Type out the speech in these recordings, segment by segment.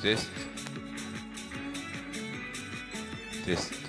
test, test.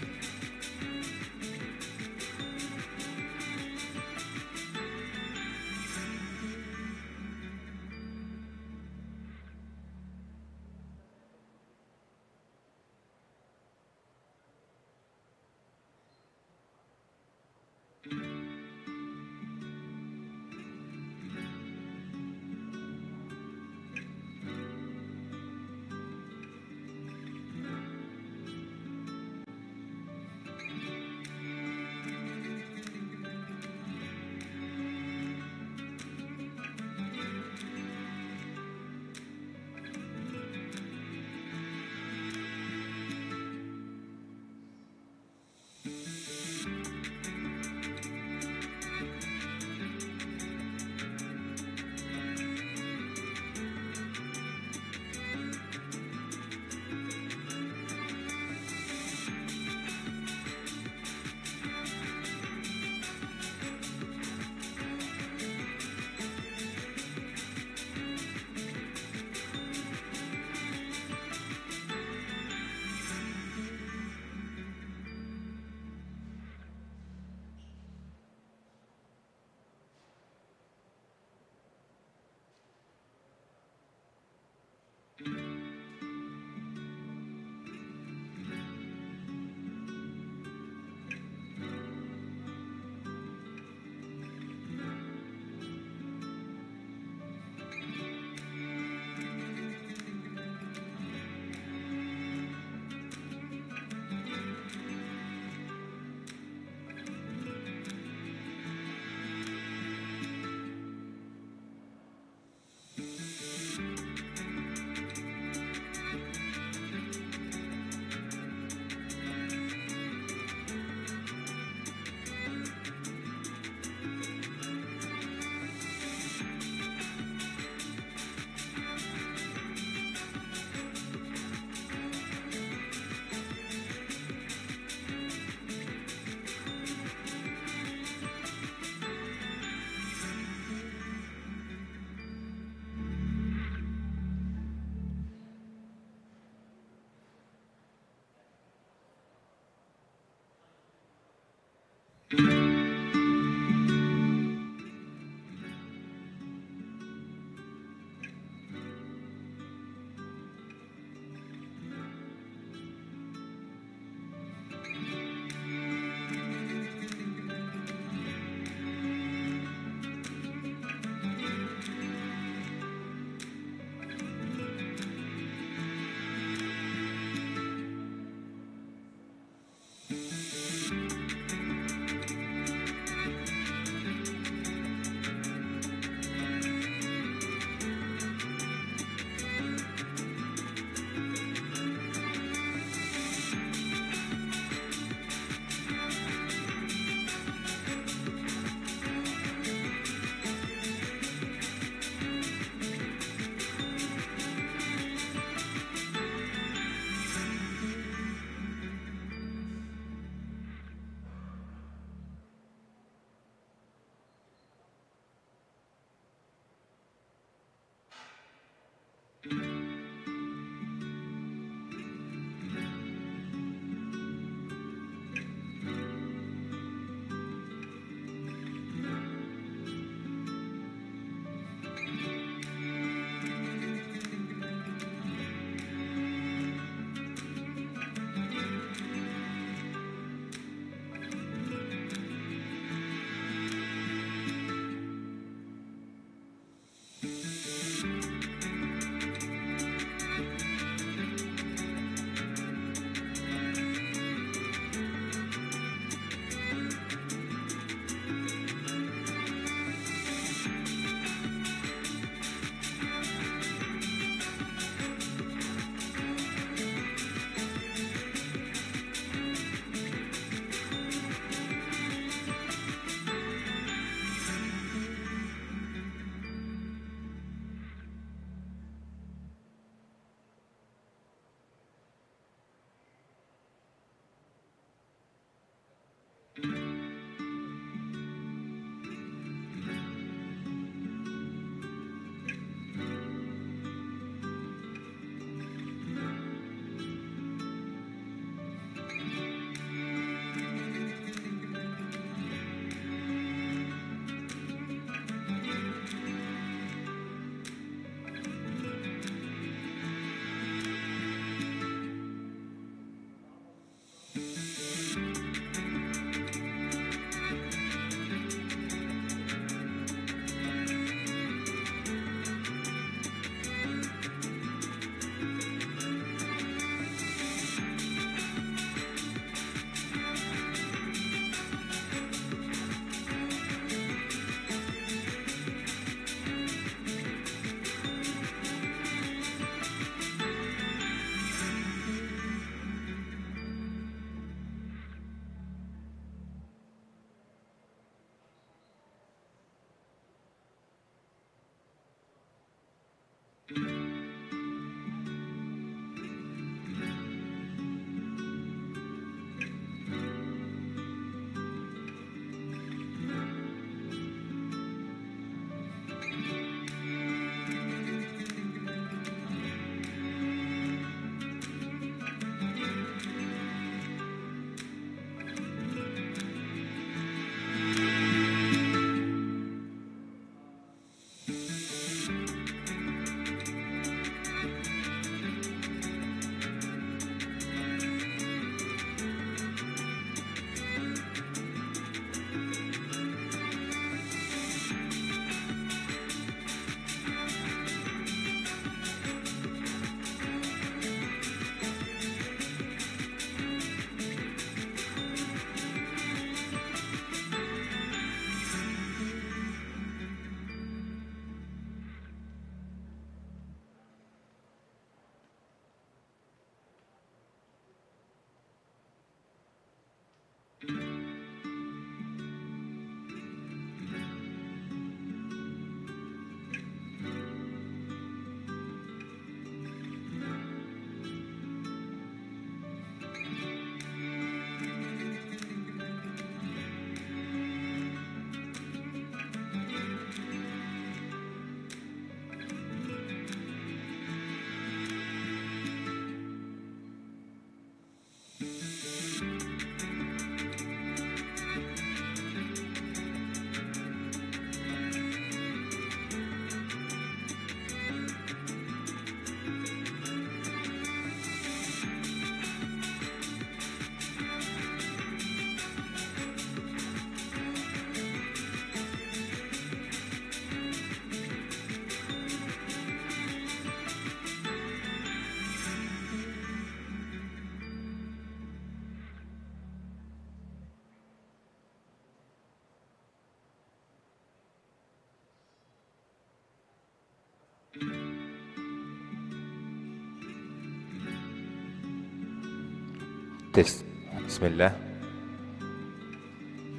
تيست. بسم الله.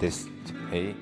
تيست. هي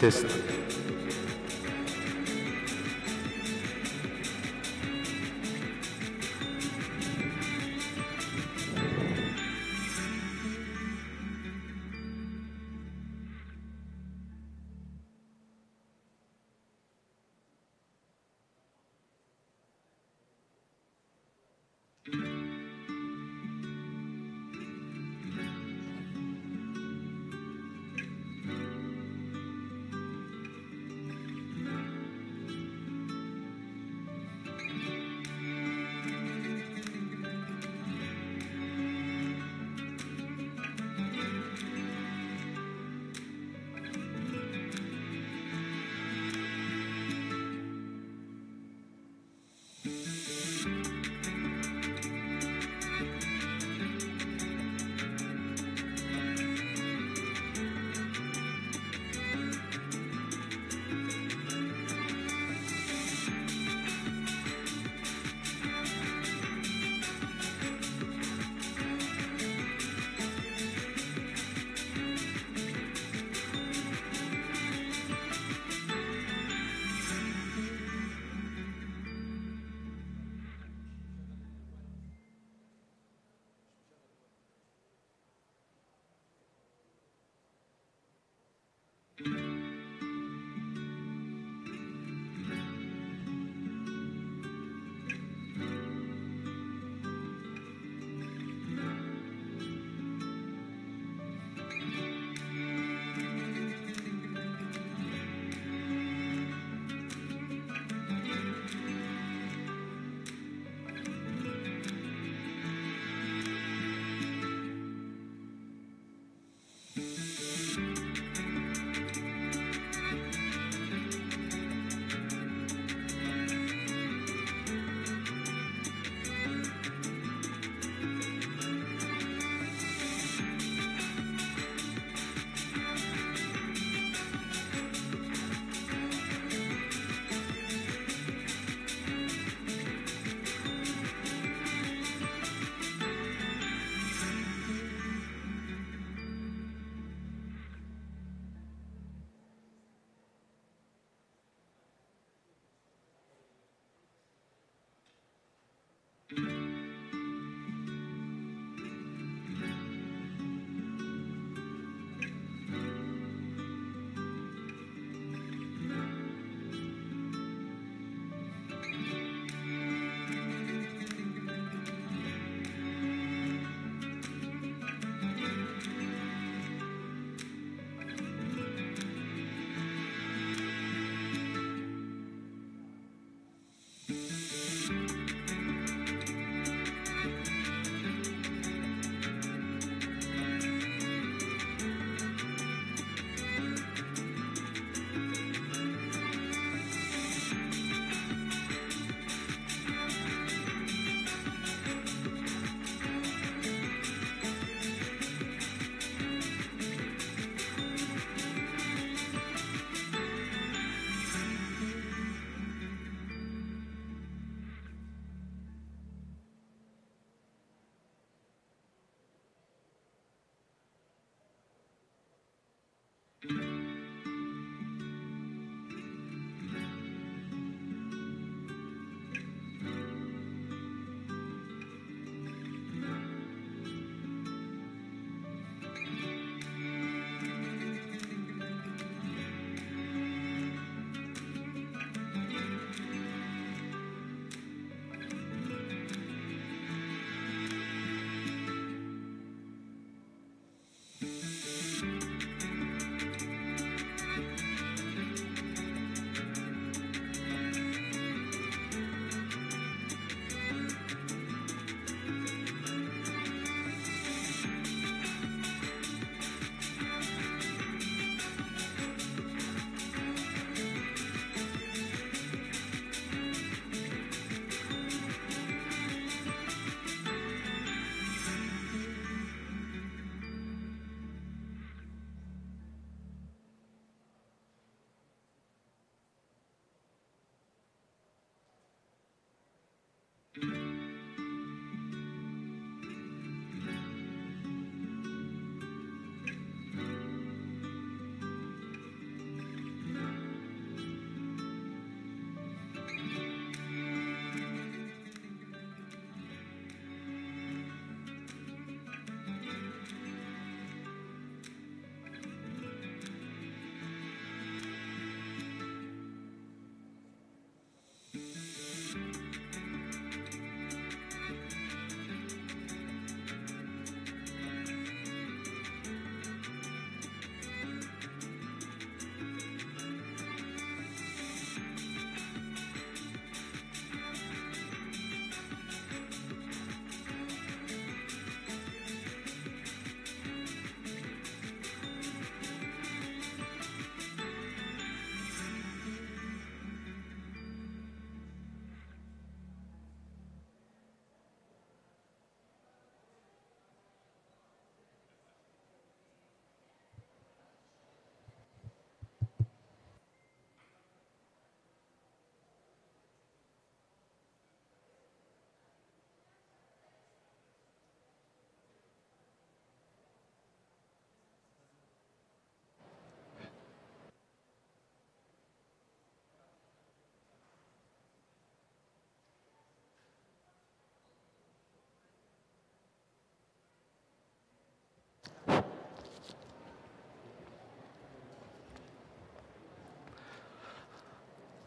Test.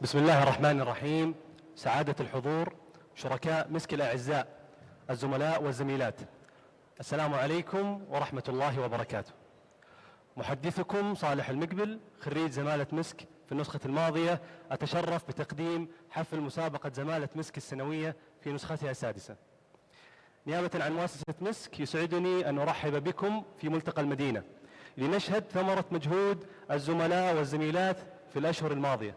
بسم الله الرحمن الرحيم. سعادة الحضور، شركاء مسك الأعزاء، الزملاء والزميلات، السلام عليكم ورحمة الله وبركاته. محدثكم صالح المقبل، خريج زمالة مسك في النسخة الماضية. أتشرف بتقديم حفل مسابقة زمالة مسك السنوية في نسختها السادسة. نيابة عن مؤسسة مسك، يسعدني أن أرحب بكم في ملتقى المدينة لنشهد ثمرة مجهود الزملاء والزميلات في الأشهر الماضية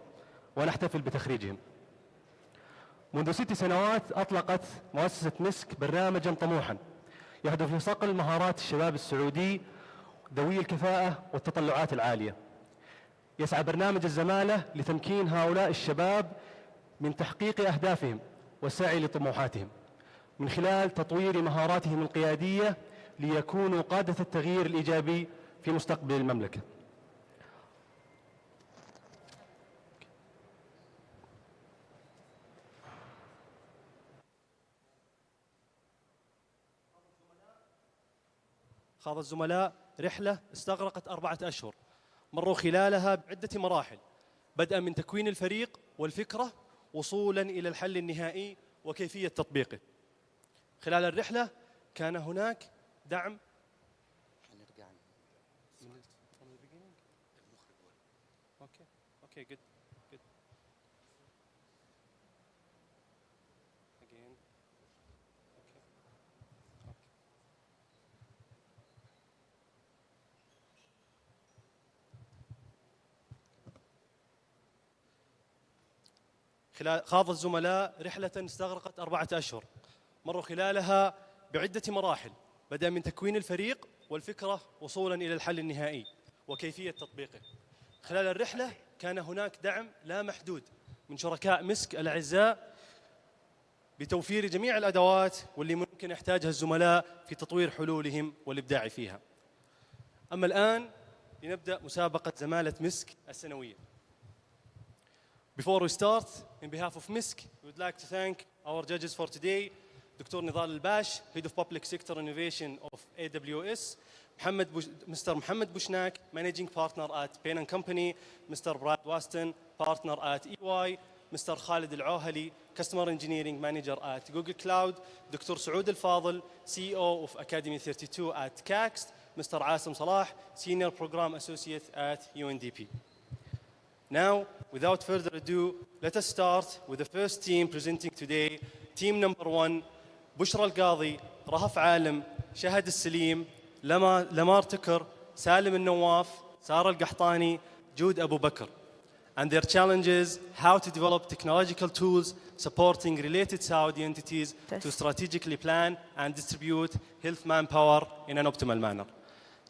ونحتفل بتخريجهم. منذ 6 سنوات أطلقت مؤسسة مسك برنامجا طموحا يهدف لصقل مهارات الشباب السعودي ذوي الكفاءة والتطلعات العالية. يسعى برنامج الزمالة لتمكين هؤلاء الشباب من تحقيق أهدافهم والسعي لطموحاتهم من خلال تطوير مهاراتهم القيادية ليكونوا قادة التغيير الإيجابي في مستقبل المملكة. خاض الزملاء رحلة استغرقت 4 أشهر، مروا خلالها بعدة مراحل، بدءا من تكوين الفريق والفكرة وصولا إلى الحل النهائي وكيفية تطبيقه. خلال الرحلة كان هناك دعم. Okay, good. Again. خاض الزملاء رحلة استغرقت 4 أشهر، مروا خلالها بعدة مراحل، بدأ من تكوين الفريق والفكرة وصولا إلى الحل النهائي وكيفية تطبيقه. خلال الرحلة كان هناك دعم لا محدود من شركاء مسك الأعزاء بتوفير جميع الأدوات واللي ممكن يحتاجها الزملاء في تطوير حلولهم والإبداع فيها. أما الآن لنبدأ مسابقة زمالة مسك السنوية. Before we start, in behalf of Misk, we would like to thank our judges for today, Dr. Nidal Al-Bash, Head of Public Sector Innovation of AWS, Mr. Mohammed Bushnak, Managing Partner at Payne & Company, Mr. Brad Waston, Partner at EY, Mr. Khalid Al-Auhali, Customer Engineering Manager at Google Cloud, Dr. Saoud Al-Fadl, CEO of Academy 32 at CAXT, Mr. Asim Salah, Senior Program Associate at UNDP. Now, without further ado, let us start with the first team presenting today. Team number 1, Bushra Al-Qadhi, Rahaf Alim, Shahad Al-Salim, Lamar Tukur, Salim Al-Nawaf, Sara Al-Qahtani, Jude Abu Bakr. And their challenge is how to develop technological tools supporting related Saudi entities to strategically plan and distribute health manpower in an optimal manner.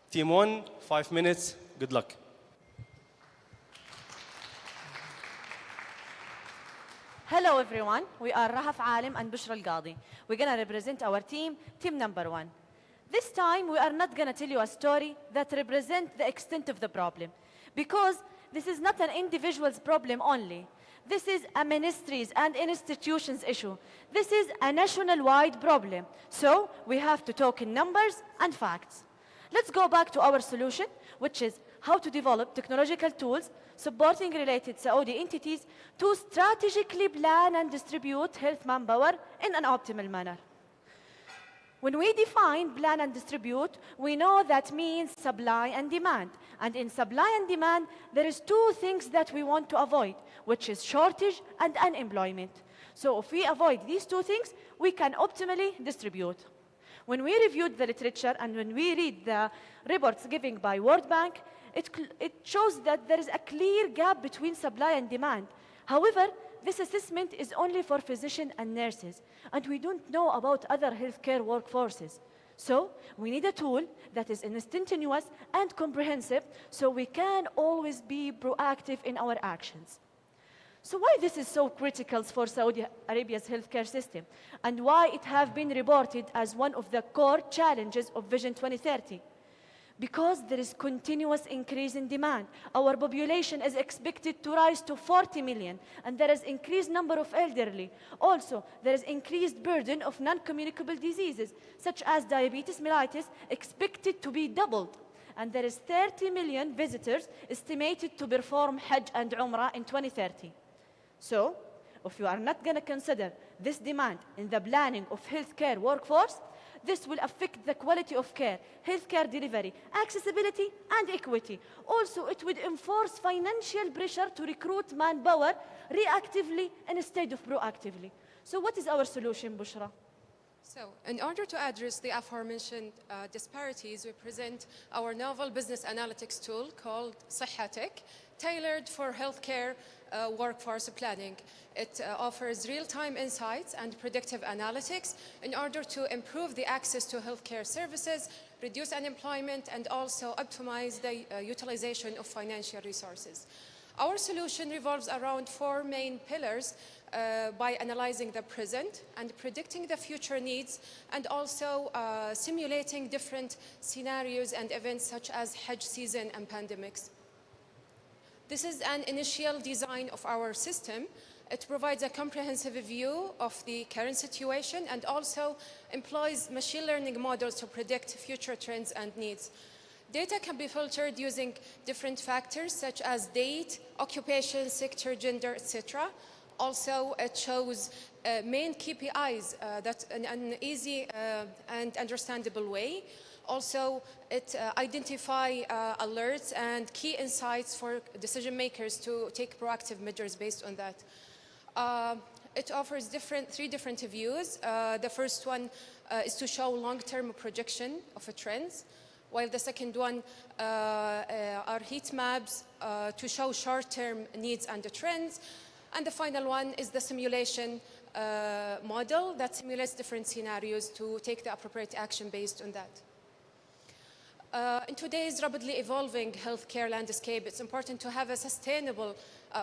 Team 1, 5 minutes, good luck. Hello everyone, we are Rahaf Alim and Bushra Al-Qadhi. We're going to represent our team, team number 1. This time we are not going to tell you a story that represents the extent of the problem, because this is not an individual's problem only. This is a ministries and institutions issue. This is a national-wide problem. So we have to talk in numbers and facts. Let's go back to our solution, which is how to develop technological tools supporting related Saudi entities to strategically plan and distribute health manpower in an optimal manner. When we define plan and distribute, we know that means supply and demand. And in supply and demand, there is 2 things that we want to avoid, which is shortage and unemployment. So if we avoid these 2 things, we can optimally distribute. When we reviewed the literature and when we read the reports given by World Bank, it shows that there is a clear gap between supply and demand. However, this assessment is only for physicians and nurses, and we don't know about other healthcare workforces. So we need a tool that is instantaneous and comprehensive so we can always be proactive in our actions. So why this is so critical for Saudi Arabia's healthcare system, and why it has been reported as one of the core challenges of Vision 2030? Because there is continuous increase in demand. Our population is expected to rise to 40 million, and there is increased number of elderly. Also, there is increased burden of non-communicable diseases, such as diabetes mellitus, expected to be doubled. And there is 30 million visitors estimated to perform Hajj and Umrah in 2030. So, if you are not going to consider this demand in the planning of healthcare workforce, this will affect the quality of care, healthcare delivery, accessibility, and equity. Also, it would enforce financial pressure to recruit manpower reactively instead of proactively. So what is our solution, Bushra? So, in order to address the aforementioned disparities, we present our novel business analytics tool called Sihhatek, tailored for healthcare workforce planning. It offers real-time insights and predictive analytics in order to improve the access to healthcare services, reduce unemployment, and also optimize the utilization of financial resources. Our solution revolves around 4 main pillars by analyzing the present and predicting the future needs, and also simulating different scenarios and events such as Hajj season and pandemics. This is an initial design of our system. It provides a comprehensive view of the current situation and also employs machine learning models to predict future trends and needs. Data can be filtered using different factors such as date, occupation, sector, gender, etc. Also, it shows main KPIs that in an easy and understandable way. Also, it identifies alerts and key insights for decision makers to take proactive measures based on that. It offers 3 different views. The first one is to show long-term projection of a trends, while the second one are heat maps to show short-term needs and the trends. And the final one is the simulation model that simulates different scenarios to take the appropriate action based on that. In today's rapidly evolving healthcare landscape, it's important to have a sustainable,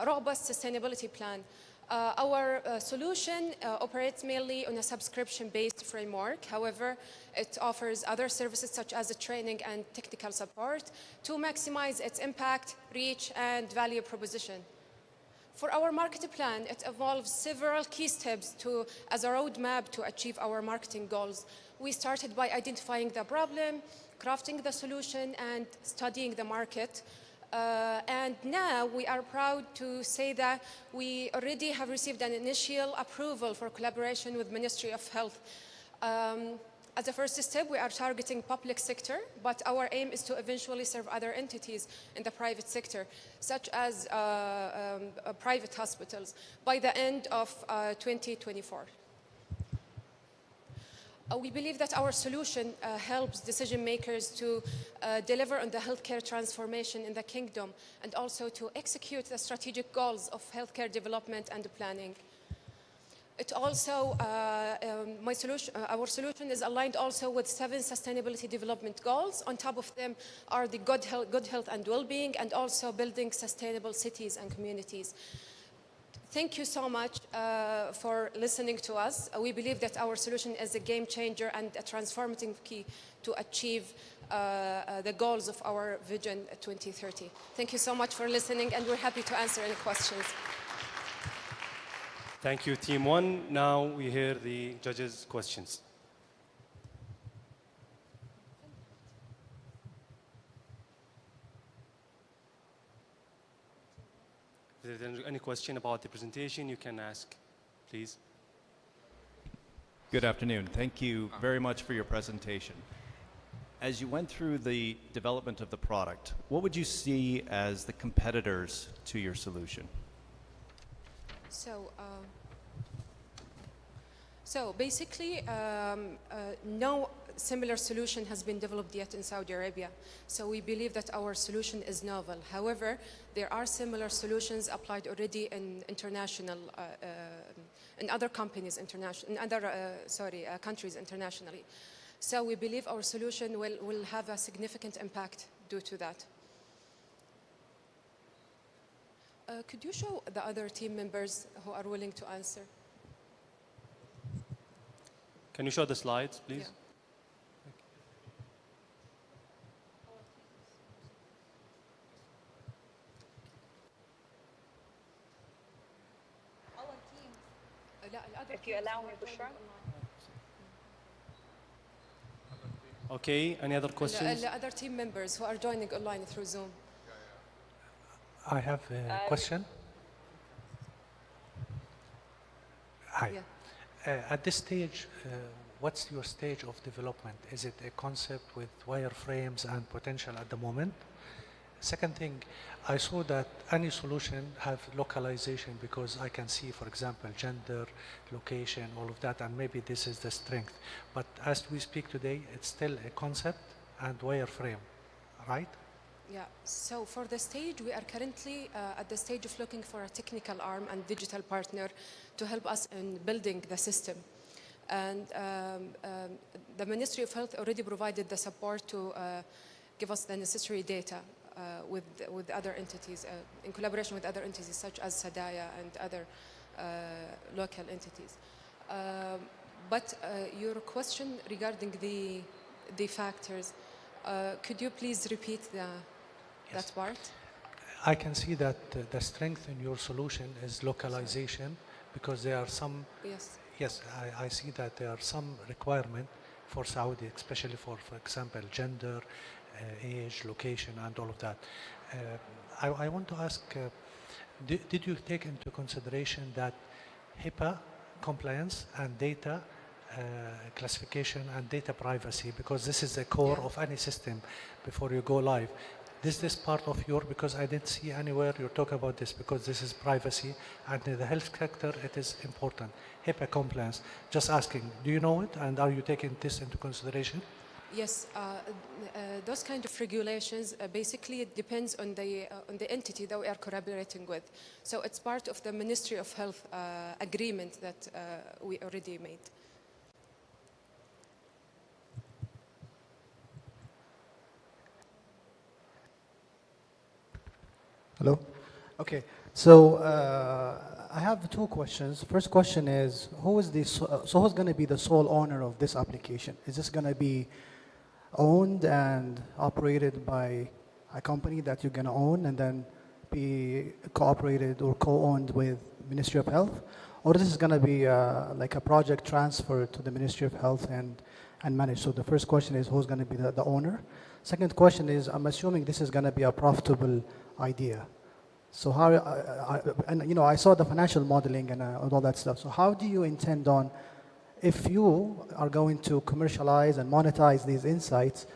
robust sustainability plan. Our solution operates mainly on a subscription-based framework. However, it offers other services such as training and technical support to maximize its impact, reach, and value proposition. For our market plan, it involves several key steps as a roadmap to achieve our marketing goals. We started by identifying the problem, crafting the solution, and studying the market. And now we are proud to say that we already have received an initial approval for collaboration with Ministry of Health. As a first step, we are targeting public sector, but our aim is to eventually serve other entities in the private sector, such as private hospitals, by the end of 2024. We believe that our solution helps decision makers to deliver on the healthcare transformation in the kingdom and also to execute the strategic goals of healthcare development and planning. It also, our solution is aligned also with 7 sustainability development goals. On top of them are the good health and well-being, and also building sustainable cities and communities. Thank you so much for listening to us. We believe that our solution is a game changer and a transformative key to achieve the goals of our Vision 2030. Thank you so much for listening, and we're happy to answer any questions. Thank you, Team 1. Now we hear the judges' questions. If there's any question about the presentation, you can ask, please. Good afternoon. Thank you very much for your presentation. As you went through the development of the product, what would you see as the competitors to your solution? So basically, no similar solution has been developed yet in Saudi Arabia. So we believe that our solution is novel. However, there are similar solutions applied already in international, in other companies, in other countries internationally. So we believe our solution will have a significant impact due to that. Could you show the other team members who are willing to answer? Can you show the slides, please? Yeah. If you allow me, Bushra. Okay, any other questions? The other team members who are joining online through Zoom. I have a question. Hi. Yeah. At this stage, what's your stage of development? Is it a concept with wireframes and potential at the moment? Second thing, I saw that any solution have localization because I can see, for example, gender, location, all of that, and maybe this is the strength. But as we speak today, it's still a concept and wireframe, right? Yeah, so for the stage, we are currently at the stage of looking for a technical arm and digital partner to help us in building the system. And the Ministry of Health already provided the support to give us the necessary data with other entities, in collaboration with other entities such as Sadaya and other local entities. But your question regarding the factors, could you please repeat that part? I can see that the strength in your solution is localization because there are some, Yes. yes, I see that there are some requirement for Saudi, especially for example, gender, age, location, and all of that. I want to ask, did you take into consideration that HIPAA compliance and data classification and data privacy, because this is the core of any system before you go live. Is this part of your, because I didn't see anywhere you talk about this, because this is privacy and in the health sector it is important. HIPAA compliance, just asking, do you know it and are you taking this into consideration? Yes, those kind of regulations basically it depends on the entity that we are collaborating with. So it's part of the Ministry of Health agreement that we already made. Hello? Okay, so I have two questions. First question is, who's going to be the sole owner of this application? Is this going to be owned and operated by a company that you're going to own and then be cooperated or co-owned with Ministry of Health? Or this is going to be like a project transfer to the Ministry of Health and managed? So the first question is, who's going to be the owner? Second question is, I'm assuming this is going to be a profitable idea. So how, and you know, I saw the financial modeling and all that stuff. So how do you intend on, if you are going to commercialize and monetize these insights,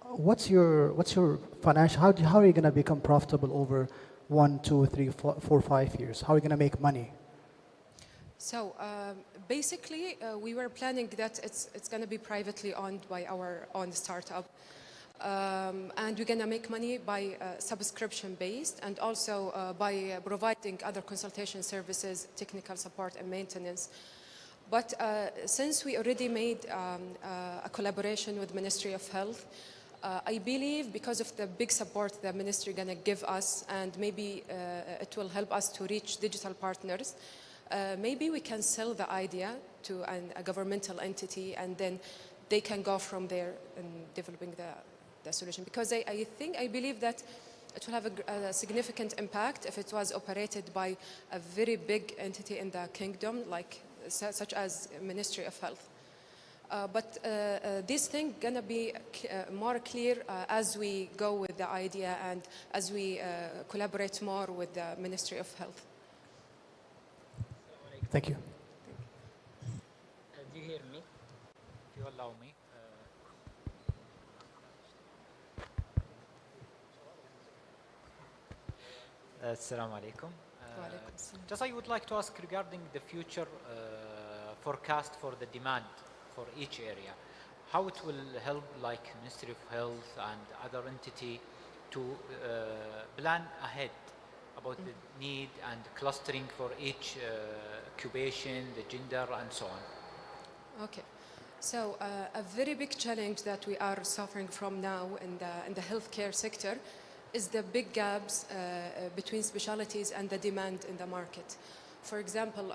what's your financial, how are you going to become profitable over 1, 2, 3, 4, 5 years? How are you going to make money? So basically, we were planning that it's going to be privately owned by our own startup. And we're going to make money by subscription based and also by providing other consultation services, technical support and maintenance. But since we already made a collaboration with Ministry of Health, I believe because of the big support the ministry is going to give us and maybe it will help us to reach digital partners, maybe we can sell the idea to a governmental entity and then they can go from there in developing the solution, because I believe that it will have a significant impact if it was operated by a very big entity in the kingdom, like such as Ministry of Health. But this thing gonna be more clear as we go with the idea and as we collaborate more with the Ministry of Health. Thank you. Do you hear me? If you allow me. Assalamu alaikum. Just I would like to ask regarding the future forecast for the demand for each area. How it will help like Ministry of Health and other entity to plan ahead about the need and clustering for each occupation, the gender and so on. Okay. So a very big challenge that we are suffering from now in the healthcare sector is the big gaps between specialties and the demand in the market. For example,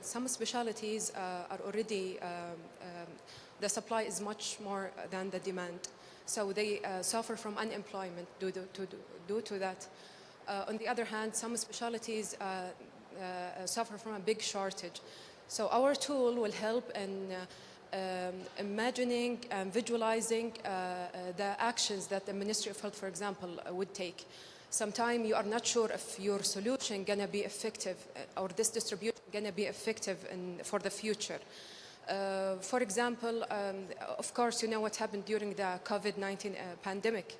some specialties are already, the supply is much more than the demand. So they suffer from unemployment due to that. On the other hand, some specialties suffer from a big shortage. So our tool will help in imagining and visualizing the actions that the Ministry of Health, for example, would take. Sometimes you are not sure if your solution gonna be effective or this distribution gonna be effective for the future. For example, of course, you know what happened during the COVID-19 pandemic.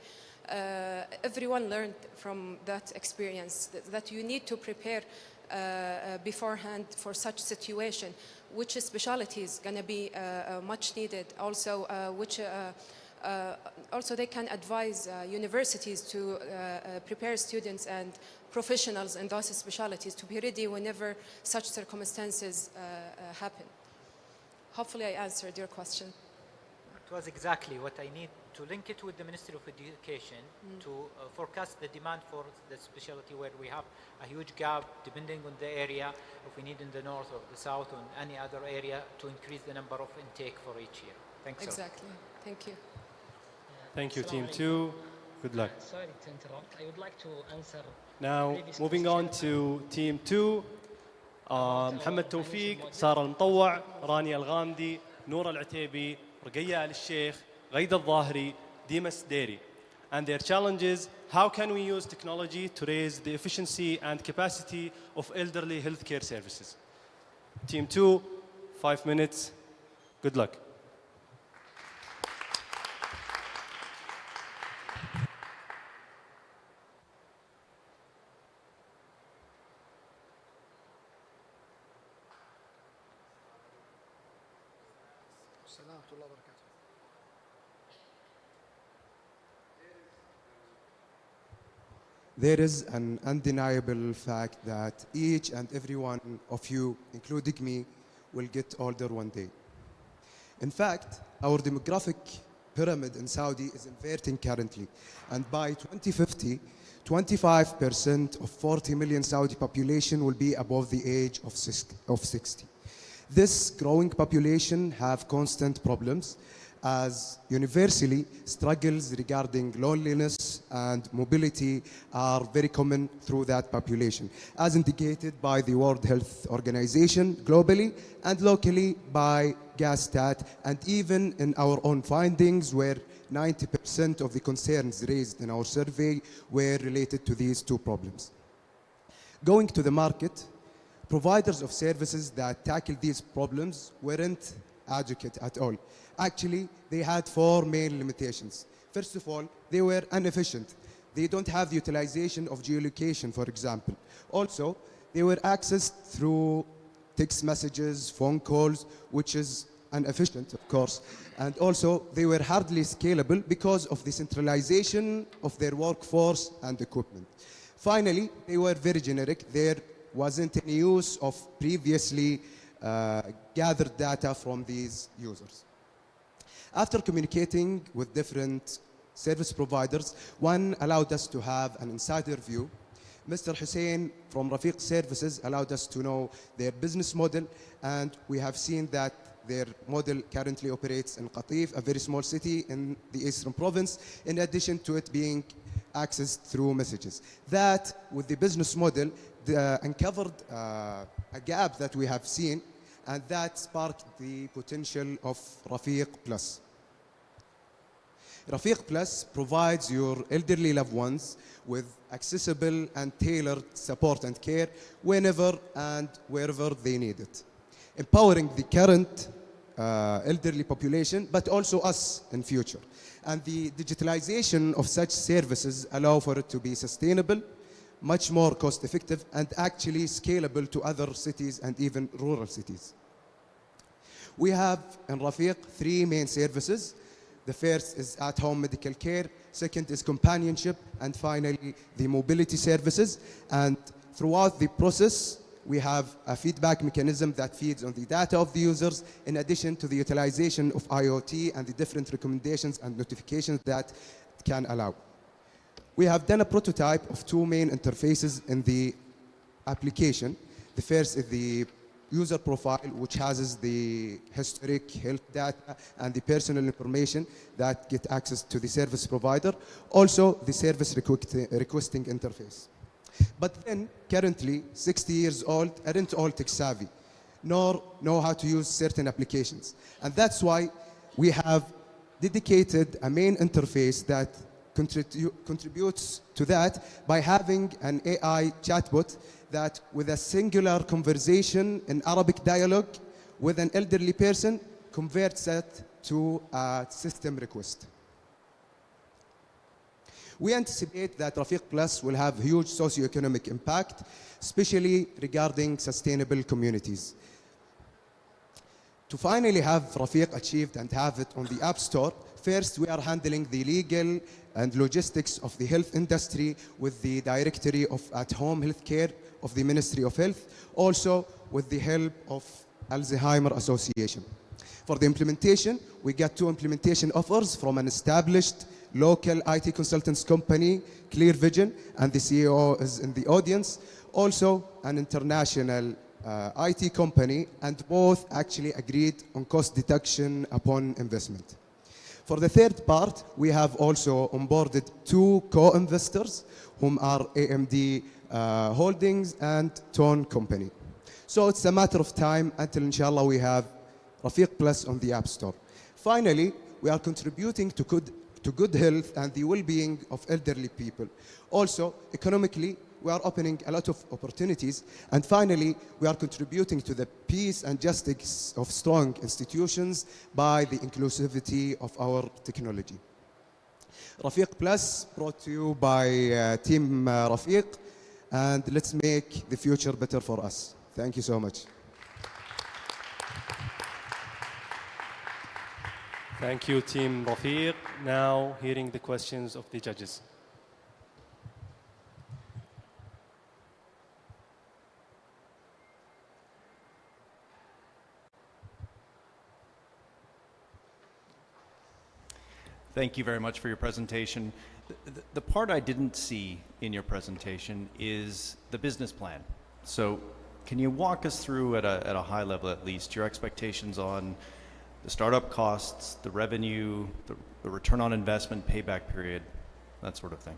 Everyone learned from that experience that you need to prepare beforehand for such situation, which specialties going to be much needed. Also, also they can advise universities to prepare students and professionals in those specialties to be ready whenever such circumstances happen. Hopefully I answered your question. It was exactly what I need to link it with the Ministry of Education to forecast the demand for the specialty where we have a huge gap depending on the area, if we need in the north or the south or in any other area to increase the number of intake for each year. Thanks. Exactly. Thank you. Thank you, Team 2. Good luck. Sorry to interrupt. I would like to answer. Now, moving on to Team 2. محمد توفيق، سارة المطوع، رانيا الغامدي، نورة العتيبي، رقية آل الشيخ، غيدة الظاهري، ديمس ديري. And their challenge is, how can we use technology to raise the efficiency and capacity of elderly healthcare services? Team 2, 5 minutes. Good luck. There is an undeniable fact that each and every one of you, including me, will get older one day. In fact, our demographic pyramid in Saudi is inverting currently, and by 2050, 25% of 40 million Saudi population will be above the age of 60. This growing population have constant problems, as universally struggles regarding loneliness and mobility are very common through that population, as indicated by the World Health Organization globally and locally by GASTAT, and even in our own findings where 90% of the concerns raised in our survey were related to these two problems. Going to the market, providers of services that tackle these problems weren't adequate at all. Actually, they had 4 main limitations. First of all, they were inefficient. They don't have the utilization of geolocation, for example. Also, they were accessed through text messages, phone calls, which is inefficient, of course. And also, they were hardly scalable because of the centralization of their workforce and equipment. Finally, they were very generic. There wasn't any use of previously gathered data from these users. After communicating with different service providers, one allowed us to have an insider view. Mr. Hussein from Rafiq Services allowed us to know their business model, and we have seen that their model currently operates in Qatif, a very small city in the Eastern Province, in addition to it being accessed through messages. That, with the business model, uncovered a gap that we have seen, and that sparked the potential of Rafiq Plus. Rafiq Plus provides your elderly loved ones with accessible and tailored support and care whenever and wherever they need it, empowering the current elderly population, but also us in future. And the digitalization of such services allow for it to be sustainable, much more cost-effective, and actually scalable to other cities and even rural cities. We have in Rafiq 3 main services. The first is at-home medical care, second is companionship, and finally the mobility services. And throughout the process, we have a feedback mechanism that feeds on the data of the users, in addition to the utilization of IoT and the different recommendations and notifications that it can allow. We have done a prototype of 2 main interfaces in the application. The first is the user profile, which houses the historic health data and the personal information that get access to the service provider. Also, the service requesting interface. But then, currently, 60 years old aren't all tech savvy, nor know how to use certain applications. And that's why we have dedicated a main interface that contributes to that by having an AI chatbot that with a singular conversation in Arabic dialogue with an elderly person converts that to a system request. We anticipate that Rafiq Plus will have huge socioeconomic impact, especially regarding sustainable communities. To finally have Rafiq achieved and have it on the App Store, first we are handling the legal and logistics of the health industry with the Directory of At-Home Healthcare of the Ministry of Health, also with the help of Alzheimer Association. For the implementation, we got 2 implementation offers from an established local IT consultants company, Clear Vision, and the CEO is in the audience. Also, an international IT company, and both actually agreed on cost deduction upon investment. For the third part, we have also onboarded 2 co-investors, whom are AMD Holdings and Tone Company. So it's a matter of time until, inshallah, we have Rafiq Plus on the App Store. Finally, we are contributing to good health and the well-being of elderly people. Also, economically, we are opening a lot of opportunities. And finally, we are contributing to the peace and justice of strong institutions by the inclusivity of our technology. Rafiq Plus brought to you by Team Rafiq, and let's make the future better for us. Thank you so much. Thank you, Team Rafiq. Now, hearing the questions of the judges. Thank you very much for your presentation. The part I didn't see in your presentation is the business plan. So can you walk us through at a high level at least your expectations on the startup costs, the revenue, the return on investment, payback period, that sort of thing?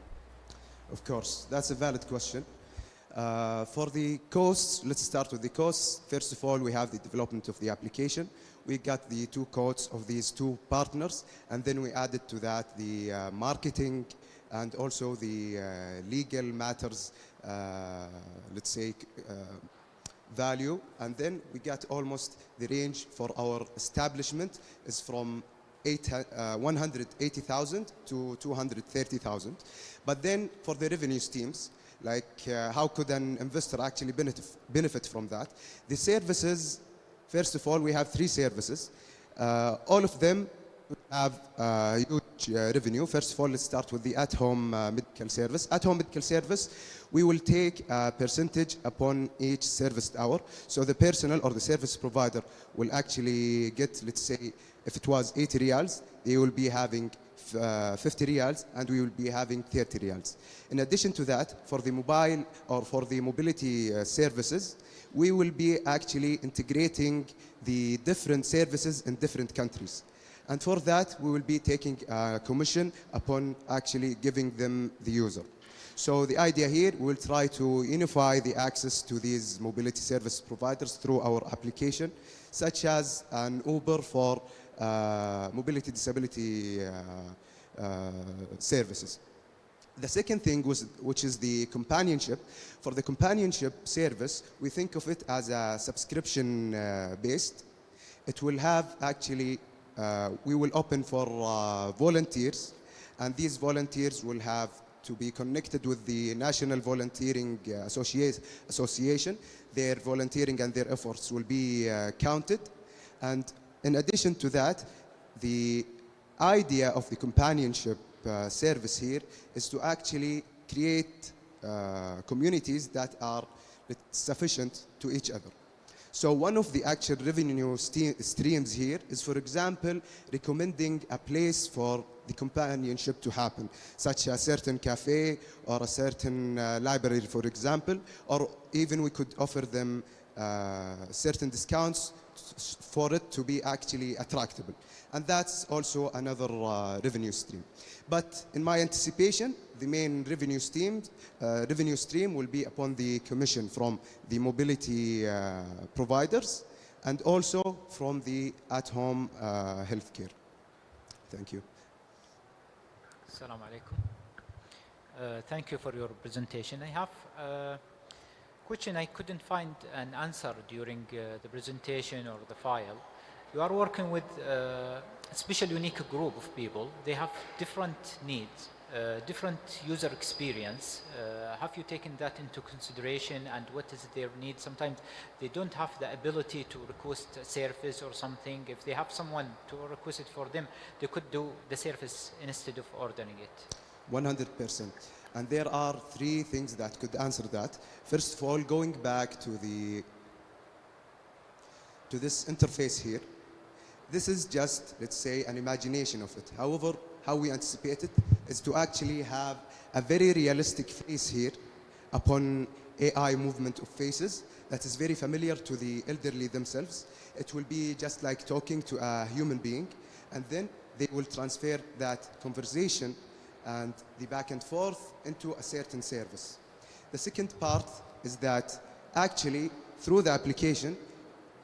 Of course, that's a valid question. For the costs, let's start with the costs. First of all, we have the development of the application. We got the 2 codes of these 2 partners, and then we added to that the marketing and also the legal matters, let's say, value. And then we got almost the range for our establishment is from 180,000 to 230,000. But then for the revenue streams, like how could an investor actually benefit from that? The services, first of all, we have 3 services. All of them have huge revenue. First of all, let's start with the at-home medical service. At-home medical service, we will take a percentage upon each serviced hour. So the personal or the service provider will actually get, let's say, if it was 80 riyals, they will be having 50 riyals, and we will be having 30 riyals. In addition to that, for the mobile or for the mobility services, we will be actually integrating the different services in different countries. And for that, we will be taking a commission upon actually giving them the user. So the idea here, we'll try to unify the access to these mobility service providers through our application, such as an Uber for mobility disability services. The second thing which is the companionship. For the companionship service, we think of it as a subscription based. It will have actually, we will open for volunteers, and these volunteers will have to be connected with the National Volunteering Association. Their volunteering and their efforts will be counted. And in addition to that, the idea of the companionship service here is to actually create communities that are sufficient to each other. So one of the actual revenue streams here is, for example, recommending a place for the companionship to happen, such as a certain cafe or a certain library, for example, or even we could offer them certain discounts for it to be actually attractable. And that's also another revenue stream. But in my anticipation, the main revenue stream will be upon the commission from the mobility providers and also from the at-home healthcare. Thank you. Assalamu alaikum. Thank you for your presentation. I have a question I couldn't find an answer during the presentation or the file. You are working with a special unique group of people. They have different needs, different user experience. Have you taken that into consideration, and what is their need? Sometimes they don't have the ability to request a service or something. If they have someone to request it for them, they could do the service instead of ordering it. 100%. And there are three things that could answer that. First of all, going back to this interface here, this is just, let's say, an imagination of it. However, how we anticipate it is to actually have a very realistic face here upon AI movement of faces that is very familiar to the elderly themselves. It will be just like talking to a human being, and then they will transfer that conversation and the back and forth into a certain service. The second part is that actually through the application,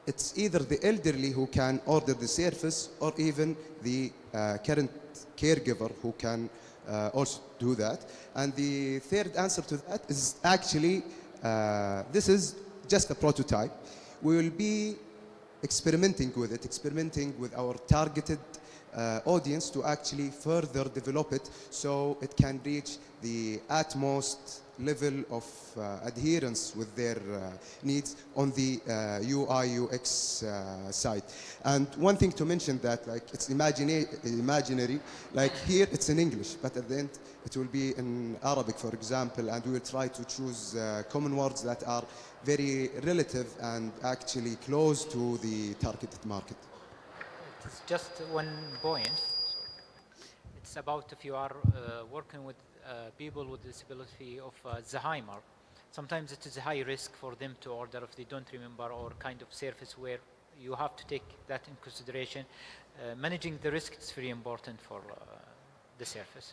it's either the elderly who can order the service or even the current caregiver who can also do that. And the third answer to that is actually, this is just a prototype. We will be experimenting with our targeted audience to actually further develop it so it can reach the utmost level of adherence with their needs on the UI UX side. And one thing to mention that like it's imaginary, like here it's in English, but at the end it will be in Arabic, for example, and we will try to choose common words that are very relative and actually close to the targeted market. It's just one point. It's about if you are working with people with disability of Alzheimer. Sometimes it is a high risk for them to order if they don't remember, or kind of service where you have to take that in consideration. Managing the risk is very important for the service.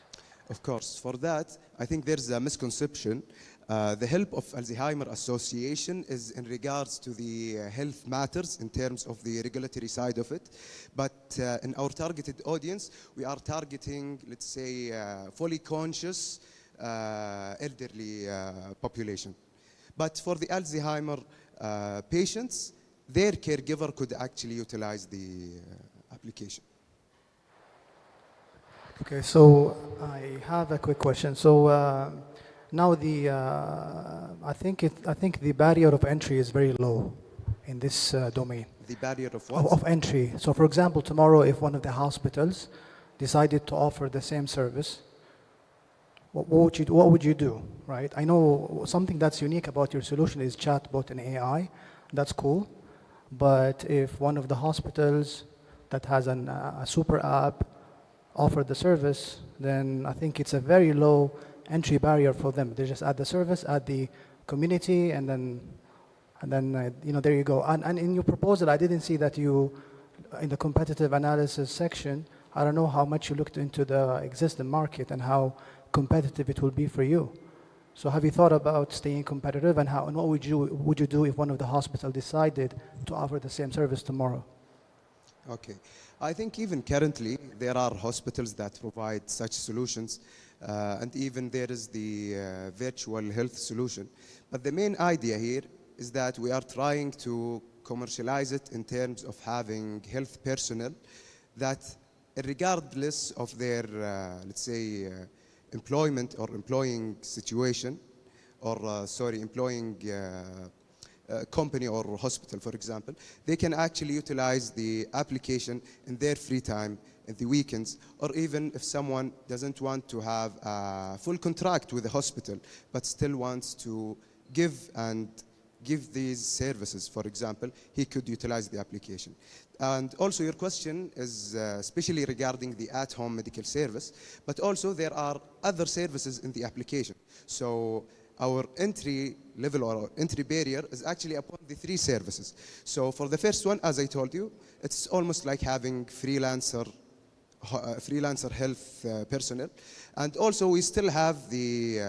Of course, for that, I think there's a misconception. The help of Alzheimer Association is in regards to the health matters in terms of the regulatory side of it. But in our targeted audience, we are targeting, let's say, fully conscious elderly population. But for the Alzheimer patients, their caregiver could actually utilize the application. Okay, so I have a quick question. So now I think the barrier of entry is very low in this domain. The barrier of what? Of entry. So for example, tomorrow if one of the hospitals decided to offer the same service, what would you do, right? I know something that's unique about your solution is chatbot and AI. That's cool. But if one of the hospitals that has a super app offer the service, then I think it's a very low entry barrier for them. They just add the service, add the community, and then there you go. And in your proposal, I didn't see that you, in the competitive analysis section, I don't know how much you looked into the existing market and how competitive it will be for you. So have you thought about staying competitive, and what would you do if one of the hospitals decided to offer the same service tomorrow? Okay. I think even currently there are hospitals that provide such solutions, and even there is the virtual health solution. But the main idea here is that we are trying to commercialize it in terms of having health personnel that, regardless of their, let's say, employment or employing situation, or employing company or hospital, for example, they can actually utilize the application in their free time, in the weekends, or even if someone doesn't want to have a full contract with the hospital, but still wants to give these services, for example, he could utilize the application. And also your question is especially regarding the at-home medical service, but also there are other services in the application. So our entry level or our entry barrier is actually upon the three services. So for the first one, as I told you, it's almost like having freelancer health personnel. And also we still have the,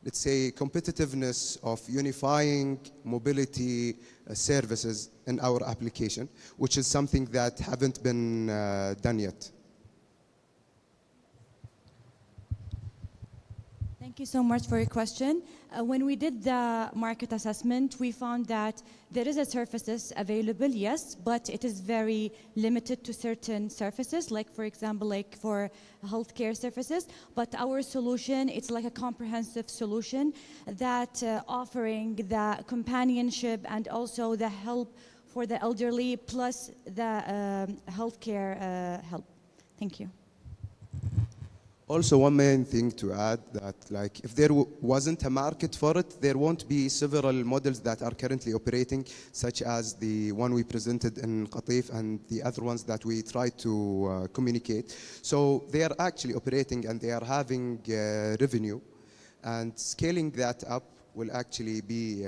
let's say, competitiveness of unifying mobility services in our application, which is something that haven't been done yet. Thank you so much for your question. When we did the market assessment, we found that there is a services available, yes, but it is very limited to certain services, like for example, like for healthcare services. But our solution, it's like a comprehensive solution that offering the companionship and also the help for the elderly plus the healthcare help. Thank you. Also, one main thing to add that, like, if there wasn't a market for it, there won't be several models that are currently operating, such as the one we presented in Qatif and the other ones that we try to communicate. So they are actually operating and they are having revenue, and scaling that up will actually be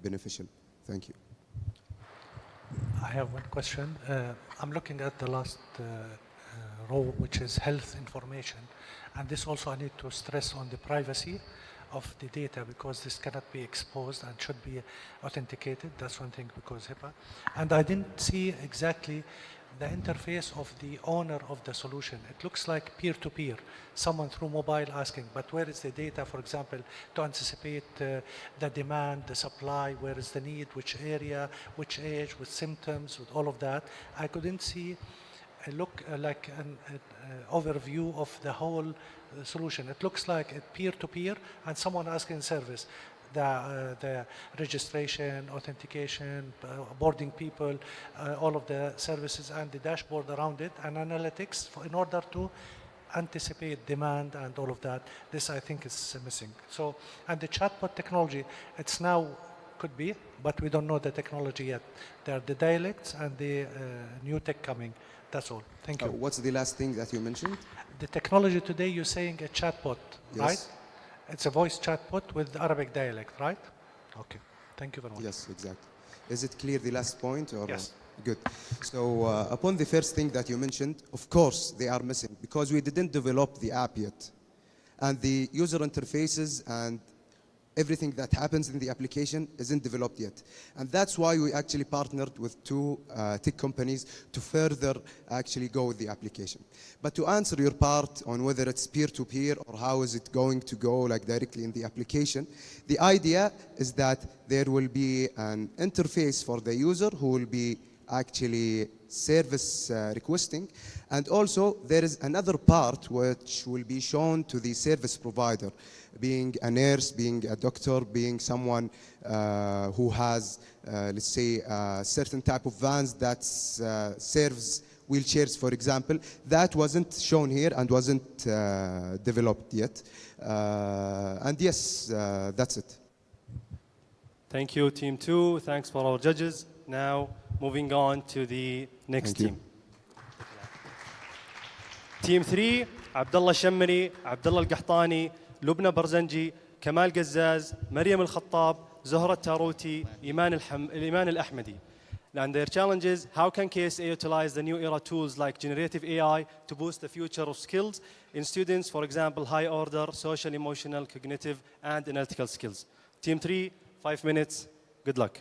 beneficial. Thank you. I have one question. I'm looking at the last row, which is health information. And this also I need to stress on the privacy of the data, because this cannot be exposed and should be authenticated. That's one thing, because HIPAA. And I didn't see exactly the interface of the owner of the solution. It looks like peer-to-peer, someone through mobile asking, but where is the data, for example, to anticipate the demand, the supply, where is the need, which area, which age, with symptoms, with all of that. I couldn't see like an overview of the whole solution. It looks like a peer-to-peer and someone asking service. The registration, authentication, boarding people, all of the services and the dashboard around it, and analytics in order to anticipate demand and all of that. This I think is missing. So, and the chatbot technology, it's now could be, but we don't know the technology yet. There are the dialects and the new tech coming. That's all. Thank you. What's the last thing that you mentioned? The technology today, you're saying a chatbot, Yes. right? It's a voice chatbot with Arabic dialect, right? Okay. Thank you very much. Yes, exactly. Is it clear, the last point? Or Yes. Good. So upon the first thing that you mentioned, of course they are missing because we didn't develop the app yet. And the user interfaces and everything that happens in the application isn't developed yet. And that's why we actually partnered with two tech companies to further actually go with the application. But to answer your part on whether it's peer-to-peer or how is it going to go like directly in the application, the idea is that there will be an interface for the user who will be actually service requesting, and also there is another part which will be shown to the service provider, being a nurse, being a doctor, being someone who has, let's say, a certain type of vans that serves wheelchairs, for example. That wasn't shown here and wasn't developed yet. And yes, that's it. Thank you, Team 2. Thanks for our judges. Now, moving on to the next team. Team 3, Abdullah Shammari, Abdullah Al-Qahtani, Lubna Barzanji, Kamal Gazzaz, Maryam Al-Khattab, Zohra Tarouti, Iman Al-Ahmadi. And their challenge is, how can KSA utilize the new era tools like generative AI to boost the future of skills in students, for example, high order, social, emotional, cognitive, and analytical skills. Team 3, 5 minutes. Good luck.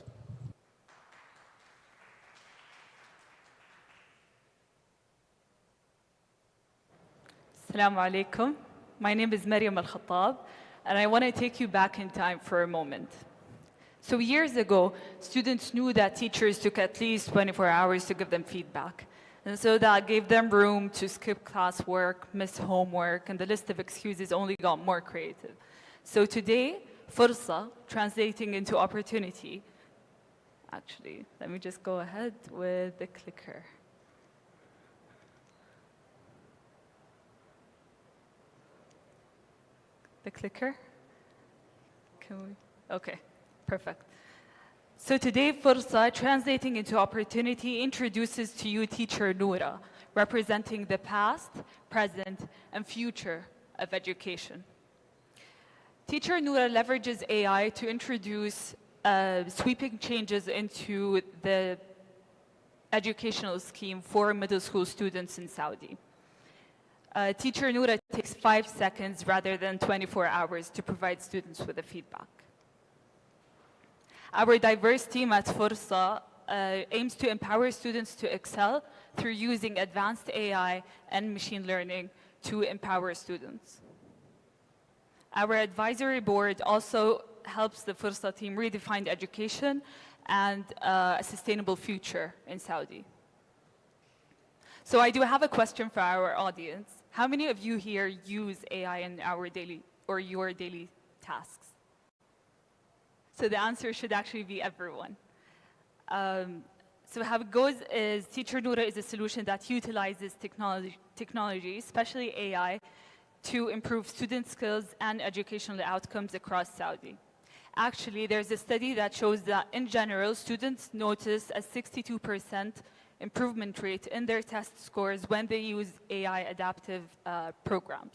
Assalamu alaikum. My name is Maryam Al-Khattab, and I want to take you back in time for a moment. So years ago, students knew that teachers took at least 24 hours to give them feedback. And so that gave them room to skip classwork, miss homework, and the list of excuses only got more creative. So today, Fursa, translating into opportunity. Actually, let me just go ahead with the clicker. The clicker? Can we? Okay, perfect. So today, Fursa, translating into opportunity, introduces to you teacher Noura, representing the past, present, and future of education. Teacher Noura leverages AI to introduce sweeping changes into the educational scheme for middle school students in Saudi. Teacher Noura takes 5 seconds rather than 24 hours to provide students with the feedback. Our diverse team at Fursa aims to empower students to excel through using advanced AI and machine learning to empower students. Our advisory board also helps the Fursa team redefine education and a sustainable future in Saudi. So I do have a question for our audience. How many of you here use AI in our daily or your daily tasks? So the answer should actually be everyone. So how it goes is Teacher Noura is a solution that utilizes technology, especially AI, to improve student skills and educational outcomes across Saudi. Actually, there's a study that shows that in general, students notice a 62% improvement rate in their test scores when they use AI adaptive programs.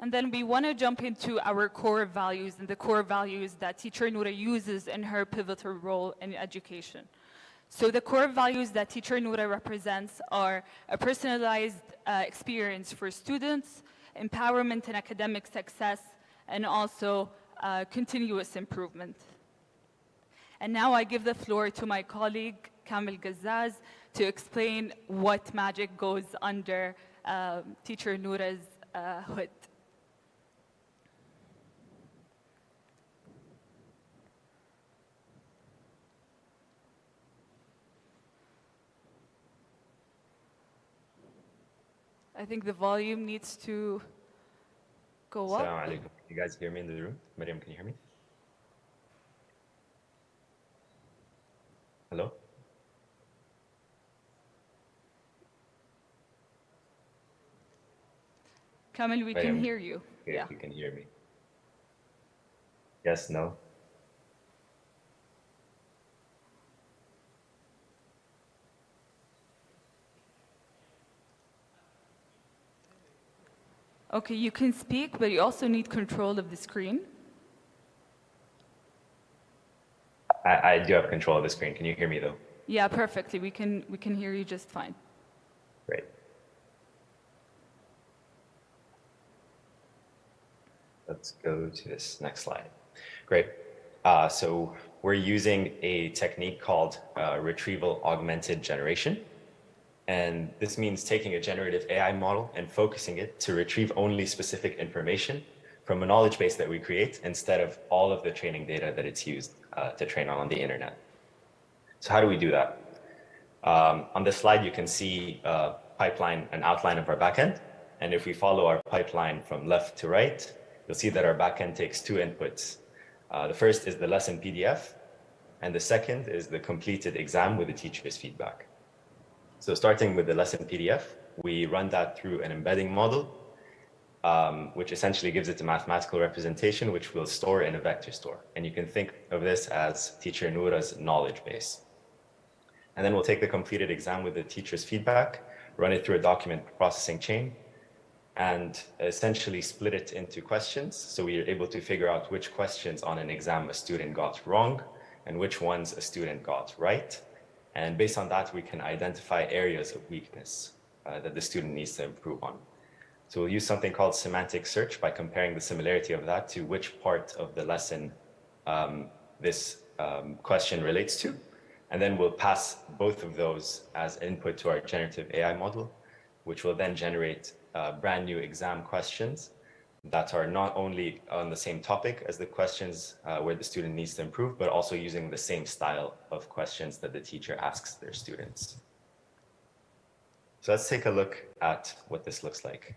And then we want to jump into our core values and the core values that Teacher Noura uses in her pivotal role in education. So the core values that Teacher Noura represents are a personalized experience for students, empowerment and academic success, and also continuous improvement. And now I give the floor to my colleague, Kamil Gazzaz, to explain what magic goes under Teacher Noura's hood. I think the volume needs to go up. Assalamu alaikum. You guys hear me in the room? Mariam, can you hear me? Hello? Kamil, we can hear you. Okay, Yeah. you can hear me. Yes, no? Okay, you can speak, but you also need control of the screen. I do have control of the screen. Can you hear me though? Yeah, perfectly. We can hear you just fine. Great. Let's go to this next slide. Great. So we're using a technique called retrieval augmented generation. And this means taking a generative AI model and focusing it to retrieve only specific information from a knowledge base that we create instead of all of the training data that it's used to train on the internet. So how do we do that? On this slide, you can see a pipeline, an outline of our backend. And if we follow our pipeline from left to right, you'll see that our backend takes two inputs. The first is the lesson PDF, and the second is the completed exam with the teacher's feedback. So starting with the lesson PDF, we run that through an embedding model, which essentially gives it a mathematical representation, which we'll store in a vector store. And you can think of this as Teacher Noura's knowledge base. And then we'll take the completed exam with the teacher's feedback, run it through a document processing chain, and essentially split it into questions. So we are able to figure out which questions on an exam a student got wrong and which ones a student got right. And based on that, we can identify areas of weakness that the student needs to improve on. So we'll use something called semantic search by comparing the similarity of that to which part of the lesson this question relates to. And then we'll pass both of those as input to our generative AI model, which will then generate brand new exam questions that are not only on the same topic as the questions where the student needs to improve, but also using the same style of questions that the teacher asks their students. So let's take a look at what this looks like.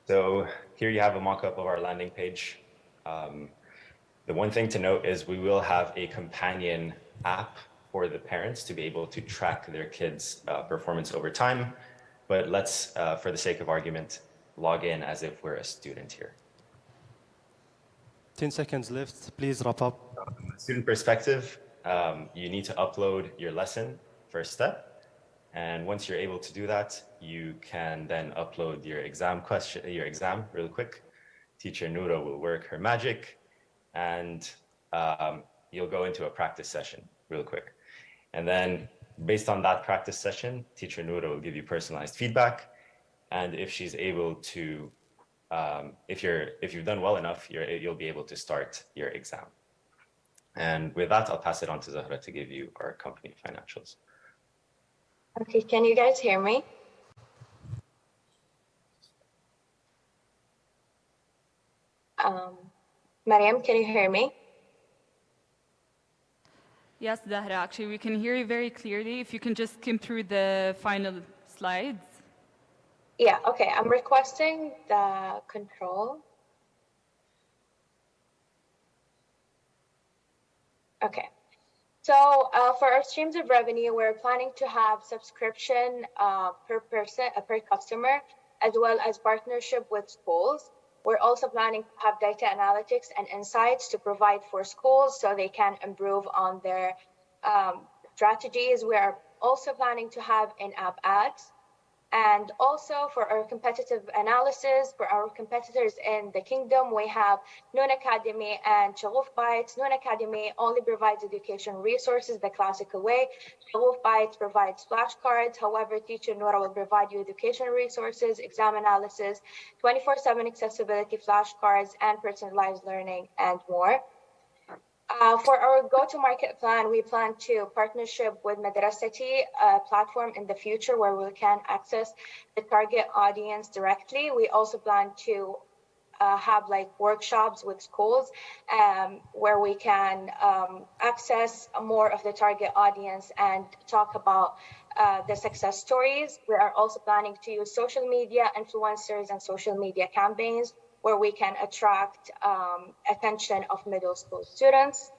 So here you have a mock-up of our landing page. The one thing to note is we will have a companion app for the parents to be able to track their kids' performance over time. But let's, for the sake of argument, log in as if we're a student here. 10 seconds left. Please wrap up. From a student perspective, you need to upload your lesson, first step. And once you're able to do that, you can then upload your exam really quick. Teacher Noura will work her magic, and you'll go into a practice session real quick. And then based on that practice session, Teacher Noura will give you personalized feedback. And if she's able to, if you've done well enough, you'll be able to start your exam. And with that, I'll pass it on to Zahra to give you our company financials. Okay, can you guys hear me? Mariam, can you hear me? Yes, Zahra, actually, we can hear you very clearly. If you can just skim through the final slides. Yeah, okay, I'm requesting the control. Okay, so for our streams of revenue, we're planning to have subscription per person, per customer, as well as partnership with schools. We're also planning to have data analytics and insights to provide for schools so they can improve on their strategies. We are also planning to have in-app ads. And also for our competitive analysis, for our competitors in the kingdom, we have Noon Academy and Shaguf Bytes. Noon Academy only provides education resources the classical way. Shaguf Bytes provides flashcards. However, Teacher Noura will provide you education resources, exam analysis, 24/7 accessibility flashcards, and personalized learning and more. For our go-to-market plan, we plan to partnership with Madrasati, a platform in the future where we can access the target audience directly. We also plan to have like workshops with schools where we can access more of the target audience and talk about the success stories. We are also planning to use social media influencers and social media campaigns where we can attract attention of middle school students.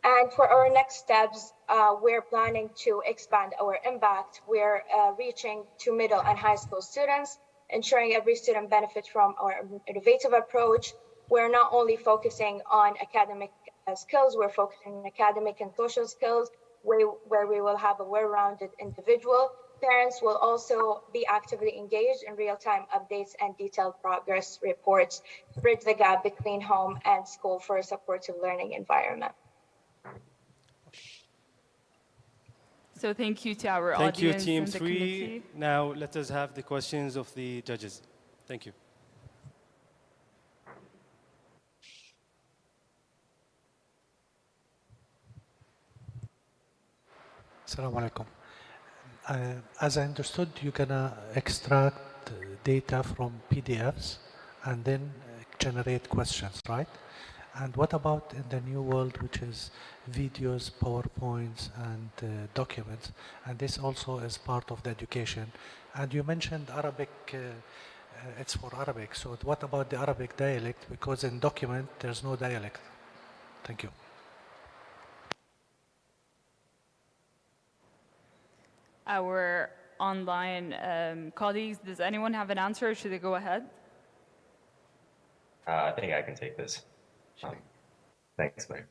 And for our next steps, we're planning to expand our impact. We're reaching to middle and high school students, ensuring every student benefits from our innovative approach. We're not only focusing on academic skills, we're focusing on academic and social skills, where we will have a well-rounded individual. Parents will also be actively engaged in real-time updates and detailed progress reports to bridge the gap between home and school for a supportive learning environment. So thank you to our Thank you, audience Team and the 3. committee. Now let us have the questions of the judges. Thank you. Assalamu alaikum. As I understood, you're gonna extract data from PDFs and then generate questions, right? And what about in the new world, which is videos, PowerPoints, and documents? And this also is part of the education. And you mentioned Arabic, it's for Arabic. So what about the Arabic dialect? Because in document, there's no dialect. Thank you. Our online colleagues, does anyone have an answer or should they go ahead? I think I can take this. Thanks, Mayor.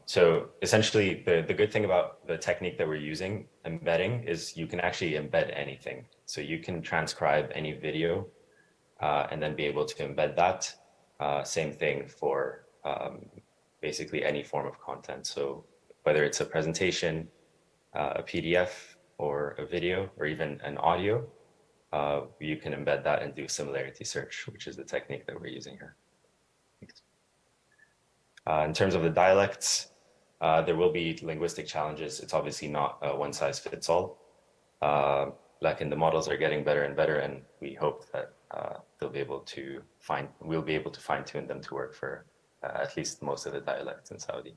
So essentially, the good thing about the technique that we're using, embedding, is you can actually embed anything. So you can transcribe any video and then be able to embed that. Same thing for basically any form of content. So whether it's a presentation, a PDF, or a video, or even an audio, you can embed that and do similarity search, which is the technique that we're using here. In terms of the dialects, there will be linguistic challenges. It's obviously not a one size fits all. Like in the models are getting better and better, and we hope that we'll be able to fine tune them to work for at least most of the dialects in Saudi.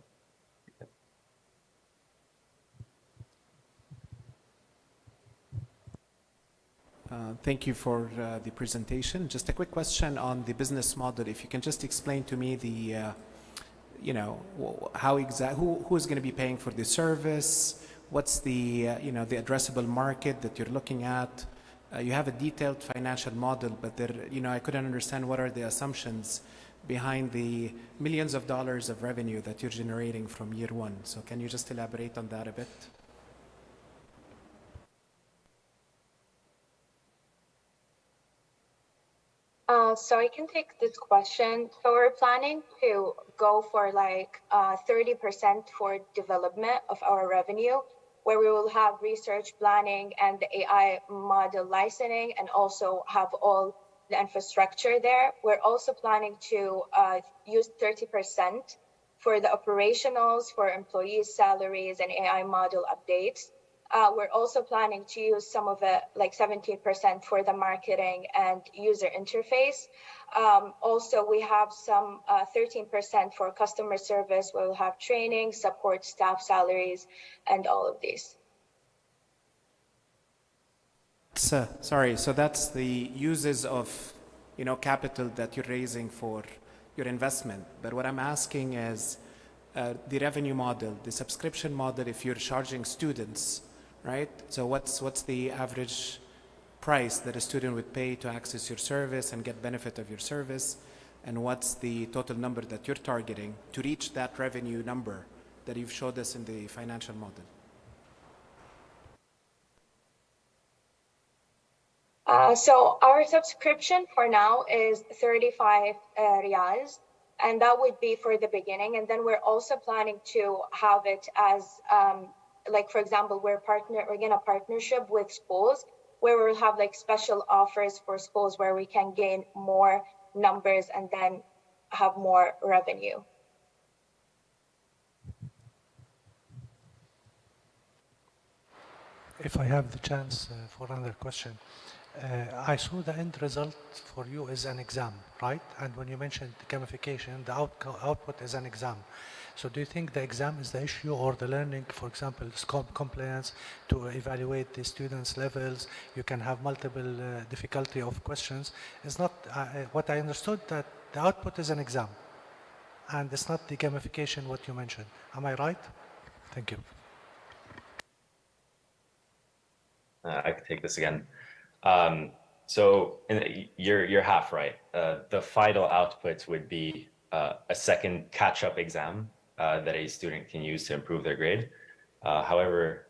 Thank you for the presentation. Just a quick question on the business model. If you can just explain to me the, who is going to be paying for the service? What's the, the addressable market that you're looking at? You have a detailed financial model, but there, I couldn't understand what are the assumptions behind the millions of dollars of revenue that you're generating from year one. So can you just elaborate on that a bit? So I can take this question. So we're planning to go for like 30% for development of our revenue, where we will have research planning and the AI model licensing, and also have all the infrastructure there. We're also planning to use 30% for the operationals, for employees' salaries and AI model updates. We're also planning to use some of it, like 17% for the marketing and user interface. Also, we have some 13% for customer service. We'll have training, support staff salaries, and all of these. Sorry, so that's the uses of, capital that you're raising for your investment. But what I'm asking is the revenue model, the subscription model, if you're charging students, right? So what's the average price that a student would pay to access your service and get benefit of your service? And what's the total number that you're targeting to reach that revenue number that you've showed us in the financial model? So our subscription for now is 35 riyals, and that would be for the beginning. And then we're also planning to have it as, like, for example, we're in a partnership with schools where we'll have like special offers for schools where we can gain more numbers and then have more revenue. If I have the chance for another question. I saw the end result for you is an exam, right? And when you mentioned gamification, the output is an exam. So do you think the exam is the issue, or the learning, for example, compliance to evaluate the students' levels? You can have multiple difficulty of questions. It's not what I understood, that the output is an exam, and it's not the gamification what you mentioned. Am I right? Thank you. I can take this again. So you're half right. The final output would be a second catch-up exam that a student can use to improve their grade. However,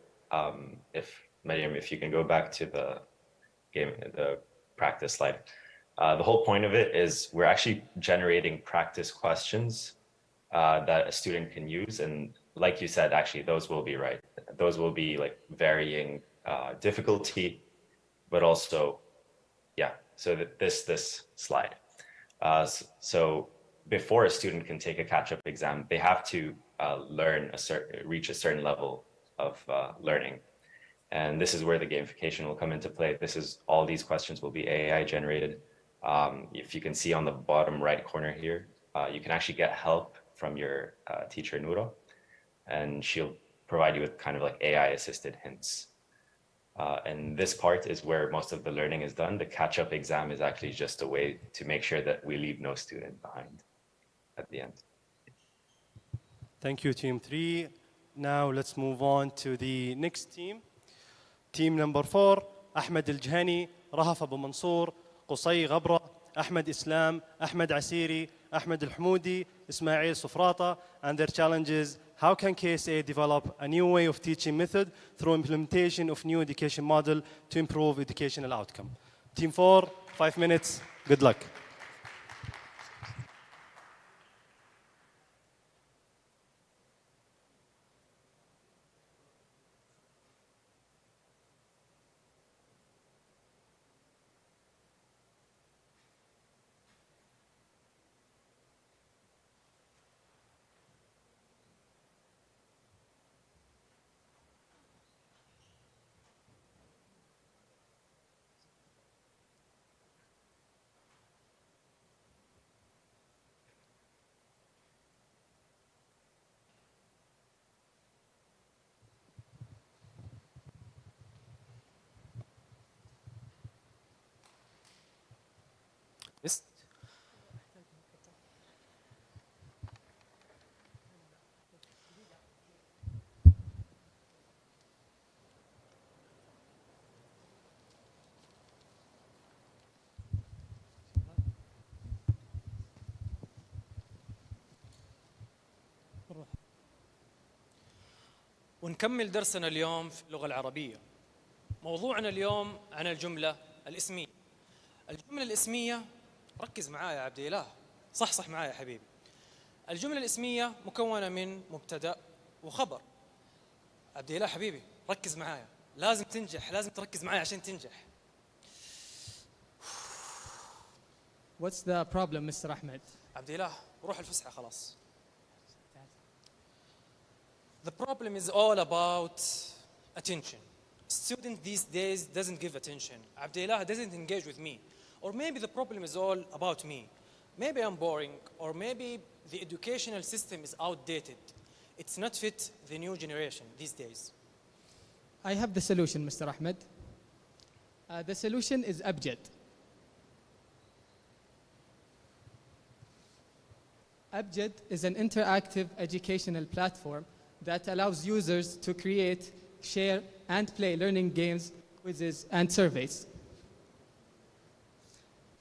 if you can go back to the practice slide, the whole point of it is we're actually generating practice questions that a student can use, and like you said, actually those will be right. Those will be like varying difficulty. But also, yeah, so this slide. So before a student can take a catch-up exam, they have to reach a certain level of learning. And this is where the gamification will come into play. All these questions will be AI generated. If you can see on the bottom right corner here, you can actually get help from your teacher, Noura, and she'll provide you with kind of like AI assisted hints. And this part is where most of the learning is done. The catch-up exam is actually just a way to make sure that we leave no student behind at the end. Thank you, Team 3. Now let's move on to the next team. Team number 4, Ahmed Al-Jhani, Rahaf Abu Mansour, Qusay Ghabra, Ahmed Islam, Ahmed Asiri, Ahmed Al-Hmoudi, Ismail Sufrata, and their challenges: how can KSA develop a new way of teaching method through implementation of new education model to improve educational outcome? Team 4, 5 minutes. Good luck. Misk. ونكمل درسنا اليوم في اللغة العربية. موضوعنا اليوم عن الجملة الاسمية. الجملة الاسمية، ركز معايا يا عبد الإله، صح معايا يا حبيبي. الجملة الاسمية مكونة من مبتدأ وخبر. عبد الإله حبيبي ركز معايا، لازم تنجح، لازم تركز معايا عشان تنجح. What's the problem, Mr. Ahmed? عبد الله روح الفسحة خلاص. The problem is all about attention. Student these days doesn't give attention. Abdullah doesn't engage with me. Or maybe the problem is all about me. Maybe I'm boring, or maybe the educational system is outdated. It's not fit the new generation these days. I have the solution, Mr. Ahmed. The solution is Abjad. Abjad is an interactive educational platform that allows users to create, share, and play learning games, quizzes, and surveys.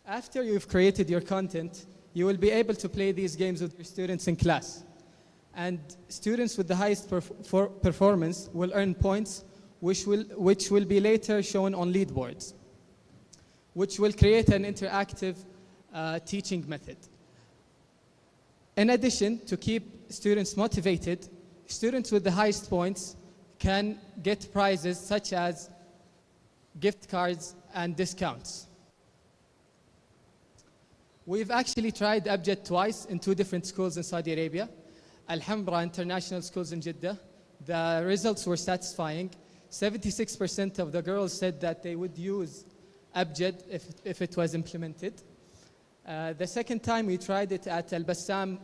After you've created your content, you will be able to play these games with your students in class. And students with the highest performance will earn points, which will be later shown on leaderboards, which will create an interactive teaching method. In addition, to keep students motivated, students with the highest points can get prizes such as gift cards and discounts. We've actually tried Abjad twice in 2 different schools in Saudi Arabia. Alhambra International Schools in Jeddah. The results were satisfying. 76% of the girls said that they would use Abjad if it was implemented. The second time we tried it at Al Bassam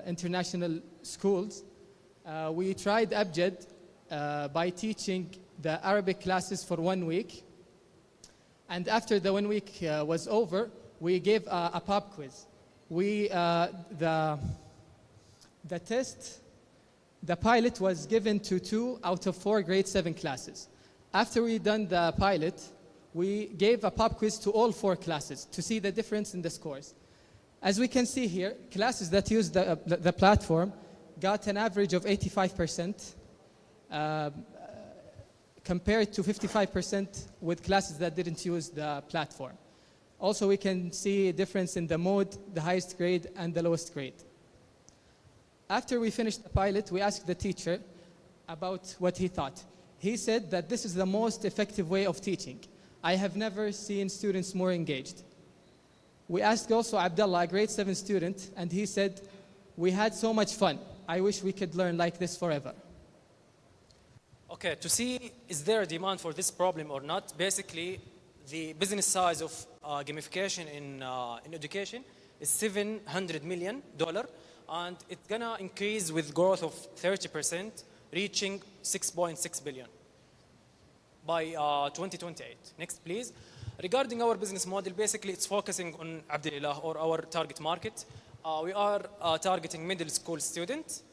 International Schools. We tried Abjad by teaching the Arabic classes for 1 week. And after the 1 week was over, we gave a pop quiz. The test, the pilot was given to 2 out of 4 grade 7 classes. After we done the pilot, we gave a pop quiz to all 4 classes to see the difference in the scores. As we can see here, classes that used the platform got an average of 85%, compared to 55% with classes that didn't use the platform. Also, we can see a difference in the mode, the highest grade, and the lowest grade. After we finished the pilot, we asked the teacher about what he thought. He said that this is the most effective way of teaching. I have never seen students more engaged. We asked also Abdullah, a grade 7 student, and he said, we had so much fun. I wish we could learn like this forever. Okay, to see is there a demand for this problem or not, basically the business size of gamification in education is $700 million, and it's gonna increase with growth of 30%, reaching 6.6 billion by 2028. Next, please. Regarding our business model, basically it's focusing on Abdullah, or our target market. We are targeting middle school students,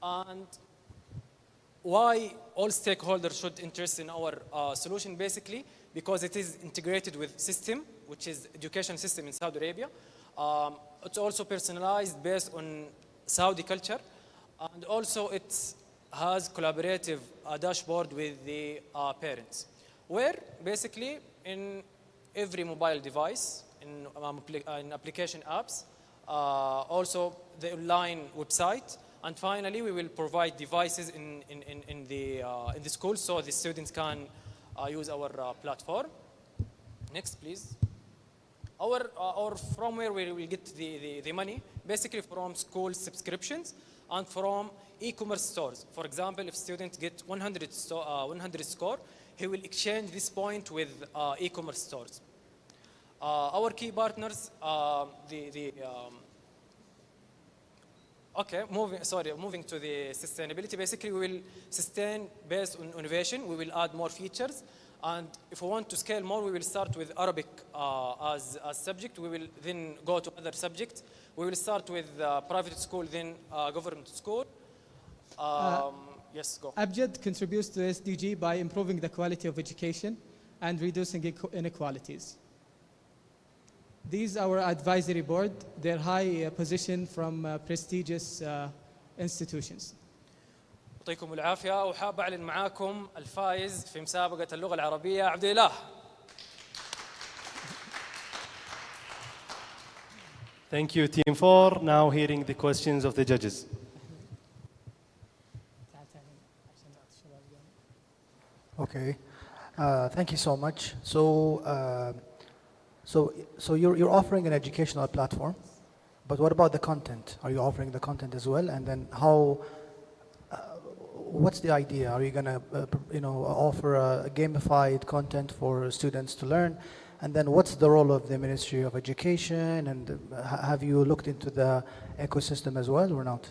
and why all stakeholders should interest in our solution, basically because it is integrated with system, which is education system in Saudi Arabia. It's also personalized based on Saudi culture, and also it has collaborative dashboard with the parents, where basically in every mobile device, in application apps, also the online website, and finally we will provide devices in the school so the students can use our platform. Next, please. From where we will get the money, basically from school subscriptions and from e-commerce stores. For example, if students get 100 score, he will exchange this point with e-commerce stores. Our key partners, moving to the sustainability. Basically, we will sustain based on innovation. We will add more features, and if we want to scale more, we will start with Arabic as subject. We will then go to other subjects. We will start with private school, then government school. Yes, go. Abjad contributes to SDG by improving the quality of education and reducing inequalities. These are our advisory board. They're high position from prestigious institutions. يعطيكم العافية، وحاب أعلن معاكم الفائز في مسابقة اللغة العربية عبد الله. Thank you, Team 4. Now hearing the questions of the judges. Okay, thank you so much. So So you're offering an educational platform, but what about the content? Are you offering the content as well? And then what's the idea? Are you going to, offer a gamified content for students to learn? And then what's the role of the Ministry of Education? And have you looked into the ecosystem as well or not?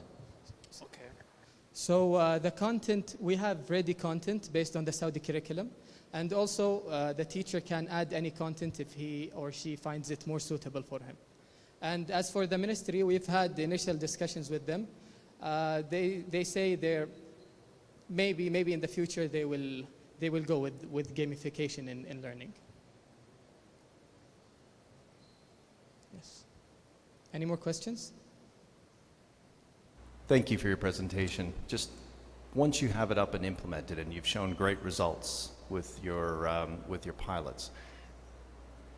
Okay. So the content, we have ready content based on the Saudi curriculum. And also the teacher can add any content if he or she finds it more suitable for him. And as for the ministry, we've had the initial discussions with them. They say they're maybe in the future they will go with gamification in learning. Yes. Any more questions? Thank you for your presentation. Just once you have it up and implemented and you've shown great results with your pilots,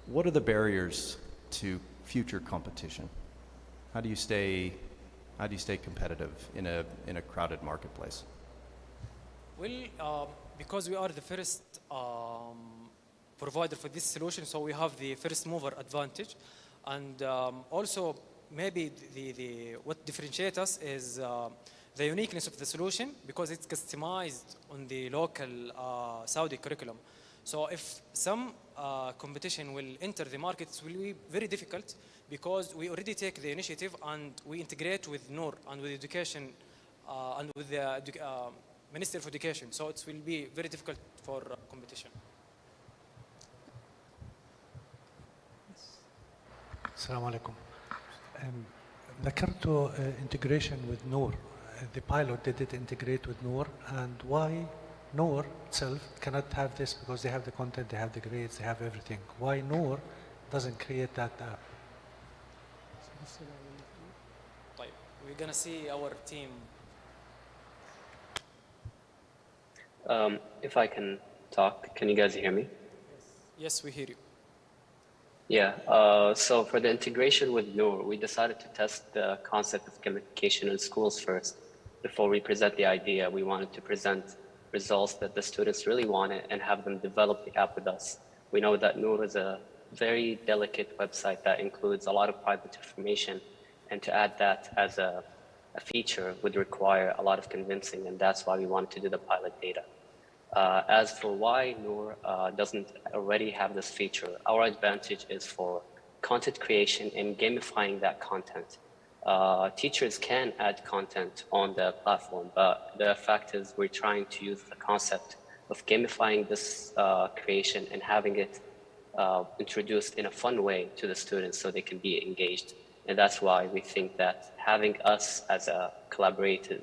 what are the barriers to future competition? How do you stay competitive in a crowded marketplace? Well, because we are the first provider for this solution, so we have the first mover advantage, and also maybe what differentiates us is the uniqueness of the solution, because it's customized on the local Saudi curriculum. So if some competition will enter the market, it will be very difficult, because we already take the initiative and we integrate with Noor and with education and with the Ministry of Education. So it will be very difficult for competition. السلام عليكم. ذكرتوا integration with Noor. The pilot did it integrate with Noor, and why Noor itself cannot have this? Because they have the content, they have the grades, they have everything. Why Noor doesn't create that app? We're gonna see our team. If I can talk, can you guys hear me? Yes, we hear you. Yeah, so for the integration with Noor, we decided to test the concept of gamification in schools first. Before we present the idea, we wanted to present results that the students really wanted and have them develop the app with us. We know that Noor is a very delicate website that includes a lot of private information, and to add that as a feature would require a lot of convincing, and that's why we wanted to do the pilot data. As for why Noor doesn't already have this feature, our advantage is for content creation and gamifying that content. Teachers can add content on the platform, but the fact is we're trying to use the concept of gamifying this creation and having it introduced in a fun way to the students so they can be engaged. And that's why we think that having us as a collaborative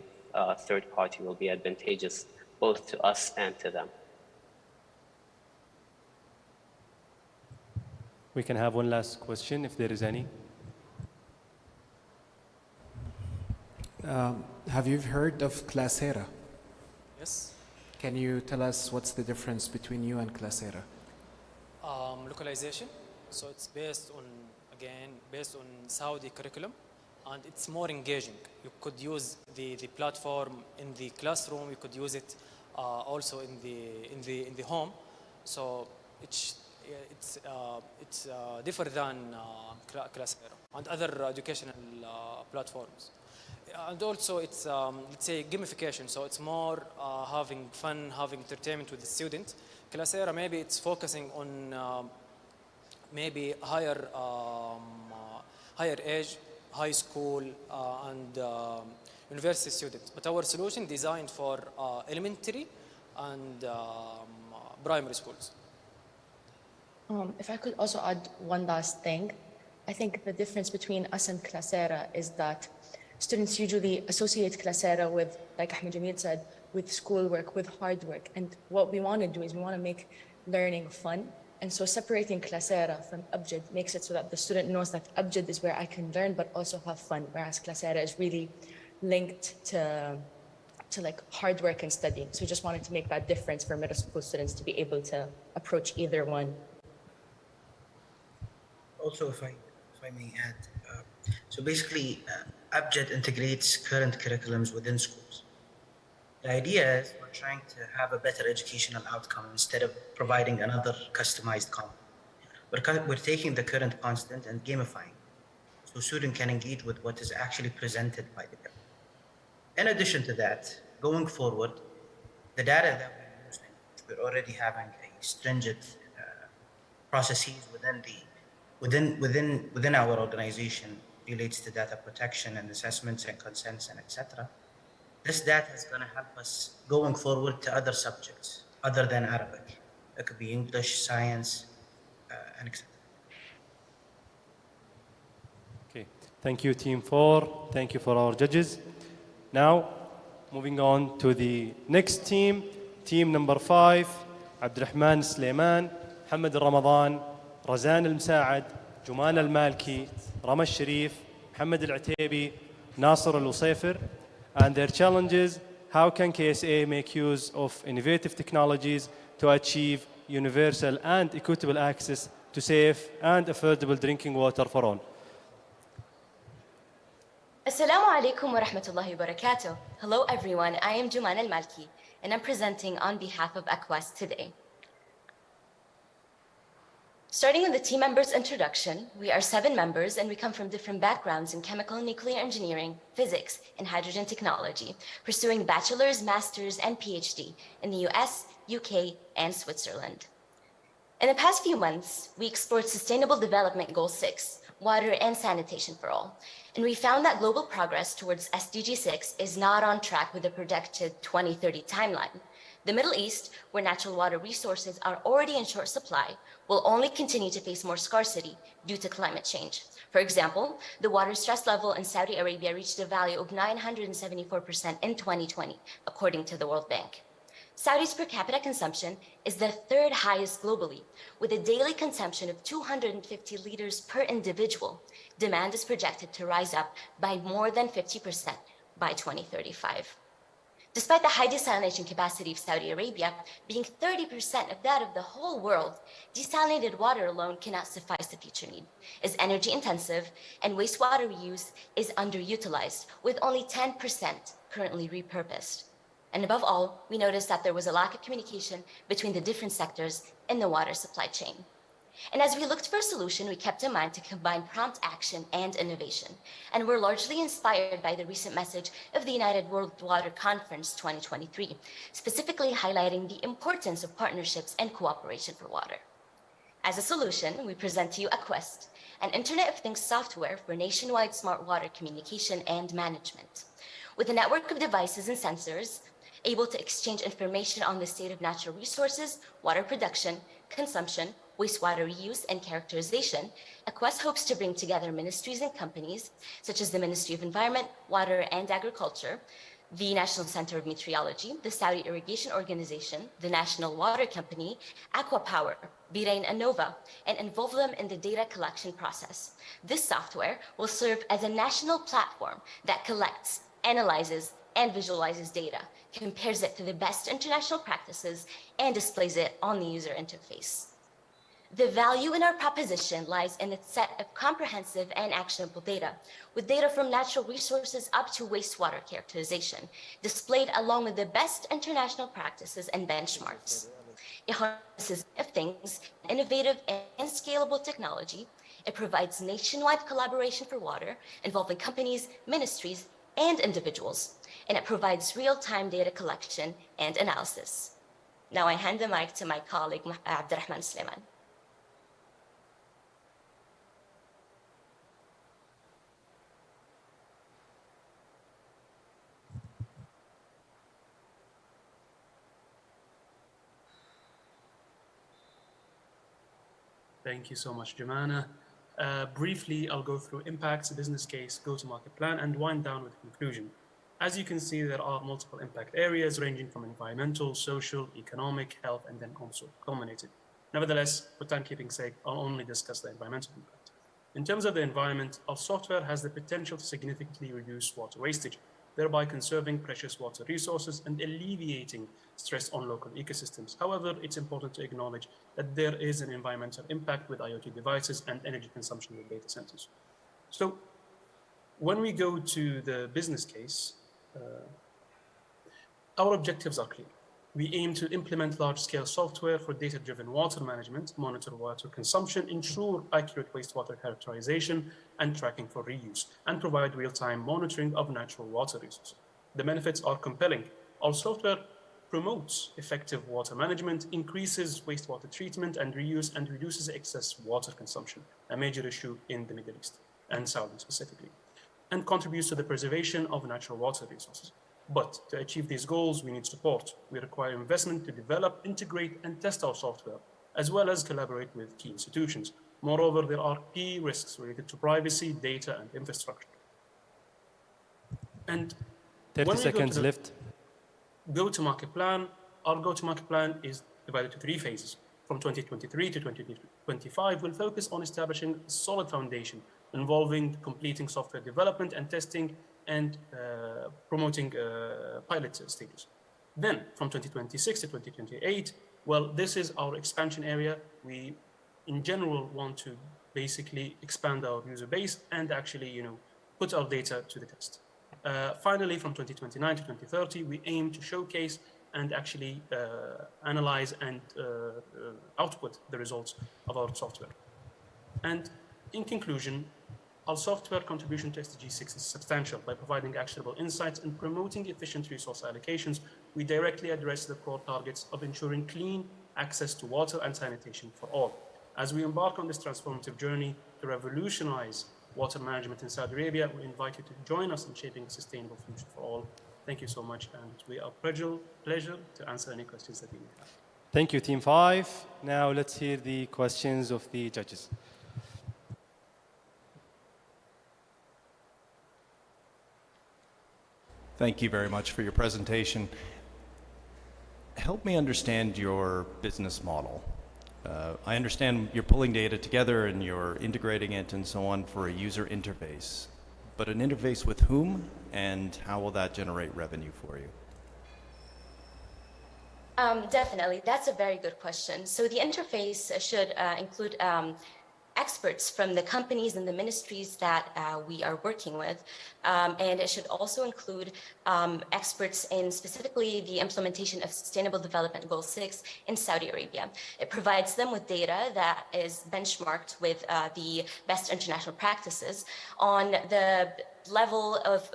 third party will be advantageous both to us and to them. We can have one last question if there is any. Have you heard of Classera? Yes. Can you tell us what's the difference between you and Classera? Localization. So it's based on Saudi curriculum, and it's more engaging. You could use the platform in the classroom. You could use it also in the home. So it's different than Classera and other educational platforms. And also it's let's say gamification. So it's more having fun, having entertainment with the student. Classera maybe it's focusing on maybe higher age, high school and university students. But our solution designed for elementary and primary schools. If I could also add one last thing, I think the difference between us and Classera is that students usually associate Classera with, like Ahmed Jamil said, with schoolwork, with hard work. And what we want to do is we want to make learning fun. And so separating Classera from Abjad makes it so that the student knows that Abjad is where I can learn but also have fun, whereas Classera is really linked to like hard work and studying. So we just wanted to make that difference for middle school students to be able to approach either one. Also, if I may add, so basically, Abjad integrates current curriculums within schools. The idea is we're trying to have a better educational outcome instead of providing another customized content. We're taking the current constant and gamifying, so students can engage with what is actually presented by the government. In addition to that, going forward, the data that we're using, which we're already having a stringent processes within our organization relates to data protection and assessments and consents and etc. This data is going to help us going forward to other subjects other than Arabic. It could be English, science, and etc. Okay, thank you, Team 4. Thank you for our judges. Now, moving on to the next team, team number 5, Abdurrahman Sulaiman, Muhammad Ramadan, Razan Al-Msaad, Juman Al-Malki, Rama Sharif, Muhammad Al-Ataibi, Nasser Al-Usayfir, and their challenges: how can KSA make use of innovative technologies to achieve universal and equitable access to safe and affordable drinking water for all? Assalamu alaikum wa rahmatullahi wa barakatuh. Hello everyone, I am Juman Al-Malki and I'm presenting on behalf of Aquas today. Starting with the team members' introduction, we are 7 members and we come from different backgrounds in chemical and nuclear engineering, physics, and hydrogen technology, pursuing bachelor's, master's, and PhD in the US, UK, and Switzerland. In the past few months, we explored Sustainable Development Goal 6, water and sanitation for all, and we found that global progress towards SDG 6 is not on track with the projected 2030 timeline. The Middle East, where natural water resources are already in short supply, will only continue to face more scarcity due to climate change. For example, the water stress level in Saudi Arabia reached a value of 974% in 2020, according to the World Bank. Saudi's per capita consumption is the 3rd highest globally, with a daily consumption of 250 liters per individual. Demand is projected to rise up by more than 50% by 2035. Despite the high desalination capacity of Saudi Arabia being 30% of that of the whole world, desalinated water alone cannot suffice the future need, is energy intensive, and wastewater reuse is underutilized, with only 10% currently repurposed. And above all, we noticed that there was a lack of communication between the different sectors in the water supply chain. And as we looked for a solution, we kept in mind to combine prompt action and innovation. And we're largely inspired by the recent message of the United World Water Conference 2023, specifically highlighting the importance of partnerships and cooperation for water. As a solution, we present to you Aquest, an Internet of Things software for nationwide smart water communication and management. With a network of devices and sensors, able to exchange information on the state of natural resources, water production, consumption, wastewater reuse, and characterization, Aquest hopes to bring together ministries and companies, such as the Ministry of Environment, Water, and Agriculture, the National Center of Meteorology, the Saudi Irrigation Organization, the National Water Company, Aqua Power, Birain and Nova, and involve them in the data collection process. This software will serve as a national platform that collects, analyzes, and visualizes data, compares it to the best international practices, and displays it on the user interface. The value in our proposition lies in its set of comprehensive and actionable data, with data from natural resources up to wastewater characterization, displayed along with the best international practices and benchmarks. It harnesses of things, innovative and scalable technology. It provides nationwide collaboration for water, involving companies, ministries, and individuals. And it provides real-time data collection and analysis. Now I hand the mic to my colleague, Abdurrahman Sulaiman. Thank you so much, Jumana. Briefly, I'll go through impacts, business case, go-to-market plan, and wind down with conclusion. As you can see, there are multiple impact areas ranging from environmental, social, economic, health, and then also culminated. Nevertheless, for timekeeping's sake, I'll only discuss the environmental impact. In terms of the environment, our software has the potential to significantly reduce water wastage, thereby conserving precious water resources and alleviating stress on local ecosystems. However, it's important to acknowledge that there is an environmental impact with IoT devices and energy consumption with data centers. So when we go to the business case, our objectives are clear. We aim to implement large-scale software for data-driven water management, monitor water consumption, ensure accurate wastewater characterization and tracking for reuse, and provide real-time monitoring of natural water resources. The benefits are compelling. Our software promotes effective water management, increases wastewater treatment and reuse, and reduces excess water consumption, a major issue in the Middle East and Saudi specifically, and contributes to the preservation of natural water resources. But to achieve these goals, we need support. We require investment to develop, integrate, and test our software, as well as collaborate with key institutions. Moreover, there are key risks related to privacy, data, and infrastructure. And 30 seconds left. Go-to-market plan. Our go-to-market plan is divided to 3 phases. From 2023 to 2025, we'll focus on establishing a solid foundation involving completing software development and testing and promoting pilot stages. Then from 2026 to 2028, well, this is our expansion area. We, in general, want to basically expand our user base and actually, put our data to the test. Finally, from 2029 to 2030, we aim to showcase and actually analyze and output the results of our software. And in conclusion, our software contribution to SDG 6 is substantial. By providing actionable insights and promoting efficient resource allocations, we directly address the core targets of ensuring clean access to water and sanitation for all. As we embark on this transformative journey to revolutionize water management in Saudi Arabia, we invite you to join us in shaping a sustainable future for all. Thank you so much, and we are pleasure to answer any questions that you may have. Thank you, Team 5. Now let's hear the questions of the judges. Thank you very much for your presentation. Help me understand your business model. I understand you're pulling data together and you're integrating it and so on for a user interface. But an interface with whom, and how will that generate revenue for you? Definitely, that's a very good question. So the interface should include experts from the companies and the ministries that we are working with. And it should also include experts in specifically the implementation of Sustainable Development Goal 6 in Saudi Arabia. It provides them with data that is benchmarked with the best international practices on the level of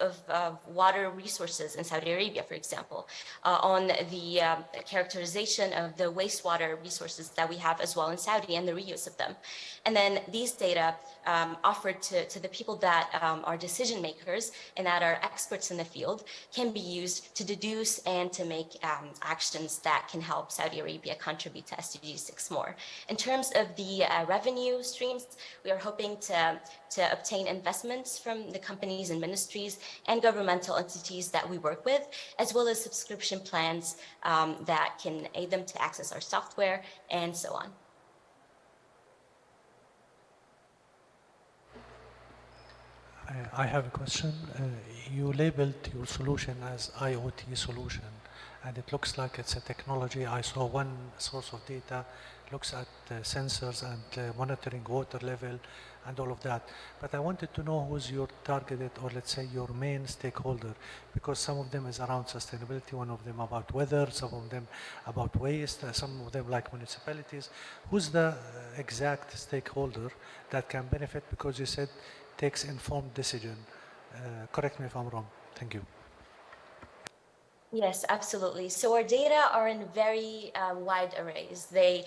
water resources in Saudi Arabia, for example, on the characterization of the wastewater resources that we have as well in Saudi and the reuse of them. And then these data offered to the people that are decision makers and that are experts in the field can be used to deduce and to make actions that can help Saudi Arabia contribute to SDG 6 more. In terms of the revenue streams, we are hoping to obtain investments from the companies and ministries and governmental entities that we work with, as well as subscription plans that can aid them to access our software and so on. I have a question. You labeled your solution as IoT solution, and it looks like it's a technology. I saw one source of data, looks at sensors and monitoring water level and all of that. But I wanted to know who's your targeted, or let's say your main stakeholder, because some of them is around sustainability, one of them about weather, some of them about waste, some of them like municipalities. Who's the exact stakeholder that can benefit? Because you said takes informed decision. Correct me if I'm wrong. Thank you. Yes, absolutely. So our data are in very wide arrays. They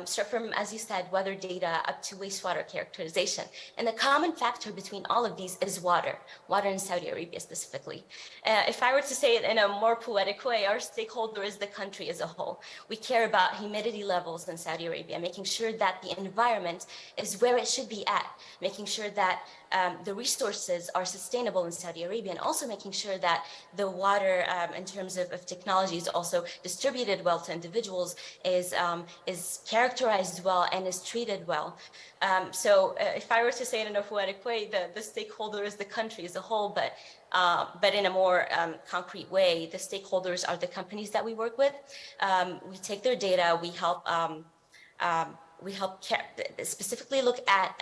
start from, as you said, weather data up to wastewater characterization. And the common factor between all of these is water in Saudi Arabia specifically. If I were to say it in a more poetic way, our stakeholder is the country as a whole. We care about humidity levels in Saudi Arabia, making sure that the environment is where it should be at, making sure that the resources are sustainable in Saudi Arabia, and also making sure that the water in terms of technology is also distributed well to individuals, is characterized well and is treated well. So if I were to say it in a poetic way, the stakeholder is the country as a whole, but in a more concrete way, the stakeholders are the companies that we work with. We take their data, we help we help specifically look at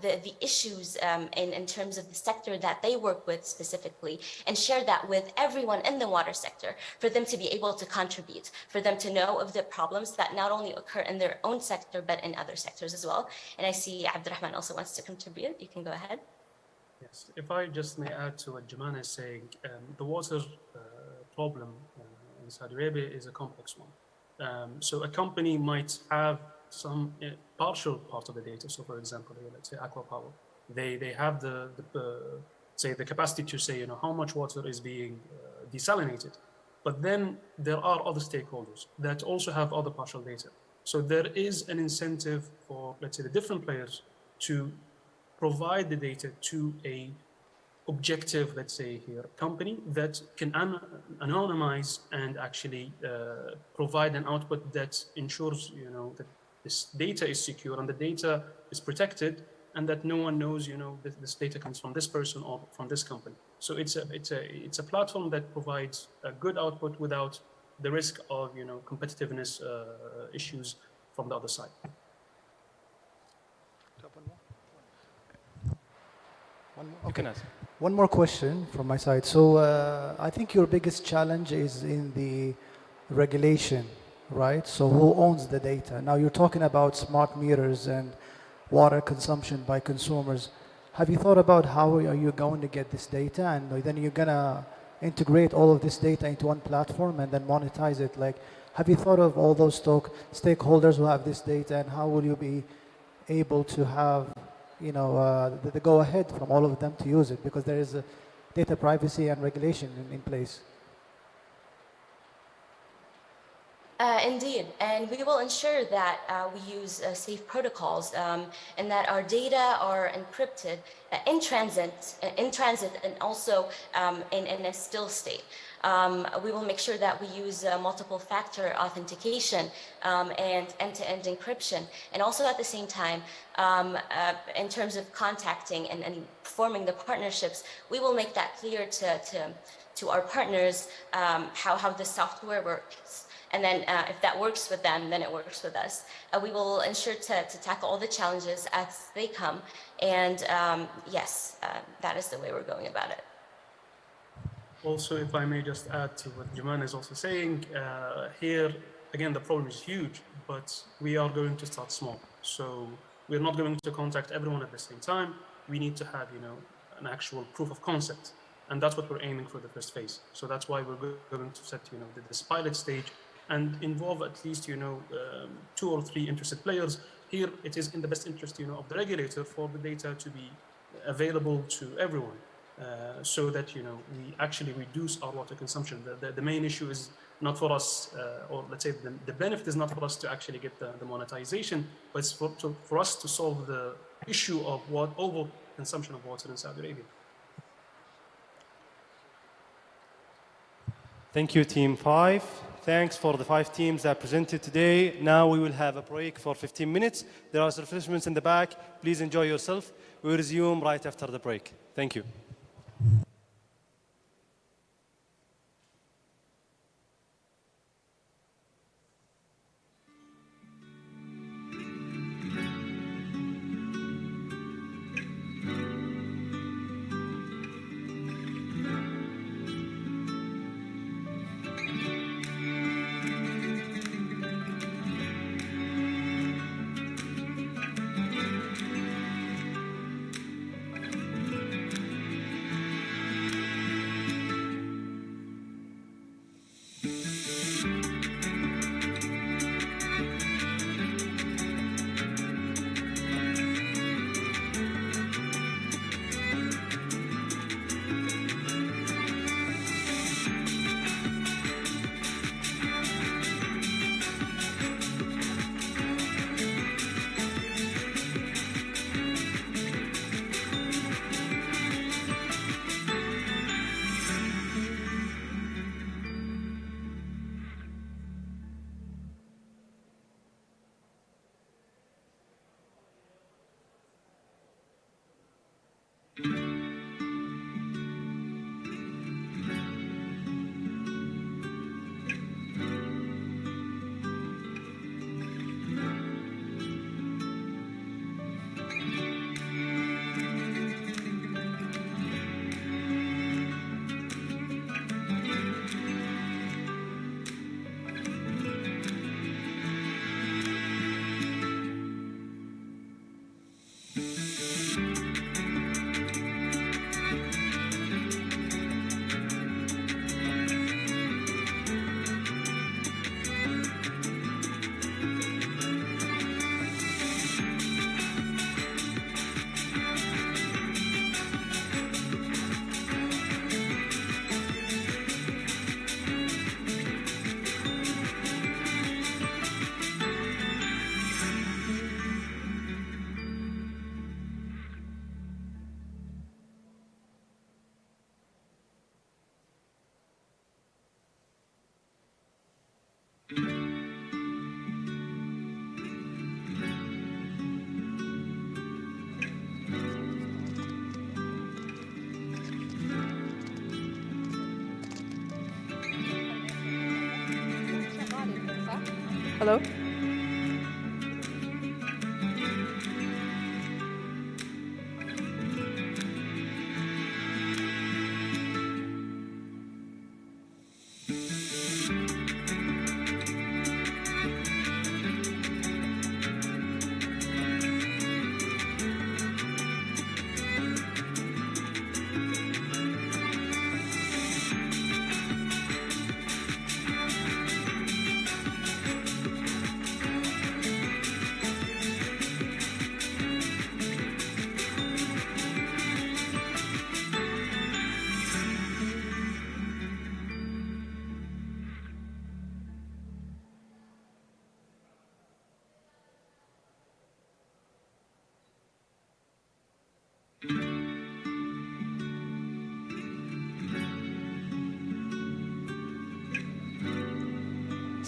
the issues in terms of the sector that they work with specifically, and share that with everyone in the water sector for them to be able to contribute, for them to know of the problems that not only occur in their own sector, but in other sectors as well. And I see Abdurrahman also wants to contribute. You can go ahead. Yes, if I just may add to what Jaman is saying, the water problem in Saudi Arabia is a complex one. So a company might have some partial part of the data. So for example, let's say Aqua Power, they have say the capacity to say, how much water is being desalinated. But then there are other stakeholders that also have other partial data. So there is an incentive for, let's say, the different players to provide the data to a objective, let's say here, company that can anonymize and actually provide an output that ensures, that this data is secure and the data is protected, and that no one knows, that this data comes from this person or from this company. So it's a platform that provides a good output without the risk of, competitiveness issues from the other side. You can ask. One more question from my side. So I think your biggest challenge is in the regulation, right? So who owns the data? Now you're talking about smart meters and water consumption by consumers. Have you thought about how are you going to get this data, and then you're gonna integrate all of this data into one platform and then monetize it? Like, have you thought of all those stakeholders who have this data, and how will you be able to have the go-ahead from all of them to use it, because there is a data privacy and regulation in place? Indeed, and we will ensure that we use safe protocols and that our data are encrypted in transit, and also in a still state. We will make sure that we use multiple factor authentication and end-to-end encryption. And also at the same time, in terms of contacting and forming the partnerships, we will make that clear to our partners how the software works. And then if that works with them, then it works with us. We will ensure to tackle all the challenges as they come. And yes, that is the way we're going about it. Also, if I may just add to what Jaman is also saying, here, again, the problem is huge, but we are going to start small. So we're not going to contact everyone at the same time. We need to have, an actual proof of concept. And that's what we're aiming for the first phase. So that's why we're going to set, this pilot stage and involve at least, 2 or 3 interested players. Here, it is in the best interest, of the regulator for the data to be available to everyone. So that we actually reduce our water consumption. The main issue is not for us, or let's say the benefit is not for us to actually get the monetization, but it's for us to solve the issue of over consumption of water in Saudi Arabia. Thank you, Team 5. Thanks for the 5 teams that presented today. Now we will have a break for 15 minutes. There are refreshments in the back. Please enjoy yourself. We will resume right after the break. Thank you. Hello?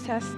Test.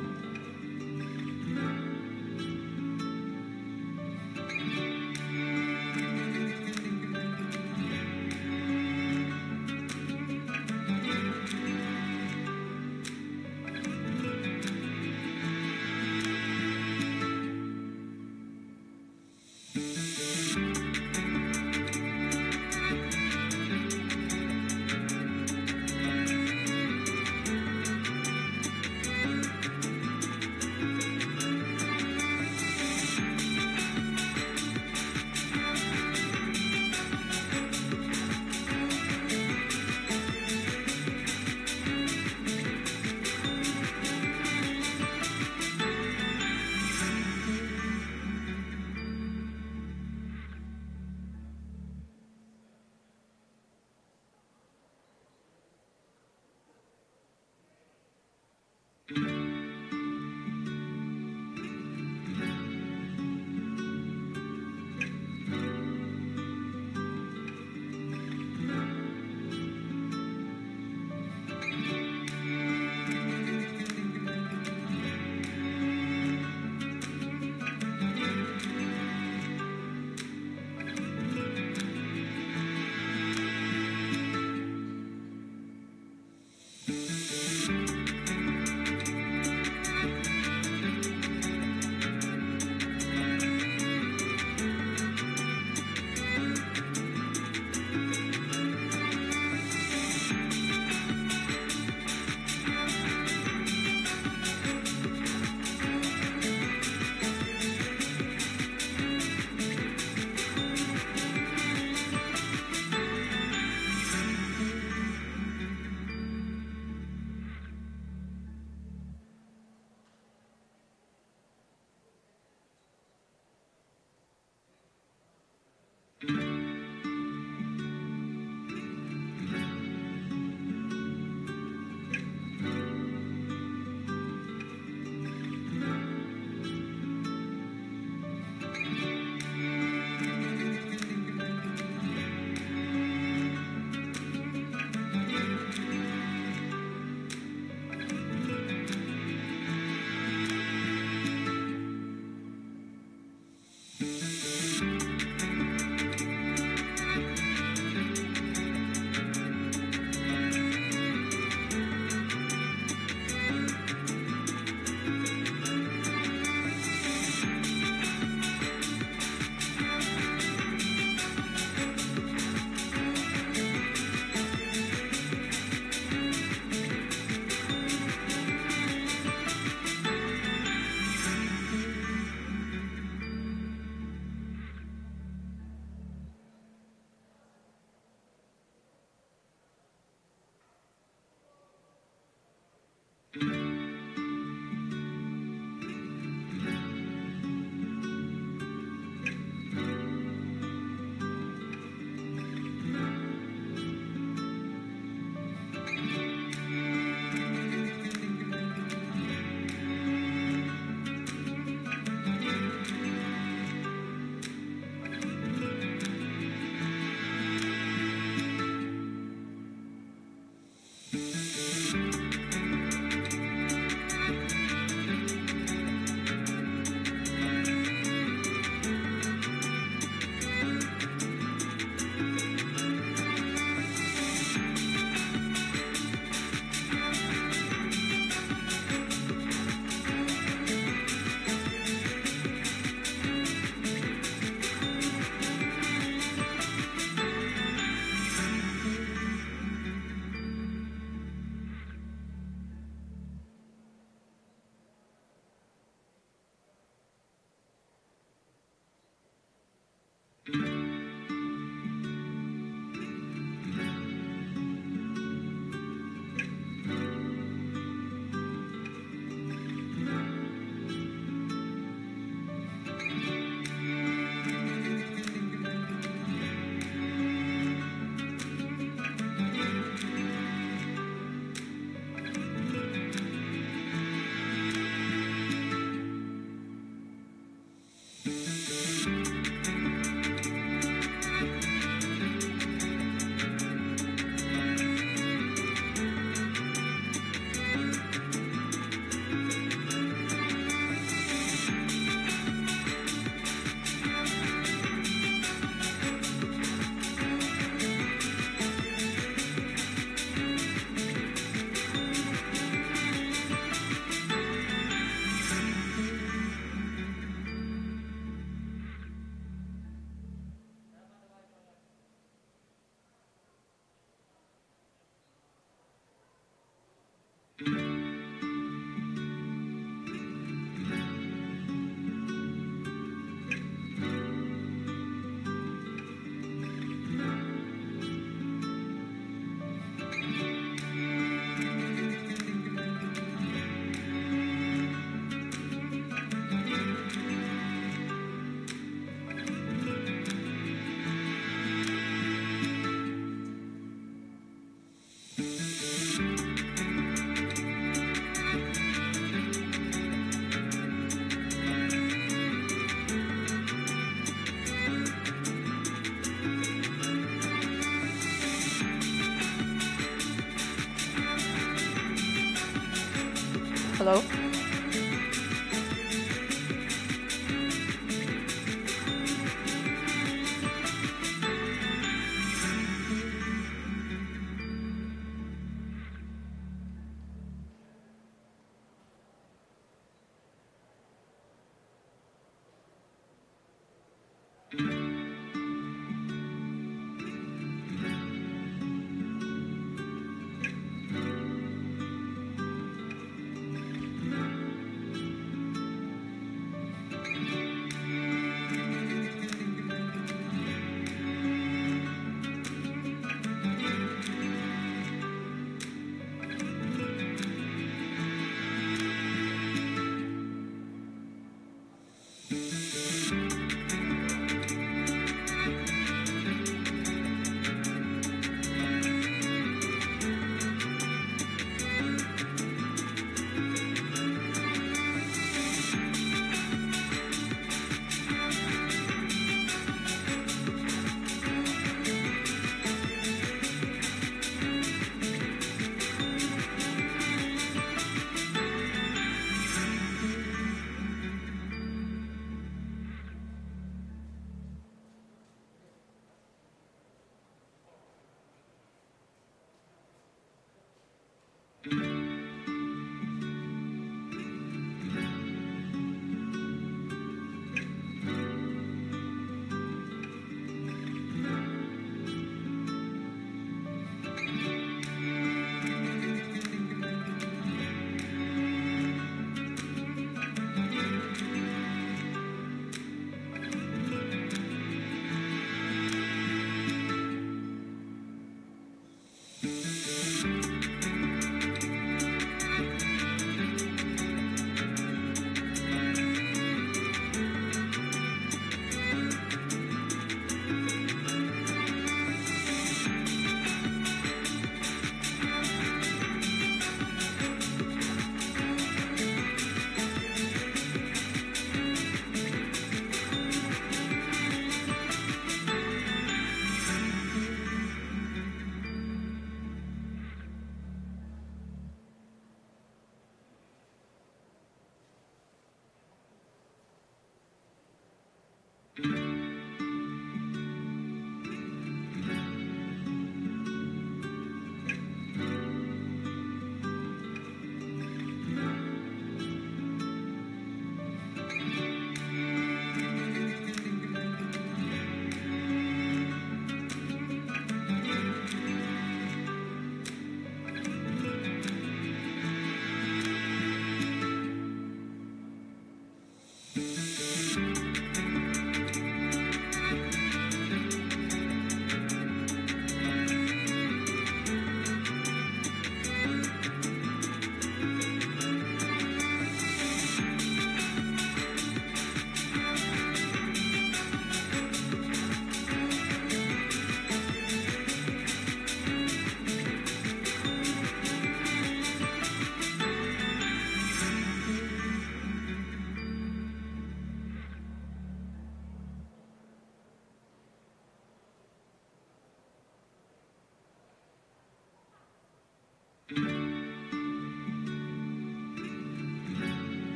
Hello?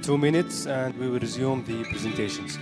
2 minutes and we will resume the presentations.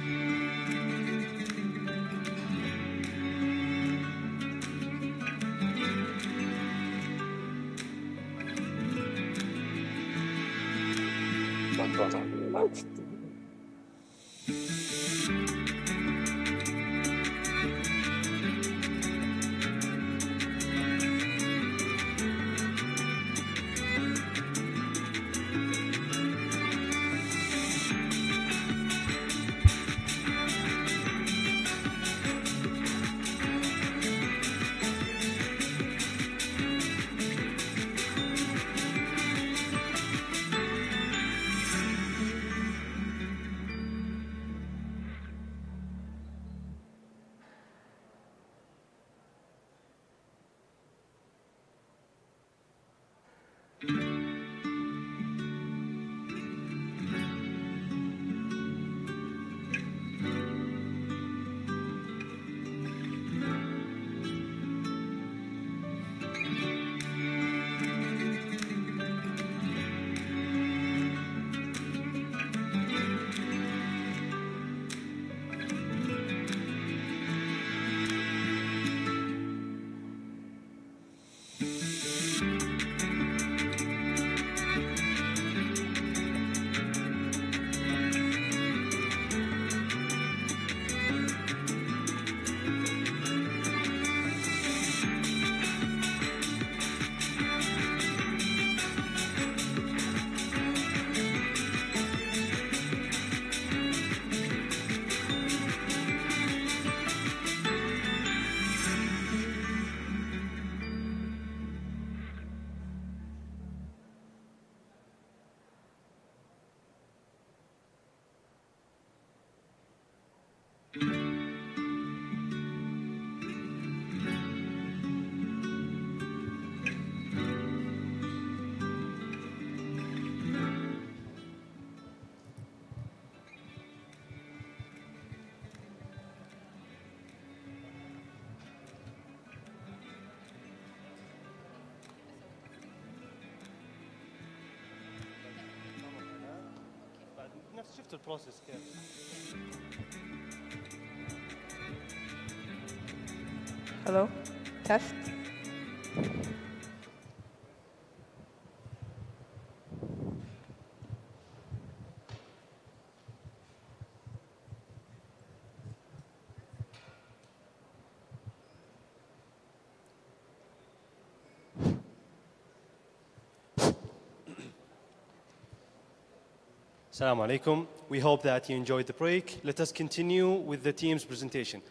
شفت البروسيس كيف؟ Hello, test. Assalamu alaikum. We hope that you enjoyed the break. Let us continue with the team's presentation.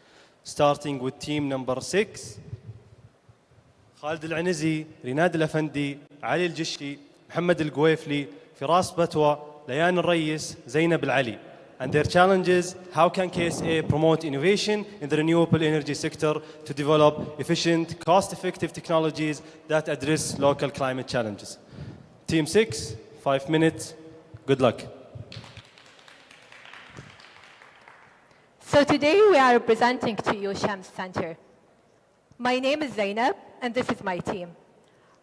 Starting with team number 6. خالد العنزي, ريناد الأفندي, علي الجشي, محمد القويفلي, فراس بتوى, ليان الريس, زينب العلي. And their challenge is, how can KSA promote innovation in the renewable energy sector to develop efficient, cost-effective technologies that address local climate challenges? Team 6, 5 minutes. Good luck. So today we are presenting to you Shams Center. My name is Zainab, and this is my team.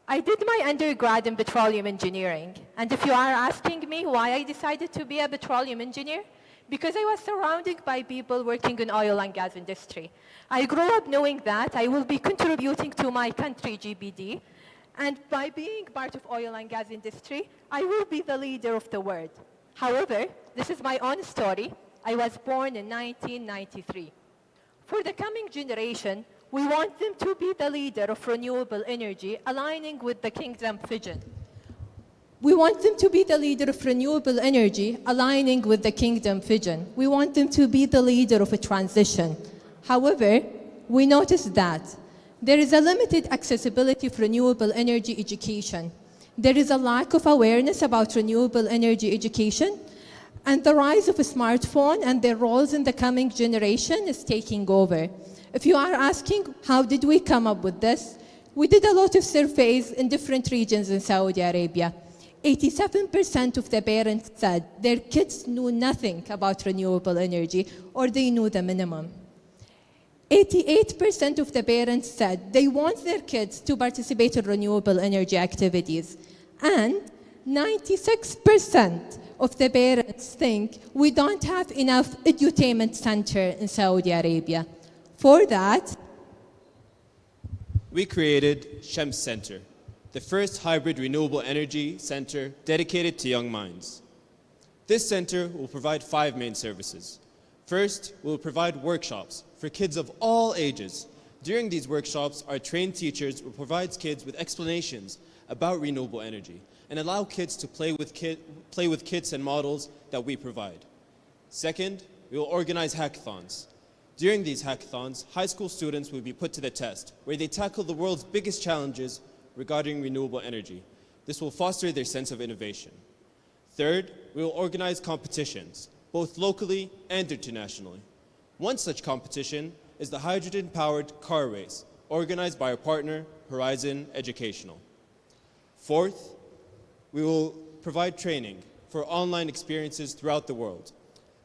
I did my undergrad in petroleum engineering, and if you are asking me why I decided to be a petroleum engineer, because I was surrounded by people working in oil and gas industry. I grew up knowing that I will be contributing to my country GBD, and by being part of oil and gas industry, I will be the leader of the world. However, this is my own story. I was born in 1993. For the coming generation, we want them to be the leader of renewable energy, aligning with the Kingdom vision. We want them to be the leader of renewable energy, aligning with the Kingdom vision. We want them to be the leader of a transition. However, we noticed that there is a limited accessibility of renewable energy education. There is a lack of awareness about renewable energy education, and the rise of a smartphone and their roles in the coming generation is taking over. If you are asking, how did we come up with this? We did a lot of surveys in different regions in Saudi Arabia. 87% of the parents said their kids knew nothing about renewable energy, or they knew the minimum. 88% of the parents said they want their kids to participate in renewable energy activities. And 96% of the parents think we don't have enough edutainment center in Saudi Arabia. For that, we created Shams Center, the first hybrid renewable energy center dedicated to young minds. This center will provide 5 main services. First, we will provide workshops for kids of all ages. During these workshops, our trained teachers will provide kids with explanations about renewable energy and allow kids to play with kits and models that we provide. Second, we will organize hackathons. During these hackathons, high school students will be put to the test, where they tackle the world's biggest challenges regarding renewable energy. This will foster their sense of innovation. Third, we will organize competitions, both locally and internationally. One such competition is the hydrogen-powered car race, organized by our partner, Horizon Educational. Fourth, we will provide training for online experiences throughout the world.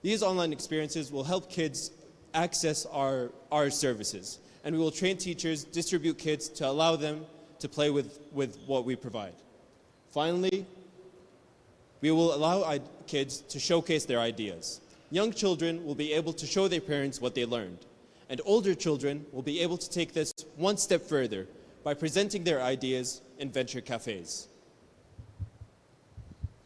These online experiences will help kids access our services, and we will train teachers, distribute kits to allow them to play with what we provide. Finally, we will allow kids to showcase their ideas. Young children will be able to show their parents what they learned, and older children will be able to take this one step further by presenting their ideas in venture cafes.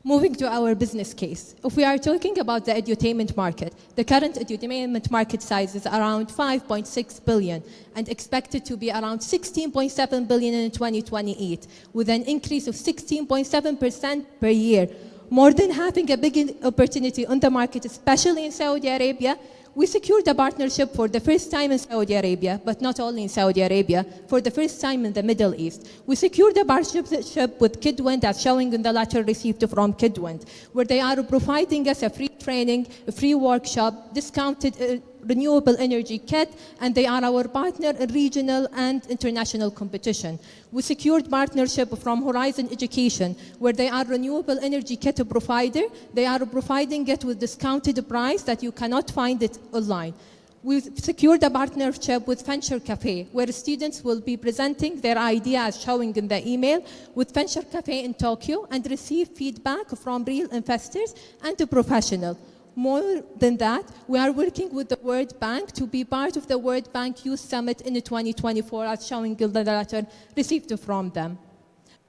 moving to our business case, if we are talking about the edutainment market, the current edutainment market size is around 5.6 billion and expected to be around 16.7 billion in 2028, with an increase of 16.7% per year. More than having a big opportunity on the market, especially in Saudi Arabia, we secured a partnership for the first time in Saudi Arabia, but not only in Saudi Arabia, for the first time in the Middle East. We secured a partnership with Kidwind, as showing in the letter received from Kidwind, where they are providing us a free training, a free workshop, discounted renewable energy kit, and they are our partner in regional and international competition. We secured partnership from Horizon Education, where they are renewable energy kit provider. They are providing it with discounted price that you cannot find it online. We've secured a partnership with Venture Cafe, where students will be presenting their ideas, showing in the email, with Venture Cafe in Tokyo, and receive feedback from real investors and professionals. More than that, we are working with the World Bank to be part of the World Bank Youth Summit in 2024, as showing in the letter received from them.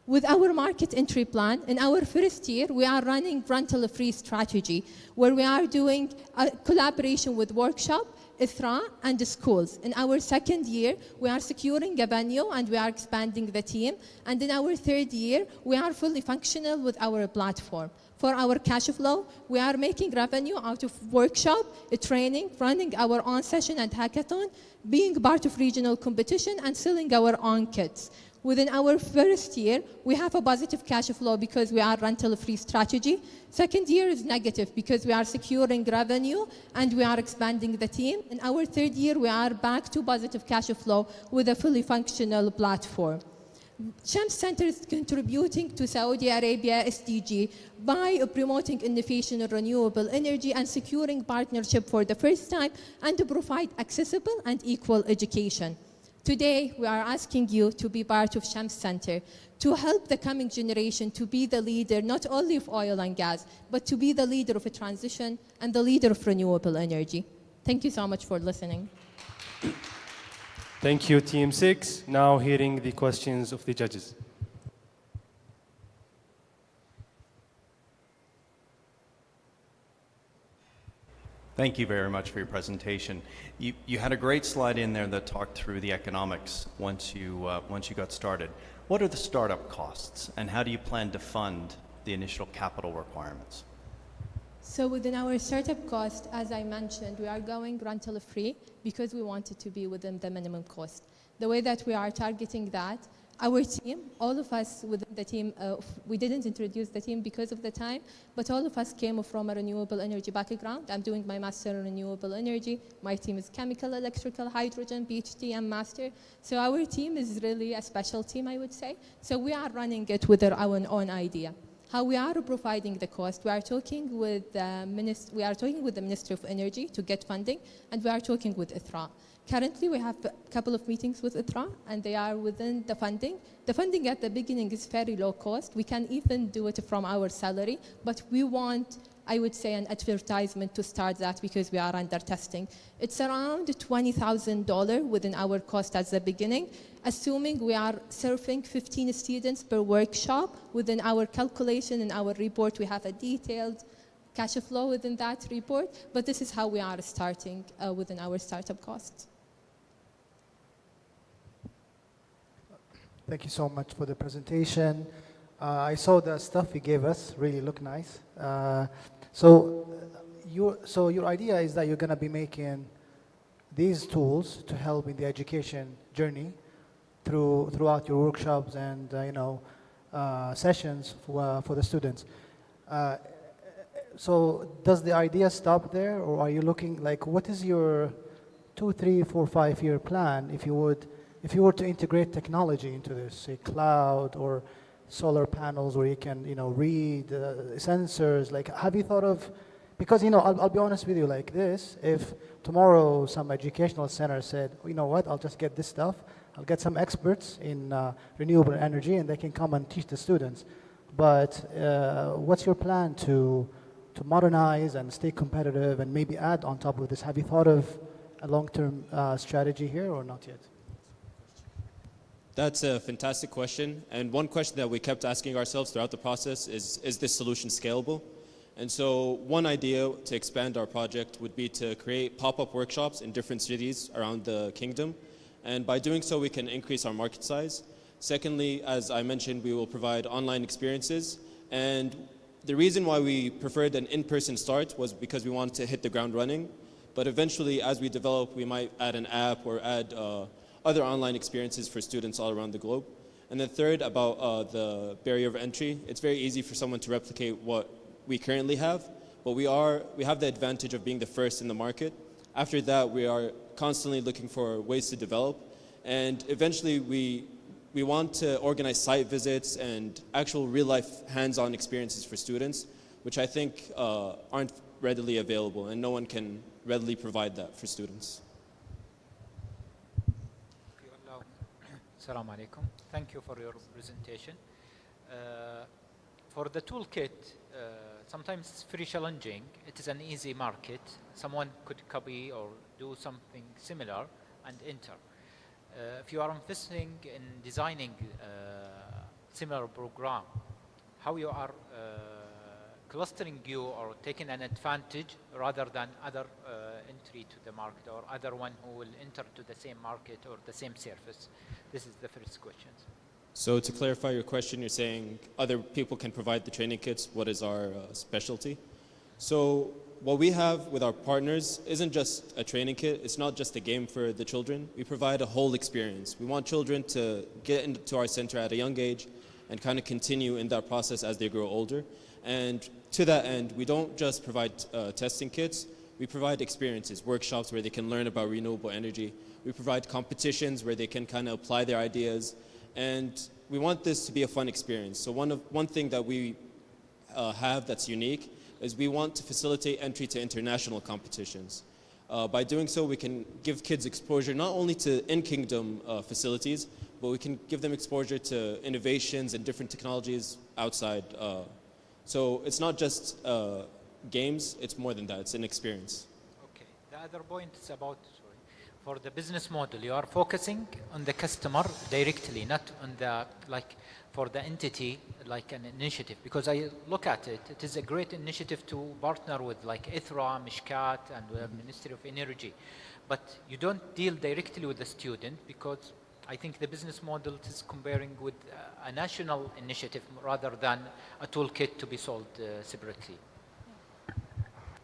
With our market entry plan, in our first year, we are running rental-free strategy, where we are doing a collaboration with workshop, ISRA, and the schools. In our second year, we are securing a venue and we are expanding the team. And in our third year, we are fully functional with our platform. For our cash flow, we are making revenue out of workshop, training, running our own session and hackathon, being part of regional competition, and selling our own kits. Within our first year, we have a positive cash flow because we are rental-free strategy. Second year is negative because we are securing revenue and we are expanding the team. In our third year, we are back to positive cash flow with a fully functional platform. Shams Center is contributing to Saudi Arabia SDG by promoting innovation in renewable energy and securing partnership for the first time, and to provide accessible and equal education. Today, we are asking you to be part of Shams Center, to help the coming generation to be the leader, not only of oil and gas, but to be the leader of a transition and the leader of renewable energy. Thank you so much for listening. Thank you, Team 6. Now hearing the questions of the judges. Thank you very much for your presentation. You had a great slide in there that talked through the economics once you got started. What are the startup costs, and how do you plan to fund the initial capital requirements? So within our startup cost, as I mentioned, we are going rental free because we want it to be within the minimum cost. The way that we are targeting that, our team, all of us within the team, we didn't introduce the team because of the time, but all of us came from a renewable energy background. I'm doing my master in renewable energy. My team is chemical, electrical, hydrogen, PhD, and master. So our team is really a special team, I would say. So we are running it with our own idea. How we are providing the cost, we are talking with the Ministry of Energy to get funding, and we are talking with ISRA. Currently, we have a couple of meetings with ISRA, and they are within the funding. The funding at the beginning is very low cost. We can even do it from our salary, but we want I would say, an advertisement to start that because we are under testing. It's around $20,000 within our cost at the beginning, assuming we are serving 15 students per workshop. Within our calculation in our report, we have a detailed cash flow within that report, but this is how we are starting within our startup costs. Thank you so much for the presentation. I saw the stuff you gave us, really look nice. So your idea is that you're going to be making these tools to help in the education journey throughout your workshops and sessions for the students. So does the idea stop there, or are you looking like what is your 2, 3, 4, 5-year plan if you were to integrate technology into this, say cloud or solar panels where you can read sensors? Like, have you thought of, because I'll be honest with you, like this, if tomorrow some educational center said, you know what, I'll just get this stuff, I'll get some experts in renewable energy and they can come and teach the students. But what's your plan to modernize and stay competitive and maybe add on top of this? Have you thought of a long-term strategy here or not yet? That's a fantastic question. And one question that we kept asking ourselves throughout the process is this solution scalable? And so one idea to expand our project would be to create pop-up workshops in different cities around the kingdom. And by doing so, we can increase our market size. Secondly, as I mentioned, we will provide online experiences. And the reason why we preferred an in-person start was because we wanted to hit the ground running. But eventually, as we develop, we might add an app or add other online experiences for students all around the globe. And then third, about the barrier of entry. It's very easy for someone to replicate what we currently have, but we have the advantage of being the first in the market. After that, we are constantly looking for ways to develop. And eventually, we want to organize site visits and actual real-life hands-on experiences for students, which I think aren't readily available, and no one can readily provide that for students. Assalamu alaikum. Thank you for your presentation. For the toolkit, sometimes it's very challenging. It is an easy market. Someone could copy or do something similar and enter. If you are investing in designing a similar program, how you are clustering you or taking an advantage rather than other entry to the market or other one who will enter to the same market or the same service? This is the first question. So to clarify your question, you're saying other people can provide the training kits. What is our specialty? So what we have with our partners isn't just a training kit. It's not just a game for the children. We provide a whole experience. We want children to get into our center at a young age and kind of continue in that process as they grow older. And to that end, we don't just provide testing kits. We provide experiences, workshops where they can learn about renewable energy. We provide competitions where they can kind of apply their ideas. And we want this to be a fun experience. So one thing that we have that's unique is we want to facilitate entry to international competitions. By doing so, we can give kids exposure not only to in-kingdom facilities, but we can give them exposure to innovations and different technologies outside. So it's not just games, it's more than that, it's an experience. Okay, the other point is about, for the business model, you are focusing on the customer directly, not on the, like, for the entity, like an initiative. Because I look at it, it is a great initiative to partner with like ITHRA, Mishkat, and the Ministry of Energy. But you don't deal directly with the student because I think the business model is comparing with a national initiative rather than a toolkit to be sold separately.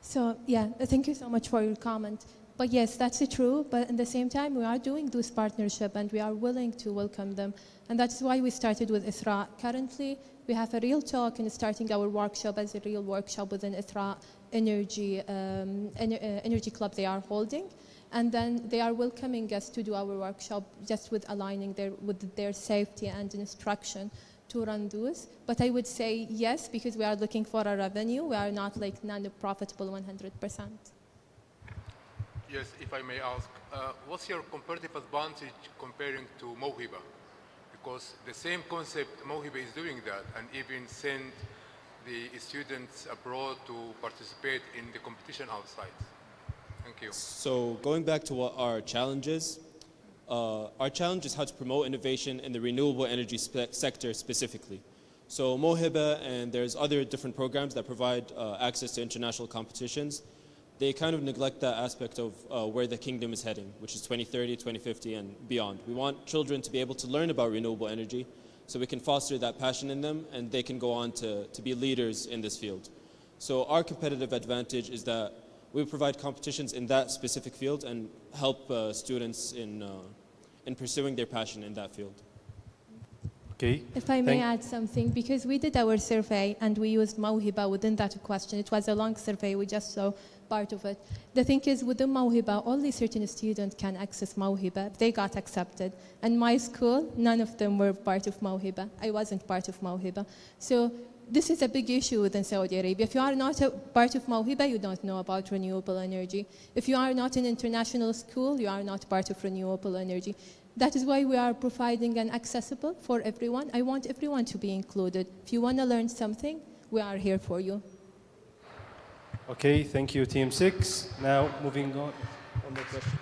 So yeah, thank you so much for your comment. But yes, that's true. But at the same time, we are doing those partnerships and we are willing to welcome them. And that's why we started with ITHRA. Currently, we have a real talk and starting our workshop as a real workshop within ITHRA Energy Club they are holding. And then they are welcoming us to do our workshop just with aligning with their safety and instruction to run those. But I would say yes, because we are looking for a revenue. We are not like non-profitable 100%. Yes, if I may ask, what's your competitive advantage comparing to Mohiba? Because the same concept, Mohiba is doing that and even send the students abroad to participate in the competition outside? Thank you. So going back to what our challenge is how to promote innovation in the renewable energy sector specifically. So Mohiba and there's other different programs that provide access to international competitions. They kind of neglect that aspect of where the kingdom is heading, which is 2030, 2050 and beyond. We want children to be able to learn about renewable energy so we can foster that passion in them and they can go on to be leaders in this field. So our competitive advantage is that we provide competitions in that specific field and help students in pursuing their passion in that field. Okay. If I may add something, because we did our survey and we used Mawhiba within that question. It was a long survey, we just saw part of it. The thing is, within Mawhiba, only certain students can access Mawhiba if they got accepted. And my school, none of them were part of Mawhiba. I wasn't part of Mawhiba. So this is a big issue within Saudi Arabia. If you are not a part of Mawhiba, you don't know about renewable energy. If you are not in international school, you are not part of renewable energy. That is why we are providing an accessible for everyone. I want everyone to be included. If you want to learn something, we are here for you. Okay, thank you, Team 6. Now, moving on. One more question.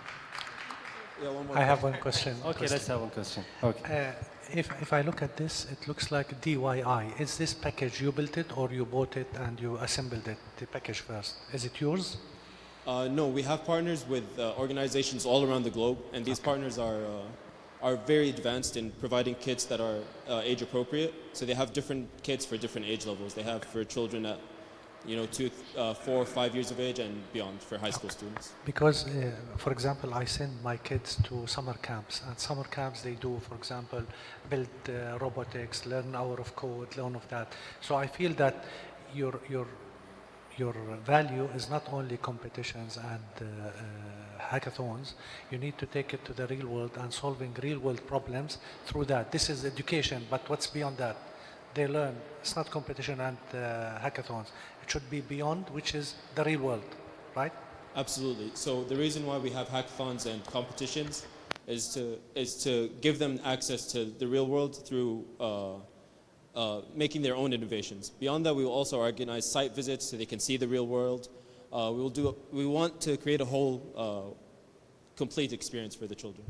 Yeah, one more I have one question. Okay, let's have one question. Okay. If I look at this, it looks like DIY. Is this package you built it or you bought it and you assembled it, the package first? Is it yours? No, we have partners with organizations all around the globe, and these partners are very advanced in providing kits that are age appropriate. So they have different kits for different age levels. They have for children at 2, 4, 5 years of age and beyond for high school students. Because, for example, I send my kids to summer camps, and summer camps they do, for example, build robotics, learn hour of code, learn of that. So I feel that your value is not only competitions and hackathons. You need to take it to the real world and solving real world problems through that. This is education, but what's beyond that? They learn. It's not competition and hackathons. It should be beyond, which is the real world, right? Absolutely. So the reason why we have hackathons and competitions is to give them access to the real world through making their own innovations. Beyond that, we will also organize site visits so they can see the real world. We want to create a whole complete experience for the children.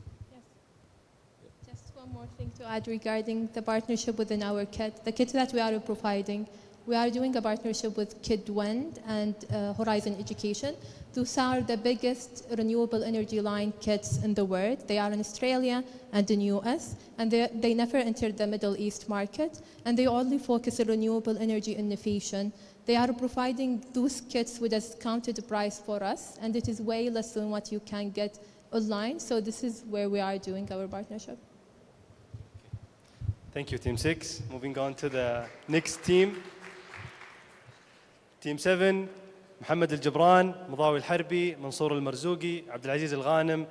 Just one more thing to add regarding the partnership within our kit. The kit that we are providing, we are doing a partnership with KidWind and Horizon Education. Those are the biggest renewable energy line kits in the world. They are in Australia and in US, and they never entered the Middle East market, and they only focus on renewable energy innovation. They are providing those kits with a discounted price for us, and it is way less than what you can get online. So this is where we are doing our partnership. Thank you, Team 6. Moving on to the next team. Team 7, محمد الجبران، مضاوي الحربي، منصور المرزوقي، عبد العزيز الغانم،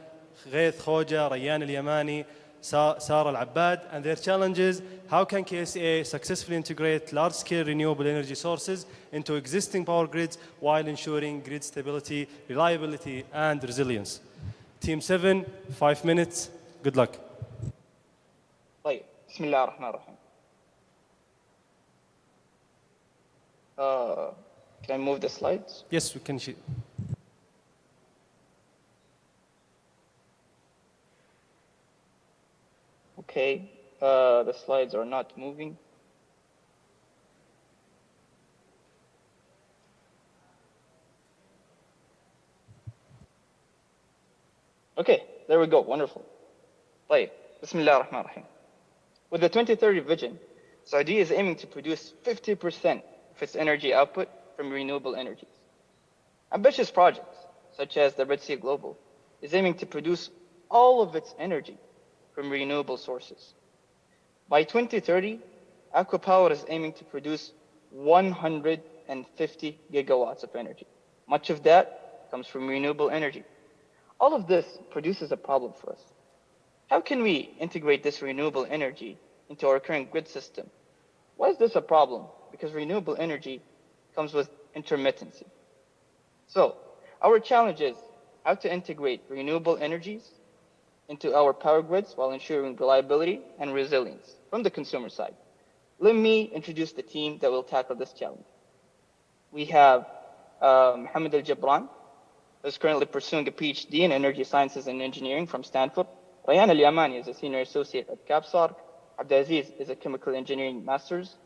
غيث خوجة، ريان اليماني، سارة العباد. And their challenge is, how can KSA successfully integrate large-scale renewable energy sources into existing power grids while ensuring grid stability, reliability, and resilience? Team 7, 5 minutes. Good luck. طيب بسم الله الرحمن الرحيم. Can I move the slides? Yes, we can see. Okay, the slides are not moving. Okay, there we go, wonderful. طيب بسم الله الرحمن الرحيم. With the 2030 vision, Saudi is aiming to produce 50% of its energy output from renewable energies. Ambitious projects, such as the Red Sea Global, is aiming to produce all of its energy from renewable sources. By 2030, Aqua Power is aiming to produce 150 gigawatts of energy. Much of that comes from renewable energy. All of this produces a problem for us. How can we integrate this renewable energy into our current grid system? Why is this a problem? Because renewable energy comes with intermittency. So our challenge is how to integrate renewable energies into our power grids while ensuring reliability and resilience from the consumer side. let me introduce the team that will tackle this challenge. We have Mohammed Al-Jabran, who's currently pursuing a PhD in Energy Sciences and Engineering from Stanford. Rayan Al-Yamani is a Senior Associate at CAPSARC. Abdulaziz is a Chemical Engineering Master's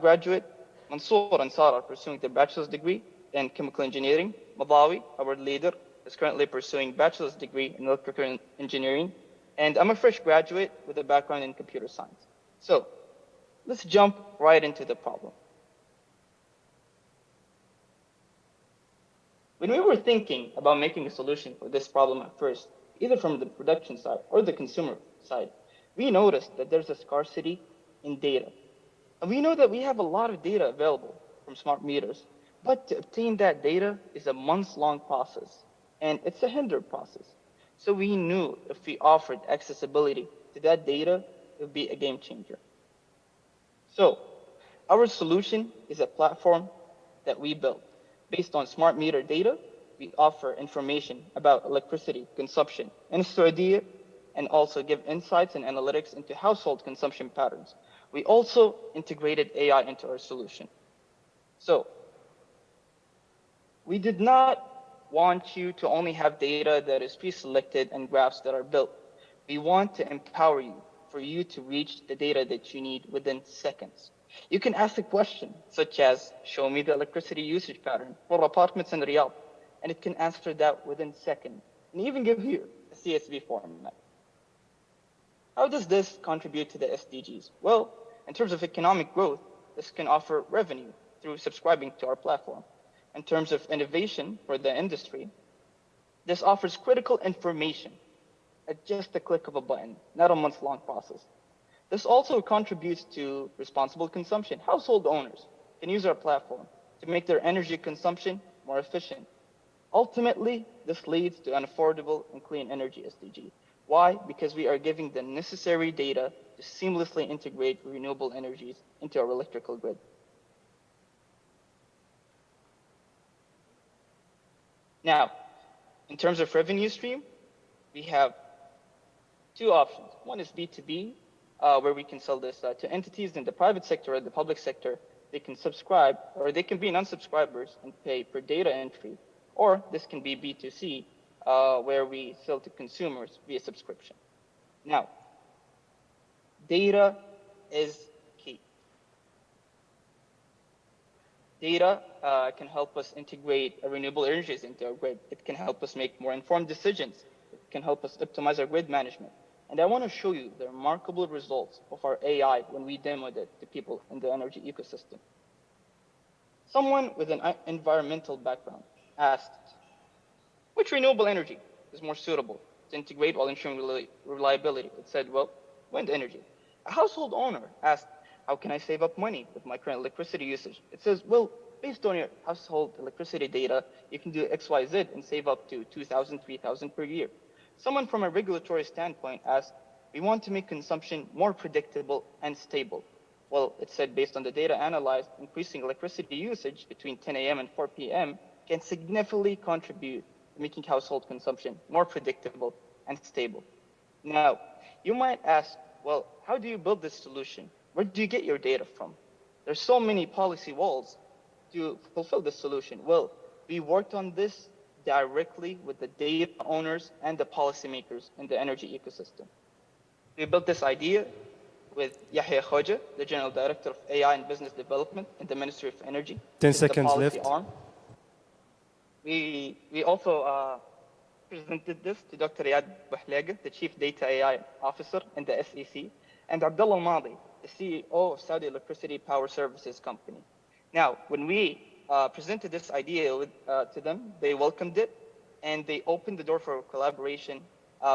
graduate. Mansour and Sarah are pursuing their bachelor's degree in Chemical Engineering. Madawi, our leader, is currently pursuing bachelor's degree in Electrical Engineering. And I'm a fresh graduate with a background in computer science. So let's jump right into the problem. When we were thinking about making a solution for this problem at first, either from the production side or the consumer side, we noticed that there's a scarcity in data. And we know that we have a lot of data available from smart meters, but to obtain that data is a months-long process, and it's a hindered process. So we knew if we offered accessibility to that data, it would be a game changer. So our solution is a platform that we built. Based on smart meter data, we offer information about electricity consumption in Saudi and also give insights and analytics into household consumption patterns. We also integrated AI into our solution. So we did not want you to only have data that is pre-selected and graphs that are built. We want to empower you for you to reach the data that you need within seconds. You can ask a question such as, show me the electricity usage pattern for apartments in Riyadh, and it can answer that within seconds, and even give you a CSV format. How does this contribute to the SDGs? Well, in terms of economic growth, this can offer revenue through subscribing to our platform. In terms of innovation for the industry, this offers critical information at just a click of a button, not a month-long process. This also contributes to responsible consumption. Household owners can use our platform to make their energy consumption more efficient. Ultimately, this leads to an affordable and clean energy SDG. Why? Because we are giving the necessary data to seamlessly integrate renewable energies into our electrical grid. Now, in terms of revenue stream, we have two options. One is B2B, where we can sell this to entities in the private sector or the public sector. They can subscribe, or they can be non-subscribers and pay per data entry. Or this can be B2C, where we sell to consumers via subscription. Now, data is key. Data can help us integrate renewable energies into our grid. It can help us make more informed decisions. It can help us optimize our grid management. And I want to show you the remarkable results of our AI when we demoed it to people in the energy ecosystem. Someone with an environmental background asked, which renewable energy is more suitable to integrate while ensuring reliability? It said, well, wind energy. A household owner asked, how can I save up money with my current electricity usage? It says, well, based on your household electricity data, you can do X, Y, Z and save up to 2,000, 3,000 per year. Someone from a regulatory standpoint asked, we want to make consumption more predictable and stable. Well, it said based on the data analyzed, increasing electricity usage between 10 a.m. and 4 p.m. can significantly contribute to making household consumption more predictable and stable. Now, you might ask, well, how do you build this solution? Where do you get your data from? There's so many policy walls to fulfill this solution. Well, we worked on this directly with the data owners and the policymakers in the energy ecosystem. We built this idea with Yahya Khoja, the General Director of AI and Business Development in the Ministry of Energy. 10 This is the seconds policy left. arm. We also presented this to Dr. Riyad Bouhlaga, the Chief Data AI Officer in the SEC, and Abdullah Al-Madi, the CEO of Saudi Electricity Power Services Company. Now, when we presented this idea to them, they welcomed it, and they opened the door for collaboration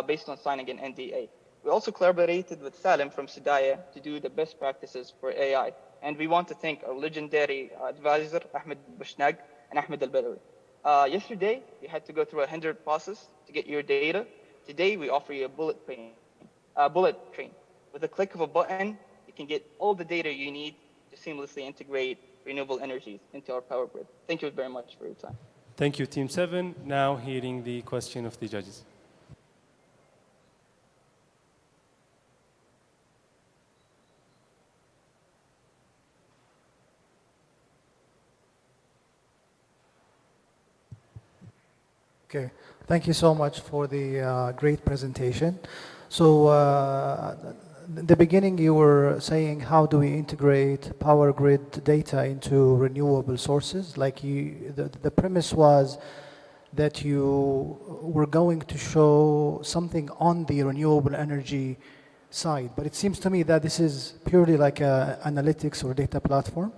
based on signing an NDA. We also collaborated with Salim from Sudaya to do the best practices for AI. And we want to thank our legendary advisor, Ahmed Bushnag and Ahmed Al-Badawi. Yesterday, we had to go through a hindered process to get your data. Today, we offer you a bullet train. With a click of a button, you can get all the data you need to seamlessly integrate renewable energies into our power grid. Thank you very much for your time. Thank you, Team 7. Now hearing the question of the judges. Okay, thank you so much for the great presentation. So, in the beginning, you were saying how do we integrate power grid data into renewable sources? Like the premise was that you were going to show something on the renewable energy side, but it seems to me that this is purely like a analytics or data platform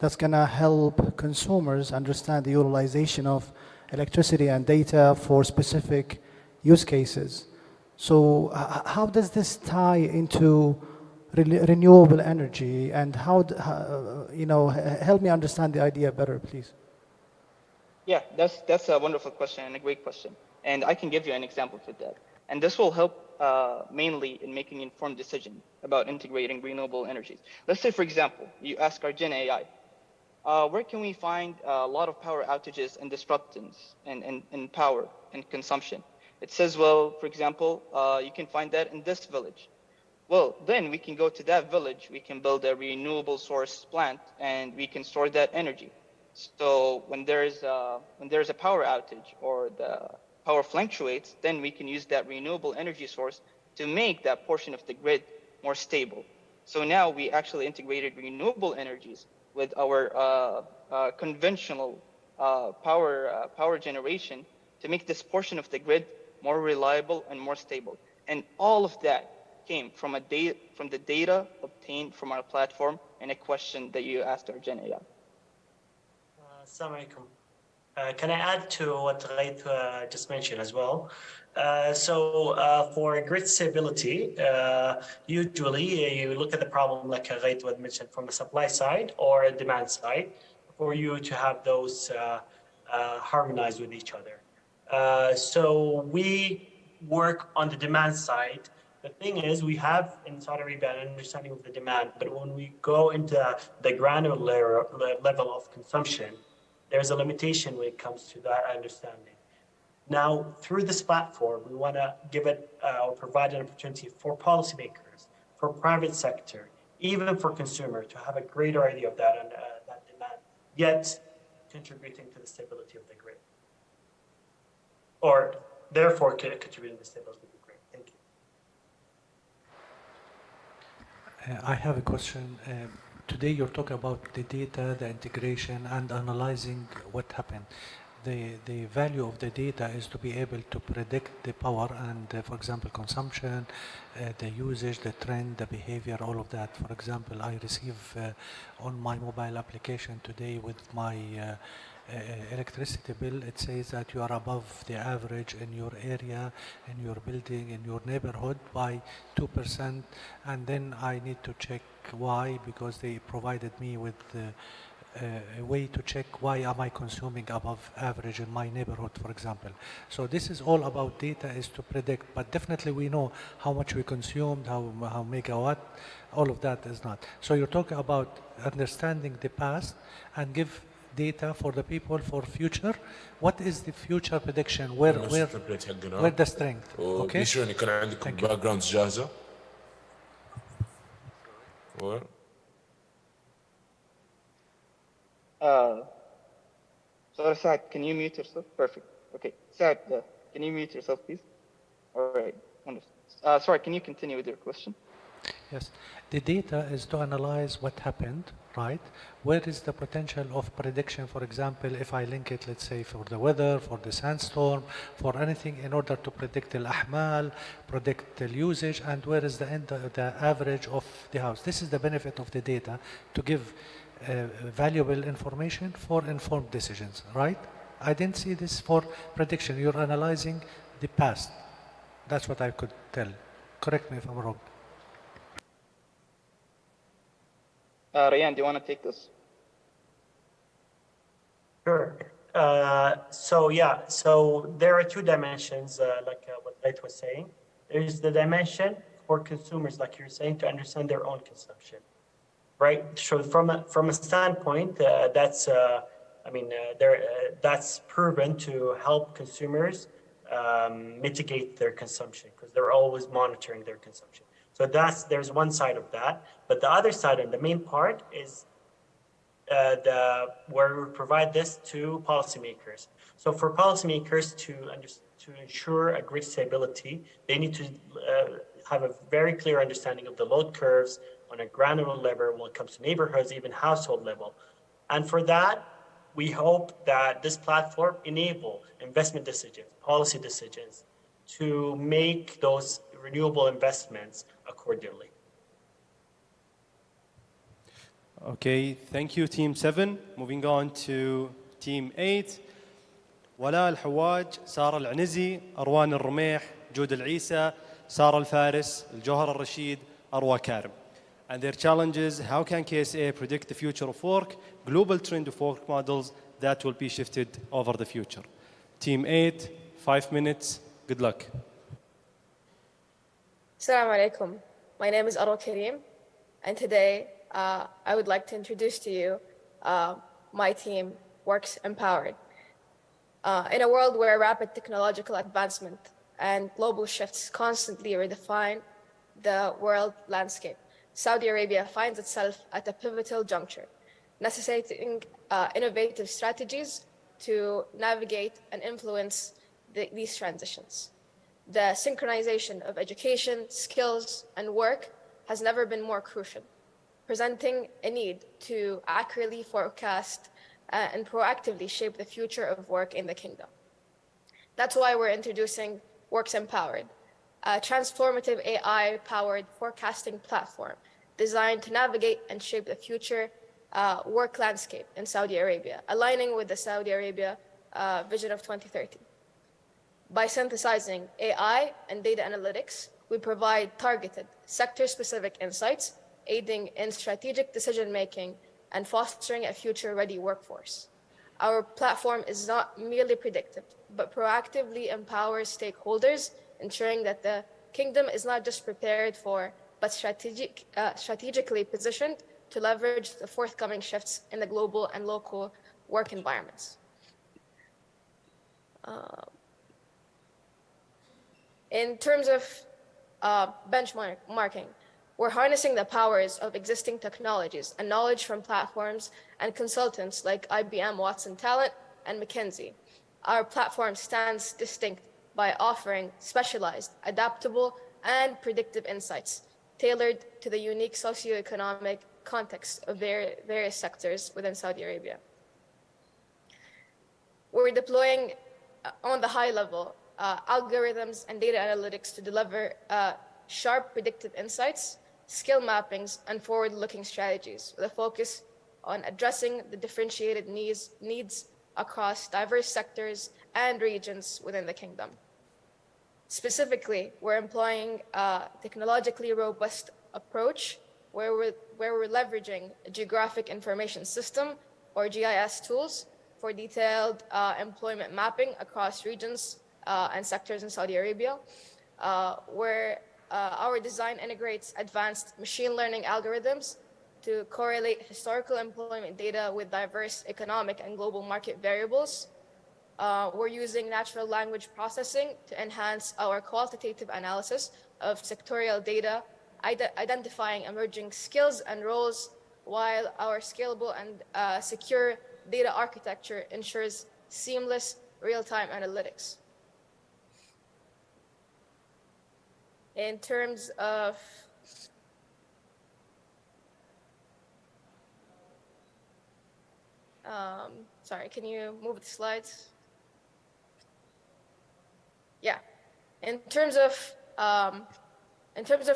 that's going to help consumers understand the utilization of electricity and data for specific use cases. So how does this tie into renewable energy, and help me understand the idea better, please? Yeah, that's a wonderful question and a great question. And I can give you an example for that. And this will help mainly in making informed decisions about integrating renewable energies. Let's say, for example, you ask our Gen AI, where can we find a lot of power outages and disruptions in power and consumption? It says, well, for example, you can find that in this village. Well, then we can go to that village, we can build a renewable source plant, and we can store that energy. So when there's a power outage or the power fluctuates, then we can use that renewable energy source to make that portion of the grid more stable. So now we actually integrated renewable energies with our conventional power generation to make this portion of the grid more reliable and more stable. And all of that came from the data obtained from our platform and a question that you asked our Gen AI. Assalamu alaikum. Can I add to what Ghait just mentioned as well? For grid stability, usually you look at the problem like Ghait would mention from the supply side or a demand side for you to have those harmonized with each other. So we work on the demand side. The thing is, we have in Saudi Arabia an understanding of the demand, but when we go into the granular level of consumption, there's a limitation when it comes to that understanding. Now, through this platform, we want to give it or provide an opportunity for policymakers, for private sector, even for consumer to have a greater idea of that and that demand, yet contributing to the stability of the grid, or therefore contributing to the stability of the grid. Thank you. I have a question. Today you're talking about the data, the integration, and analyzing what happened. The value of the data is to be able to predict the power and, for example, consumption, the usage, the trend, the behavior, all of that. For example, I receive on my mobile application today with my electricity bill, it says that you are above the average in your area, in your building, in your neighborhood by 2%, and then I need to check why, because they provided me with a way to check why am I consuming above average in my neighborhood, for example. So this is all about data, is to predict, but definitely we know how much we consumed, how megawatt, all of that is not. So you're talking about understanding the past and give data for the people for future. What is the future prediction? Where the strength? Okay. بيشون يكون عندكم باك جراوندز جاهزه. So Saad, can you mute yourself? Perfect. Okay, Saad, can you mute yourself, please? All right, wonderful. Sorry, can you continue with your question? Yes, the data is to analyze what happened, right? Where is the potential of prediction, for example, if I link it, let's say, for the weather, for the sandstorm, for anything, in order to predict the ahmal, predict the usage, and where is the average of the house. This is the benefit of the data, to give valuable information for informed decisions, right? I didn't see this for prediction. You're analyzing the past. That's what I could tell. Correct me if I'm wrong. Rayan, do you want to take this? Sure. So there are two dimensions, like what Light was saying. There's the dimension for consumers, like you're saying, to understand their own consumption, right? So from a standpoint, that's that's proven to help consumers mitigate their consumption, because they're always monitoring their consumption. So there's one side of that, but the other side and the main part is where we provide this to policymakers. So for policymakers to ensure a grid stability, they need to have a very clear understanding of the load curves on a granular level when it comes to neighborhoods, even household level. And for that, we hope that this platform enable investment decisions, policy decisions, to make those renewable investments accordingly. Okay, thank you, Team 7. Moving on to Team 8. ولاء الحواج، سارة العنزي، أروان الرميح، جود العيسى، سارة الفارس، الجوهر الرشيد، أروى كارم. And their challenge is, how can KSA predict the future of work, global trend of work models that will be shifted over the future? Team 8, 5 minutes, good luck. Assalamu alaikum. My name is Arwa Karim, and today I would like to introduce to you my team, Works Empowered. In a world where rapid technological advancement and global shifts constantly redefine the world landscape, Saudi Arabia finds itself at a pivotal juncture, necessitating innovative strategies to navigate and influence these transitions. The synchronization of education, skills, and work has never been more crucial, presenting a need to accurately forecast and proactively shape the future of work in the kingdom. That's why we're introducing Works Empowered, a transformative AI-powered forecasting platform designed to navigate and shape the future work landscape in Saudi Arabia, aligning with the Saudi Arabia vision of 2030. By synthesizing AI and data analytics, we provide targeted, sector-specific insights, aiding in strategic decision-making and fostering a future-ready workforce. Our platform is not merely predictive, but proactively empowers stakeholders, ensuring that the kingdom is not just prepared for, but strategically positioned to leverage the forthcoming shifts in the global and local work environments. In terms of benchmarking, we're harnessing the powers of existing technologies and knowledge from platforms and consultants like IBM Watson Talent and McKinsey. Our platform stands distinct by offering specialized, adaptable, and predictive insights tailored to the unique socioeconomic context of various sectors within Saudi Arabia. We're deploying on the high level algorithms and data analytics to deliver sharp predictive insights, skill mappings, and forward-looking strategies with a focus on addressing the differentiated needs across diverse sectors and regions within the kingdom. Specifically, we're employing a technologically robust approach where we're leveraging a geographic information system, or GIS tools, for detailed employment mapping across regions and sectors in Saudi Arabia, where our design integrates advanced machine learning algorithms to correlate historical employment data with diverse economic and global market variables. We're using natural language processing to enhance our qualitative analysis of sectorial data, identifying emerging skills and roles, while our scalable and secure data architecture ensures seamless real-time analytics. In terms of sorry, can you move the slides? Yeah, in terms of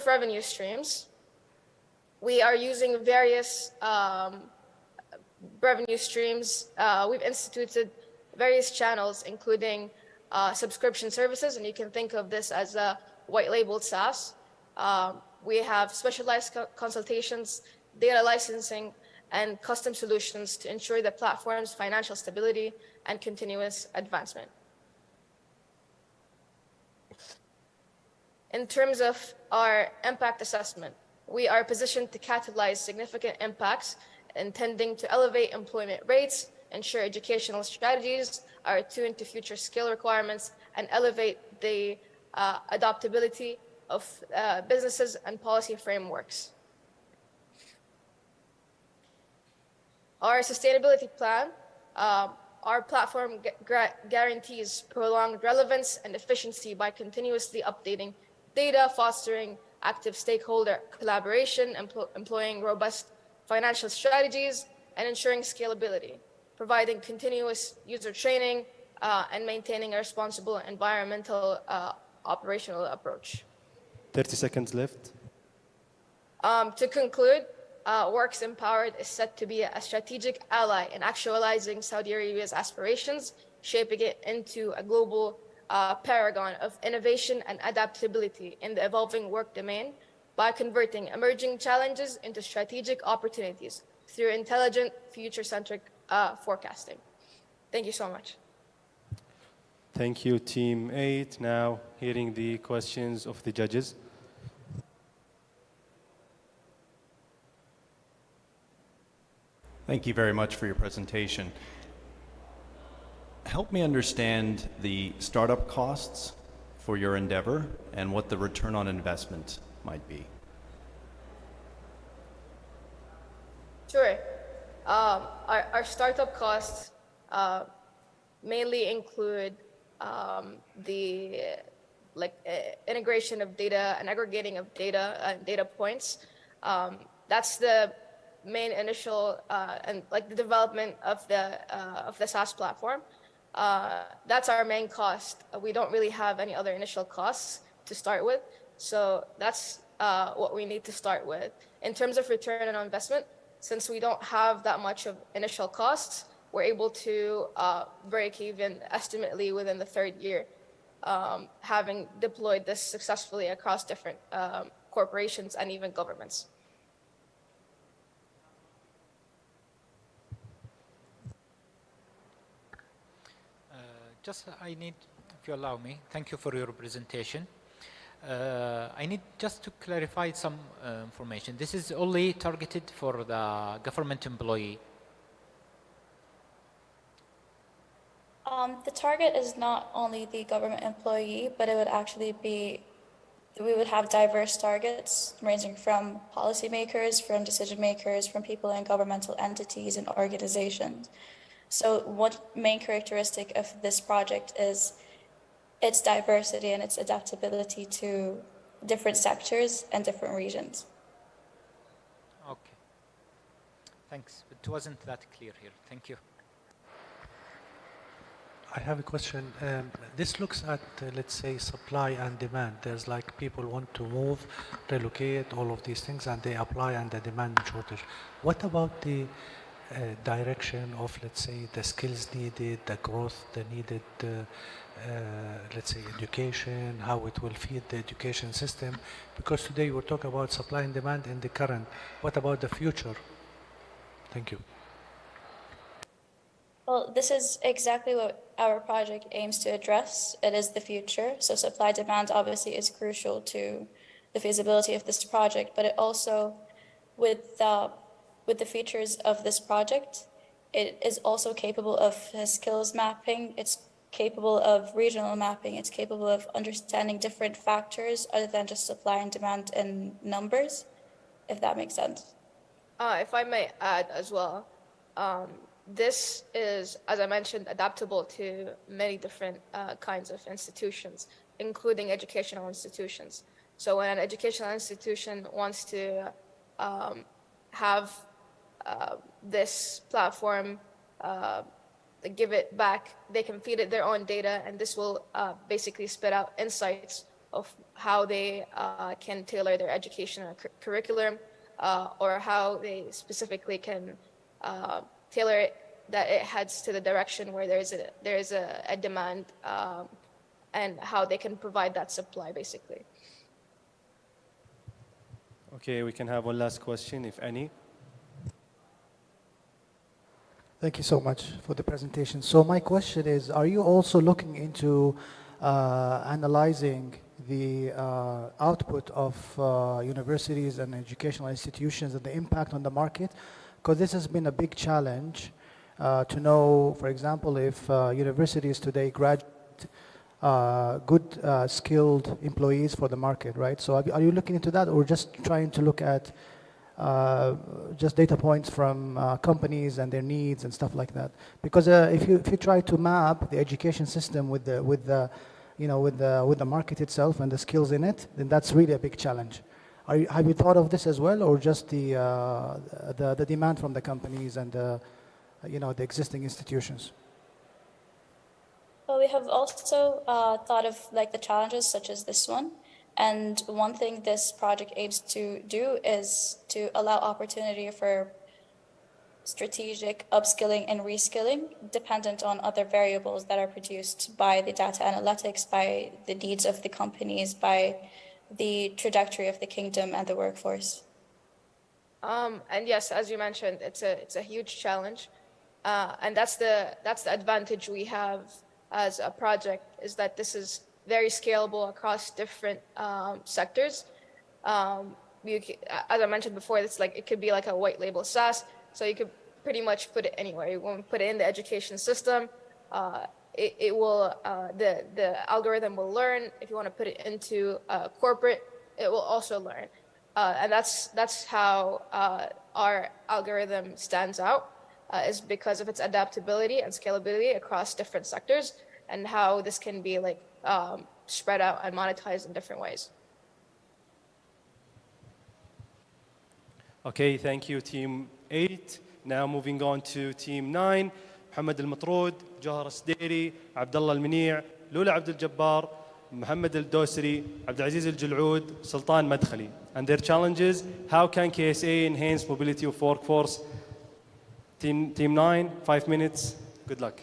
revenue streams, we are using various revenue streams. We've instituted various channels, including subscription services, and you can think of this as a white-labeled SaaS. We have specialized consultations, data licensing, and custom solutions to ensure the platform's financial stability and continuous advancement. In terms of our impact assessment, we are positioned to catalyze significant impacts, intending to elevate employment rates, ensure educational strategies are attuned to future skill requirements, and elevate the adaptability of businesses and policy frameworks. Our sustainability plan, our platform guarantees prolonged relevance and efficiency by continuously updating data, fostering active stakeholder collaboration, employing robust financial strategies, and ensuring scalability, providing continuous user training, and maintaining a responsible environmental operational approach. 30 seconds left. To conclude, Works Empowered is set to be a strategic ally in actualizing Saudi Arabia's aspirations, shaping it into a global paragon of innovation and adaptability in the evolving work domain by converting emerging challenges into strategic opportunities through intelligent, future-centric forecasting. Thank you so much. Thank you, Team 8. Now, hearing the questions of the judges. Thank you very much for your presentation. Help me understand the startup costs for your endeavor and what the return on investment might be. Sure. Our startup costs mainly include the integration of data and aggregating of data and data points. That's the main initial and the development of the SaaS platform. That's our main cost. We don't really have any other initial costs to start with, so that's what we need to start with. In terms of return on investment, since we don't have that much of initial costs, we're able to break even estimately within the third year, having deployed this successfully across different corporations and even governments. I need, if you allow me, thank you for your presentation. I need just to clarify some information. This is only targeted for the government employee. The target is not only the government employee, but it would actually be, we would have diverse targets ranging from policymakers, from decision makers, from people in governmental entities and organizations. So one main characteristic of this project is its diversity and its adaptability to different sectors and different regions. Okay. Thanks. It wasn't that clear here. Thank you. I have a question. This looks at, let's say, supply and demand. There's like people want to move, relocate, all of these things, and they apply and the demand shortage. What about the direction of, let's say, the skills needed, the growth, the needed, let's say, education, how it will feed the education system? Because today we're talking about supply and demand in the current. What about the future? Thank you. Well, this is exactly what our project aims to address. It is the future. So supply demand obviously is crucial to the feasibility of this project, but it also, with the features of this project, it is also capable of skills mapping. It's capable of regional mapping. It's capable of understanding different factors other than just supply and demand in numbers, if that makes sense. If I may add as well, this is, as I mentioned, adaptable to many different kinds of institutions, including educational institutions. So when an educational institution wants to have this platform, give it back, they can feed it their own data, and this will basically spit out insights of how they can tailor their educational curriculum, or how they specifically can tailor it that it heads to the direction where there is a demand, and how they can provide that supply, basically. Okay, we can have one last question, if any. Thank you so much for the presentation. So my question is, are you also looking into analyzing the output of universities and educational institutions and the impact on the market? Because this has been a big challenge to know, for example, if universities today graduate good skilled employees for the market, right? So are you looking into that, or just trying to look at just data points from companies and their needs and stuff like that. Because if you try to map the education system with the with the market itself and the skills in it, then that's really a big challenge. Have you thought of this as well, or just the demand from the companies and the existing institutions? Well, we have also thought of like the challenges such as this one. And one thing this project aims to do is to allow opportunity for strategic upskilling and reskilling dependent on other variables that are produced by the data analytics, by the needs of the companies, by the trajectory of the kingdom and the workforce. And yes, as you mentioned, it's a huge challenge, and that's the advantage we have as a project, is that this is very scalable across different sectors. As I mentioned before, it's like it could be like a white label SaaS, so you could pretty much put it anywhere. You want to put it in the education system, it will the algorithm will learn. If you want to put it into corporate, it will also learn, and that's how our algorithm stands out, is because of its adaptability and scalability across different sectors, and how this can be like spread out and monetized in different ways. Okay, thank you, Team 8. Now moving on to Team 9. محمد المطرود، جوهر السديري، عبد الله المنيع، لولا عبد الجبار، محمد الدوسري، عبد العزيز الجلعود، سلطان مدخلي. And their challenges: how can KSA enhance mobility of workforce? Team 9, 5 minutes. Good luck.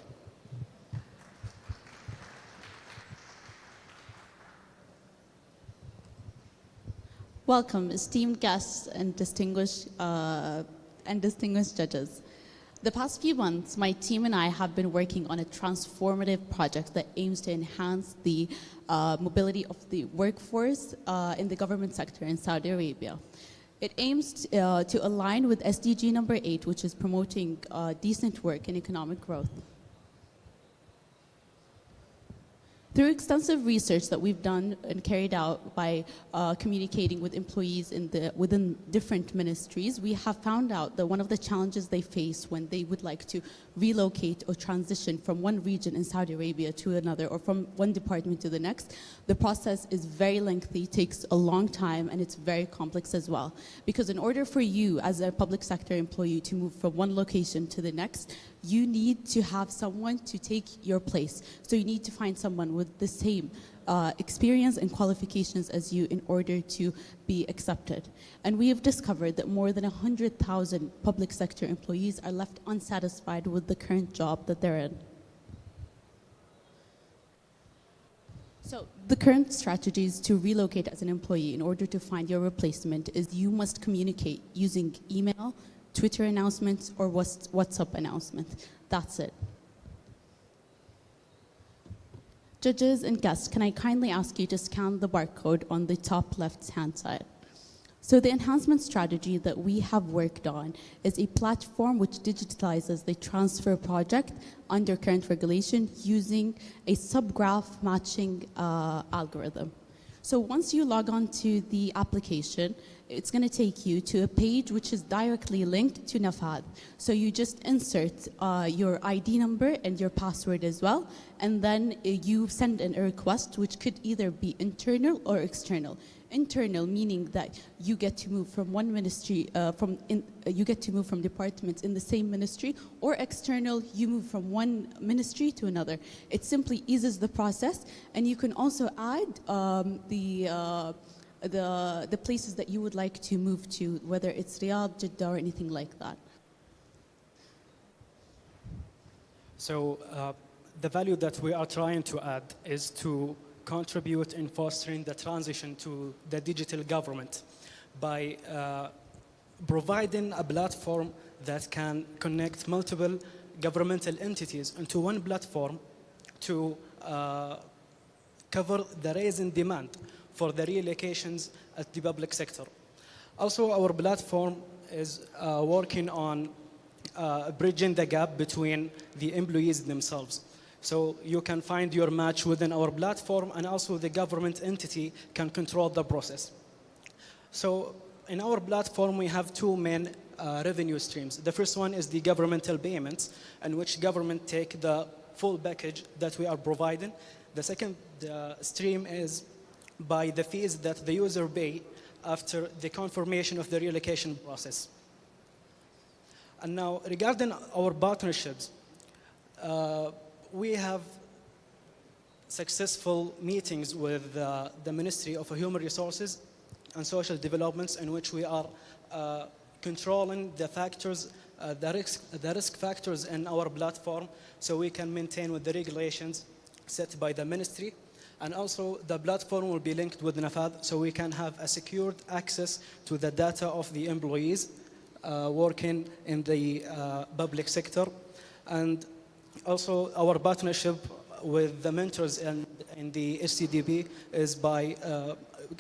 Welcome, esteemed guests and distinguished judges. The past few months, my team and I have been working on a transformative project that aims to enhance the mobility of the workforce in the government sector in Saudi Arabia. It aims to align with SDG number 8, which is promoting decent work and economic growth. Through extensive research that we've done and carried out by communicating with employees within different ministries, we have found out that one of the challenges they face when they would like to relocate or transition from one region in Saudi Arabia to another, or from one department to the next, the process is very lengthy, takes a long time, and it's very complex as well. Because in order for you as a public sector employee to move from one location to the next, you need to have someone to take your place. So you need to find someone with the same experience and qualifications as you in order to be accepted. And we have discovered that more than 100,000 public sector employees are left unsatisfied with the current job that they're in. So the current strategies to relocate as an employee in order to find your replacement is you must communicate using email, Twitter announcements, or WhatsApp announcements. That's it. Judges and guests, can I kindly ask you to scan the barcode on the top left-hand side? So the enhancement strategy that we have worked on is a platform which digitalizes the transfer project under current regulation using a subgraph matching algorithm. So once you log on to the application, it's going to take you to a page which is directly linked to Nafad. So you just insert your ID number and your password as well, and then you send in a request which could either be internal or external. Internal meaning that you get to move from one ministry, you get to move from departments in the same ministry, or external, you move from one ministry to another. It simply eases the process, and you can also add the places that you would like to move to, whether it's Riyadh, Jeddah, or anything like that. So the value that we are trying to add is to contribute in fostering the transition to the digital government by providing a platform that can connect multiple governmental entities into one platform to cover the rise in demand for the relocations at the public sector. Also, our platform is working on bridging the gap between the employees themselves. So you can find your match within our platform, and also the government entity can control the process. So in our platform, we have two main revenue streams. The first one is the governmental payments, in which government take the full package that we are providing. The second stream is by the fees that the user pay after the confirmation of the relocation process. And now, regarding our partnerships, we have successful meetings with the Ministry of Human Resources and Social Developments, in which we are controlling the factors, the risk factors in our platform, so we can maintain with the regulations set by the ministry. And also the platform will be linked with NAFAD, so we can have a secured access to the data of the employees working in the public sector. And also our partnership with the mentors in the HCDP is by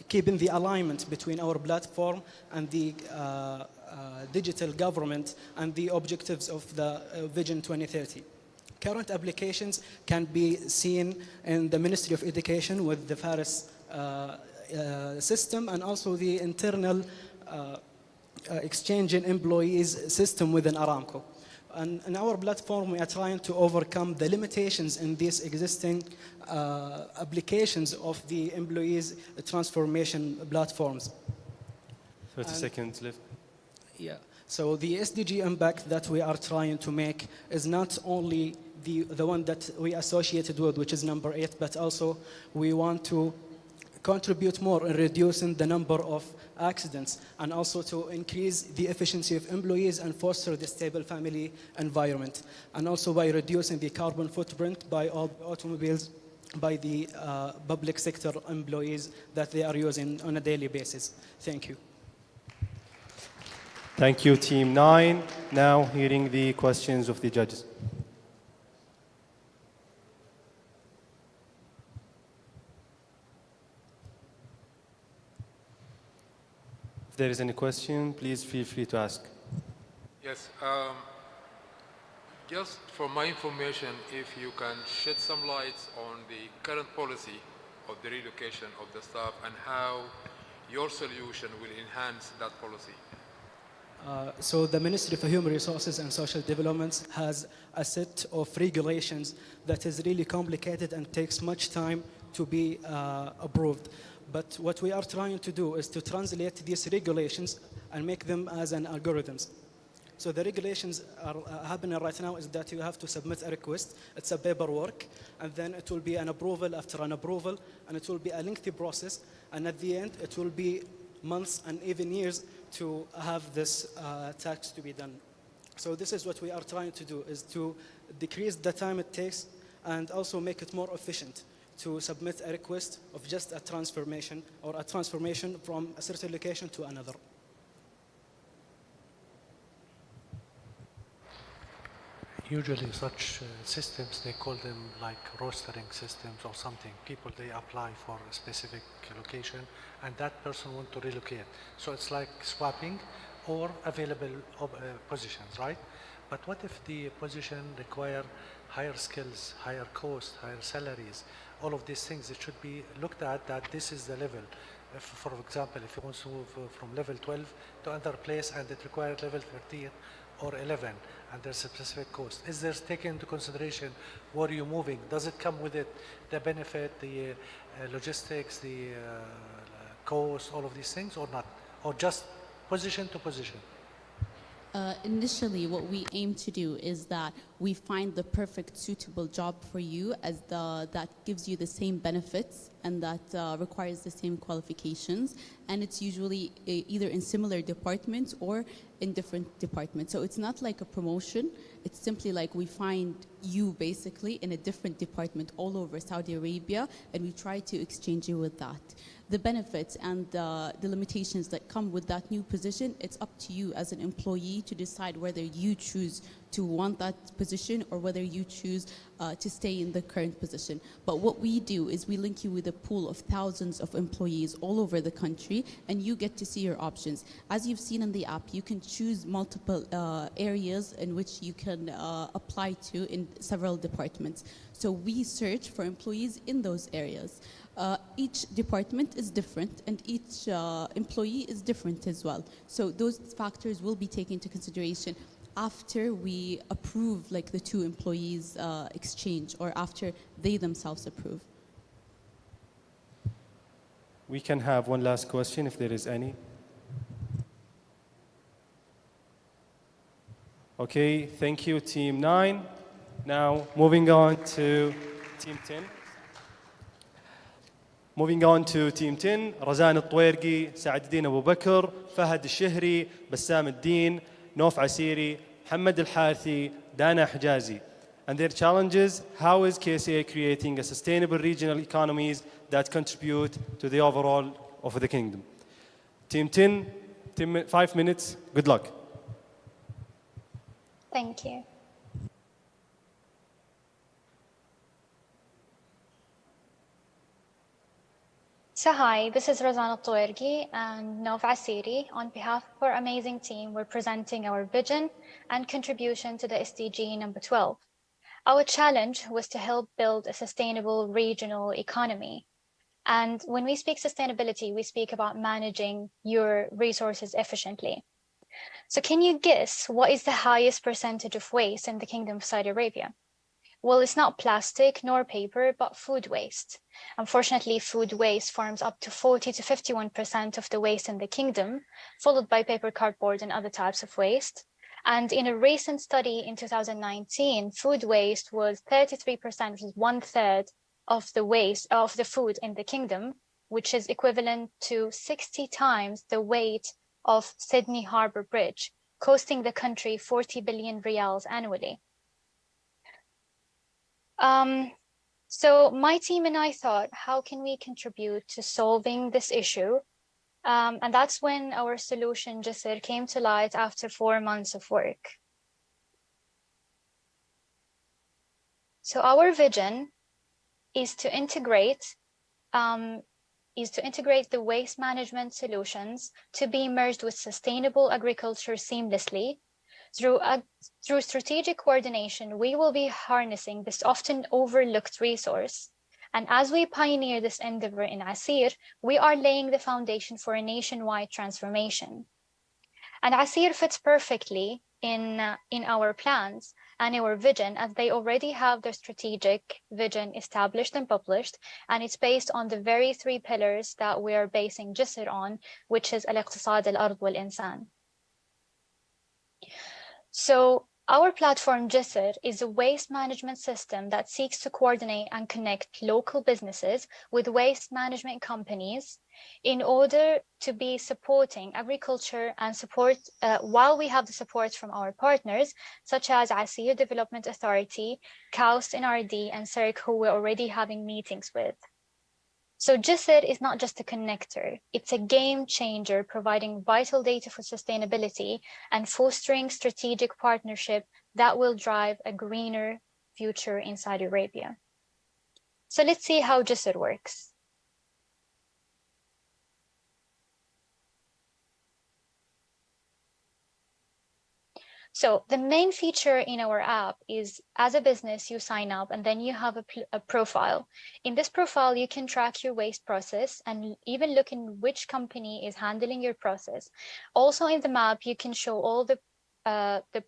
keeping the alignment between our platform and the digital government and the objectives of the Vision 2030. Current applications can be seen in the Ministry of Education with the FARIS system, and also the internal exchanging employees system within Aramco. And in our platform, we are trying to overcome the limitations in these existing applications of the employees transformation platforms. 30 seconds left. Yeah. So the SDG impact that we are trying to make is not only the one that we associated with, which is number 8, but also we want to contribute more in reducing the number of accidents, and also to increase the efficiency of employees and foster the stable family environment, and also by reducing the carbon footprint by all automobiles by the public sector employees that they are using on a daily basis. Thank you. Thank you, Team 9. Now hearing the questions of the judges. If there is any question, please feel free to ask. Yes. Just for my information, if you can shed some lights on the current policy of the relocation of the staff and how your solution will enhance that policy. So the Ministry for Human Resources and Social Development has a set of regulations that is really complicated and takes much time to be approved. But what we are trying to do is to translate these regulations and make them as an algorithms. So the regulations are happening right now is that you have to submit a request. It's a paperwork, and then it will be an approval after an approval, and it will be a lengthy process. And at the end, it will be months and even years to have this tax to be done. So this is what we are trying to do, is to decrease the time it takes and also make it more efficient to submit a request of just a transformation or a transformation from a certain location to another. Usually such systems, they call them like rostering systems or something. People, they apply for a specific location and that person want to relocate. So it's like swapping or available positions, right? But what if the position require higher skills, higher cost, higher salaries, all of these things? It should be looked at that this is the level. If, for example, if you want to move from level 12 to another place and it requires level 13 or 11, and there's a specific cost. Is there taken into consideration where you're moving? Does it come with it, the benefit, the logistics, the cost, all of these things, or not? Or just position to position? Initially, what we aim to do is that we find the perfect suitable job for you as that gives you the same benefits and that requires the same qualifications. And it's usually either in similar departments or in different departments. So it's not like a promotion. It's simply like we find you basically in a different department all over Saudi Arabia, and we try to exchange you with that. The benefits and the limitations that come with that new position, it's up to you as an employee to decide whether you choose to want that position or whether you choose to stay in the current position. But what we do is we link you with a pool of thousands of employees all over the country, and you get to see your options. As you've seen in the app, you can choose multiple areas in which you can apply to in several departments. So we search for employees in those areas. Each department is different, and each employee is different as well. So those factors will be taken into consideration after we approve like the two employees exchange, or after they themselves approve. We can have one last question if there is any. Okay, thank you, Team 9. Now, moving on to Team 10. Moving on to Team 10, رزان الطويرقي, سعد الدين أبو بكر, فهد الشهري, بسام الدين, نوف عسيري, محمد الحارثي, دانا حجازي. And their challenges: how is KSA creating a sustainable regional economies that contribute to the overall of the kingdom? Team 10, 5 minutes, good luck. Thank you. So hi, this is Razan Al-Tuwergi and Nov Asiri. On behalf of our amazing team, we're presenting our vision and contribution to the SDG number 12. Our challenge was to help build a sustainable regional economy. And when we speak sustainability, we speak about managing your resources efficiently. So can you guess what is the highest percentage of waste in the Kingdom of Saudi Arabia? Well, it's not plastic nor paper, but food waste. Unfortunately, food waste forms up to 40 to 51% of the waste in the kingdom, followed by paper, cardboard, and other types of waste. And in a recent study in 2019, food waste was 33%, which is 1/3 of the waste of the food in the kingdom, which is equivalent to 60 times the weight of Sydney Harbour Bridge, costing the country 40 billion riyals annually. So my team and I thought, how can we contribute to solving this issue? And that's when our solution, Jisr, came to light after 4 months of work. So our vision is to integrate the waste management solutions to be merged with sustainable agriculture seamlessly. Through strategic coordination, we will be harnessing this often overlooked resource. And as we pioneer this endeavor in Asir, we are laying the foundation for a nationwide transformation. And Asir fits perfectly in our plans and our vision, as they already have their strategic vision established and published, and it's based on the very 3 pillars that we are basing Jisr on, which is al-iqtisad, al-ard, wal-insan. So our platform, Jisr, is a waste management system that seeks to coordinate and connect local businesses with waste management companies in order to be supporting agriculture and support, while we have the support from our partners, such as Asir Development Authority, KAUST NRD, and CERC, who we're already having meetings with. So Jisr is not just a connector, it's a game changer, providing vital data for sustainability and fostering strategic partnership that will drive a greener future in Saudi Arabia. So let's see how Jisr works. So the main feature in our app is, as a business, you sign up and then you have a profile. In this profile, you can track your waste process and even look in which company is handling your process. Also in the map, you can show all the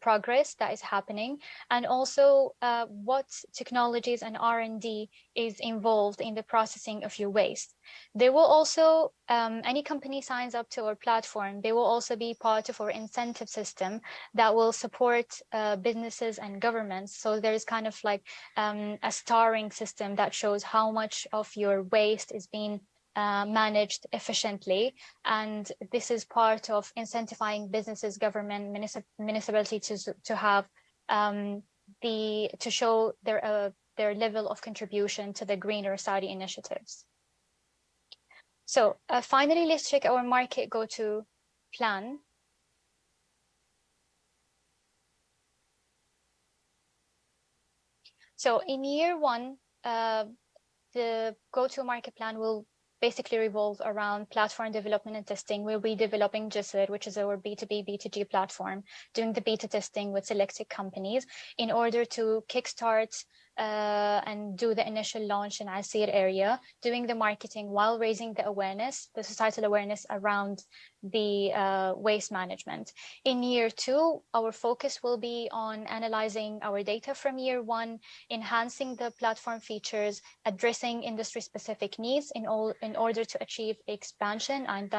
progress that is happening, and also what technologies and R&D is involved in the processing of your waste. They will also, any company signs up to our platform, they will also be part of our incentive system that will support businesses and governments. So there's kind of like a starring system that shows how much of your waste is being managed efficiently, and this is part of incentivizing businesses, government, municipality to have to show their level of contribution to the greener Saudi initiatives. So finally, let's check our market go-to plan. So in year one, the go-to-market plan will basically revolve around platform development and testing. We'll be developing Jisr, which is our B2B, B2G platform, doing the beta testing with selected companies in order to kickstart and do the initial launch in Asir area, doing the marketing while raising the awareness, the societal awareness around the waste management. In year two, our focus will be on analyzing our data from year one, enhancing the platform features, addressing industry-specific needs in order to achieve expansion and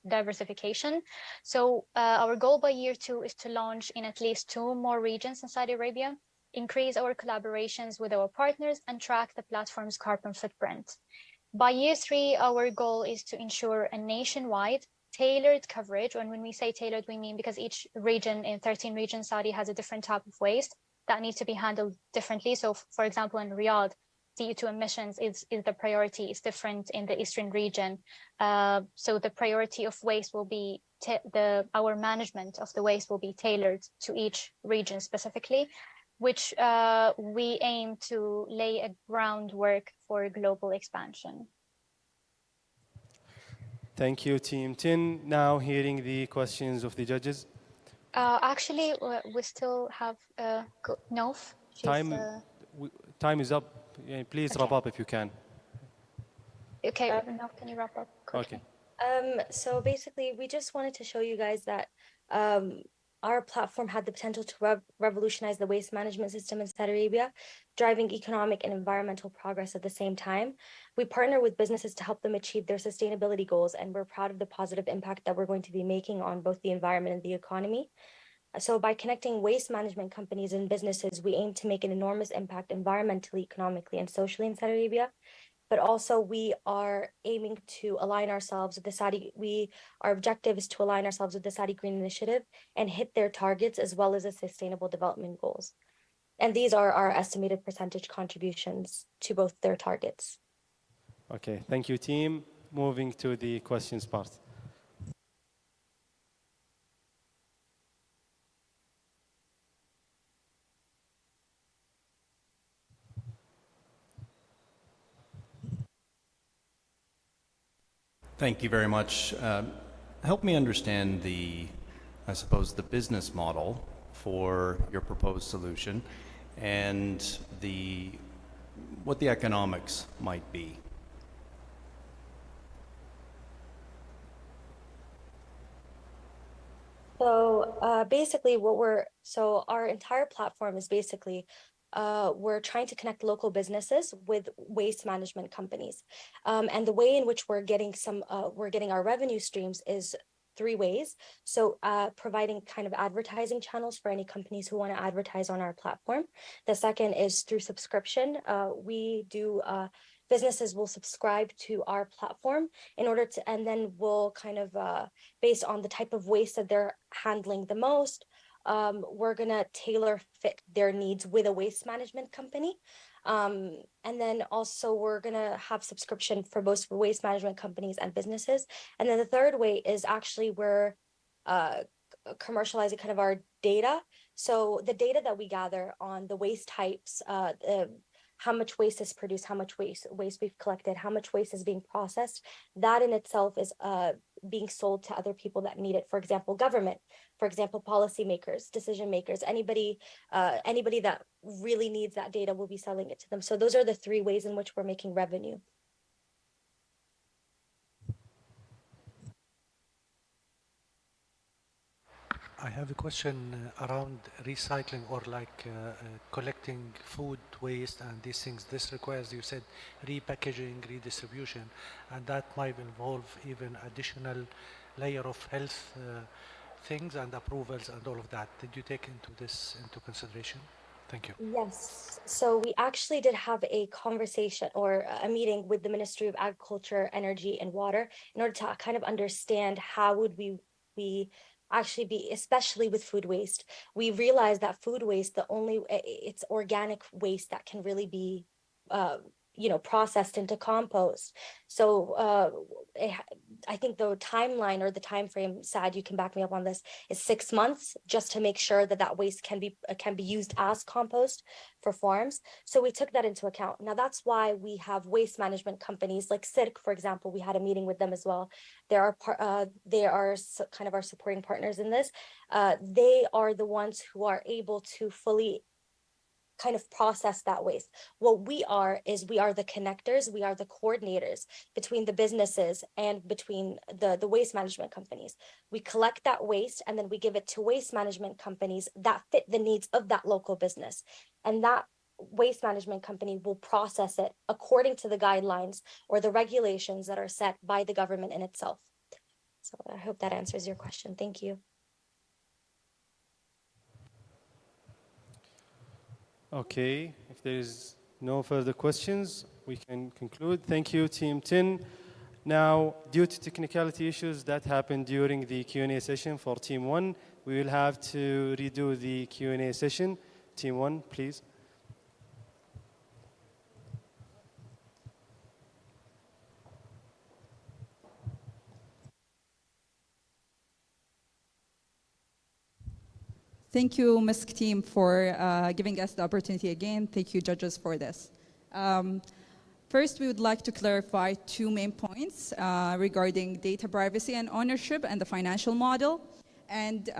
diversification. So our goal by year two is to launch in at least 2 more regions in Saudi Arabia, increase our collaborations with our partners, and track the platform's carbon footprint. By year three, our goal is to ensure a nationwide tailored coverage. And when we say tailored, we mean because each region in 13 regions, Saudi has a different type of waste that needs to be handled differently. So for example, in Riyadh, CO2 emissions is the priority. It's different in the eastern region. So the priority of waste will be, our management of the waste will be tailored to each region specifically, which we aim to lay a groundwork for global expansion. Thank you, Team 10. Now hearing the questions of the judges. Actually, we still have Nof. Time is up. Yeah, please Okay. wrap up if you can. Okay, Nof, can you wrap up quickly? Okay. So basically, we just wanted to show you guys that our platform had the potential to revolutionize the waste management system in Saudi Arabia, driving economic and environmental progress at the same time. We partner with businesses to help them achieve their sustainability goals, and we're proud of the positive impact that we're going to be making on both the environment and the economy. So by connecting waste management companies and businesses, we aim to make an enormous impact environmentally, economically, and socially in Saudi Arabia. But also we are aiming to align ourselves with the our objective is to align ourselves with the Saudi Green Initiative and hit their targets as well as the Sustainable Development Goals. And these are our estimated percentage contributions to both their targets. Okay, thank you, team. Moving to the questions part. Thank you very much. Help me understand I suppose, the business model for your proposed solution and what the economics might be. So basically our entire platform is basically we're trying to connect local businesses with waste management companies. And the way in which we're getting our revenue streams is 3 ways. So providing kind of advertising channels for any companies who want to advertise on our platform. The second is through subscription. Businesses will subscribe to our platform and then we'll kind of, based on the type of waste that they're handling the most, we're gonna tailor fit their needs with a waste management company. And then also we're gonna have subscription for both waste management companies and businesses. And then the third way is actually we're commercializing kind of our data. So the data that we gather on the waste types, how much waste is produced, how much waste we've collected, how much waste is being processed, that in itself is being sold to other people that need it. For example, government, for example, policymakers, decision makers, anybody that really needs that data will be selling it to them. So those are the 3 ways in which we're making revenue. I have a question around recycling or like collecting food waste and these things. This requires, you said, repackaging, redistribution, and that might involve even additional layer of health things and approvals and all of that. Did you take into consideration? Thank you. Yes. So we actually did have a conversation or a meeting with the Ministry of Agriculture, Energy, and Water in order to kind of understand how would we actually be, especially with food waste. We realized that food waste, it's organic waste that can really be processed into compost. So I think the timeline or the time frame, Saad, you can back me up on this, is 6 months just to make sure that that waste can be used as compost for farms. So we took that into account. Now that's why we have waste management companies like Circ, for example. We had a meeting with them as well. They are kind of our supporting partners in this. They are the ones who are able to fully kind of process that waste. What we are is we are the connectors, we are the coordinators between the businesses and between the waste management companies. We collect that waste and then we give it to waste management companies that fit the needs of that local business. And that waste management company will process it according to the guidelines or the regulations that are set by the government in itself. So I hope that answers your question. Thank you. Okay, if there is no further questions, we can conclude. Thank you, Team 10. Now, due to technicality issues that happened during the Q&A session for Team 1, we will have to redo the Q&A session. Team 1, please. Thank you, Misk team, for giving us the opportunity again. Thank you, judges, for this. First, we would like to clarify two main points regarding data privacy and ownership and the financial model. And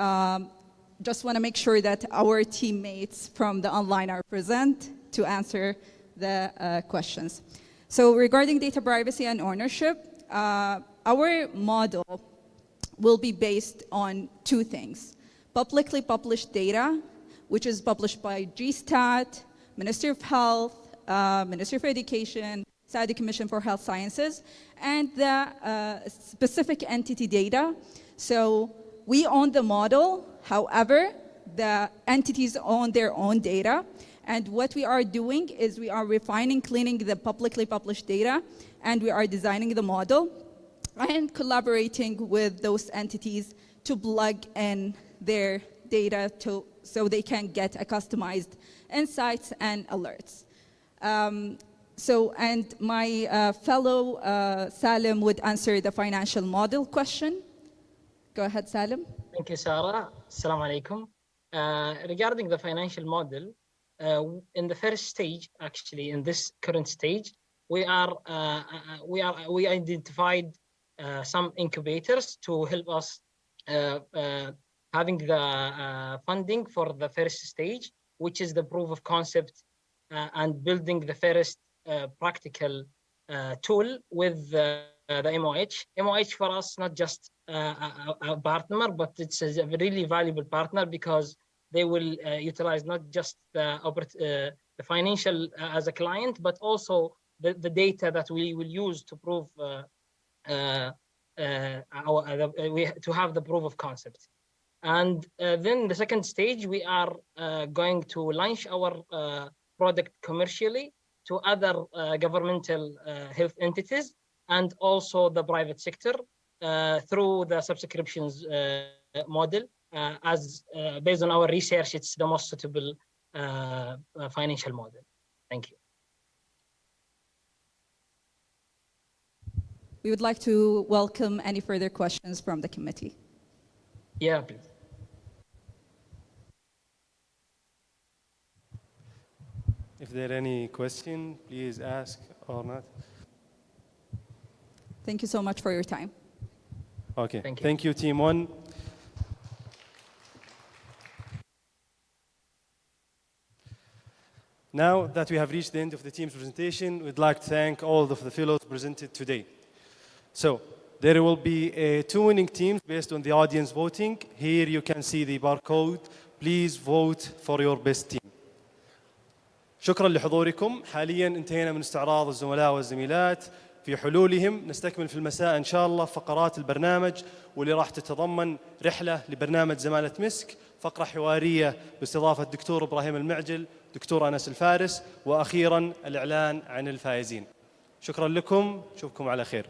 just want to make sure that our teammates from the online are present to answer the questions. So regarding data privacy and ownership, our model will be based on two things. Publicly published data, which is published by GSTAT, Ministry of Health, Ministry of Education, Saudi Commission for Health Sciences, and the specific entity data. So we own the model, however, the entities own their own data. And what we are doing is we are refining, cleaning the publicly published data, and we are designing the model and collaborating with those entities to plug in their data so they can get a customized insights and alerts. And my fellow Salim would answer the financial model question. Go ahead, Salim. Thank you, Sarah. Assalamu alaikum. Regarding the financial model, in the first stage, actually, in this current stage, we identified some incubators to help us having the funding for the first stage, which is the proof of concept and building the first practical tool with the MOH. MOH for us, not just a partner, but it's a really valuable partner because they will utilize not just the financial as a client, but also the data that we will use to prove to have the proof of concept. And then the second stage, we are going to launch our product commercially to other governmental health entities and also the private sector through the subscriptions model. As based on our research, it's the most suitable financial model. Thank you. We would like to welcome any further questions from the committee. Yeah, please. If there are any question, please ask or not. Thank you so much for your time. Okay, thank you, Team 1. Now that we have reached the end of the team's presentation, we'd like to thank all of the fellows presented today. So there will be 2 winning teams based on the audience voting. Here you can see the barcode. Please vote for your best team. شكرا لحضوركم. حاليا انتهينا من استعراض الزملاء والزميلات في حلولهم. نستكمل في المساء إن شاء الله فقرات البرنامج واللي راح تتضمن رحلة لبرنامج زمالة مسك، فقرة حوارية باستضافة الدكتور إبراهيم المعجل، دكتور أنس الفارس، وأخيرا الإعلان عن الفائزين. شكرا لكم، نشوفكم على خير.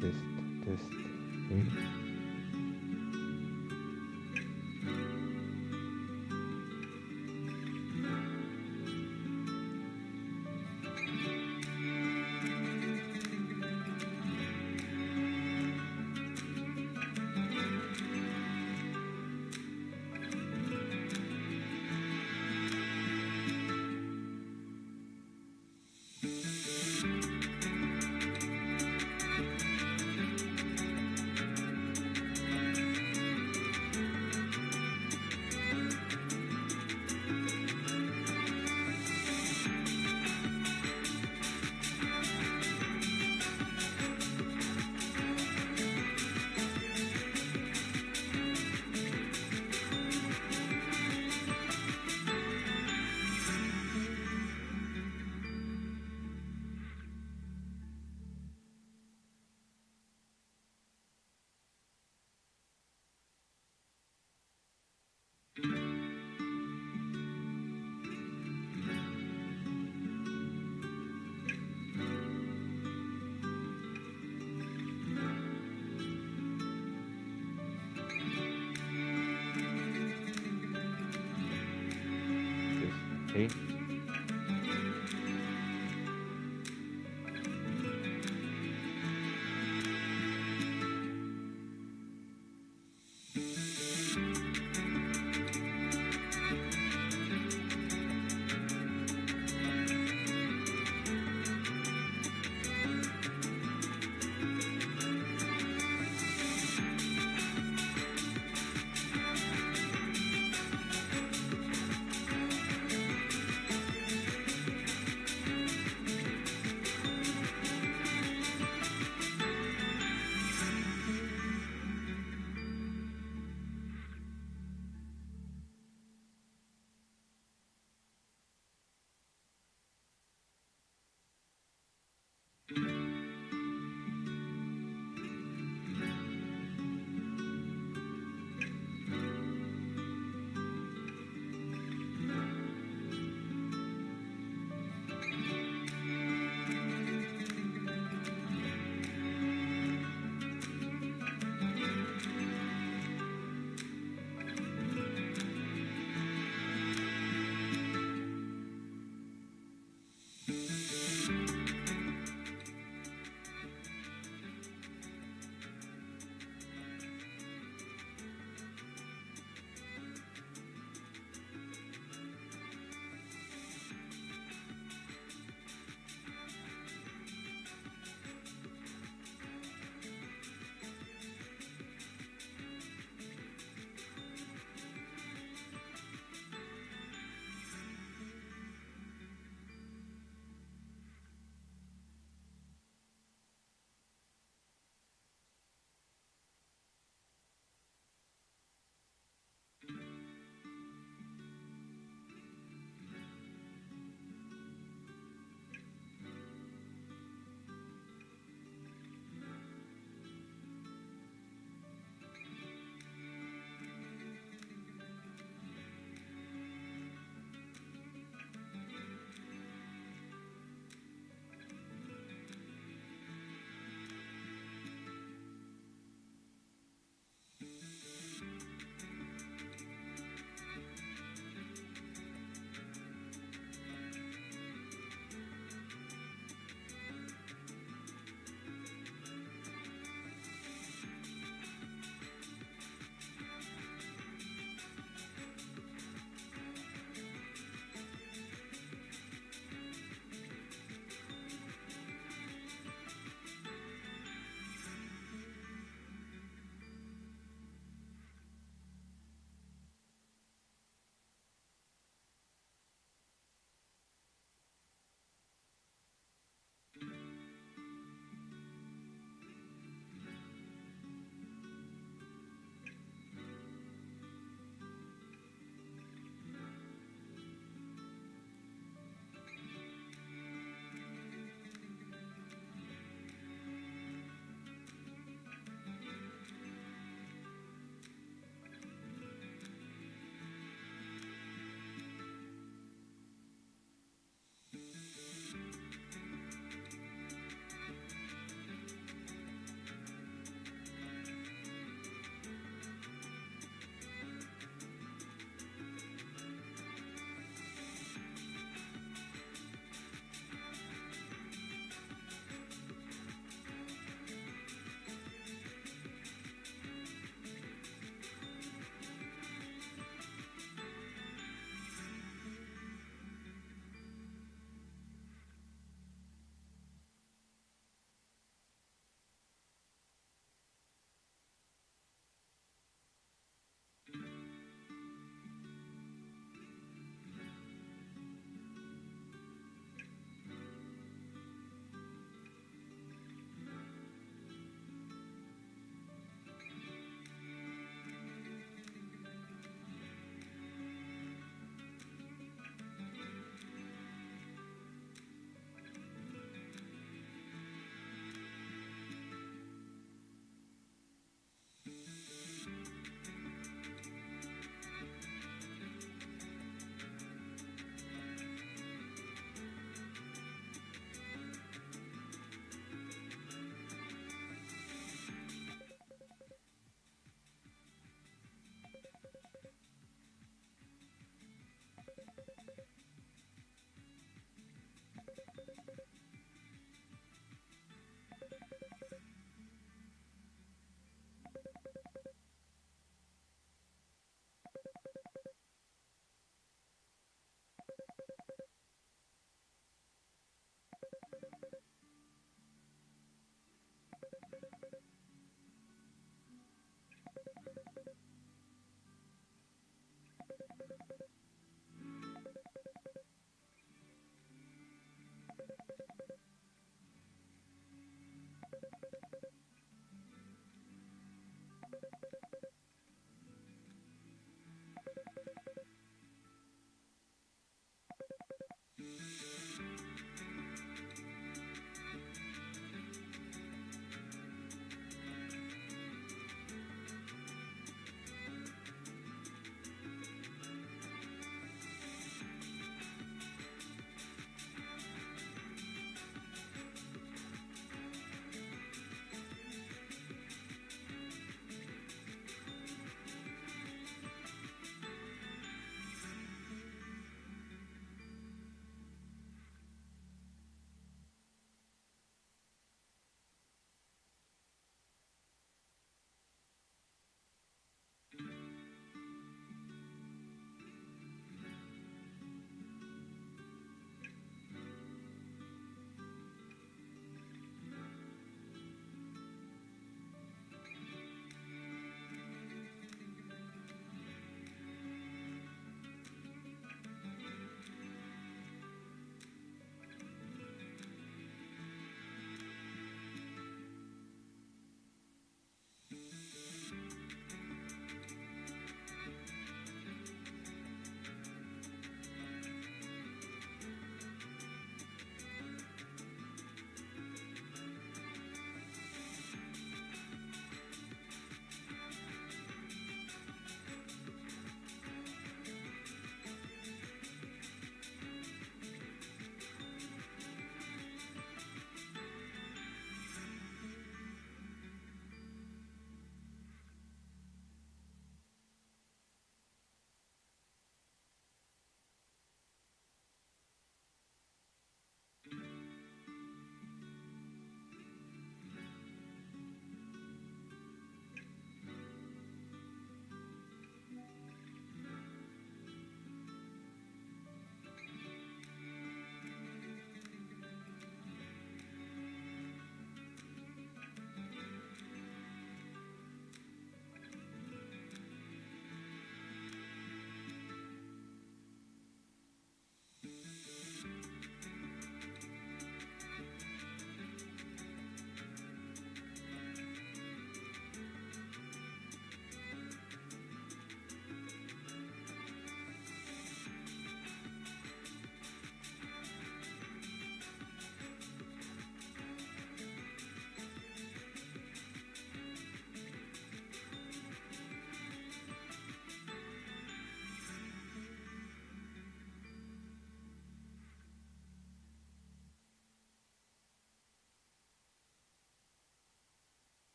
Test, test. Okay. Okay.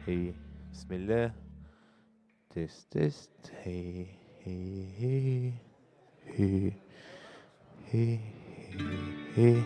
هي بسم الله. تست تست. هي هي هي هي هي.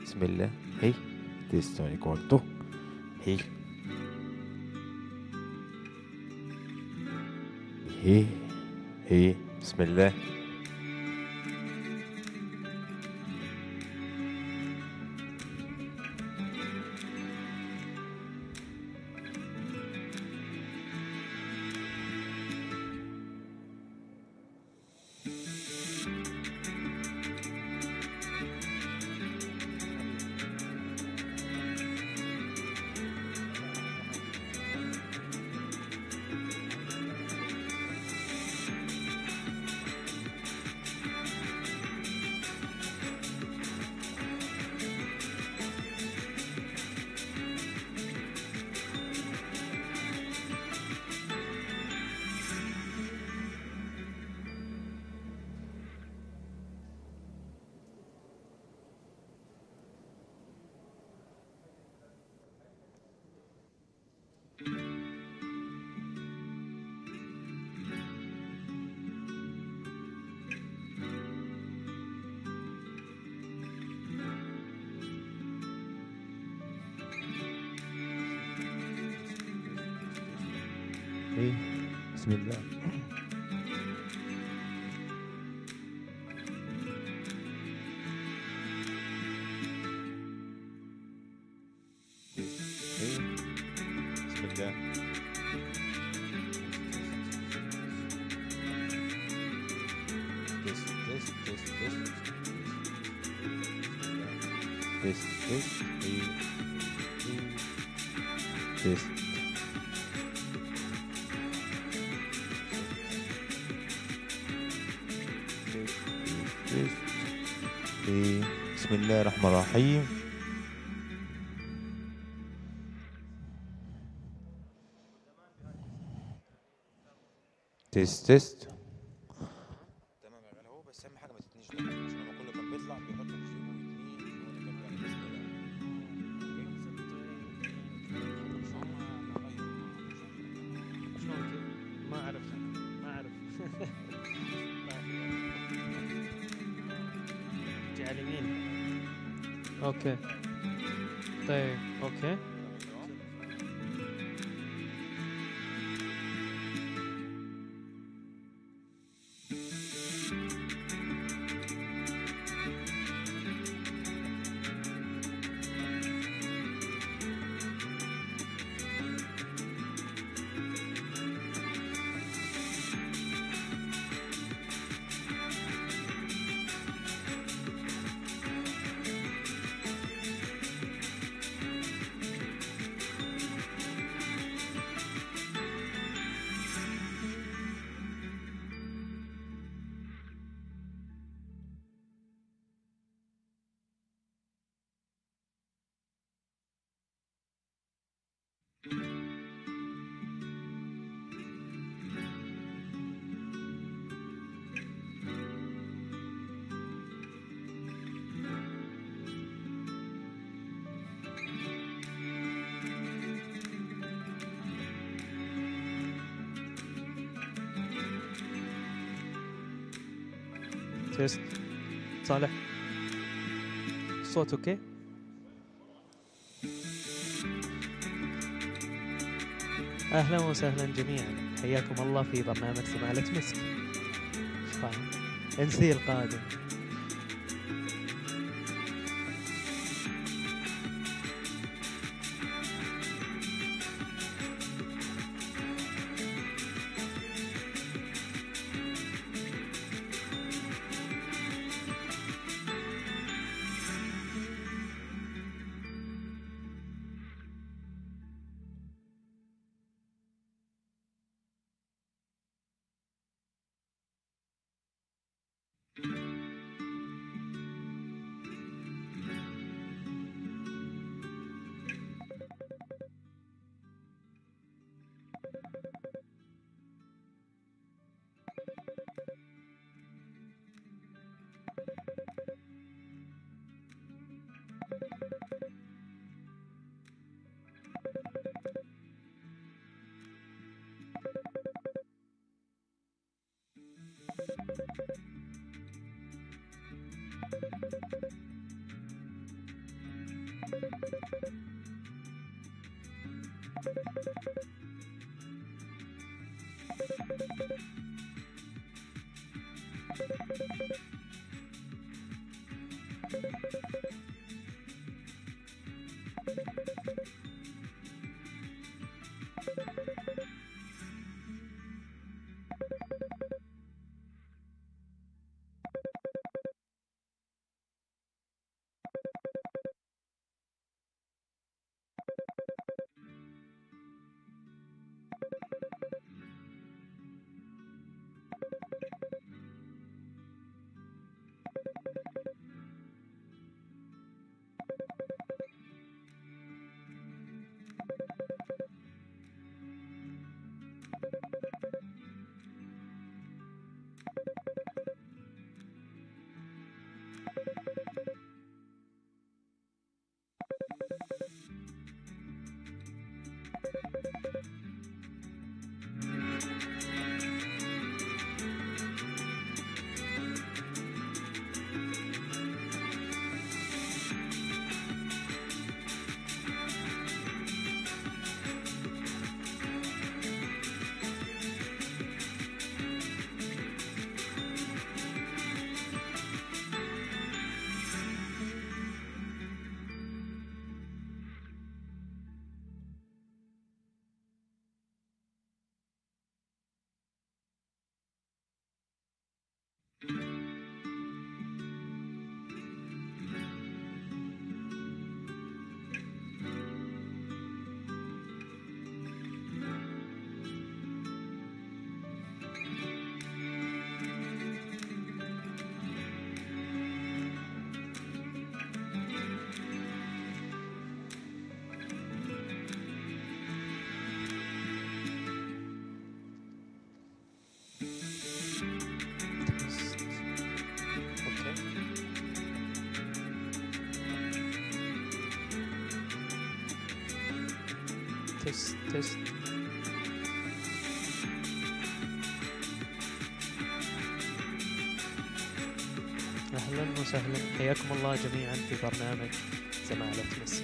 بسم الله. هي تست 1 equal to. هي هي هي بسم الله. هي بسم الله. هي بسم الله. تست تست تست تست. تست تست. هي تست. بسم الله الرحمن الرحيم. تست تست. تمام يا غالي اهو، بس اهم حاجه ما تتنيش ده عشان لما كله كان بيطلع بيحط في جيبه ويتنيه وهو اللي كان بيعمل شلون كذا؟ ما اعرف ما اعرف. جي على اليمين. اوكي طيب اوكي تيست. صالح الصوت اوكي؟ اهلا وسهلا جميعا، حياكم الله في برنامج زمالة مسك. انسي القادم. تست. أهلا وسهلا، حياكم الله جميعا في برنامج زمالة مسك.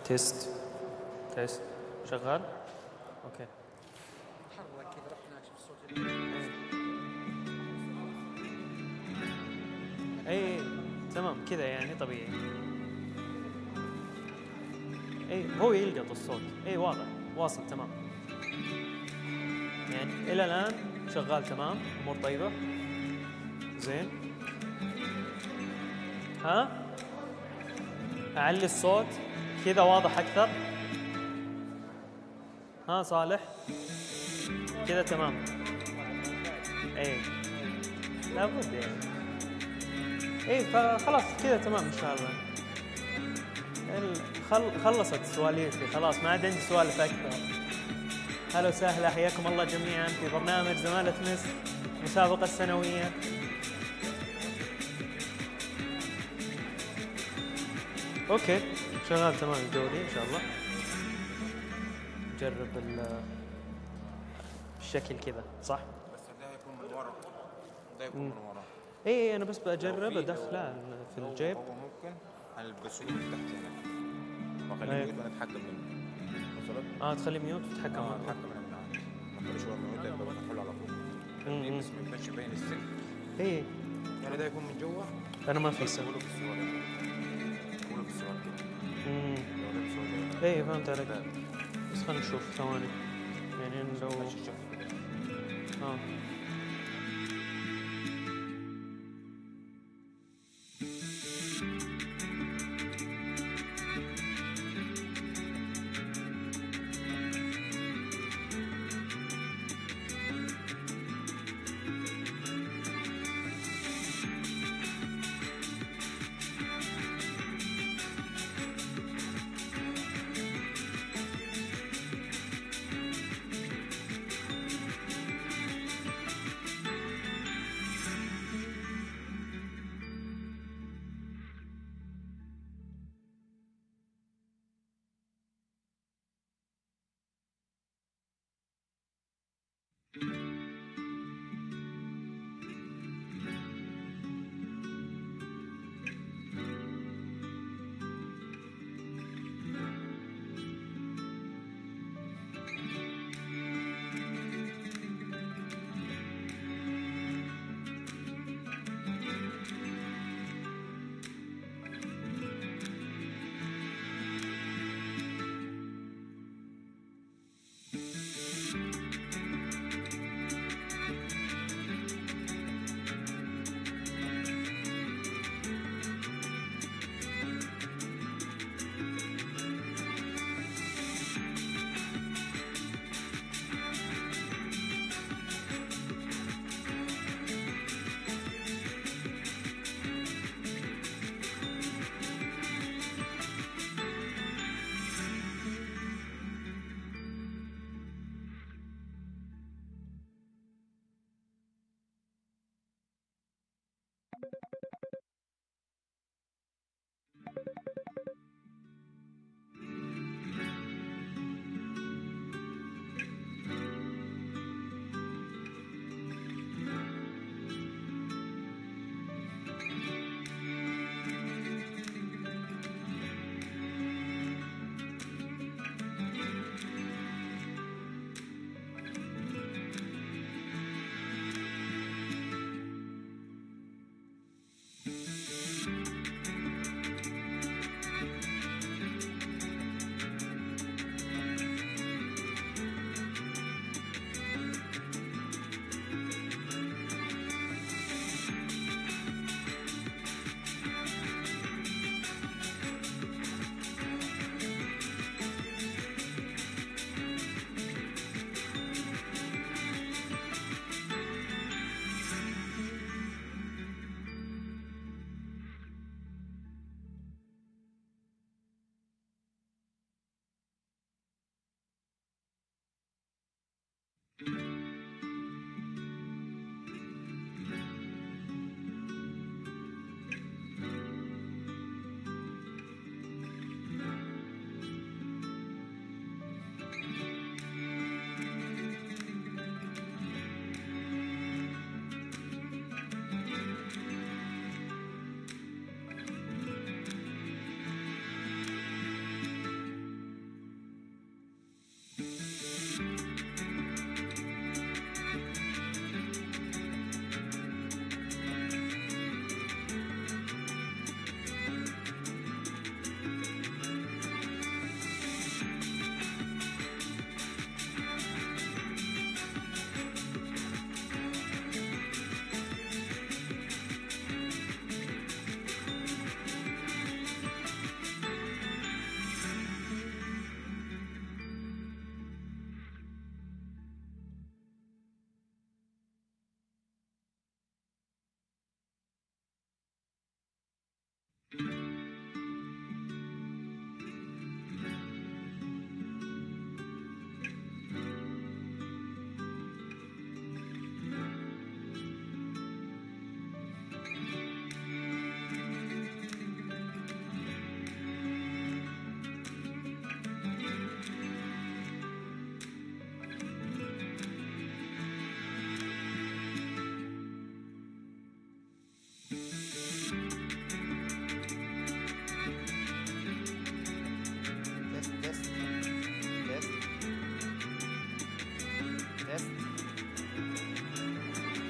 تيست تيست شغال؟ اوكي. اي تمام كذا يعني طبيعي. اي هو يلقط الصوت. اي واضح واصل تمام. يعني الى الان شغال تمام. امور طيبه. زين. ها اعلي الصوت كذا واضح اكثر. ها صالح كذا تمام. اي لابد يعني. اي فخلاص كذا تمام ان شاء الله. خلصت سواليفي خلاص ما عاد عندي سوالف اكثر. هلا وسهلا حياكم الله جميعا في برنامج زمالة مسك المسابقة السنوية. اوكي شغال تمام الدوري ان شاء الله. نجرب الشكل كذا صح؟ بس ده هيكون من ورا. ده يكون من ورا. اي انا بس بجرب ادخله في الجيب. هو ممكن هنلبسه من تحت هنا واخليه ميوت وانا اتحكم منه. وصلت؟ تخليه ميوت وتتحكم منه. اتحكم منه من عندي. ما تخليش هو ميوت يبقى بفتحه على طول. خليه بس ما يبانش باين السلك. اي يعني ده يكون من جوه. انا ما في سلك. بقوله في الصور بقوله في الصور كده. اي فهمت عليك. بس خلينا نشوف ثواني يعني لو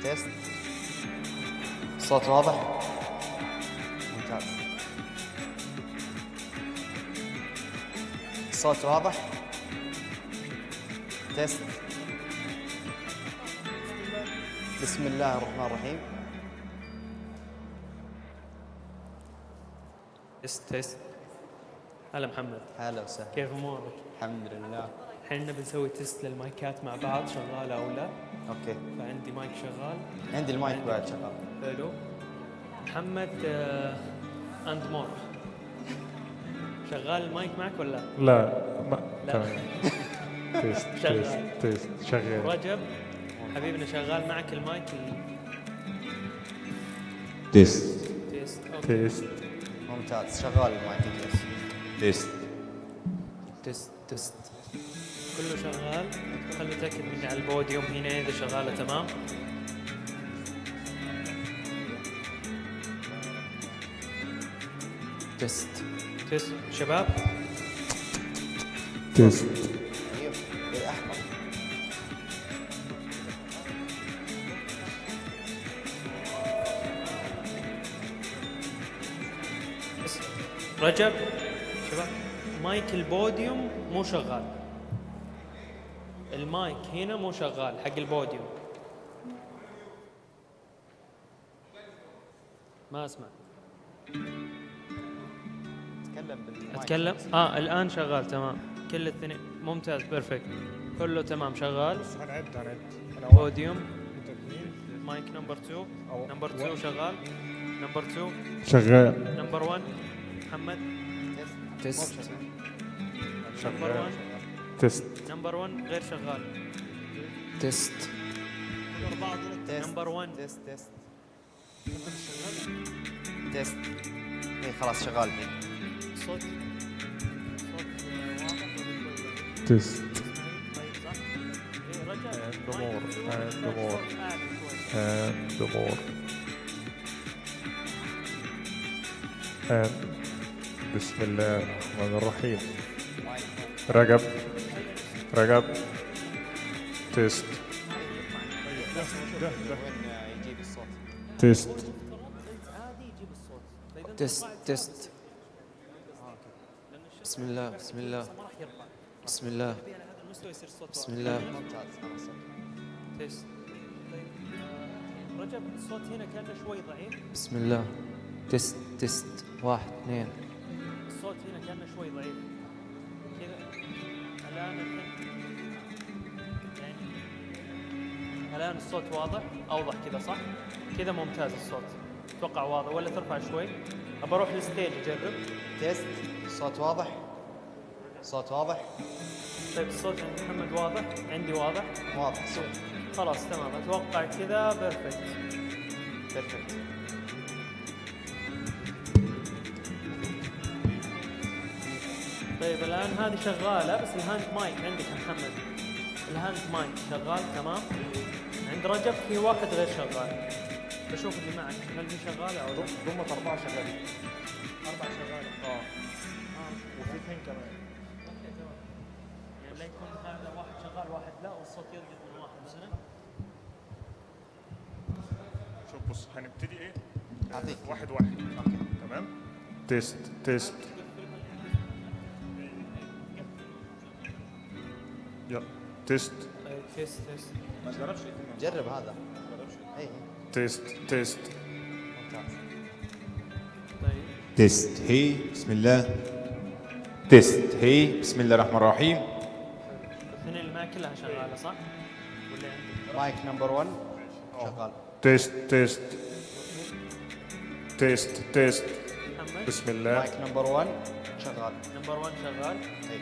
تيست. الصوت واضح؟ ممتاز. الصوت واضح؟ تيست. بسم الله الرحمن الرحيم. تيست. هلا محمد. هلا وسهلا. كيف امورك؟ الحمد لله. الحين بنسوي تيست للمايكات مع بعض، شغاله او لا. اوكي. فعندي مايك شغال. عندي المايك بعد شغال. حلو. محمد اند مور. شغال المايك معك ولا؟ لا لا. تمام. تيست شغال. تيست شغال. رجب حبيبنا شغال معك المايك تيست تيست. تيست. ممتاز. شغال المايك. تيست تيست. كله شغال. خلينا نتاكد من على البوديوم هنا اذا شغاله تمام. تيست شباب. تيست. ايوه يا احمد. رجب شباب، مايك البوديوم مو شغال. المايك هنا مو شغال حق البوديوم. ما اسمع. تكلم بالمايك. اتكلم. الان شغال تمام. كل الاثنين ممتاز بيرفكت. كله تمام شغال. هنعد بوديوم. مايك نمبر 2. نمبر 2 شغال. نمبر 2 شغال. نمبر 1 محمد. تيست. نمبر 1 تيست. نمبر 1 غير شغال. تيست. نمبر 1 تيست. تيست. تيست. اي خلاص شغال الحين. صوت تيست. رجع. بسم الله الرحمن الرحيم. رجب تيست. يجيب الصوت. تيست. تيست. بسم الله بسم الله بسم الله بسم الله. تيست. رجب الصوت هنا كان شوي ضعيف. بسم الله. تيست 1 2. الصوت هنا كان شوي ضعيف كذا. الان الصوت واضح، اوضح كذا صح؟ كذا ممتاز الصوت. اتوقع واضح ولا ترفع شوي؟ ابى اروح للستيج اجرب. تيست. صوت واضح؟ صوت واضح؟ طيب الصوت عند محمد واضح؟ عندي واضح؟ واضح الصوت. خلاص تمام. اتوقع كذا بيرفكت. طيب الان هذه شغاله بس الهاند مايك عندك يا محمد. الهاند مايك شغال تمام. عند رجب في واحد غير شغال. بشوف اللي معك هل هي شغاله او لا. ضمت 4 شغالين. 4 شغاله. وفي 2 كمان. اوكي تمام. يعني لا يكون هذا واحد شغال واحد لا والصوت يرقد من واحد مثلا. شوف بص هنبتدي ايه؟ اعطيك واحد. اوكي تمام. تيست. يلا تيست. تيست. ما تجربش. جرب هذا. اي تيست. ممتاز. طيب تيست هي بسم الله. تيست هي بسم الله الرحمن الرحيم. الاثنين اللي معك كلها شغاله صح؟ ولا عندك؟ مايك نمبر 1 شغال. تيست. محمد. بسم الله. مايك نمبر 1 شغال. نمبر 1 شغال. اي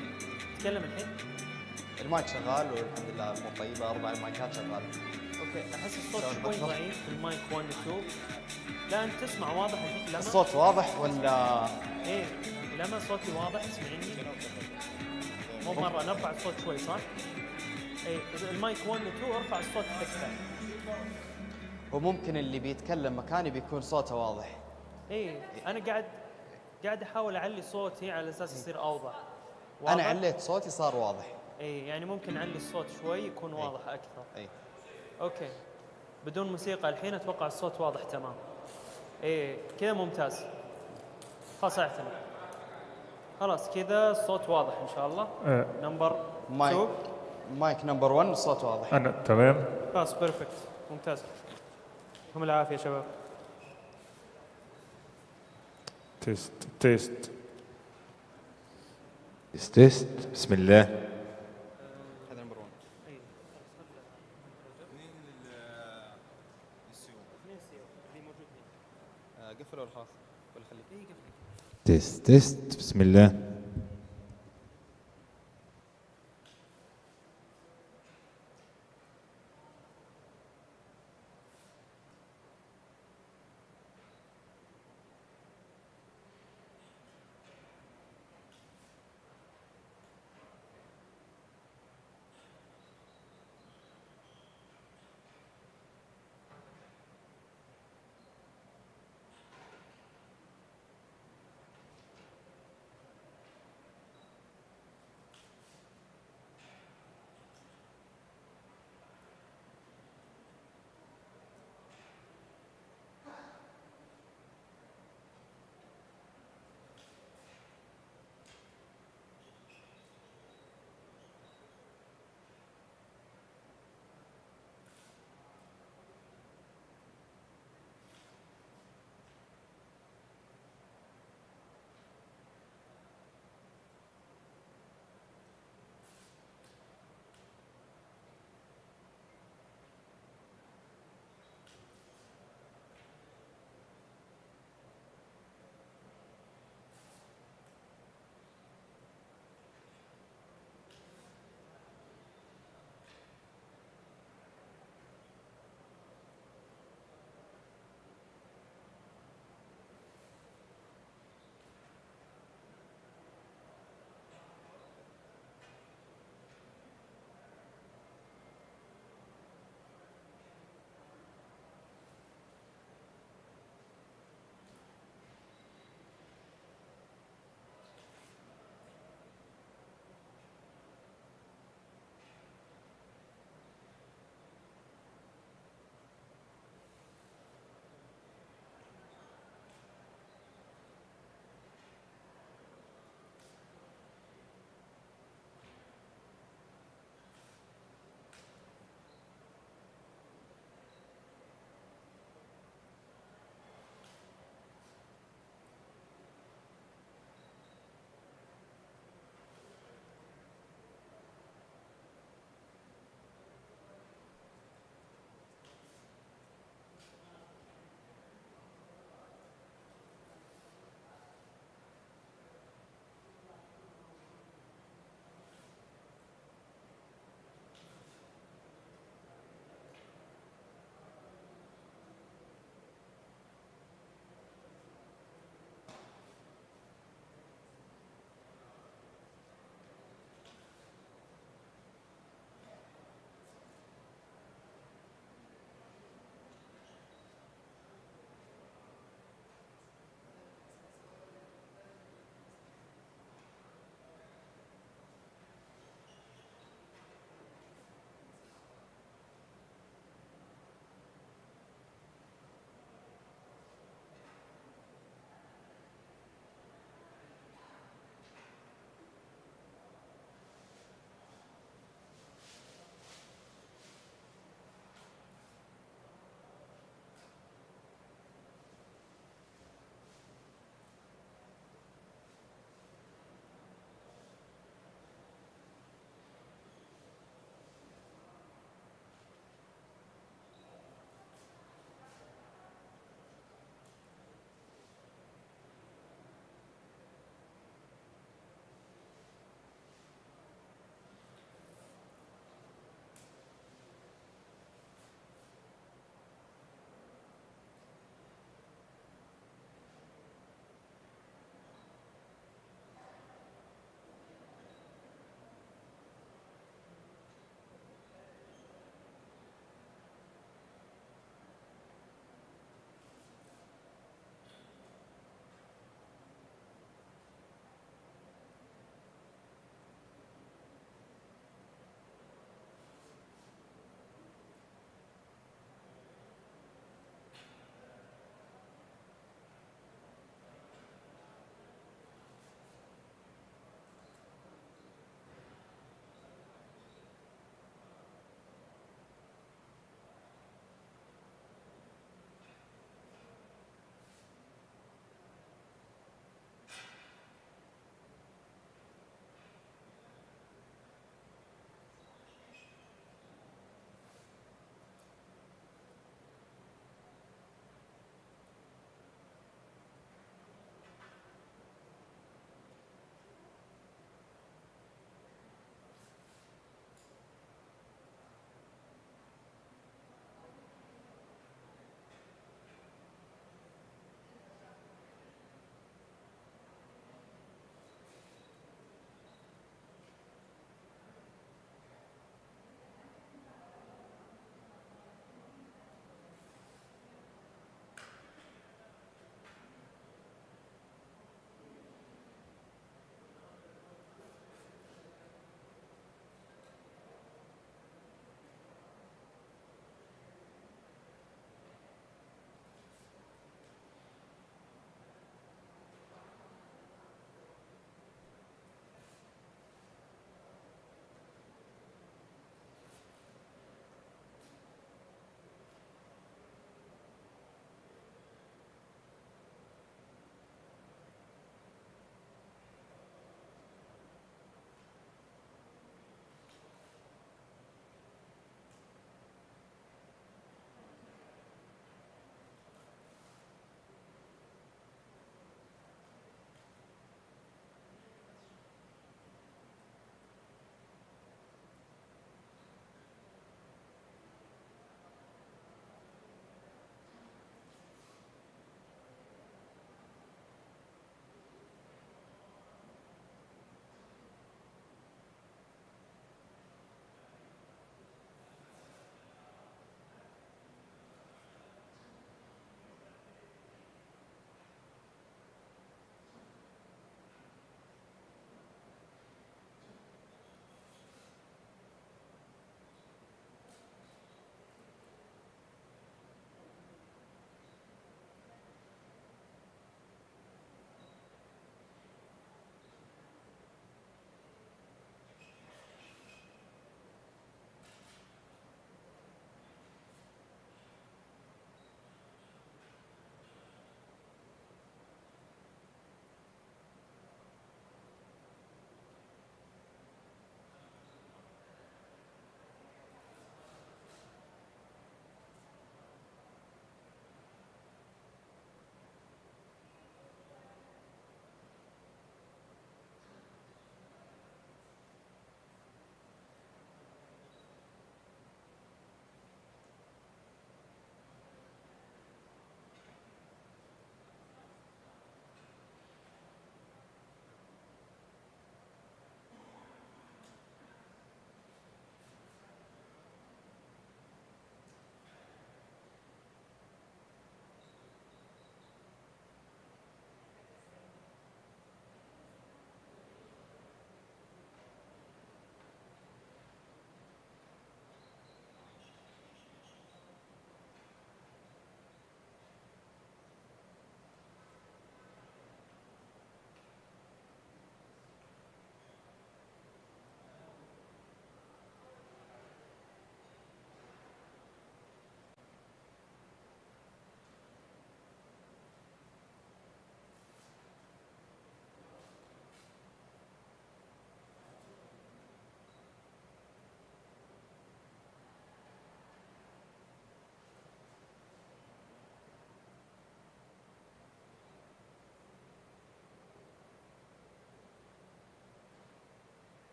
تكلم الحين. المايك شغال والحمد لله امور طيبه. 4 المايكات شغال. اوكي احس الصوت شوي ضعيف في المايك 1 و 2. لا انت تسمع واضح الحين لما الصوت واضح ولا؟ ايه لما صوتي واضح اسمعني. مو مره نرفع الصوت شوي صح؟ ايه المايك 1 و 2 ارفع الصوت اكثر. وممكن اللي بيتكلم مكاني بيكون صوته واضح. ايه انا قاعد احاول اعلي صوتي على اساس يصير اوضح. انا عليت صوتي صار واضح. اي يعني ممكن نعلي الصوت شوي يكون واضح اكثر. اي اوكي بدون موسيقى الحين اتوقع الصوت واضح تمام. ايه كذا ممتاز. خلاص اعتمد. خلاص كذا الصوت واضح ان شاء الله. نمبر 2 مايك نمبر 1 الصوت واضح. أنا تمام. خلاص بيرفكت ممتاز. يعطيكم العافيه شباب. تيست تيست تيست. بسم الله. هذا نمبر 1. قفل ولا خلاص ولا خليك؟ تيست. بسم الله.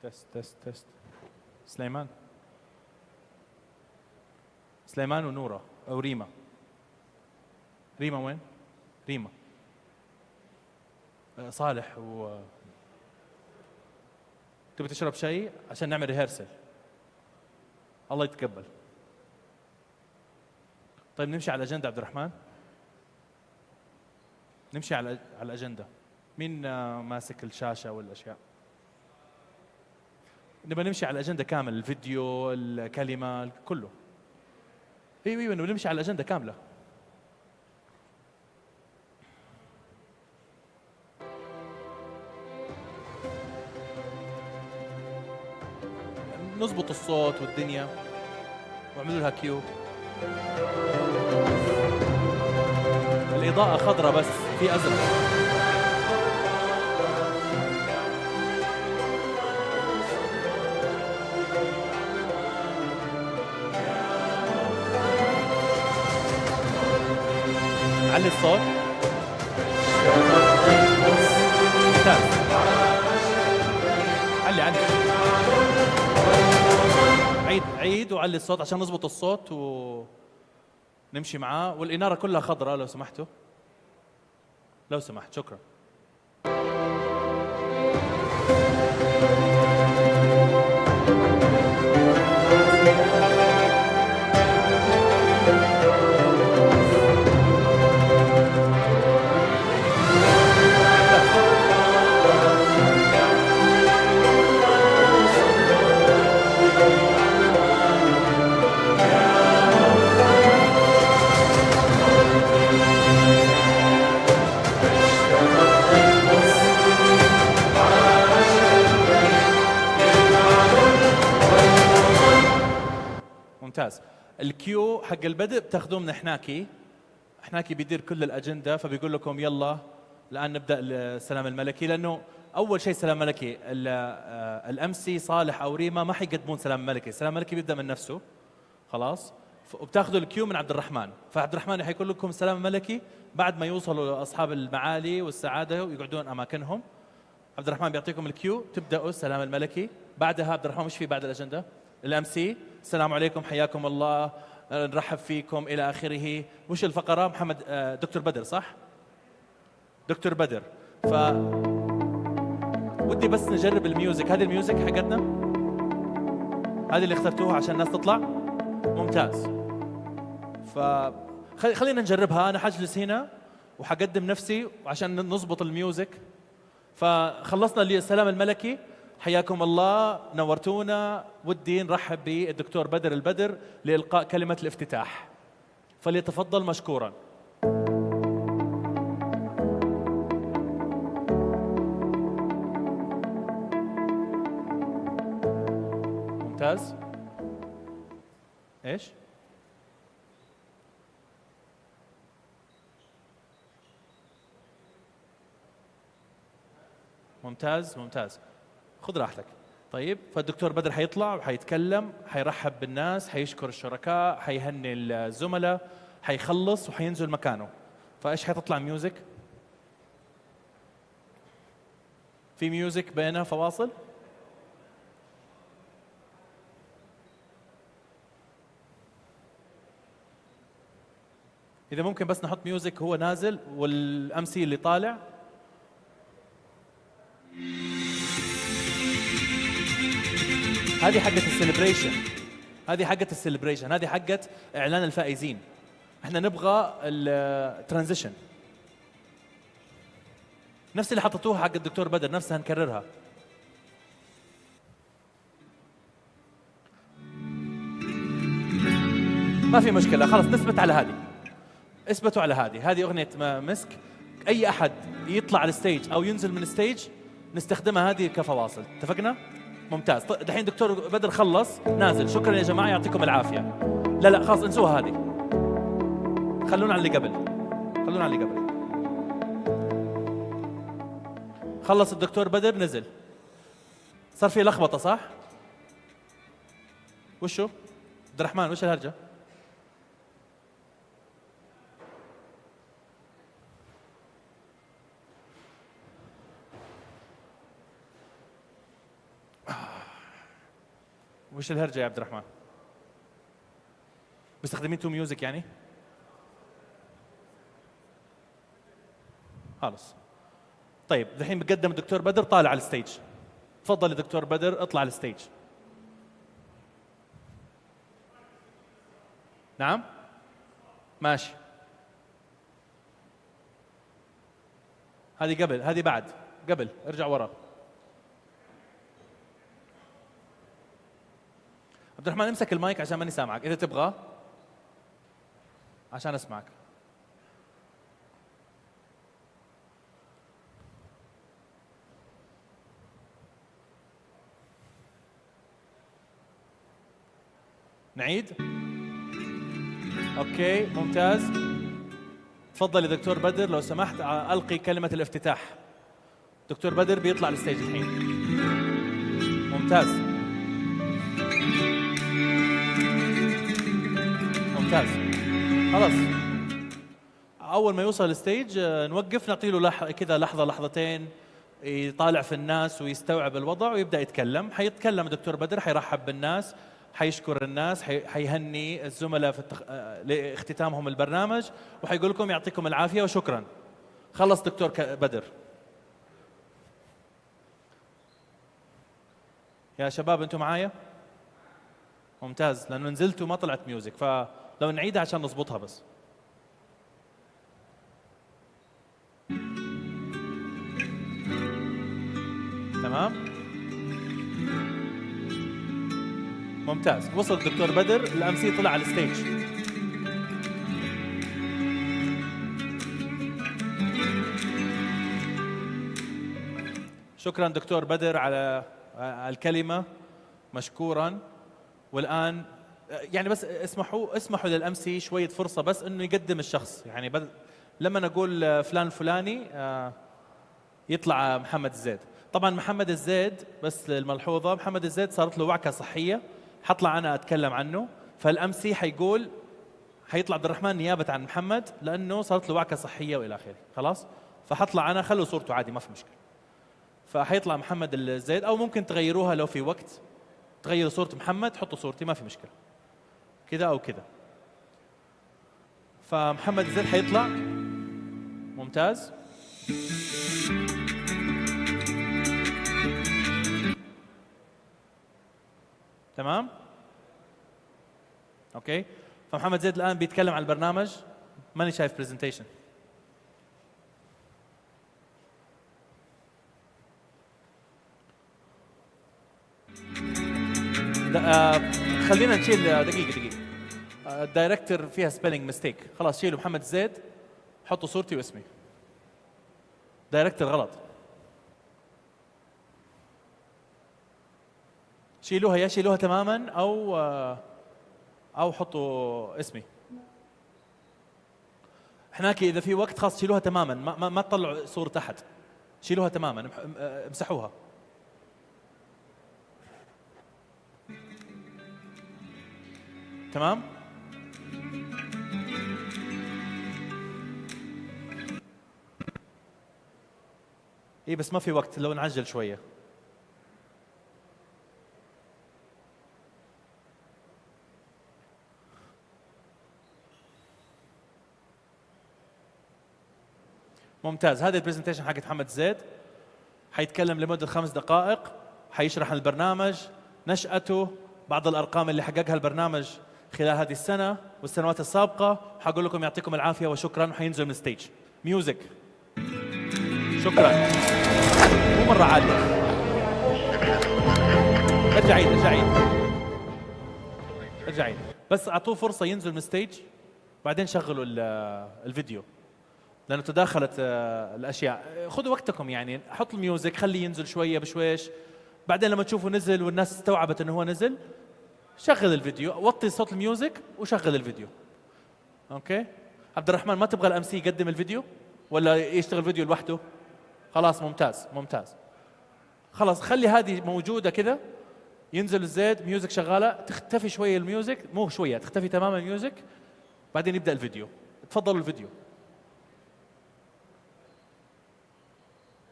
تست. سليمان ونورة أو ريما. ريما وين؟ ريما. صالح تبي تشرب شيء عشان نعمل ريهرسل. الله يتقبل. طيب نمشي على الأجندة عبد الرحمن. نمشي على الأجندة. مين ماسك الشاشة والأشياء؟ نبغى نمشي على الأجندة كامل، الفيديو، الكلمة، كله. ايوه نبغى نمشي على الأجندة كاملة. نظبط الصوت والدنيا واعملوا لها كيو. الإضاءة خضراء بس في أزرق. علي الصوت. ممتاز. علي عيد وعلي الصوت عشان نظبط الصوت ونمشي معاه. والإنارة كلها خضراء لو سمحتوا. لو سمحت شكرا. ممتاز. الكيو حق البدء بتاخذوه من حناكي بيدير كل الأجندة، فبيقول لكم يلا الآن نبدأ السلام الملكي، لأنه أول شيء سلام ملكي الأمسي صالح أو ريما ما حيقدمون سلام ملكي. السلام الملكي بيبدأ من نفسه خلاص، وبتاخذوا الكيو من عبد الرحمن. فعبد الرحمن حيقول لكم سلام ملكي بعد ما يوصلوا أصحاب المعالي والسعادة ويقعدون أماكنهم. عبد الرحمن بيعطيكم الكيو، تبدأوا السلام الملكي. بعدها عبد الرحمن وش في بعد الأجندة؟ الأمسي السلام عليكم حياكم الله نرحب فيكم إلى آخره. وش الفقرة محمد؟ دكتور بدر صح؟ دكتور بدر. ودي بس نجرب الميوزك. هذه الميوزك حقتنا هذه اللي اخترتوها عشان الناس تطلع. ممتاز. خلينا نجربها. أنا حجلس هنا وحقدم نفسي عشان نضبط الميوزك. فخلصنا السلام الملكي، حياكم الله نورتونا. ودي نرحب بالدكتور بدر البدر لإلقاء كلمة الافتتاح، فليتفضل مشكورا. ممتاز. ايش؟ ممتاز. خذ راحتك. طيب فالدكتور بدر حيطلع وحيتكلم، حيرحب بالناس، حيشكر الشركاء، حيهني الزملاء، حيخلص وحينزل مكانه. فايش حتطلع ميوزك؟ في ميوزك بينها فواصل؟ إذا ممكن بس نحط ميوزك هو نازل والأمسي اللي طالع. هذه حقة السليبريشن، هذه حقة إعلان الفائزين. احنا نبغى الترانزيشن نفس اللي حطيتوها حق الدكتور بدر، نفسها نكررها. ما في مشكلة، خلاص نثبت على هذه. اثبتوا على هذه أغنية مسك. أي أحد يطلع على الستيج أو ينزل من الستيج نستخدمها هذه كفواصل. اتفقنا؟ ممتاز. دحين دكتور بدر خلص نازل. شكرا يا جماعة يعطيكم العافية. لا خلاص انسوها هذه، خلونا على اللي قبل. خلص الدكتور بدر نزل، صار في لخبطة صح؟ وشو؟ عبد الرحمن وش الهرجة؟ وش الهرجه يا عبد الرحمن؟ مستخدمين تو ميوزك يعني؟ خلص. طيب الحين بقدم الدكتور بدر طالع على الستيج. تفضل يا دكتور بدر اطلع على الستيج. نعم؟ ماشي. هذه قبل، هذه بعد، قبل، ارجع ورا. عبد الرحمن امسك المايك عشان ماني سامعك، إذا تبغى عشان اسمعك. نعيد؟ اوكي ممتاز. تفضل يا دكتور بدر لو سمحت القي كلمة الافتتاح. دكتور بدر بيطلع الستيج الحين. ممتاز. ممتاز. خلاص. اول ما يوصل الستيج نوقف نعطي له كذا لحظة لحظتين يطالع في الناس ويستوعب الوضع ويبدأ يتكلم. حيتكلم الدكتور بدر، حيرحب بالناس، حيشكر الناس، حيهني الزملاء في لاختتامهم البرنامج، وحيقول لكم يعطيكم العافية وشكرا. خلص دكتور بدر. يا شباب انتم معايا؟ ممتاز، لانه نزلت وما طلعت ميوزك، فلو نعيدها عشان نضبطها بس. تمام؟ ممتاز. وصل الدكتور بدر، الامسي طلع على الستيج. شكرا دكتور بدر على الكلمة، مشكورا. والآن يعني بس اسمحوا للأمسي شوية فرصة بس إنه يقدم الشخص، يعني لما نقول فلان الفلاني يطلع محمد الزيد. طبعا محمد الزيد بس للملحوظة، محمد الزيد صارت له وعكة صحية، حطلع أنا أتكلم عنه، فالأمسي حيطلع عبد الرحمن نيابة عن محمد لأنه صارت له وعكة صحية وإلى آخره. خلاص؟ فحطلع أنا، خلوا صورته عادي ما في مشكلة. فحيطلع محمد الزيد، أو ممكن تغيروها لو في وقت، تغيروا صورة محمد حطوا صورتي ما في مشكلة، كذا أو كذا. فمحمد الزيد حيطلع. ممتاز. تمام؟ اوكي. فمحمد زيد الآن بيتكلم عن البرنامج. ماني شايف برزنتيشن. خلينا نشيل دقيقة. الدايركتور فيها سبيلينج ميستيك، خلاص شيلوا محمد زيد، حطوا صورتي واسمي. دايركتور غلط. شيلوها، يا شيلوها تماما او حطوا اسمي. هناك اذا في وقت خاص شيلوها تماما، ما تطلعوا صورة احد، شيلوها تماما، امسحوها. تمام؟ ايه بس ما في وقت، لو نعجل شوية. ممتاز. هذه البرزنتيشن حقت محمد زيد، حيتكلم لمدة 5 دقائق، حيشرح البرنامج، نشأته، بعض الأرقام اللي حققها البرنامج خلال هذه السنة والسنوات السابقة، حقول لكم يعطيكم العافية وشكرا، وحينزل من الستيج. ميوزك. شكرا. مو مرة عالية. ارجع عيد. بس اعطوه فرصة ينزل من الستيج، بعدين شغلوا الفيديو لأنه تداخلت الأشياء. خذوا وقتكم، يعني حط الميوزك، خليه ينزل شوية بشويش، بعدين لما تشوفوا نزل والناس استوعبت انه هو نزل، شغل الفيديو، وطي صوت الميوزك وشغل الفيديو. اوكي؟ عبد الرحمن ما تبغى الامسي يقدم الفيديو ولا يشتغل فيديو لوحده؟ خلاص ممتاز. خلاص خلي هذه موجودة كذا، ينزل الزيد، ميوزك شغالة، تختفي شوية الميوزك، مو شوية، تختفي تماما الميوزك، بعدين يبدأ الفيديو. تفضلوا الفيديو.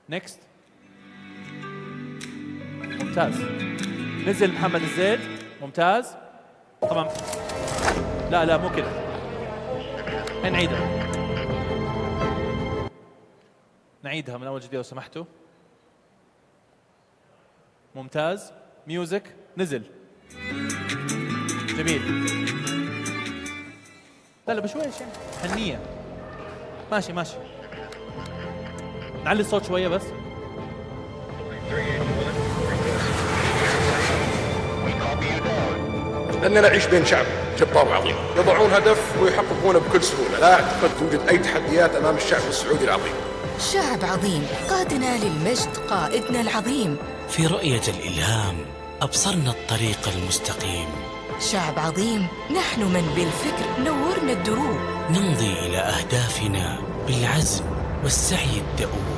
نيكست. ممتاز. نزل محمد الزيد، ممتاز. طبعا لا مو كده، نعيدها من اول جديد لو سمحتوا. ممتاز. ميوزك نزل. جميل. لا بشويش يعني حنية. ماشي نعلي الصوت شوية بس. لأننا نعيش بين شعب جبار عظيم يضعون هدف ويحققونه بكل سهولة. لا أعتقد توجد أي تحديات أمام الشعب السعودي العظيم. شعب عظيم قادنا للمجد، قائدنا العظيم. في رؤية الإلهام أبصرنا الطريق المستقيم. شعب عظيم، نحن من بالفكر نورنا الدروب. نمضي إلى أهدافنا بالعزم والسعي الدؤوب.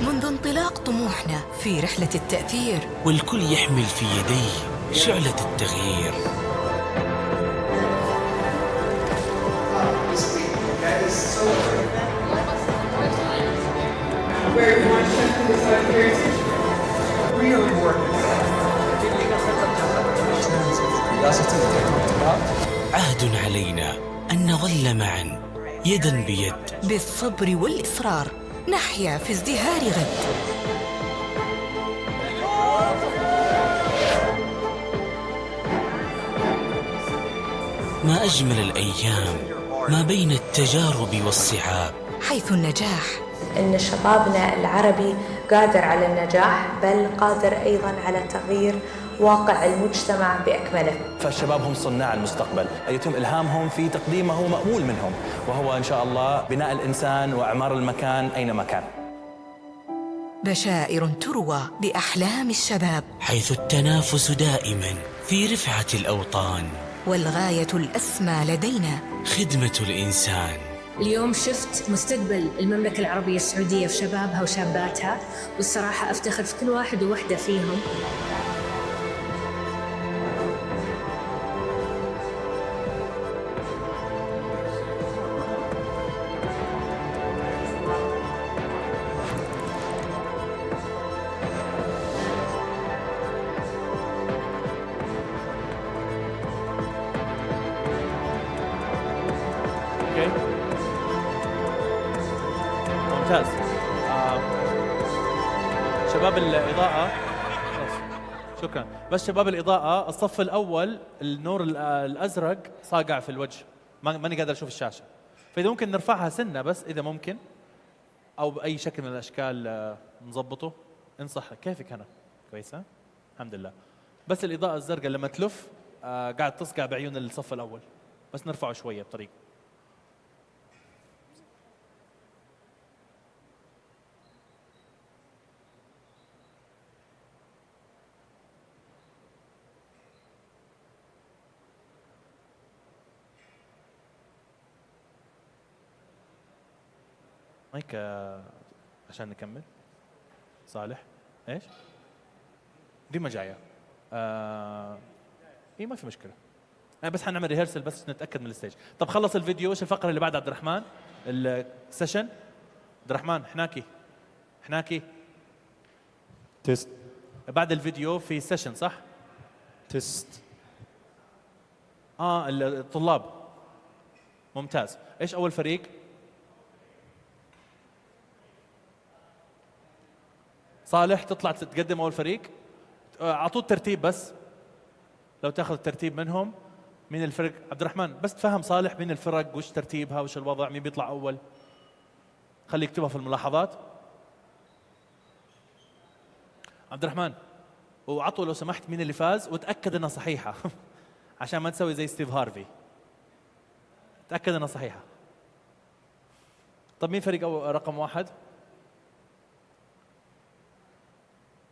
منذ انطلاق طموحنا في رحلة التأثير، والكل يحمل في يديه شعلة التغيير. عهد علينا أن نظل معا يدا بيد بالصبر والإصرار نحيا في ازدهار غد. ما أجمل الأيام ما بين التجارب والصعاب، حيث النجاح إن شبابنا العربي قادر على النجاح، بل قادر أيضا على تغيير واقع المجتمع بأكمله. فالشباب هم صناع المستقبل، يتم إلهامهم في تقديم ما هو مأمول منهم، وهو إن شاء الله بناء الإنسان وإعمار المكان أينما كان. بشائر تروى لأحلام الشباب، حيث التنافس دائما في رفعة الأوطان، والغاية الأسمى لدينا خدمة الإنسان. اليوم شفت مستقبل المملكة العربية السعودية في شبابها وشاباتها، والصراحة أفتخر في كل واحد ووحدة فيهم. ممتاز. شباب الإضاءة، شكرا. بس شباب الإضاءة، الصف الأول النور الأزرق صاقع في الوجه، ماني قادر أشوف الشاشة، فإذا ممكن نرفعها سنة بس إذا ممكن، أو بأي شكل من الأشكال نظبطه. انصح كيفك هنا؟ كويسة؟ الحمد لله. بس الإضاءة الزرقاء لما تلف قاعد تصقع بعيون الصف الأول، بس نرفعه شوية بطريقة. مايك عشان نكمل. صالح ايش؟ ديما جايه. ايه ما في مشكله. بس حنعمل ريهرسل بس نتاكد من الستيج. طب خلص الفيديو، ايش الفقره اللي بعد عبد الرحمن؟ السيشن. عبد الرحمن حناكي تيست. بعد الفيديو في سيشن صح؟ تيست. الطلاب. ممتاز. ايش اول فريق؟ صالح تطلع تقدم اول فريق. اعطوه الترتيب بس، لو تاخذ الترتيب منهم. مين الفرق؟ عبد الرحمن بس تفهم صالح مين الفرق وش ترتيبها وش الوضع، مين بيطلع اول. خليه يكتبها في الملاحظات. عبد الرحمن، وعطوا لو سمحت مين اللي فاز وتاكد انها صحيحه عشان ما تسوي زي ستيف هارفي. تاكد انها صحيحه. طب مين فريق رقم واحد؟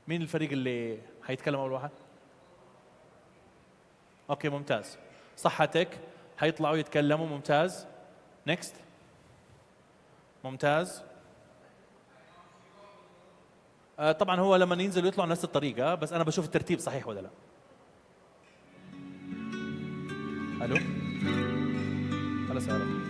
مين الفريق اللي حيتكلم اول واحد؟ اوكي ممتاز. صحتك حيطلعوا يتكلموا. ممتاز. نيكست. ممتاز. طبعا هو لما ينزلوا يطلعوا نفس الطريقه، بس انا بشوف الترتيب صحيح ولا لا. الو خلاص عرفت.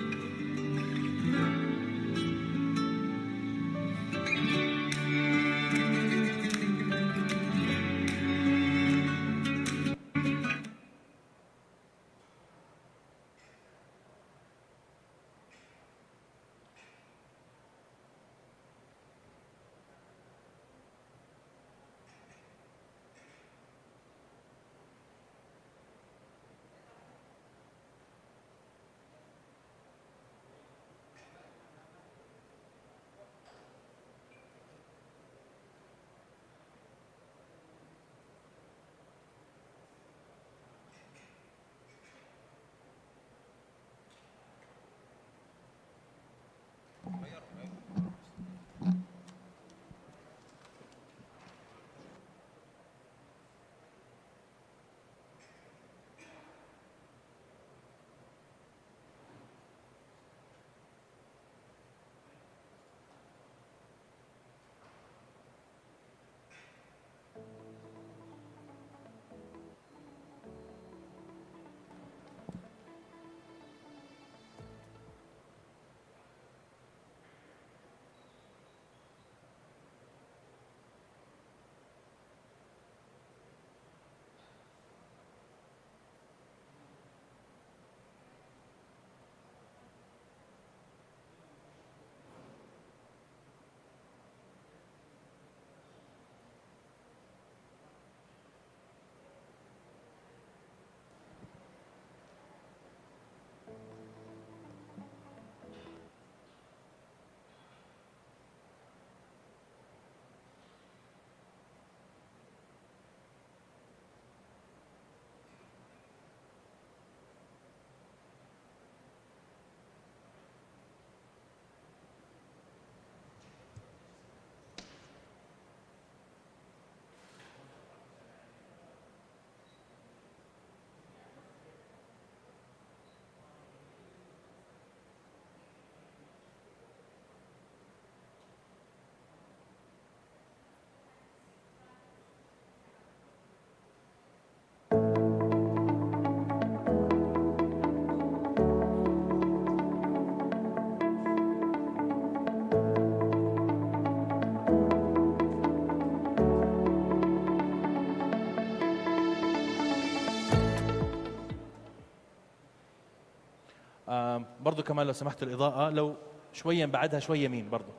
برضو كمان لو سمحت الإضاءة لو شوية بعدها شوية يمين برضو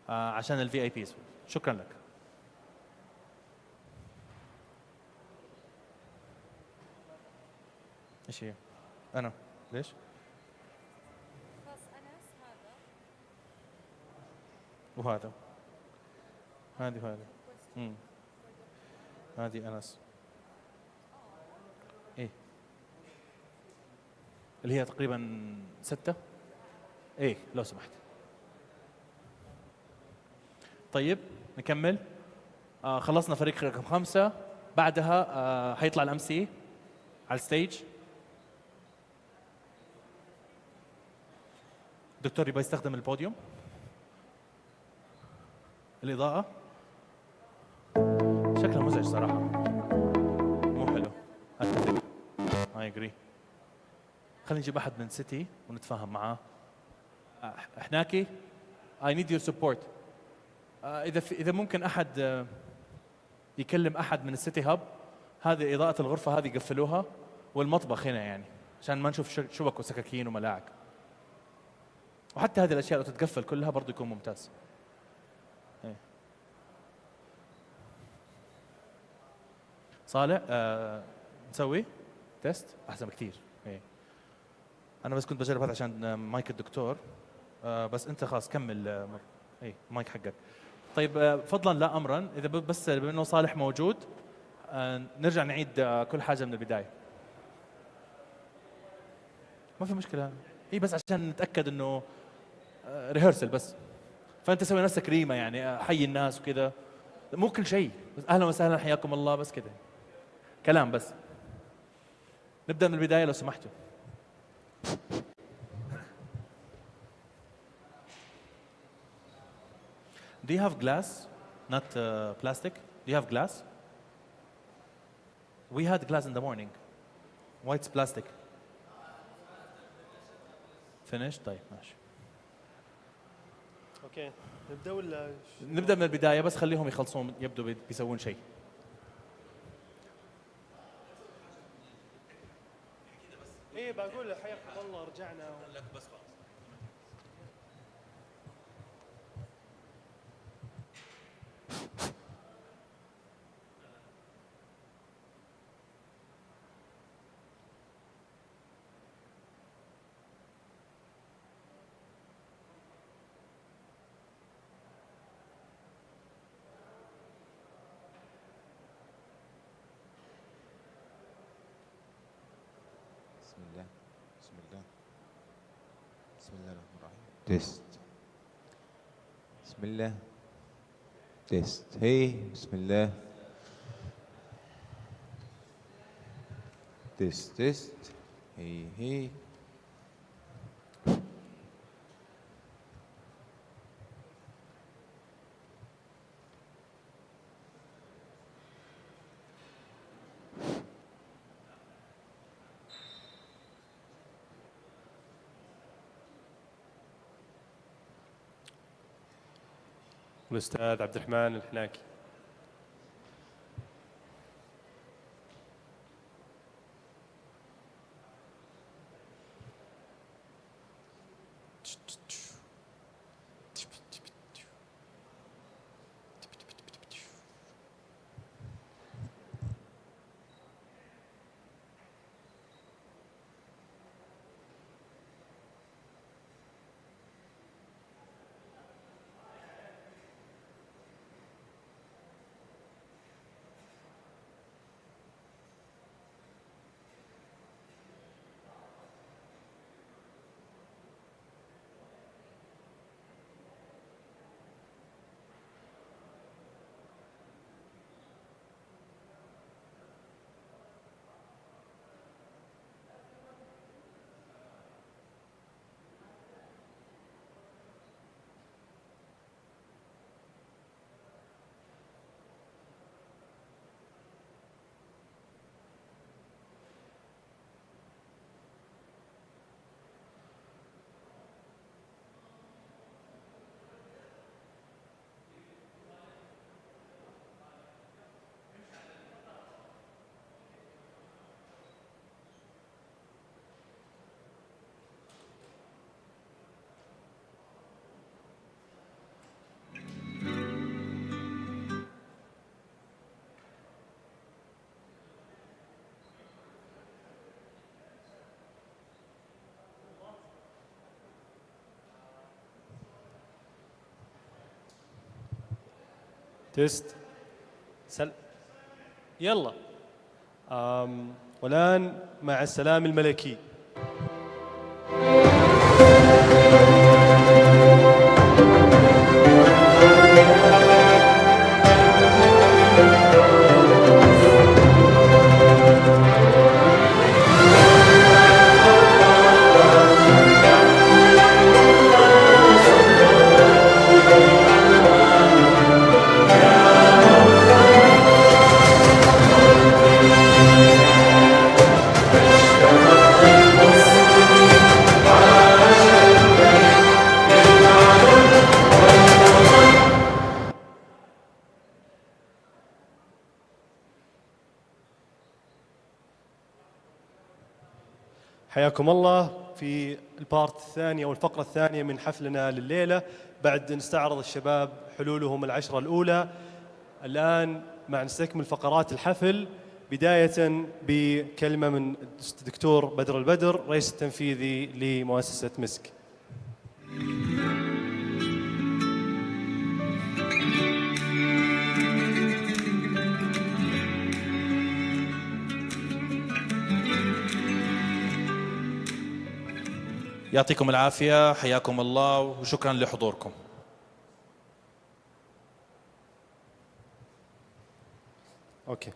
عشان الفي اي بيز. شكرا لك. ايش هي؟ انا ليش؟ وهذا هذه وهذه هذه انس ايه اللي هي تقريبا 6. ايه لو سمحت. طيب نكمل. خلصنا فريق رقم 5. بعدها حيطلع الام سي على الستيج. الدكتور يبغى يستخدم البوديوم. الإضاءة شكلها مزعج صراحة، مو حلو. أتفق. I agree. خلينا نجيب أحد من سيتي ونتفاهم معاه. حناكي I need your support. إذا ممكن أحد يكلم أحد من السيتي هاب. هذه إضاءة الغرفة هذه قفلوها، والمطبخ هنا يعني عشان ما نشوف شبك وسكاكين وملاعق. وحتى هذه الأشياء لو تتقفل كلها برضو يكون ممتاز. إيه. صالح نسوي تيست أحسن بكثير. إيه. أنا بس كنت بجرب هذا عشان مايك الدكتور. بس أنت خلاص كمل. إيه مايك حقك. طيب فضلا لا أمرا، إذا بس بما إنه صالح موجود نرجع نعيد كل حاجة من البداية. ما في مشكلة. إيه بس عشان نتأكد إنه ريهرسل بس. فأنت سوي نفسك ريمة يعني حي الناس وكذا، مو كل شيء. بس أهلا وسهلا حياكم الله بس كذا كلام بس. نبدأ من البداية لو سمحتوا. Do you have glass? Not plastic? Do you have glass? We had glass in the morning. Why it's plastic? Finished? طيب ماشي. اوكي نبدأ ولا نبدأ من البداية بس خليهم يخلصون، يبدو بيسوون شيء. ايه بقول حياكم الله رجعنا لك بس خلاص. بسم الله بسم الله بسم الله الرحمن الرحيم. تيست. بسم الله. تيست. هي بسم الله. تيست تيست. هي والأستاذ عبد الرحمن الحناكي. تيست. يلا. والآن مع السلام الملكي. حياكم الله في البارت الثاني أو الفقرة الثانية من حفلنا لليلة. بعد نستعرض الشباب حلولهم العشرة الأولى، الآن نستكمل فقرات الحفل، بداية بكلمة من الدكتور بدر البدر، رئيس التنفيذي لمؤسسة مسك. يعطيكم العافية، حياكم الله وشكرا لحضوركم. أوكي.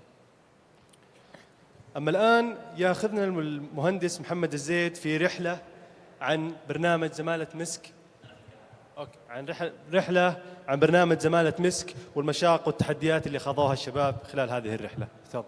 أما الآن ياخذنا المهندس محمد الزيد في رحلة عن برنامج زمالة مسك. أوكي. عن رحلة عن برنامج زمالة مسك والمشاق والتحديات اللي خاضوها الشباب خلال هذه الرحلة. تفضل.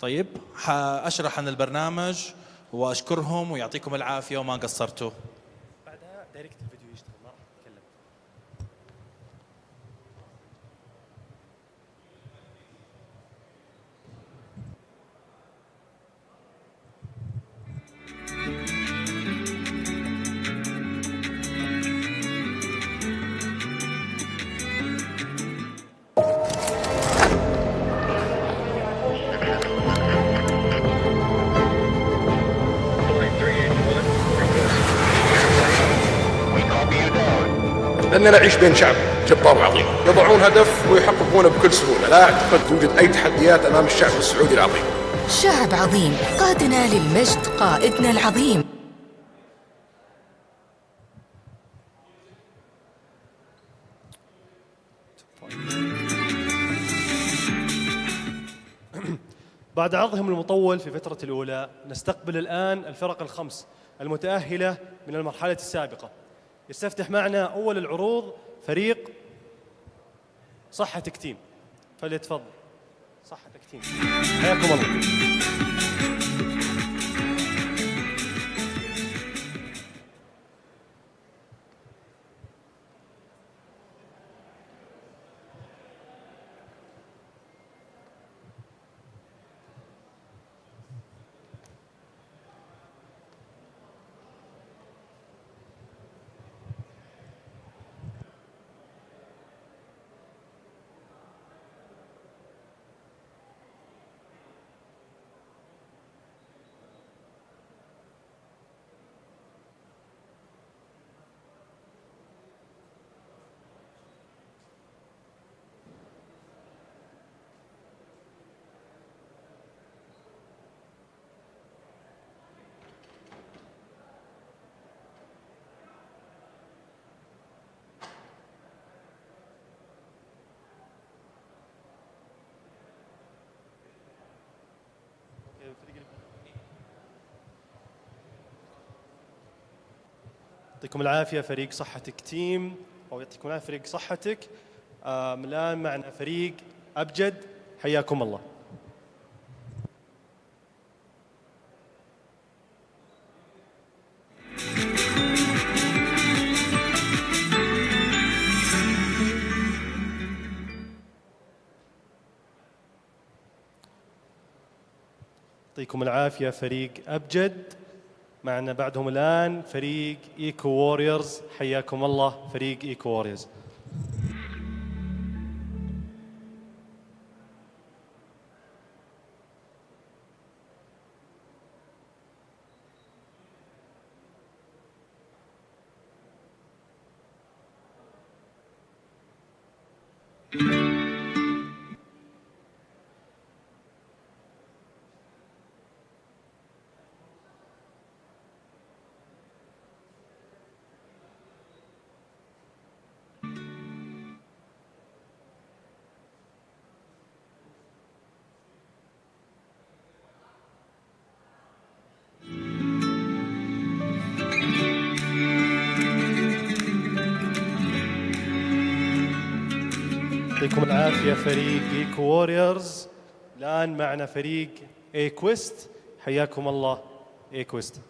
طيب حأشرح عن البرنامج وأشكرهم ويعطيكم العافية وما قصرتوا. بعدها دايركت الفيديو يشتغل، ما راح أتكلم. لأننا نعيش بين شعب جبار عظيم يضعون هدف ويحققونه بكل سهولة، لا أعتقد توجد أي تحديات أمام الشعب السعودي العظيم. شعب عظيم قادنا للمجد، قائدنا العظيم. بعد عرضهم المطول في فترة الأولى، نستقبل الآن الفرق الخمس المتأهلة من المرحلة السابقة. يستفتح معنا أول العروض فريق صحتك تيم، فليتفضل. صحتك تيم، حياكم الله. يعطيكم العافية فريق صحتك تيم، أو يعطيكم العافية فريق صحتك. الآن معنا فريق أبجد، حياكم الله. يعطيكم العافية فريق أبجد. معنا بعدهم الآن فريق إيكو ووريرز، حياكم الله فريق إيكو ووريرز. يعطيكم العافية فريق جيك ووريرز. الآن معنا فريق اي كويست، حياكم الله اي كويست.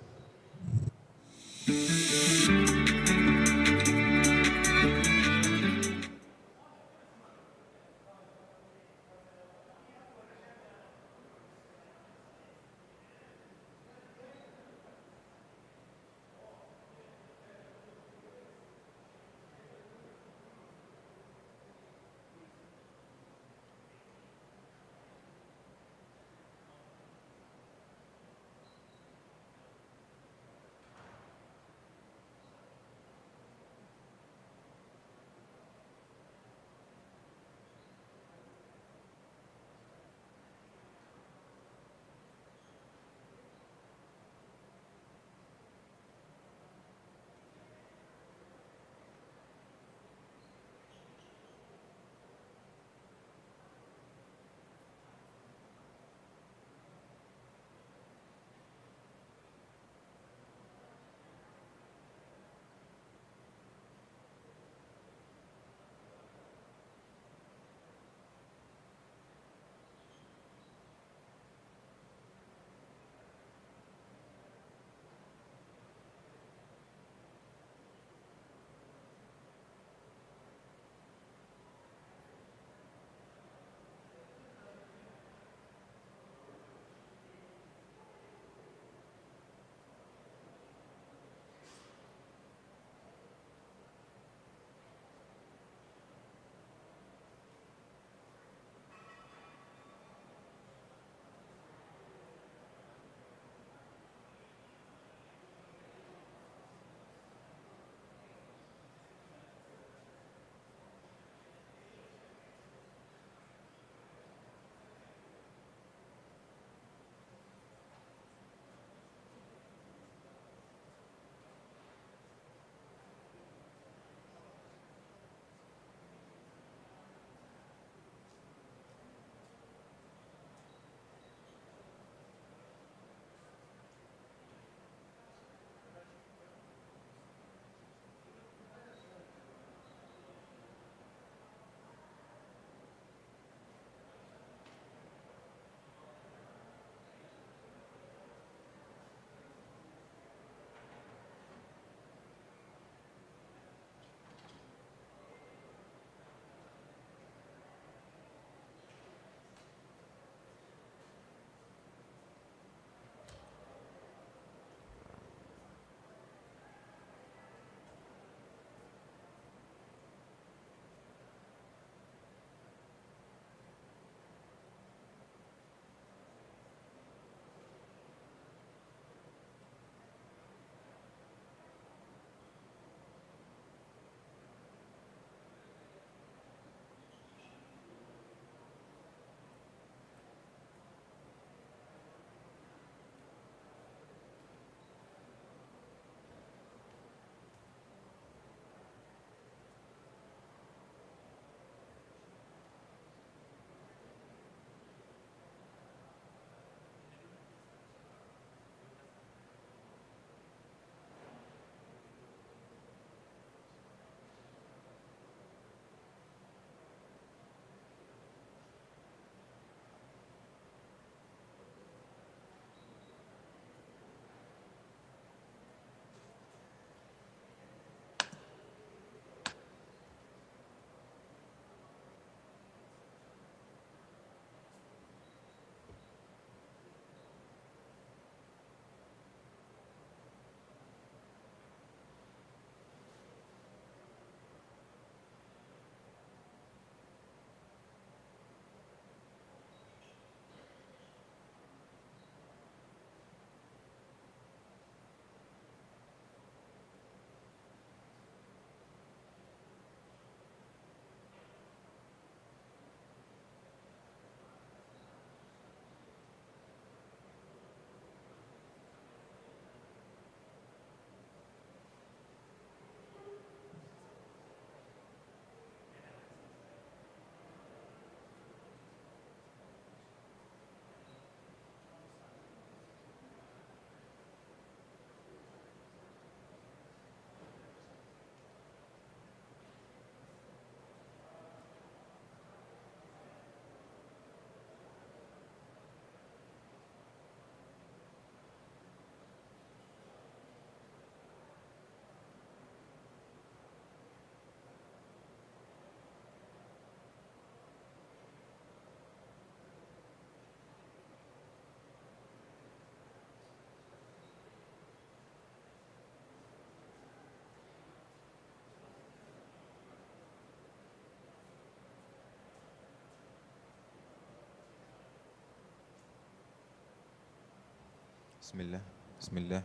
بسم الله بسم الله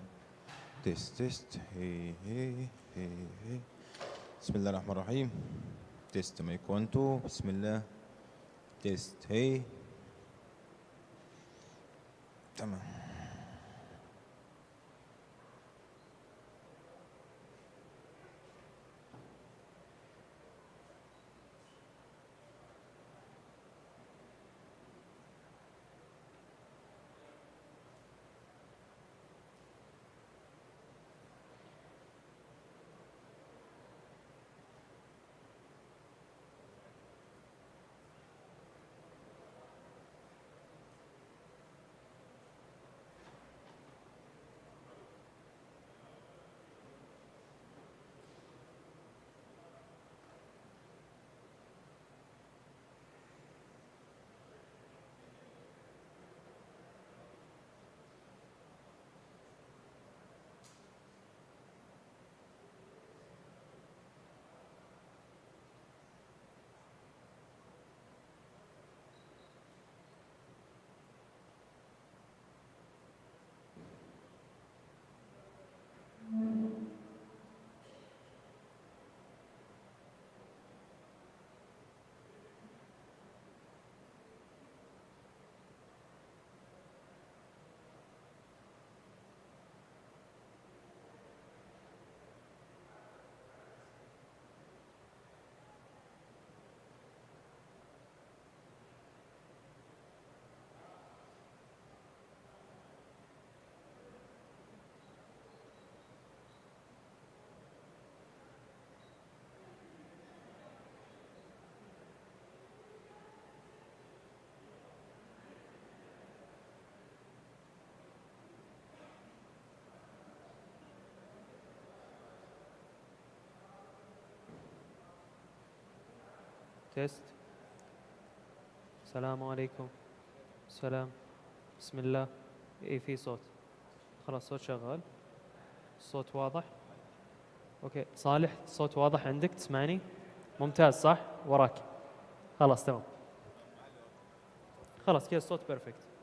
تيست تيست هي هي هي هي بسم الله الرحمن الرحيم تيست مايك 1 2 بسم الله تيست هي تمام تيست. السلام عليكم. السلام. بسم الله. ايه في صوت. خلاص صوت شغال. الصوت واضح. اوكي صالح الصوت واضح عندك تسمعني؟ ممتاز صح؟ وراك. خلاص تمام. خلاص كذا الصوت بيرفكت.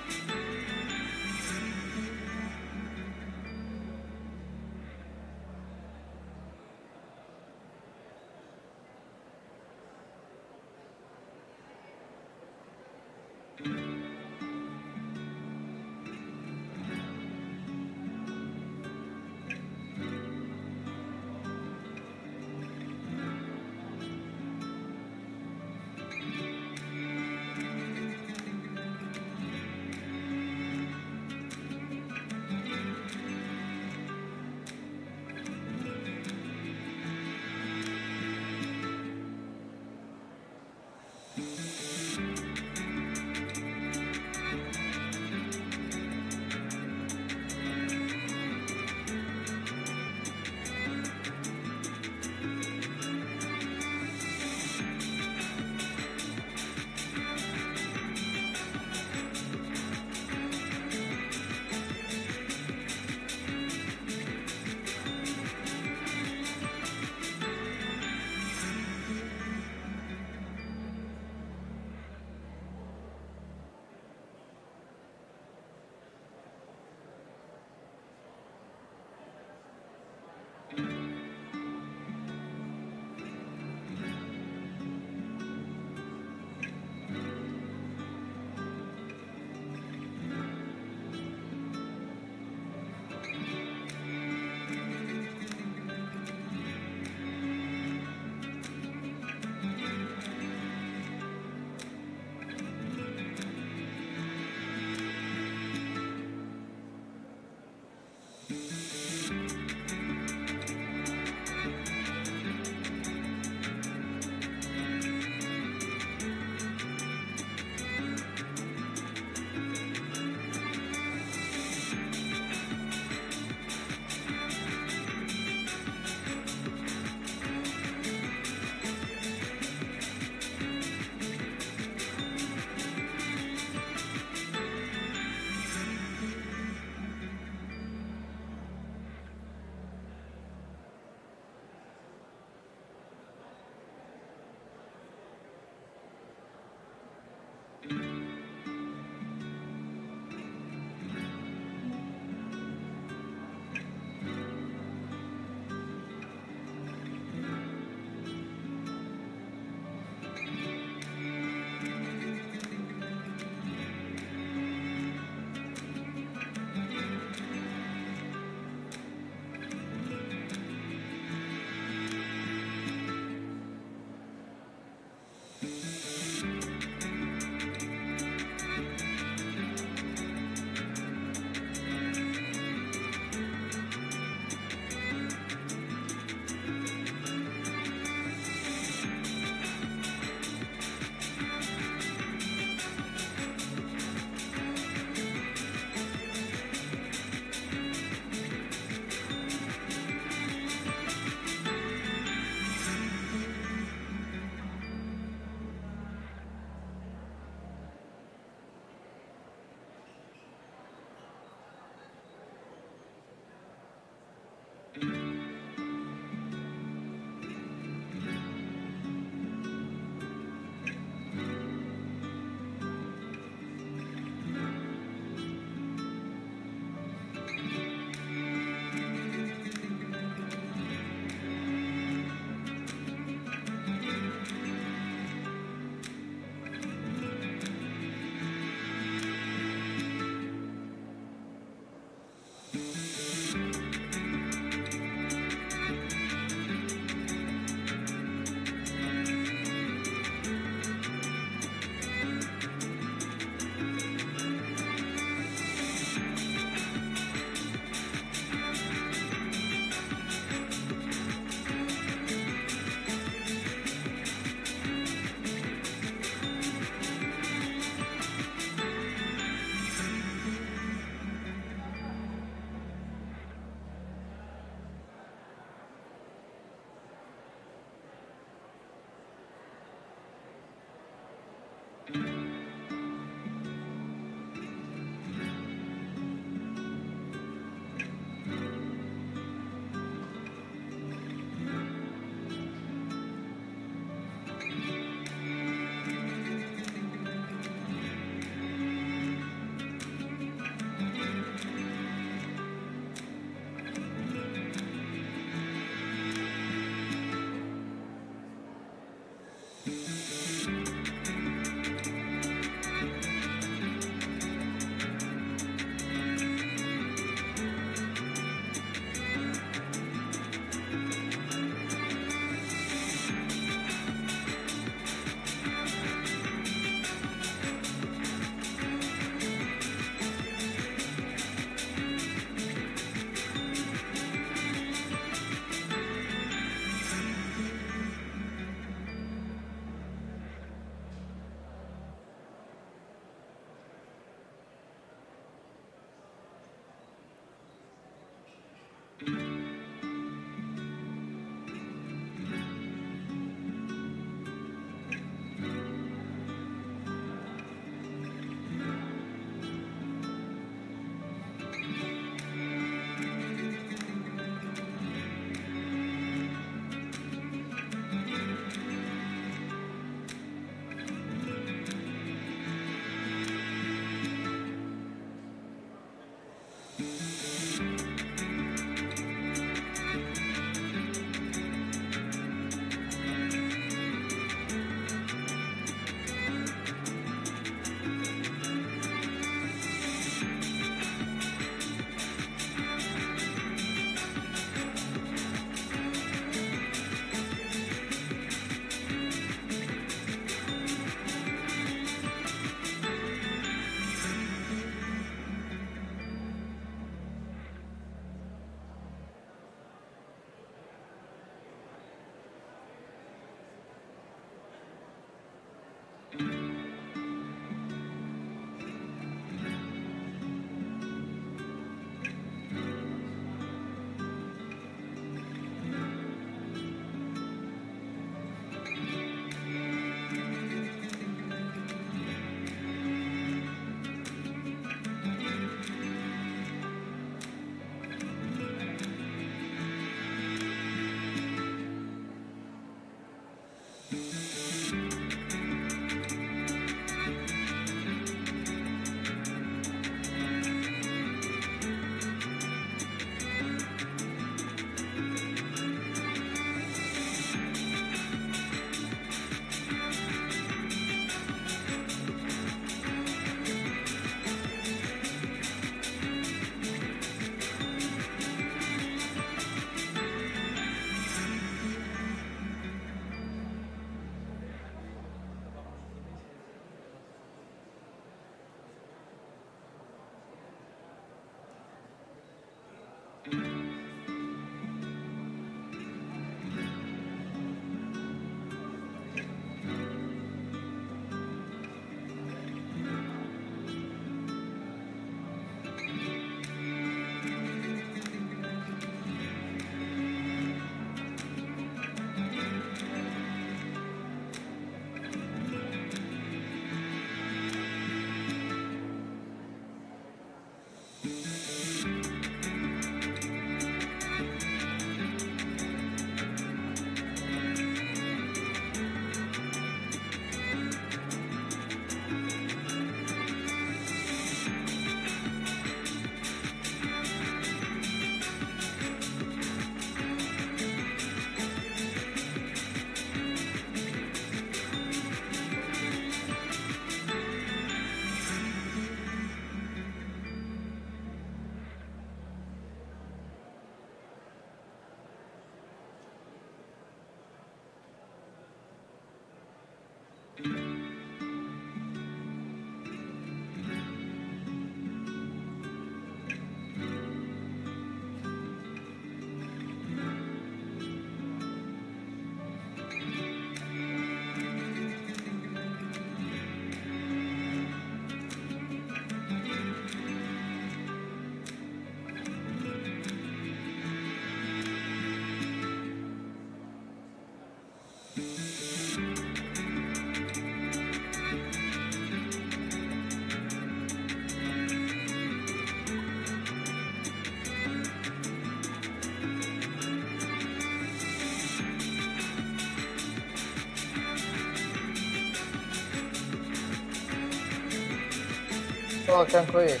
المستوى كان كويس.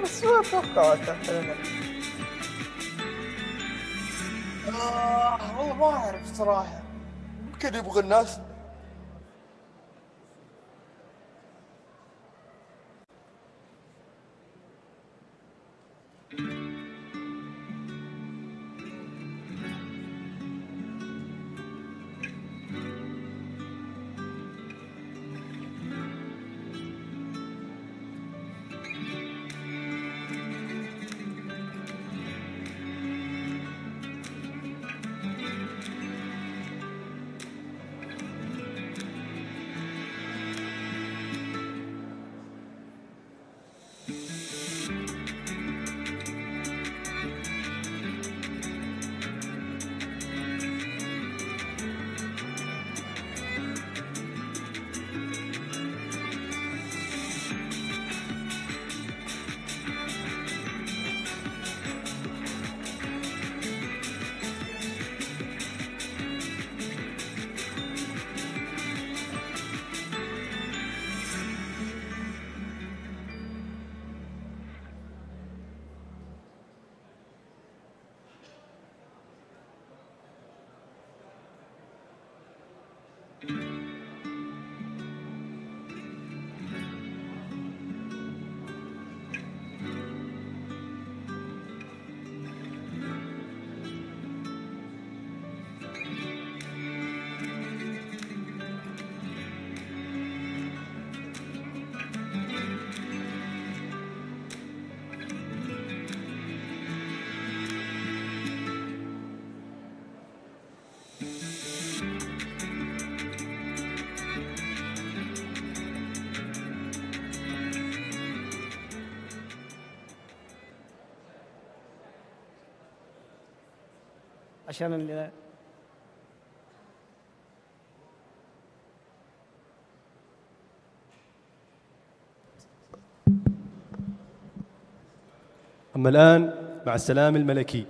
بس ما اتوقع تحت الملك. والله ما اعرف صراحة. يمكن يبغى الناس. عشان أما الآن مع السلام الملكي.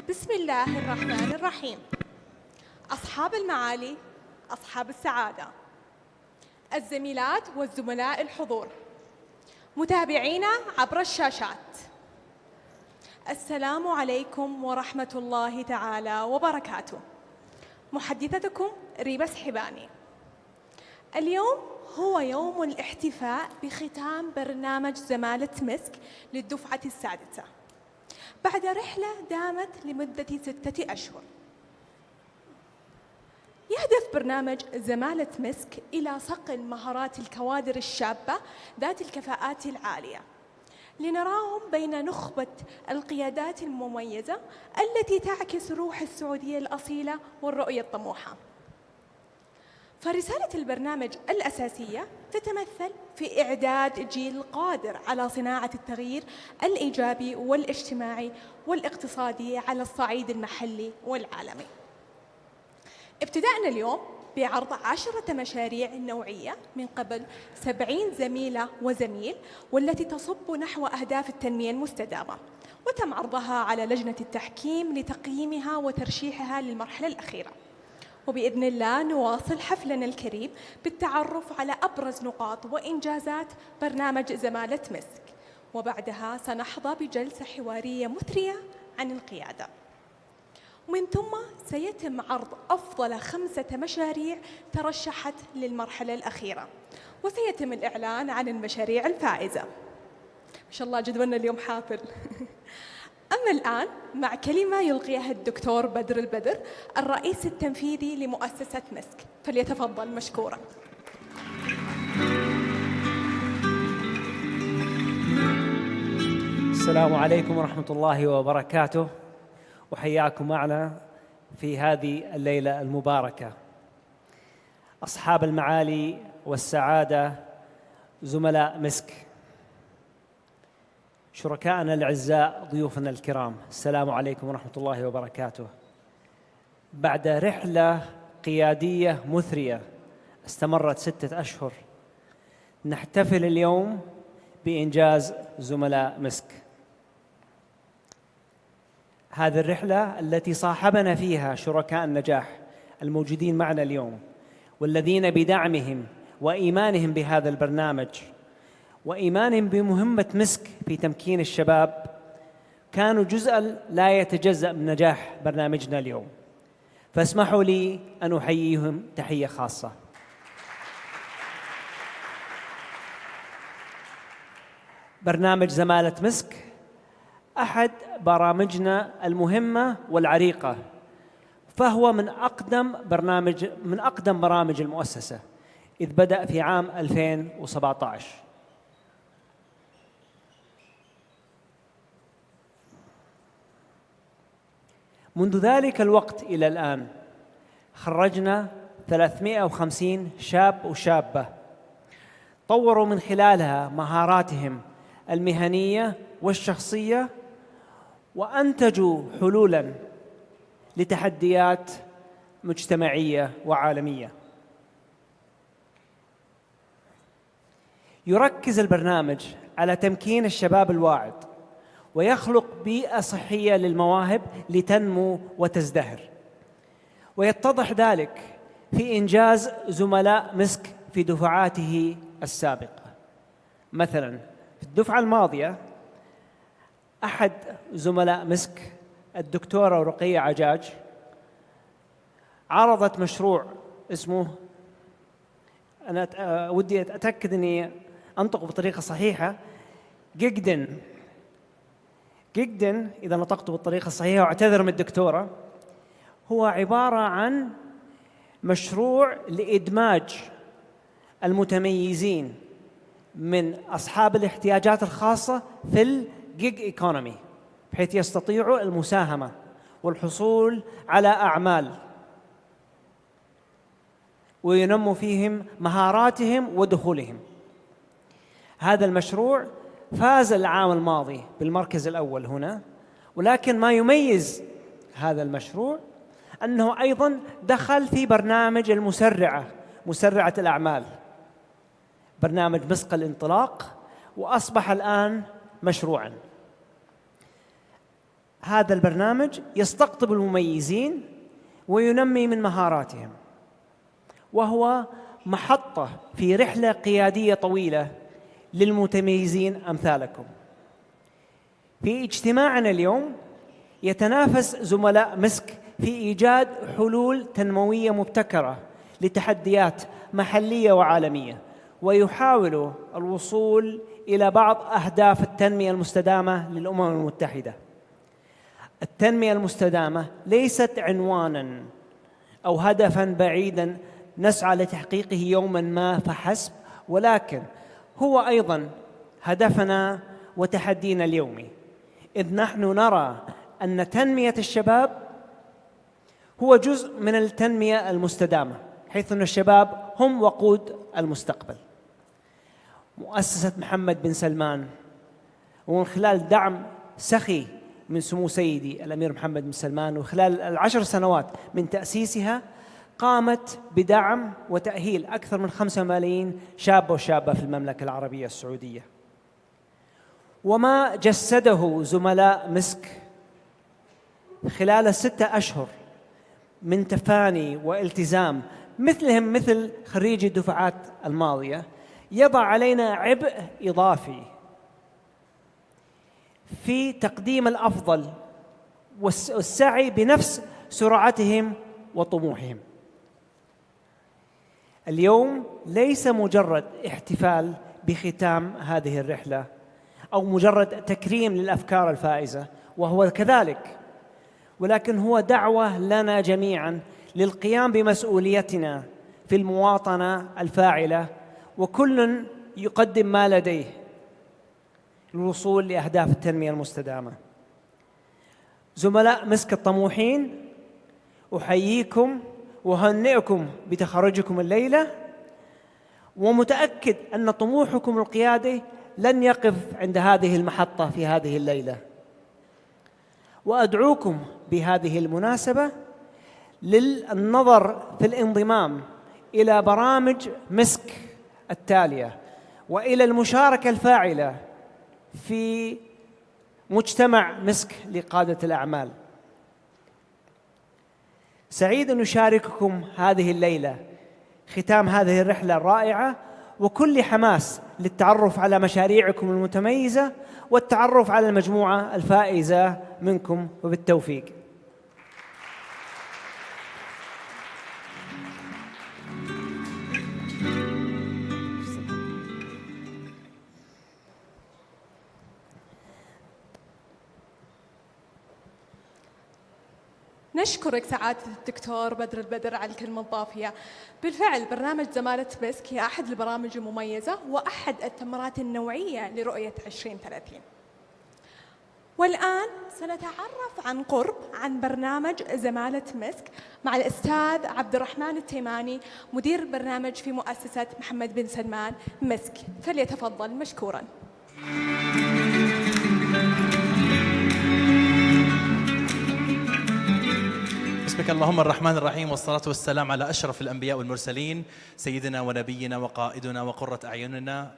بسم الله الرحمن الرحيم. أصحاب المعالي، أصحاب السعادة، الزميلات والزملاء الحضور، متابعينا عبر الشاشات، السلام عليكم ورحمة الله تعالى وبركاته. محدثتكم ريبس حباني. اليوم هو يوم الاحتفاء بختام برنامج زمالة مسك للدفعة السادسة بعد رحلة دامت لمدة 6 أشهر. يهدف برنامج زمالة مسك إلى صقل مهارات الكوادر الشابة ذات الكفاءات العالية لنراهم بين نخبة القيادات المميزة التي تعكس روح السعودية الأصيلة والرؤية الطموحة. فرسالة البرنامج الأساسية تتمثل في إعداد جيل قادر على صناعة التغيير الإيجابي والاجتماعي والاقتصادي على الصعيد المحلي والعالمي. ابتدأنا اليوم بعرض 10 مشاريع نوعية من قبل 70 زميلة وزميل، والتي تصب نحو أهداف التنمية المستدامة، وتم عرضها على لجنة التحكيم لتقييمها وترشيحها للمرحلة الأخيرة. وبإذن الله نواصل حفلنا الكريم بالتعرف على أبرز نقاط وإنجازات برنامج زمالة مسك، وبعدها سنحظى بجلسة حوارية مثرية عن القيادة. ومن ثم سيتم عرض أفضل 5 مشاريع ترشحت للمرحلة الأخيرة، وسيتم الإعلان عن المشاريع الفائزة. ما شاء الله جدولنا اليوم حافل. أما الآن مع كلمة يلقيها الدكتور بدر البدر الرئيس التنفيذي لمؤسسة مسك، فليتفضل مشكورا. السلام عليكم ورحمة الله وبركاته، وحياكم معنا في هذه الليلة المباركة. أصحاب المعالي والسعادة، زملاء مسك، شركائنا الأعزاء، ضيوفنا الكرام، السلام عليكم ورحمة الله وبركاته. بعد رحلة قيادية مثرية استمرت 6 أشهر، نحتفل اليوم بإنجاز زملاء مسك. هذه الرحلة التي صاحبنا فيها شركاء النجاح الموجودين معنا اليوم، والذين بدعمهم وإيمانهم بهذا البرنامج وإيمانهم بمهمة مسك في تمكين الشباب كانوا جزءاً لا يتجزأ من نجاح برنامجنا اليوم، فاسمحوا لي أن أحييهم تحية خاصة. برنامج زمالة مسك أحد برامجنا المهمة والعريقة، فهو من أقدم برامج المؤسسة، إذ بدأ في عام 2017. منذ ذلك الوقت إلى الآن خرجنا 350 شاب وشابة طوروا من خلالها مهاراتهم المهنية والشخصية، وأنتجوا حلولاً لتحديات مجتمعية وعالمية. يركز البرنامج على تمكين الشباب الواعد، ويخلق بيئة صحية للمواهب لتنمو وتزدهر، ويتضح ذلك في إنجاز زملاء مسك في دفعاته السابقة. مثلاً في الدفعة الماضية أحد زملاء مسك الدكتورة رقية عجاج عرضت مشروع اسمه، أنا ودي أتأكد أني أنطق بطريقة صحيحة، جيجدن إذا نطقت بالطريقة الصحيحة، واعتذر من الدكتورة. هو عبارة عن مشروع لإدماج المتميزين من أصحاب الاحتياجات الخاصة في الجيج إيكونومي، بحيث يستطيعوا المساهمة والحصول على أعمال وينمو فيهم مهاراتهم ودخولهم. هذا المشروع فاز العام الماضي بالمركز الأول هنا، ولكن ما يميز هذا المشروع أنه أيضاً دخل في برنامج مسرعة الأعمال، برنامج مسك الانطلاق، وأصبح الآن مشروعاً. هذا البرنامج يستقطب المميزين وينمي من مهاراتهم، وهو محطة في رحلة قيادية طويلة للمتميزين أمثالكم. في اجتماعنا اليوم يتنافس زملاء مسك في إيجاد حلول تنموية مبتكرة لتحديات محلية وعالمية، ويحاولوا الوصول إلى بعض أهداف التنمية المستدامة للأمم المتحدة. التنمية المستدامة ليست عنواناً أو هدفاً بعيداً نسعى لتحقيقه يوماً ما فحسب، ولكن هو أيضاً هدفنا وتحدينا اليومي، إذ نحن نرى أن تنمية الشباب هو جزء من التنمية المستدامة، حيث أن الشباب هم وقود المستقبل. مؤسسة محمد بن سلمان، ومن خلال دعم سخي من سمو سيدي الأمير محمد بن سلمان، وخلال 10 سنوات من تأسيسها قامت بدعم وتأهيل أكثر من 5 ملايين شاب وشابة في المملكة العربية السعودية. وما جسده زملاء مسك خلال 6 أشهر من تفاني والتزام مثلهم مثل خريجي الدفعات الماضية يضع علينا عبء إضافي في تقديم الأفضل والسعي بنفس سرعتهم وطموحهم. اليوم ليس مجرد احتفال بختام هذه الرحلة أو مجرد تكريم للأفكار الفائزة، وهو كذلك، ولكن هو دعوة لنا جميعاً للقيام بمسؤوليتنا في المواطنة الفاعلة، وكل يقدم ما لديه للوصول لأهداف التنمية المستدامة. زملاء مسك الطموحين، أحييكم وأهنئكم بتخرجكم الليلة، ومتأكد أن طموحكم القيادي لن يقف عند هذه المحطة في هذه الليلة. وأدعوكم بهذه المناسبة للنظر في الانضمام إلى برامج مسك التالية، وإلى المشاركة الفاعلة في مجتمع مسك لقادة الأعمال. سعيد أن أشارككم هذه الليلة ختام هذه الرحلة الرائعة، وكل حماس للتعرف على مشاريعكم المتميزة والتعرف على المجموعة الفائزة منكم، وبالتوفيق. نشكرك سعادة الدكتور بدر البدر على الكلمة الضافية. بالفعل برنامج زمالة مسك هي أحد البرامج المميزة وأحد الثمرات النوعية لرؤية 2030. والآن سنتعرف عن قرب عن برنامج زمالة مسك مع الأستاذ عبد الرحمن التيماني، مدير البرنامج في مؤسسة محمد بن سلمان مسك، فليتفضل مشكورا. بسمك اللهم الرحمن الرحيم، والصلاة والسلام على أشرف الأنبياء والمرسلين، سيدنا ونبينا وقائدنا وقرة أعيننا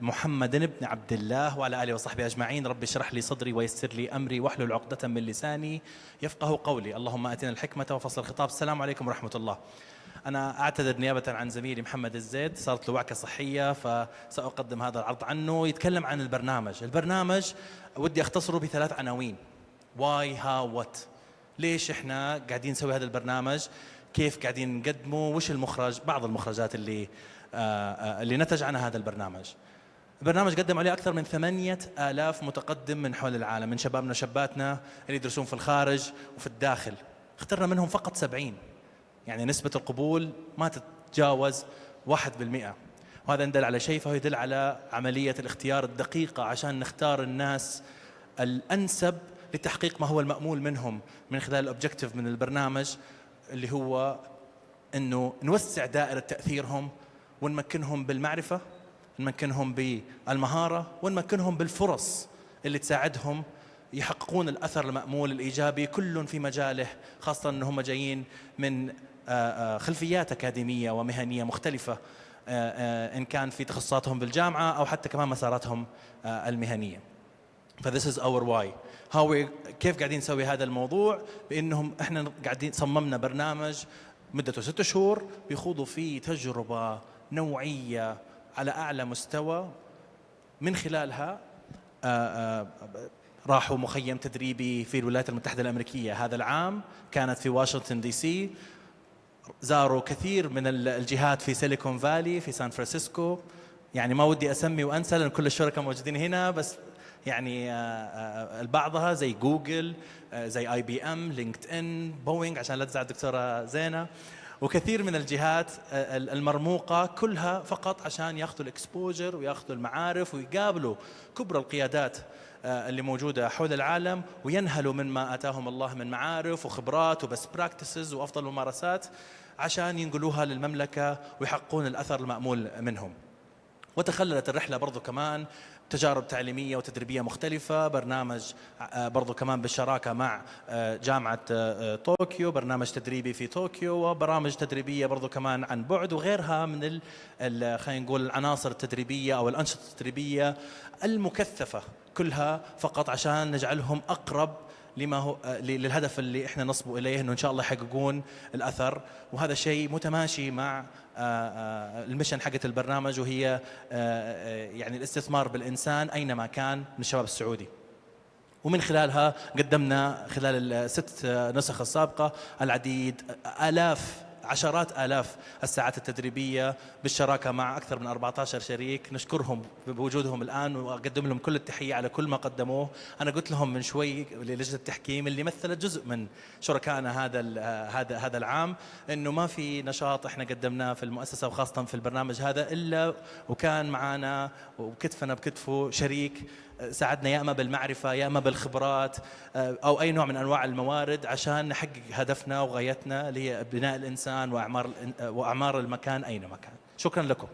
محمد بن عبد الله وعلى آله وصحبه أجمعين. رب اشرح لي صدري ويسر لي أمري واحلل عقدة من لساني يفقه قولي. اللهم آتنا الحكمة وفصل الخطاب. السلام عليكم ورحمة الله. أنا أعتذر نيابة عن زميلي محمد الزيد، صارت له وعكة صحية، فسأقدم هذا العرض عنه. يتكلم عن البرنامج ودي أختصره بثلاث عناوين: واي، هاو، وات. ليش احنا قاعدين نسوي هذا البرنامج؟ كيف قاعدين نقدمه؟ وش بعض المخرجات اللي نتج عنها هذا البرنامج؟ البرنامج قدم عليه أكثر من 8,000 متقدم من حول العالم، من شبابنا وشاباتنا اللي يدرسون في الخارج وفي الداخل. اخترنا منهم فقط 70، يعني نسبة القبول ما تتجاوز 1%. وهذا يدل على شيء، فهو يدل على عملية الاختيار الدقيقة عشان نختار الناس الأنسب لتحقيق ما هو المأمول منهم من خلال الأوبجكتيف من البرنامج، اللي هو أنه نوسع دائرة تأثيرهم ونمكنهم بالمعرفة، نمكنهم بالمهارة، ونمكنهم بالفرص اللي تساعدهم يحققون الأثر المأمول الإيجابي، كل في مجاله، خاصة أنهم جايين من خلفيات أكاديمية ومهنية مختلفة، إن كان في تخصصاتهم بالجامعة أو حتى كمان مساراتهم المهنية. فthis is our why. كيف قاعدين نسوي هذا الموضوع؟ بأنهم إحنا قاعدين صممنا برنامج مدته 6 شهور بيخوضوا فيه تجربة نوعية على أعلى مستوى. من خلالها راحوا مخيم تدريبي في الولايات المتحدة الأمريكية هذا العام، كانت في واشنطن دي سي. زاروا كثير من الجهات في سيليكون فالي، في سان فرانسيسكو. يعني ما ودي أسمي وأنسى لأن كل الشركاء موجودين هنا، بس يعني بعضها زي جوجل، زي IBM، لينكد إن، بوينغ، عشان لا تزعل الدكتورة زينة، وكثير من الجهات المرموقة، كلها فقط عشان ياخذوا الإكسبوجر وياخذوا المعارف ويقابلوا كبرى القيادات اللي موجودة حول العالم، وينهلوا من ما آتاهم الله من معارف وخبرات وبس براكتسز وأفضل ممارسات عشان ينقلوها للمملكة ويحققون الأثر المأمول منهم. وتخللت الرحلة برضو كمان تجارب تعليمية وتدريبية مختلفة، برنامج برضو كمان بالشراكة مع جامعة طوكيو، برنامج تدريبي في طوكيو، وبرامج تدريبية برضو كمان عن بعد، وغيرها من خلينا نقول العناصر التدريبية أو الأنشطة التدريبية المكثفة، كلها فقط عشان نجعلهم أقرب لما هو للهدف اللي احنا نصبوا إليه، إنه إن شاء الله يحققون الأثر. وهذا شيء متماشي مع المشن حقة البرنامج، وهي يعني الاستثمار بالإنسان أينما كان من الشباب السعودي. ومن خلالها قدمنا خلال ال6 نسخ السابقة العديد، عشرات آلاف الساعات التدريبية بالشراكة مع أكثر من 14 شريك. نشكرهم بوجودهم الآن وأقدم لهم كل التحية على كل ما قدموه. أنا قلت لهم من شوي للجنة التحكيم اللي مثلت جزء من شركائنا هذا العام إنه ما في نشاط إحنا قدمناه في المؤسسة وخاصة في البرنامج هذا إلا وكان معنا وكتفنا بكتفه شريك ساعدنا يا اما بالمعرفه يا اما بالخبرات او اي نوع من انواع الموارد عشان نحقق هدفنا وغايتنا اللي هي بناء الانسان واعمار المكان اينما كان. شكرا لكم.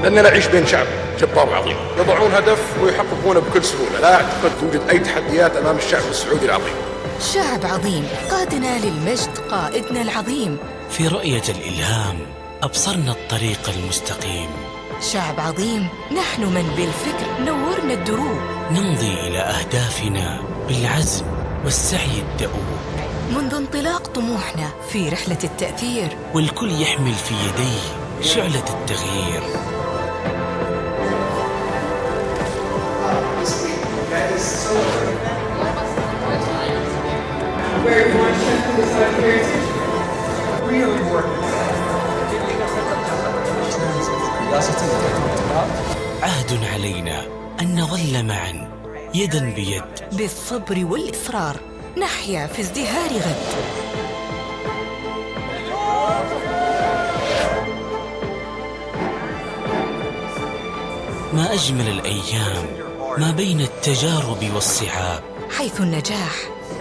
لأننا نعيش بين شعب جبار عظيم يضعون هدف ويحققونه بكل سهولة. لا أعتقد توجد أي تحديات أمام الشعب السعودي العظيم. شعب عظيم قادنا للمجد قائدنا العظيم. في رؤية الإلهام أبصرنا الطريق المستقيم. شعب عظيم نحن من بالفكر نورنا الدروب. نمضي إلى أهدافنا بالعزم والسعي الدؤوب. منذ انطلاق طموحنا في رحلة التأثير، والكل يحمل في يديه شعلة التغيير. عهد علينا أن نظل معا يدا بيد بالصبر والإصرار نحيا في ازدهار غد. ما أجمل الأيام ما بين التجارب والصعاب، حيث النجاح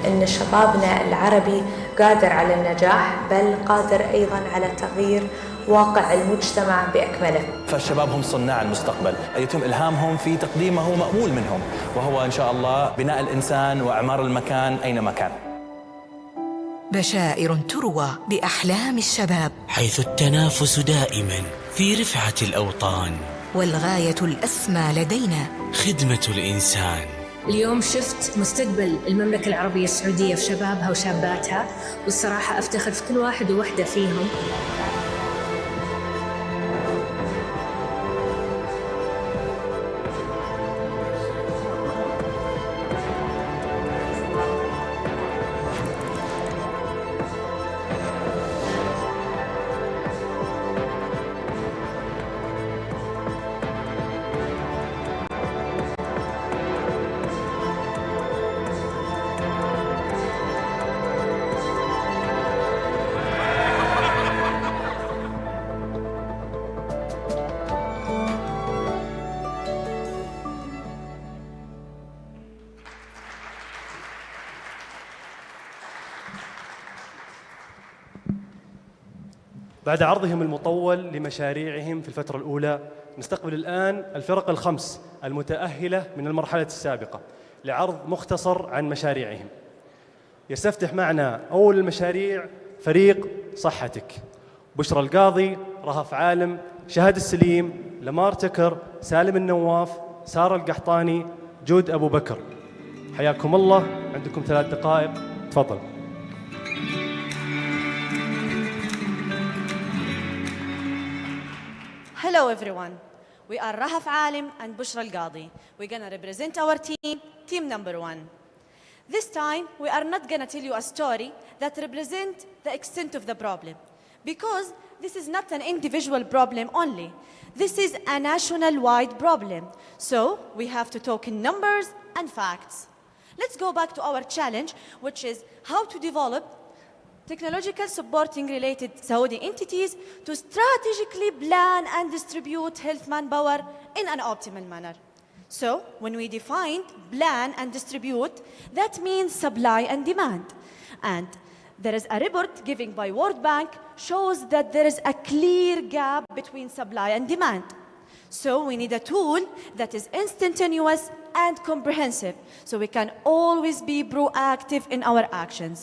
إن شبابنا العربي قادر على النجاح، بل قادر أيضا على تغيير واقع المجتمع بأكمله. فالشباب هم صناع المستقبل، يتم إلهامهم في تقديم ما هو مأمول منهم، وهو إن شاء الله بناء الإنسان وإعمار المكان أينما كان. بشائر تروى بأحلام الشباب، حيث التنافس دائما في رفعة الأوطان، والغاية الأسمى لدينا خدمة الإنسان. اليوم شفت مستقبل المملكة العربية السعودية في شبابها وشاباتها، والصراحة أفتخر في كل واحد ووحدة فيهم. بعد عرضهم المطول لمشاريعهم في الفترة الأولى، نستقبل الآن الفرق الخمس المتأهلة من المرحلة السابقة لعرض مختصر عن مشاريعهم. يستفتح معنا أول المشاريع فريق صحتك: بشرى القاضي، رهف عالم، شهد السليم، لمار تكر، سالم النواف، سارة القحطاني، جود أبو بكر. حياكم الله، عندكم 3 دقائق، تفضل. Hello everyone, we are Rahaf Alim and Bushra Al-Qadi. We're gonna represent our team, team number 1. This time, we are not gonna tell you a story that represents the extent of the problem, because this is not an individual problem only. This is a national-wide problem. So, we have to talk in numbers and facts. Let's go back to our challenge, which is how to develop technological supporting related Saudi entities to strategically plan and distribute health manpower in an optimal manner. So, when we defined plan and distribute, that means supply and demand. And there is a report given by World Bank shows that there is a clear gap between supply and demand. So we need a tool that is instantaneous and comprehensive, so we can always be proactive in our actions.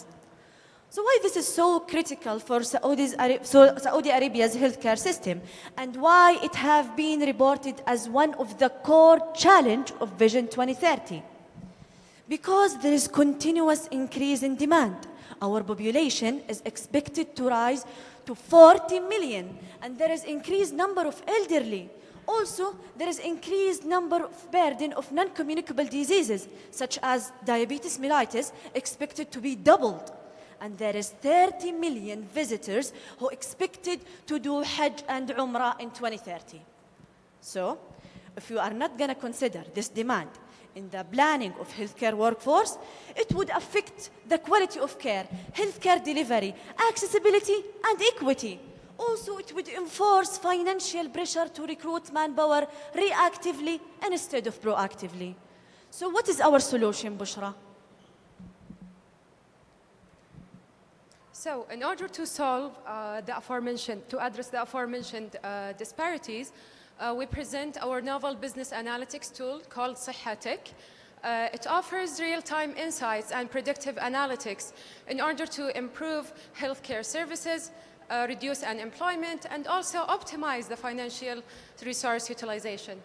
So why this is so critical for Saudi Arabia's healthcare system, and why it have been reported as one of the core challenge of Vision 2030? Because there is continuous increase in demand. Our population is expected to rise to 40 million, and there is increased number of elderly. Also, there is increased number of burden of non-communicable diseases, such as diabetes mellitus, expected to be doubled. And there is 30 million visitors who expected to do Hajj and Umrah in 2030. So, if you are not going to consider this demand in the planning of healthcare workforce, it would affect the quality of care, healthcare delivery, accessibility, and equity. Also, it would enforce financial pressure to recruit manpower reactively instead of proactively. So what is our solution, Bushra? So in order to solve to address the aforementioned disparities, we present our novel business analytics tool called Sihhatek. It offers real-time insights and predictive analytics in order to improve healthcare services, reduce unemployment, and also optimize the financial resource utilization.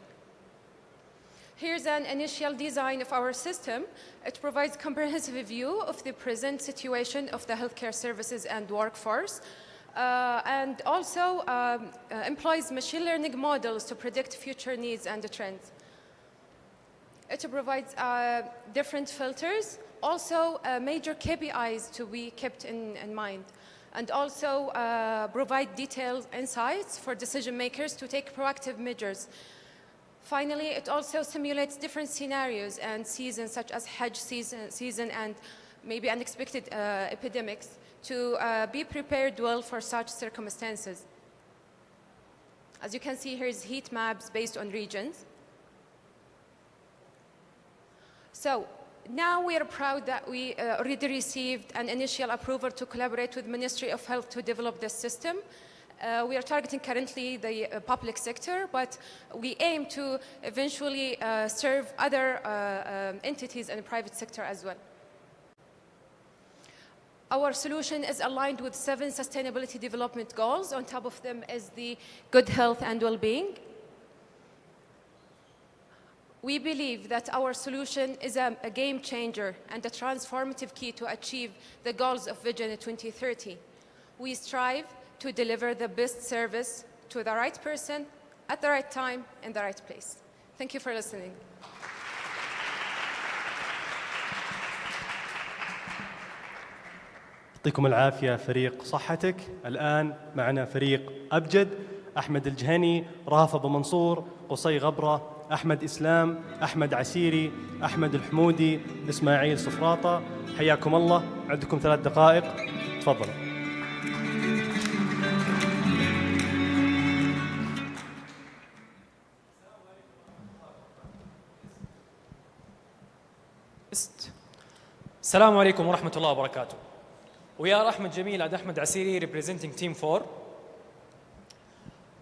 Here's an initial design of our system. It provides a comprehensive view of the present situation of the healthcare services and workforce, and also employs machine learning models to predict future needs and trends. It provides different filters, also major KPIs to be kept in mind, and also provide detailed insights for decision makers to take proactive measures. Finally, it also simulates different scenarios and seasons, such as Hajj season and maybe unexpected epidemics, to be prepared well for such circumstances. As you can see, here's heat maps based on regions. So now we are proud that we already received an initial approval to collaborate with Ministry of Health to develop this system. We are targeting currently the public sector, but we aim to eventually serve other entities in the private sector as well. Our solution is aligned with 7 sustainability development goals. On top of them is the good health and well-being. We believe that our solution is a game changer and a transformative key to achieve the goals of Vision 2030. We strive to deliver the best service to the right person at the right time in the right place. Thank you for listening. يعطيكم العافية فريق صحتك. الآن معنا فريق أبجد، أحمد الجهني، رهف أبو منصور، قصي غبرة، أحمد إسلام، أحمد عسيري، أحمد الحمودي، إسماعيل صفراطة. حياكم الله. عندكم 3 دقائق، تفضلوا. السلام عليكم ورحمة الله وبركاته. ويا أحمد جميل عبد أحمد عسيري representing team 4.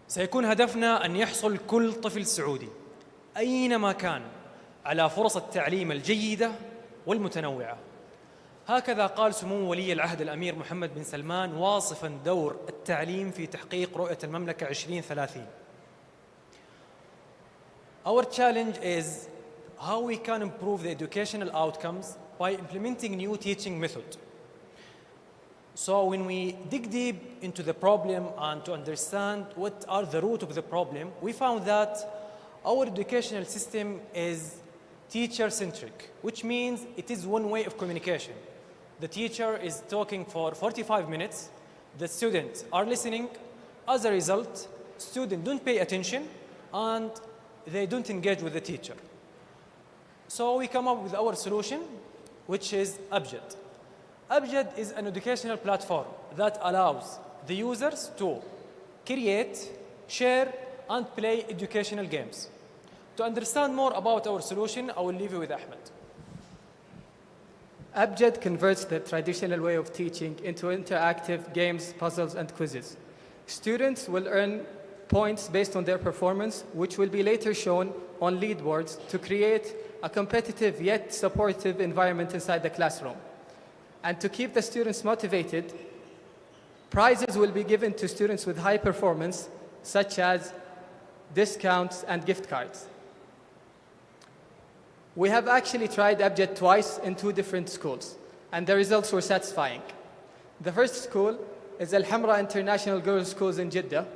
سيكون هدفنا أن يحصل كل طفل سعودي أينما كان على فرص التعليم الجيدة والمتنوعة. هكذا قال سمو ولي العهد الأمير محمد بن سلمان واصفاً دور التعليم في تحقيق رؤية المملكة 2030. Our challenge is how we can improve the educational outcomes by implementing new teaching method. So when we dig deep into the problem and to understand what are the root of the problem, we found that our educational system is teacher-centric, which means it is one way of communication. The teacher is talking for 45 minutes, the students are listening. As a result, students don't pay attention and they don't engage with the teacher. So we come up with our solution, which is Abjad. Abjad is an educational platform that allows the users to create, share, and play educational games. To understand more about our solution, I will leave you with Ahmed. Abjad converts the traditional way of teaching into interactive games, puzzles, and quizzes. Students will earn points based on their performance, which will be later shown on leaderboards to create a competitive yet supportive environment inside the classroom. And to keep the students motivated, prizes will be given to students with high performance, such as discounts and gift cards. We have actually tried Abjad twice in 2 different schools, and the results were satisfying. The first school is Al Hamra International Girls Schools in Jeddah.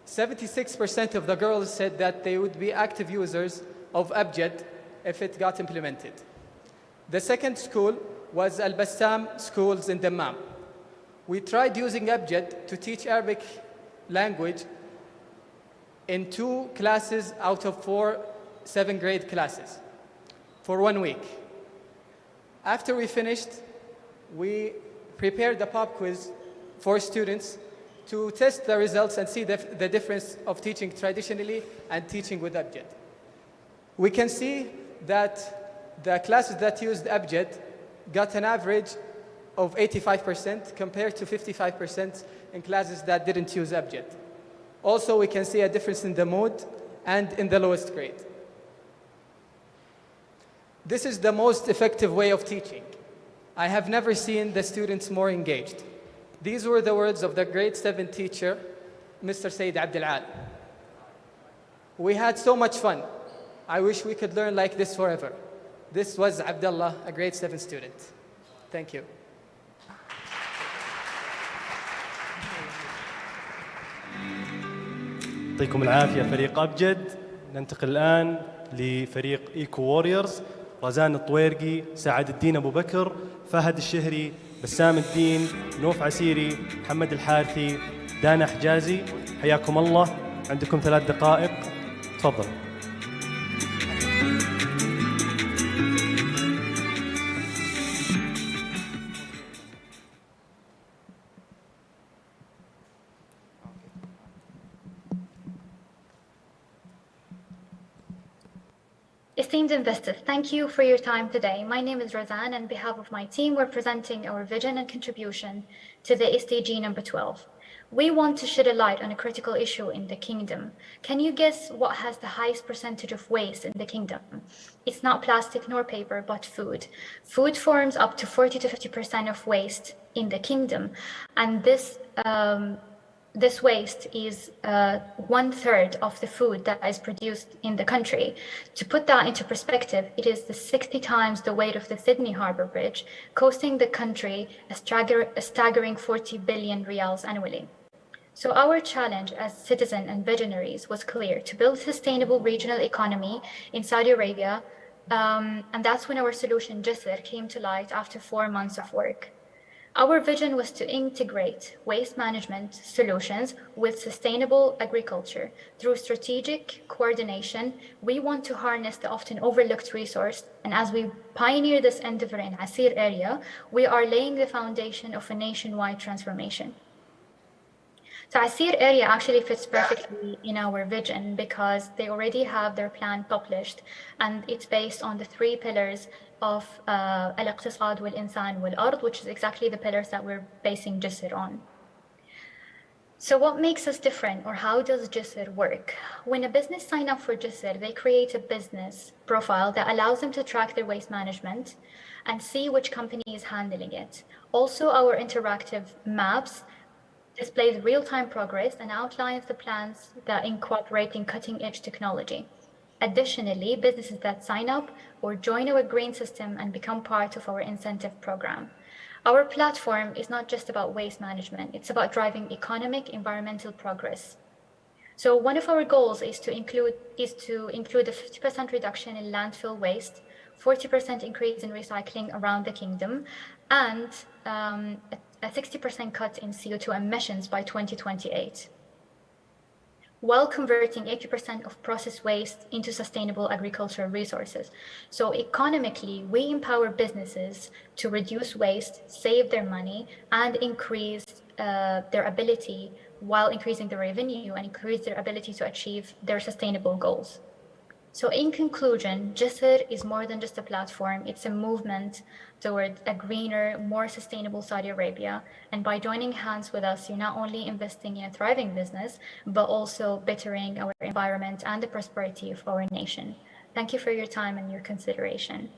76% of the girls said that they would be active users of Abjad if it got implemented. The second school was Al Bassam Schools in Dammam. We tried using Abjad to teach Arabic language in 2 classes out of 4 7th grade classes for 1 week. After we finished, we prepared the pop quiz for students to test the results and see the difference of teaching traditionally and teaching with Abjad. We can see that the classes that used Abjad got an average of 85% compared to 55% in classes that didn't use Abjad. Also, we can see a difference in the mood and in the lowest grade. This is the most effective way of teaching. I have never seen the students more engaged. These were the words of the grade 7 teacher, Mr. Sayyid Abdul Al. We had so much fun. I wish we could learn like this forever. This was Abdullah, a grade 7 student. Thank you. يعطيكم العافية فريق أبجد. ننتقل الآن لفريق إيكو ووريرز. رزان الطويرقي، سعد الدين أبو بكر، فهد الشهري، بسام الدين، نوف عسيري، محمد الحارثي، دانا حجازي. حياكم الله. عندكم 3 دقائق. تفضل. Esteemed investors, thank you for your time today. My name is Razan, and on behalf of my team, we're presenting our vision and contribution to the SDG number 12. We want to shed a light on a critical issue in the kingdom. Can you guess what has the highest percentage of waste in the kingdom? It's not plastic nor paper, but food. Food forms up to 40 to 50% of waste in the kingdom, and this waste is 1/3 of the food that is produced in the country. To put that into perspective, it is 60 times the weight of the Sydney Harbour Bridge, costing the country a staggering 40 billion riyals annually. So our challenge as citizens and visionaries was clear: to build a sustainable regional economy in Saudi Arabia, and that's when our solution, Jisr, came to light after 4 months of work. Our vision was to integrate waste management solutions with sustainable agriculture. Through strategic coordination, we want to harness the often overlooked resource, and as we pioneer this endeavor in Asir area, we are laying the foundation of a nationwide transformation. So Asir area actually fits perfectly in our vision because they already have their plan published, and it's based on the 3 pillars of al-iqtisad wal-insan wal-ard, which is exactly the pillars that we're basing Jisr on. So what makes us different, or how does Jisr work? When a business signs up for Jisr, they create a business profile that allows them to track their waste management and see which company is handling it. Also, our interactive maps displays real-time progress and outlines the plans that incorporating cutting-edge technology. Additionally, businesses that sign up or join our green system and become part of our incentive program. Our platform is not just about waste management, it's about driving economic, environmental progress. So one of our goals is to include a 50% reduction in landfill waste, 40% increase in recycling around the kingdom, and a 60% cut in CO2 emissions by 2028. While converting 80% of processed waste into sustainable agricultural resources. So economically, we empower businesses to reduce waste, save their money, and increase their ability, while increasing their revenue and increase their ability to achieve their sustainable goals. So in conclusion, Jisr is more than just a platform, it's a movement toward a greener, more sustainable Saudi Arabia. And by joining hands with us, you're not only investing in a thriving business, but also bettering our environment and the prosperity of our nation. Thank you for your time and your consideration.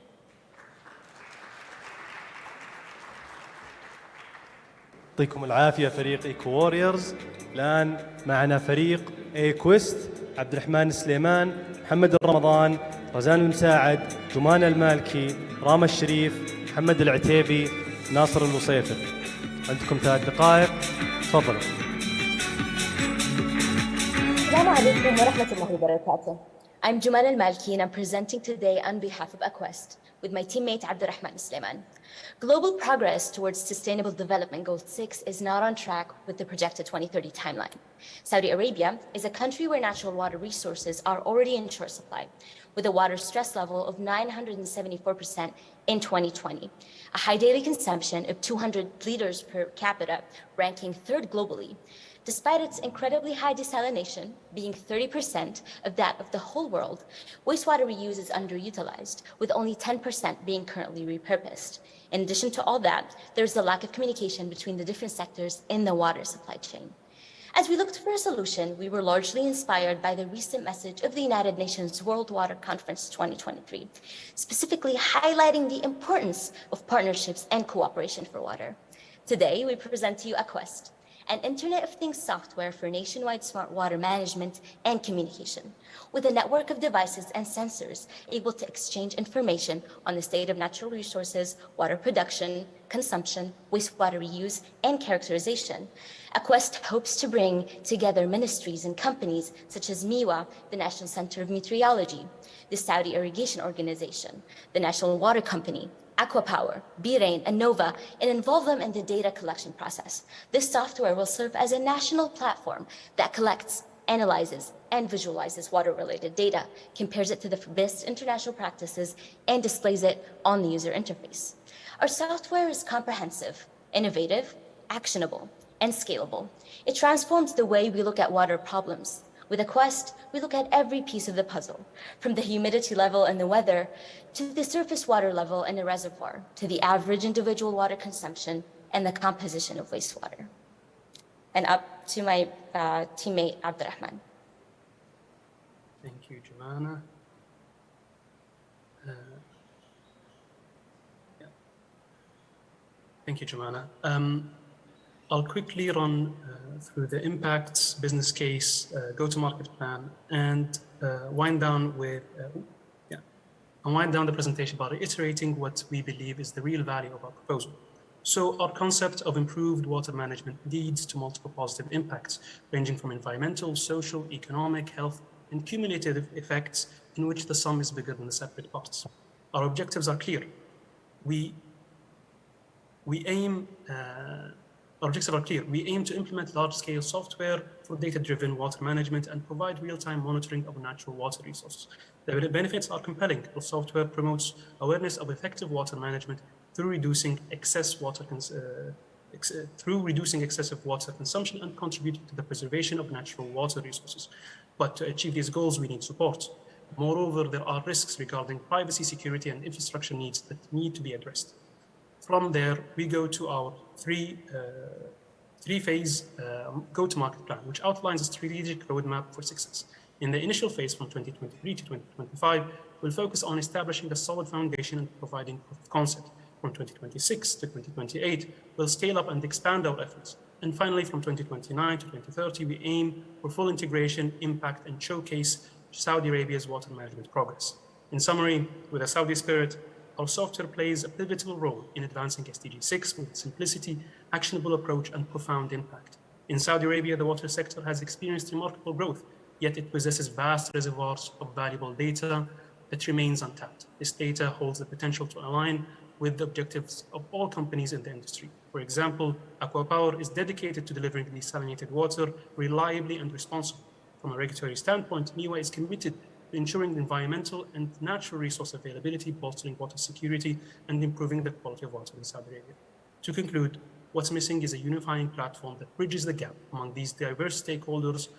يعطيكم العافية فريق إيكو ووريرز. الآن معنا فريق إيكويست، عبد الرحمن السليمان، محمد الرمضان، رزان المساعد، جمانة المالكي، راما الشريف، محمد العتيبي، ناصر الوصيفر. عندكم 3 دقائق، تفضلوا. السلام عليكم ورحمة الله وبركاته. I'm Jumana Al-Malki and I'm presenting today on behalf of Aquest with my teammate Abdurrahman Sulaiman. Global progress towards Sustainable Development Goal 6 is not on track with the projected 2030 timeline. Saudi Arabia is a country where natural water resources are already in short supply, with a water stress level of 974% in 2020, a high daily consumption of 200 liters per capita, ranking 3rd globally. Despite its incredibly high desalination, being 30% of that of the whole world, wastewater reuse is underutilized, with only 10% being currently repurposed. In addition to all that, there's the lack of communication between the different sectors in the water supply chain. As we looked for a solution, we were largely inspired by the recent message of the United Nations World Water Conference 2023, specifically highlighting the importance of partnerships and cooperation for water. Today, we present to you Aquest, an Internet of Things software for nationwide smart water management and communication, with a network of devices and sensors able to exchange information on the state of natural resources, water production, consumption, wastewater reuse, and characterization. Aquest hopes to bring together ministries and companies such as MIWA, the National Center of Meteorology, the Saudi Irrigation Organization, the National Water Company, Aquapower, B-Rain, and Nova, and involve them in the data collection process. This software will serve as a national platform that collects, analyzes, and visualizes water-related data, compares it to the best international practices, and displays it on the user interface. Our software is comprehensive, innovative, actionable, and scalable. It transforms the way we look at water problems. With Aquest, we look at every piece of the puzzle, from the humidity level in the weather, to the surface water level in a reservoir, to the average individual water consumption and the composition of wastewater. And up to my teammate, Abdurrahman. Thank you, Jumana. Thank you, Jumana. I'll quickly run through the impacts, business case, go-to-market plan, and wind down the presentation by reiterating what we believe is the real value of our proposal. So our concept of improved water management leads to multiple positive impacts, ranging from environmental, social, economic, health, and cumulative effects in which the sum is bigger than the separate parts. Our objectives are clear. Our objectives are clear. We aim to implement large-scale software for data-driven water management and provide real-time monitoring of natural water resources. The benefits are compelling. The software promotes awareness of effective water management through reducing excessive water consumption and contributing to the preservation of natural water resources. But to achieve these goals, we need support. Moreover, there are risks regarding privacy, security, and infrastructure needs that need to be addressed. From there, we go to our three-phase go-to-market plan, which outlines a strategic roadmap for success. In the initial phase from 2023 to 2025, we'll focus on establishing a solid foundation and providing proof of concept. From 2026 to 2028, we'll scale up and expand our efforts. And finally, from 2029 to 2030, we aim for full integration, impact, and showcase Saudi Arabia's water management progress. In summary, with a Saudi spirit, our software plays a pivotal role in advancing SDG 6 with simplicity, actionable approach, and profound impact. In Saudi Arabia, the water sector has experienced remarkable growth, yet it possesses vast reservoirs of valuable data that remains untapped. This data holds the potential to align with the objectives of all companies in the industry. For example, Aquapower is dedicated to delivering desalinated water reliably and responsibly. From a regulatory standpoint, MIWA is committed to ensuring environmental and natural resource availability, bolstering water security, and improving the quality of water in Saudi Arabia. To conclude, what's missing is a unifying platform that bridges the gap among these diverse stakeholders.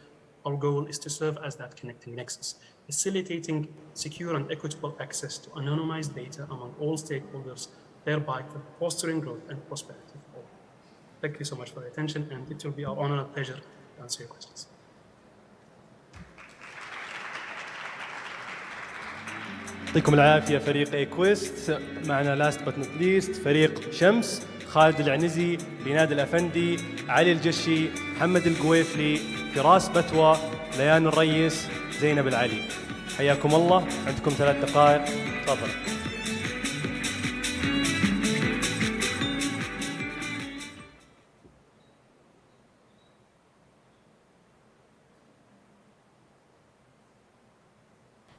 Our goal is to serve as that connecting nexus, facilitating secure and equitable access to anonymized data among all stakeholders, thereby fostering growth and prosperity for all. Thank you so much for your attention, and it will be our honor and pleasure to answer your questions. يعطيكم العافية فريق ايكويست. معنا last but not least فريق شمس، خالد العنزي، بناد الأفندي، علي الجشي، محمد القويفلي، فراس بتوى، ليان الريس، زينب العلي. حياكم الله، عندكم 3 دقائق. تفضل.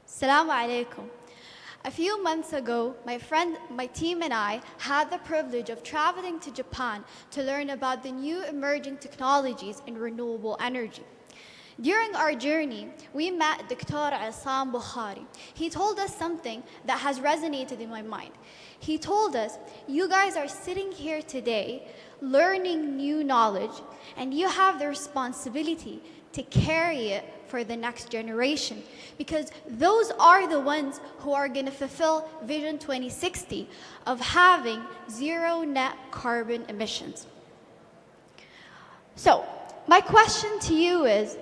Assalamu alaikum. A few months ago, my team and I had the privilege of traveling to Japan to learn about the new emerging technologies in renewable energy. During our journey, we met Dr. Assam Bukhari. He told us something that has resonated in my mind. He told us, you guys are sitting here today learning new knowledge, and you have the responsibility to carry it for the next generation, because those are the ones who are going to fulfill Vision 2060 of having zero net carbon emissions. So, my question to you is,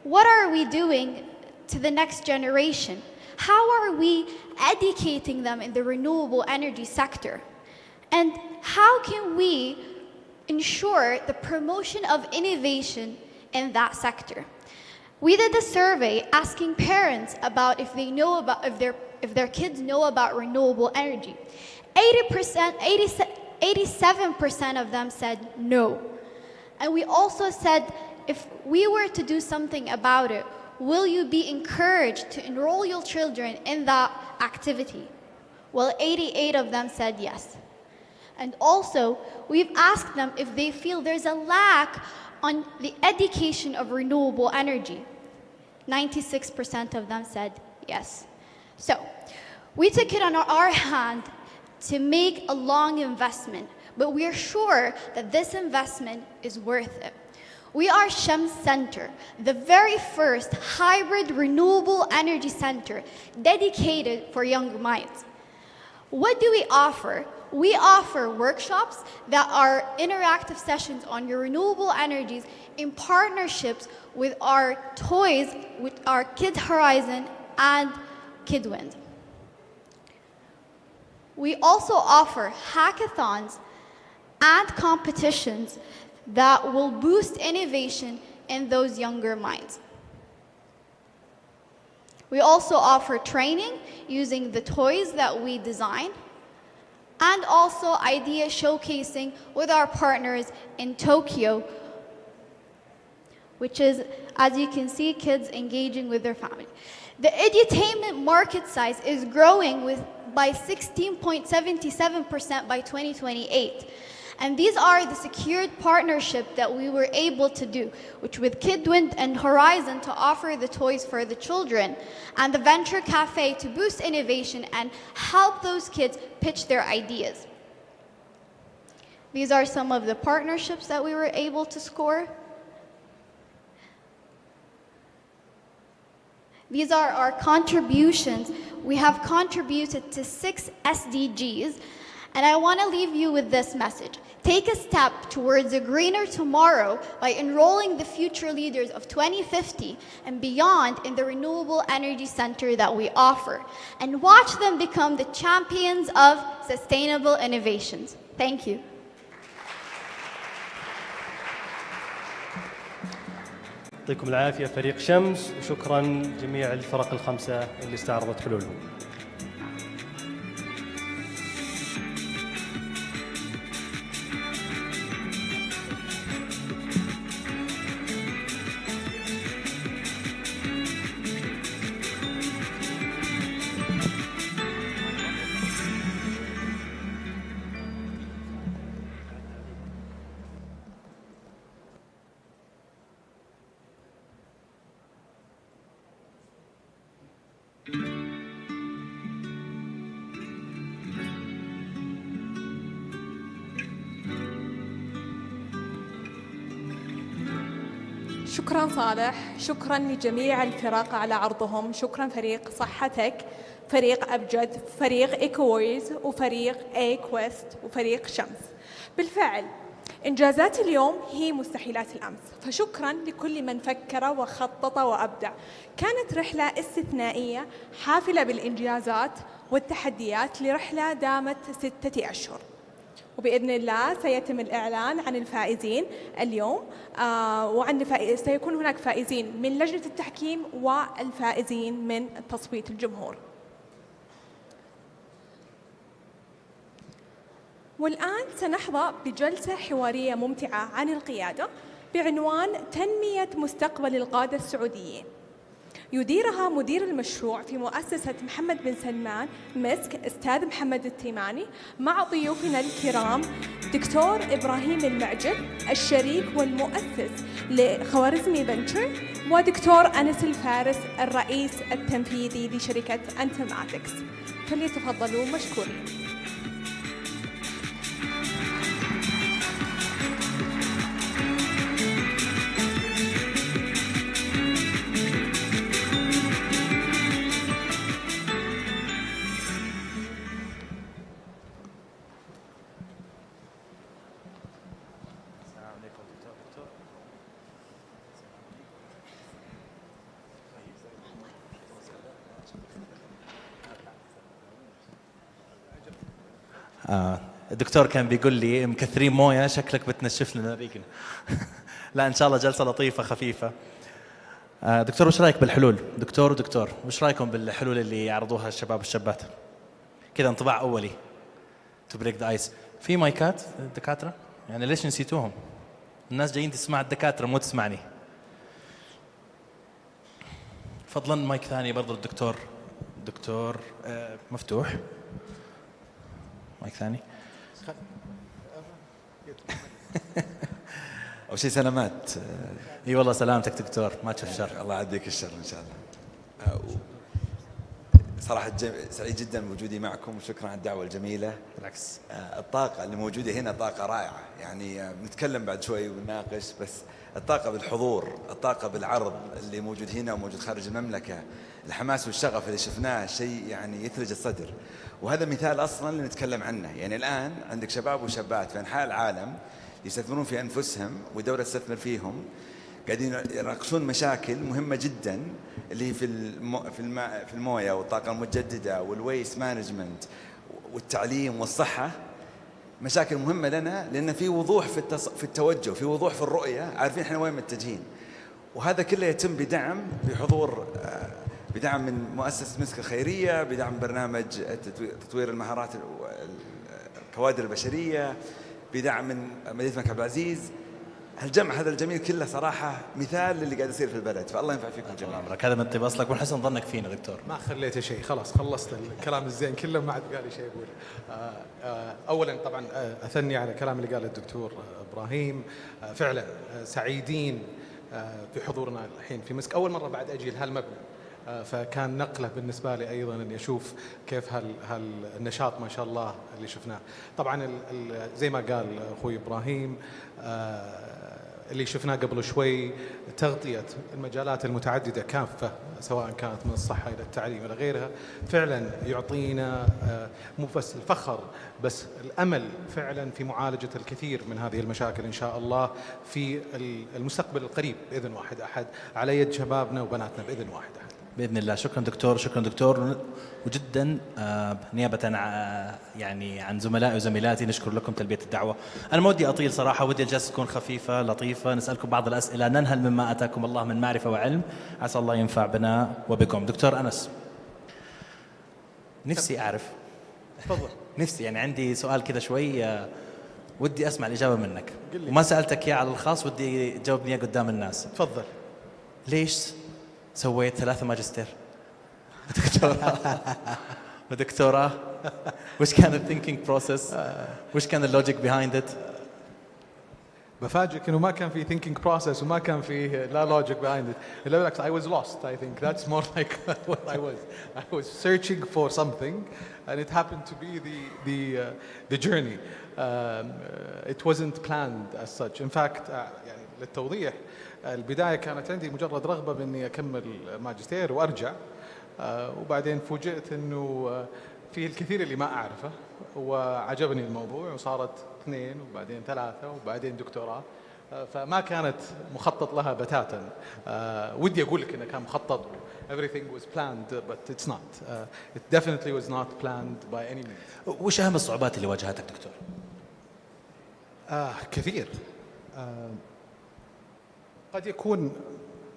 what are we doing to the next generation? How are we educating them in the renewable energy sector? And how can we ensure the promotion of innovation in that sector? We did a survey asking parents about if they know about if their kids know about renewable energy. 87% of them said no. And we also said, if we were to do something about it, will you be encouraged to enroll your children in that activity? Well, 88 of them said yes. And also, we've asked them if they feel there's a lack on the education of renewable energy. 96% of them said yes. So, we took it on our hand to make a long investment, but we are sure that this investment is worth it. We are Shams Center, the very first hybrid renewable energy center dedicated for young minds. What do we offer? We offer workshops that are interactive sessions on your renewable energies in partnerships with our toys, with our Kid Horizon and Kidwind. We also offer hackathons and competitions that will boost innovation in those younger minds. We also offer training using the toys that we design, and also idea showcasing with our partners in Tokyo, which is, as you can see, kids engaging with their family. The edutainment market size is growing by 16.77% by 2028. And these are the secured partnership that we were able to do, which with Kidwind and Horizon to offer the toys for the children, and the Venture Cafe to boost innovation and help those kids pitch their ideas. These are some of the partnerships that we were able to score. These are our contributions. We have contributed to 6 SDGs, and I want to leave you with this message. Take a step towards a greener tomorrow by enrolling the future leaders of 2050 and beyond in the Renewable Energy Center that we offer, and watch them become the champions of sustainable innovations. Thank you. يعطيكم العافية فريق شمس، وشكرا جميع الفرق الخمسة اللي استعرضت حلولهم. شكرا صالح، شكرا لجميع الفرق على عرضهم، شكرا فريق صحتك، فريق أبجد، فريق إيكويز، وفريق اي كويست، وفريق شمس. بالفعل إنجازات اليوم هي مستحيلات الأمس، فشكرا لكل من فكر وخطط وأبدع. كانت رحلة استثنائية حافلة بالإنجازات والتحديات لرحلة دامت 6 أشهر، وبإذن الله سيتم الإعلان عن الفائزين اليوم، سيكون هناك فائزين من لجنة التحكيم والفائزين من تصويت الجمهور. والآن سنحظى بجلسة حوارية ممتعة عن القيادة بعنوان تنمية مستقبل القادة السعوديين. يديرها مدير المشروع في مؤسسة محمد بن سلمان مسك أستاذ محمد التيماني، مع ضيوفنا الكرام دكتور إبراهيم المعجل الشريك والمؤسس لخوارزمي فنتشر، ودكتور أنس الفارس الرئيس التنفيذي لشركة أنتماتكس. فليتفضلوا مشكورين. الدكتور كان بيقول لي مكثرين مويه شكلك بتنشف لنا ريقنا. لا ان شاء الله جلسه لطيفه خفيفه. دكتور وش رايك بالحلول؟ دكتور وش رايكم بالحلول اللي يعرضوها الشباب والشابات؟ كذا انطباع اولي تو بريك ذا ايس. في مايكات الدكاتره؟ يعني ليش نسيتوهم؟ الناس جايين تسمع الدكاتره مو تسمعني. فضلا مايك ثاني برضو الدكتور مفتوح. مايك ثاني. أول شيء سلامات. اي والله سلامتك دكتور، ما تشوف شر. الله يعديك الشر إن شاء الله. صراحة سعيد جدا بوجودي معكم، وشكرا على الدعوة الجميلة. بالعكس، الطاقة اللي موجودة هنا طاقة رائعة، يعني بنتكلم بعد شوي ونناقش، بس الطاقة بالحضور، الطاقة بالعرض اللي موجود هنا وموجود خارج المملكة، الحماس والشغف اللي شفناه شيء يعني يثلج الصدر. وهذا مثال أصلا اللي نتكلم عنه. يعني الآن عندك شباب وشابات في أنحاء العالم يستثمرون في أنفسهم والدولة تستثمر فيهم، قاعدين يناقشون مشاكل مهمة جدا اللي هي في المويه والطاقة المتجددة والويست مانجمنت والتعليم والصحة. مشاكل مهمة لنا لأن في وضوح في التوجه، في وضوح في الرؤية، عارفين احنا وين متجهين. وهذا كله يتم بحضور بدعم من مؤسسة مسك الخيرية، بدعم برنامج تطوير المهارات الكوادر البشرية، بدعم من مدينة الملك عبد العزيز. هالجمع هذا الجميل كله صراحة مثال للي قاعد يصير في البلد، فالله ينفع فيكم جميعا. هذا من طيب اصلك وحسن ظنك فينا دكتور. ما خليته شيء، خلاص خلصت الكلام الزين كله، ما عاد قال شيء اقول. اولا طبعا اثني على كلام اللي قاله الدكتور ابراهيم. فعلا سعيدين في حضورنا الحين في مسك، اول مرة بعد اجي لهالمبنى، فكان نقلة بالنسبة لي أيضا أن أشوف كيف هالنشاط ما شاء الله اللي شفناه. طبعا زي ما قال أخوي إبراهيم اللي شفناه قبل شوي، تغطية المجالات المتعددة كافة، سواء كانت من الصحة إلى التعليم إلى غيرها، فعلا يعطينا مو بس الفخر بس الأمل فعلا في معالجة الكثير من هذه المشاكل إن شاء الله في المستقبل القريب بإذن واحد أحد، على يد شبابنا وبناتنا بإذن واحد أحد بإذن الله. شكرا دكتور، وجدا نيابة يعني عن زملائي وزميلاتي نشكر لكم تلبية الدعوة. أنا ما ودي أطيل صراحة، ودي الجلسة تكون خفيفة لطيفة، نسألكم بعض الأسئلة، ننهل مما أتاكم الله من معرفة وعلم، عسى الله ينفع بنا وبكم. دكتور أنس، نفسي أعرف، تفضل. نفسي يعني عندي سؤال كذا شوي ودي أسمع الإجابة منك، وما سألتك إياه على الخاص، ودي تجاوبني إياه قدام الناس. تفضل. ليش سويت 3 ماجستير ودكتوراه؟ وش كان الثينكينج بروسيس؟ وش كان اللوجيك بيهايند ات؟ بفاجئك انه ما كان في thinking process وما كان في لا logic behind it. بالعكس I was lost. I think that's more like what I was. I was searching for something and it happened to be the journey. It wasn't planned as such. In fact يعني للتوضيح، البداية كانت عندي مجرد رغبة بإني أكمل ماجستير وأرجع، وبعدين فوجئت إنه فيه الكثير اللي ما أعرفه وعجبني الموضوع، وصارت 2 وبعدين 3 وبعدين دكتوراه. فما كانت مخطط لها بتاتا. ودي أقول لك إنه كان مخطط. Everything was planned but it's not. It definitely was not planned by any means. وش أهم الصعوبات اللي واجهتك دكتور؟ كثير. قد يكون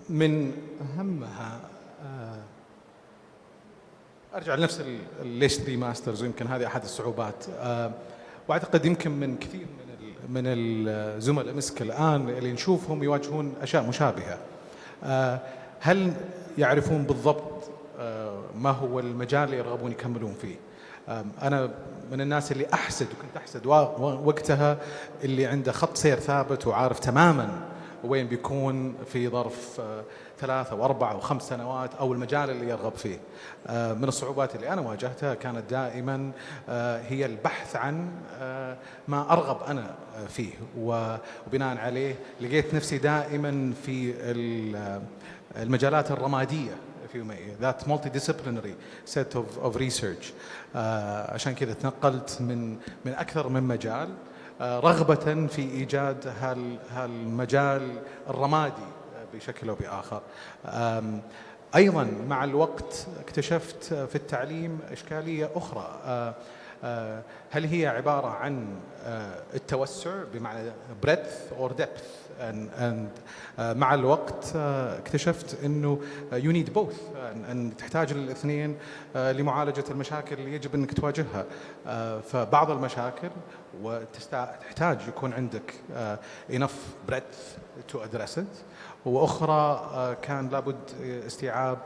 من أهمها أرجع لنفس ليش 3 ماسترز، ويمكن هذه أحد الصعوبات. واعتقد يمكن من كثير من الزملاء مسك الان اللي نشوفهم يواجهون اشياء مشابهه. هل يعرفون بالضبط ما هو المجال اللي يرغبون يكملون فيه؟ أنا من الناس اللي أحسد، وكنت أحسد وقتها اللي عنده خط سير ثابت وعارف تماما وين بيكون في ظرف 3 أو 4 أو 5 سنوات، أو المجال اللي يرغب فيه. من الصعوبات اللي أنا واجهتها كانت دائما هي البحث عن ما أرغب أنا فيه، وبناء عليه لقيت نفسي دائما في المجالات الرمادية في that multidisciplinary set of research. عشان كذا تنقلت من أكثر من مجال رغبة في إيجاد هالمجال الرمادي بشكل أو بآخر. أيضا مع الوقت اكتشفت في التعليم إشكالية أخرى. هل هي عبارة عن التوسع بمعنى breadth or depth؟ مع الوقت اكتشفت أنه you need both، أن تحتاج الاثنين لمعالجة المشاكل اللي يجب أنك تواجهها. فبعض المشاكل تحتاج يكون عندك enough breadth to address it، وأخرى كان لابد استيعاب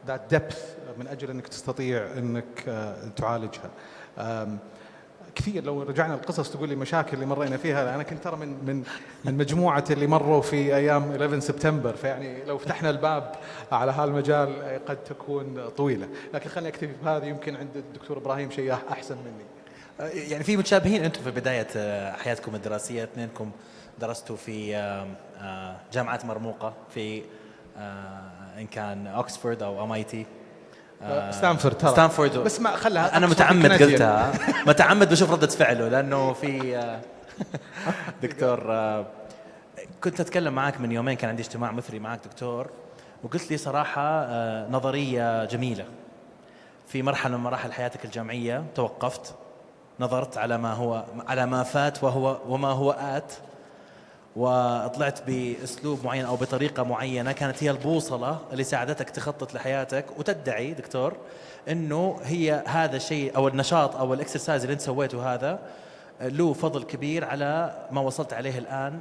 that depth من أجل أنك تستطيع أنك تعالجها. كثير لو رجعنا القصص تقول لي مشاكل اللي مرينا فيها. أنا كنت ترى من مجموعة اللي مروا في أيام 11 سبتمبر، فيعني لو فتحنا الباب على هالمجال قد تكون طويلة، لكن خليني أكتفي بهذا. يمكن عند الدكتور إبراهيم شيء أحسن مني. يعني في متشابهين أنتم في بداية حياتكم الدراسية، اثنينكم درستوا في جامعة مرموقة في إن كان أوكسفورد أو MIT. ستانفورد ترى. ستانفورد بس ما خلها، أنا متعمد قلتها، متعمد بشوف ردة فعله، لأنه في دكتور كنت أتكلم معك من يومين، كان عندي اجتماع مثري معك دكتور، وقلت لي صراحة نظرية جميلة. في مرحلة من مراحل حياتك الجامعية توقفت، نظرت على ما فات وما هو آت، وطلعت بأسلوب معين أو بطريقة معينة كانت هي البوصلة اللي ساعدتك تخطط لحياتك. وتدعي دكتور أنه هي هذا الشيء أو النشاط أو الإكسرسايز اللي أنت سويته هذا له فضل كبير على ما وصلت عليه الآن.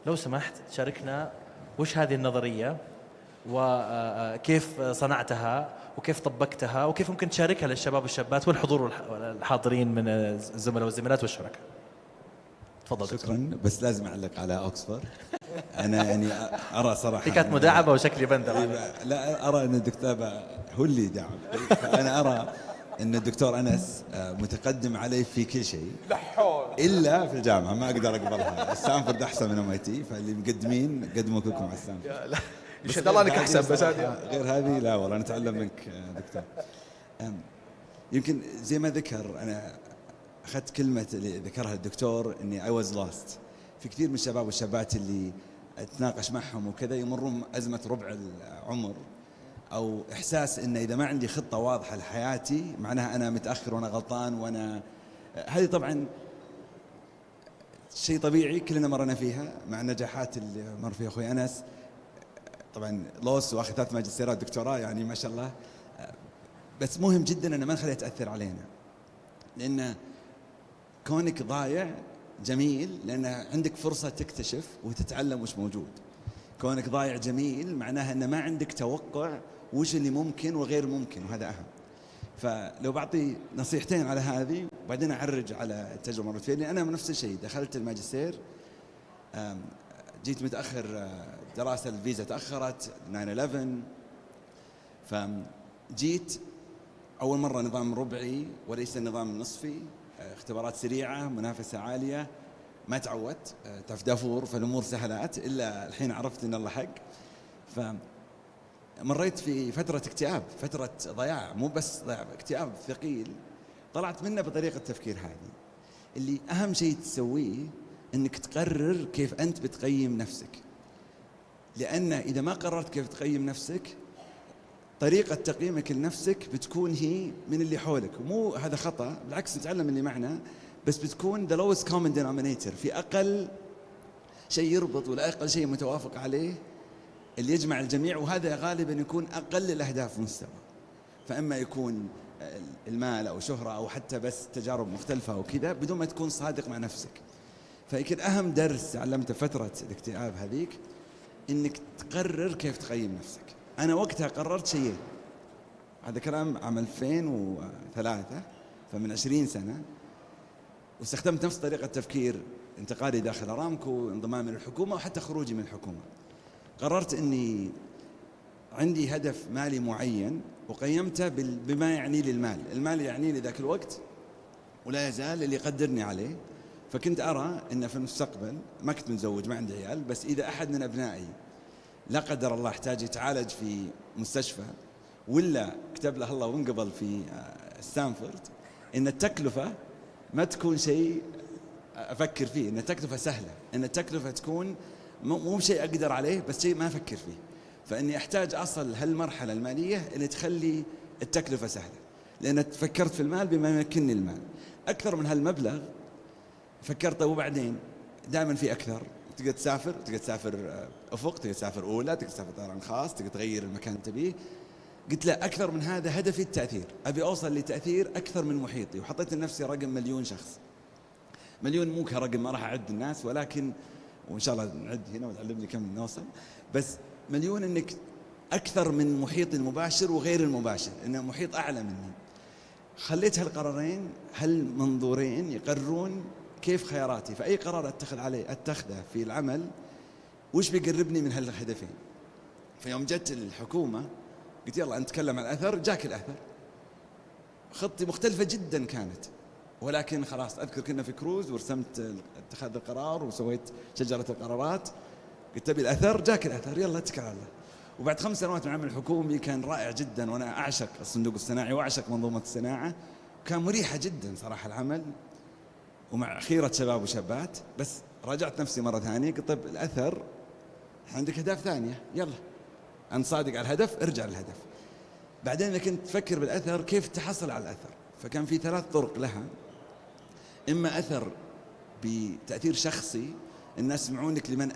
لو سمحت شاركنا وش هذه النظرية، وكيف صنعتها، وكيف طبقتها، وكيف ممكن تشاركها للشباب والشابات والحضور الحاضرين من الزملاء والزميلات والشركاء. تفضل. شكرا. بس لازم أعلق على أوكسفورد. أنا يعني أرى صراحة هي كانت مداعبة وشكلي بندر. لا، أرى أن الدكتور هو اللي داعب. أنا أرى أن الدكتور أنس متقدم علي في كل شيء إلا في الجامعة، ما أقدر أقبلها. ستانفورد أحسن من MIT، فاللي مقدمين قدموا كلكم على ستانفورد. لا يشهد الله انك احسن، بس غير هذه لا والله نتعلم منك دكتور. يمكن زي ما ذكر، انا اخذت كلمه اللي ذكرها الدكتور اني I was lost. في كثير من الشباب والشابات اللي اتناقش معهم وكذا يمرون ازمه ربع العمر، او احساس انه اذا ما عندي خطه واضحه لحياتي معناها انا متاخر وانا غلطان. وانا هذه طبعا شيء طبيعي كلنا مرنا فيها مع النجاحات اللي مر فيها اخوي انس. طبعا لوس واخذ 3 ماجستيرات دكتوراه، يعني ما شاء الله. بس مهم جدا ان ما نخليها تاثر علينا، لان كونك ضايع جميل لان عندك فرصه تكتشف وتتعلم وش موجود. كونك ضايع جميل معناها ان ما عندك توقع وش اللي ممكن وغير ممكن، وهذا اهم. فلو بعطي نصيحتين على هذه وبعدين اعرج على التجربه مرت فيها، لان انا نفس الشيء دخلت الماجستير جيت متاخر، دراسه الفيزا تاخرت 9/11، فجيت اول مره نظام ربعي وليس النظام نصفي، اختبارات سريعه، منافسه عاليه، ما تعودت، تعرف دافور، فالامور سهلات الا الحين عرفت ان الله حق. فمريت في فتره اكتئاب، فتره ضياع، مو بس ضياع، اكتئاب ثقيل. طلعت منه بطريقه التفكير هذه، اللي اهم شيء تسويه انك تقرر كيف انت بتقيم نفسك. لان اذا ما قررت كيف تقيم نفسك، طريقه تقييمك لنفسك بتكون هي من اللي حولك. ومو هذا خطا، بالعكس نتعلم اللي معنا، بس بتكون the lowest common denominator، في اقل شيء يربط ولا اقل شيء متوافق عليه اللي يجمع الجميع، وهذا غالبا يكون اقل الاهداف مستوى. فاما يكون المال أو شهرة أو حتى بس تجارب مختلفة أو كذا بدون ما تكون صادق مع نفسك. فيمكن أهم درس تعلمته فترة الاكتئاب هذيك إنك تقرر كيف تقيم نفسك. أنا وقتها قررت شيئين، هذا كلام عام 2003، فمن 20 سنة، واستخدمت نفس طريقة تفكير انتقالي داخل أرامكو، انضمامي للحكومة وحتى خروجي من الحكومة. قررت أني عندي هدف مالي معين وقيمته بما يعني لي المال. المال يعني لي ذاك الوقت ولا يزال اللي يقدرني عليه. فكنت أرى أن في المستقبل، ما كنت متزوج ما عندي عيال، بس إذا أحد من أبنائي لا قدر الله احتاج يتعالج في مستشفى ولا كتب له الله وانقبل في ستانفورد، إن التكلفة ما تكون شيء أفكر فيه، إن التكلفة سهلة، إن التكلفة تكون مو شيء أقدر عليه بس شيء ما أفكر فيه. فإني أحتاج أصل هالمرحلة المالية اللي تخلي التكلفة سهلة، لأن فكرت في المال بما يمكنني المال. أكثر من هالمبلغ فكرت وبعدين دائما في أكثر. تقدر تسافر، تقدر تسافر أفق، تقدر تسافر أولى، تقدر تسافر طيران خاص، تقدر تغير المكان اللي تبيه. قلت لا، أكثر من هذا هدفي التأثير، أبي أوصل لتأثير أكثر من محيطي. وحطيت لنفسي رقم 1,000,000 شخص. 1,000,000 مو كرقم، ما راح أعد الناس، ولكن وإن شاء الله نعد هنا وتعلمني كم نوصل، بس 1,000,000 إنك أكثر من محيط المباشر وغير المباشر، إنه محيط أعلى مني. خليت هالقرارين، هالمنظورين يقررون كيف خياراتي، فأي قرار أتخذه في العمل وش بيقربني من هالهدفين. فيوم جت الحكومة قلت يلا نتكلم عن الأثر، جاك الأثر. خطتي مختلفة جدا كانت، ولكن خلاص أذكر كنا في كروز ورسمت اتخاذ القرار وسويت شجرة القرارات. قلت تبي الأثر، جاك الأثر، يلا اتكل على الله. وبعد 5 سنوات من العمل الحكومي كان رائع جدا، وأنا أعشق الصندوق الصناعي وأعشق منظومة الصناعة، وكان مريحة جدا صراحة العمل ومع خيرة شباب وشابات. بس راجعت نفسي مرة ثانية، قلت طيب الأثر عندك أهداف ثانية، يلا أنت صادق على الهدف، ارجع للهدف. بعدين إذا كنت تفكر بالأثر كيف تحصل على الأثر، فكان في 3 طرق لها. إما أثر بتأثير شخصي، الناس يسمعونك لمن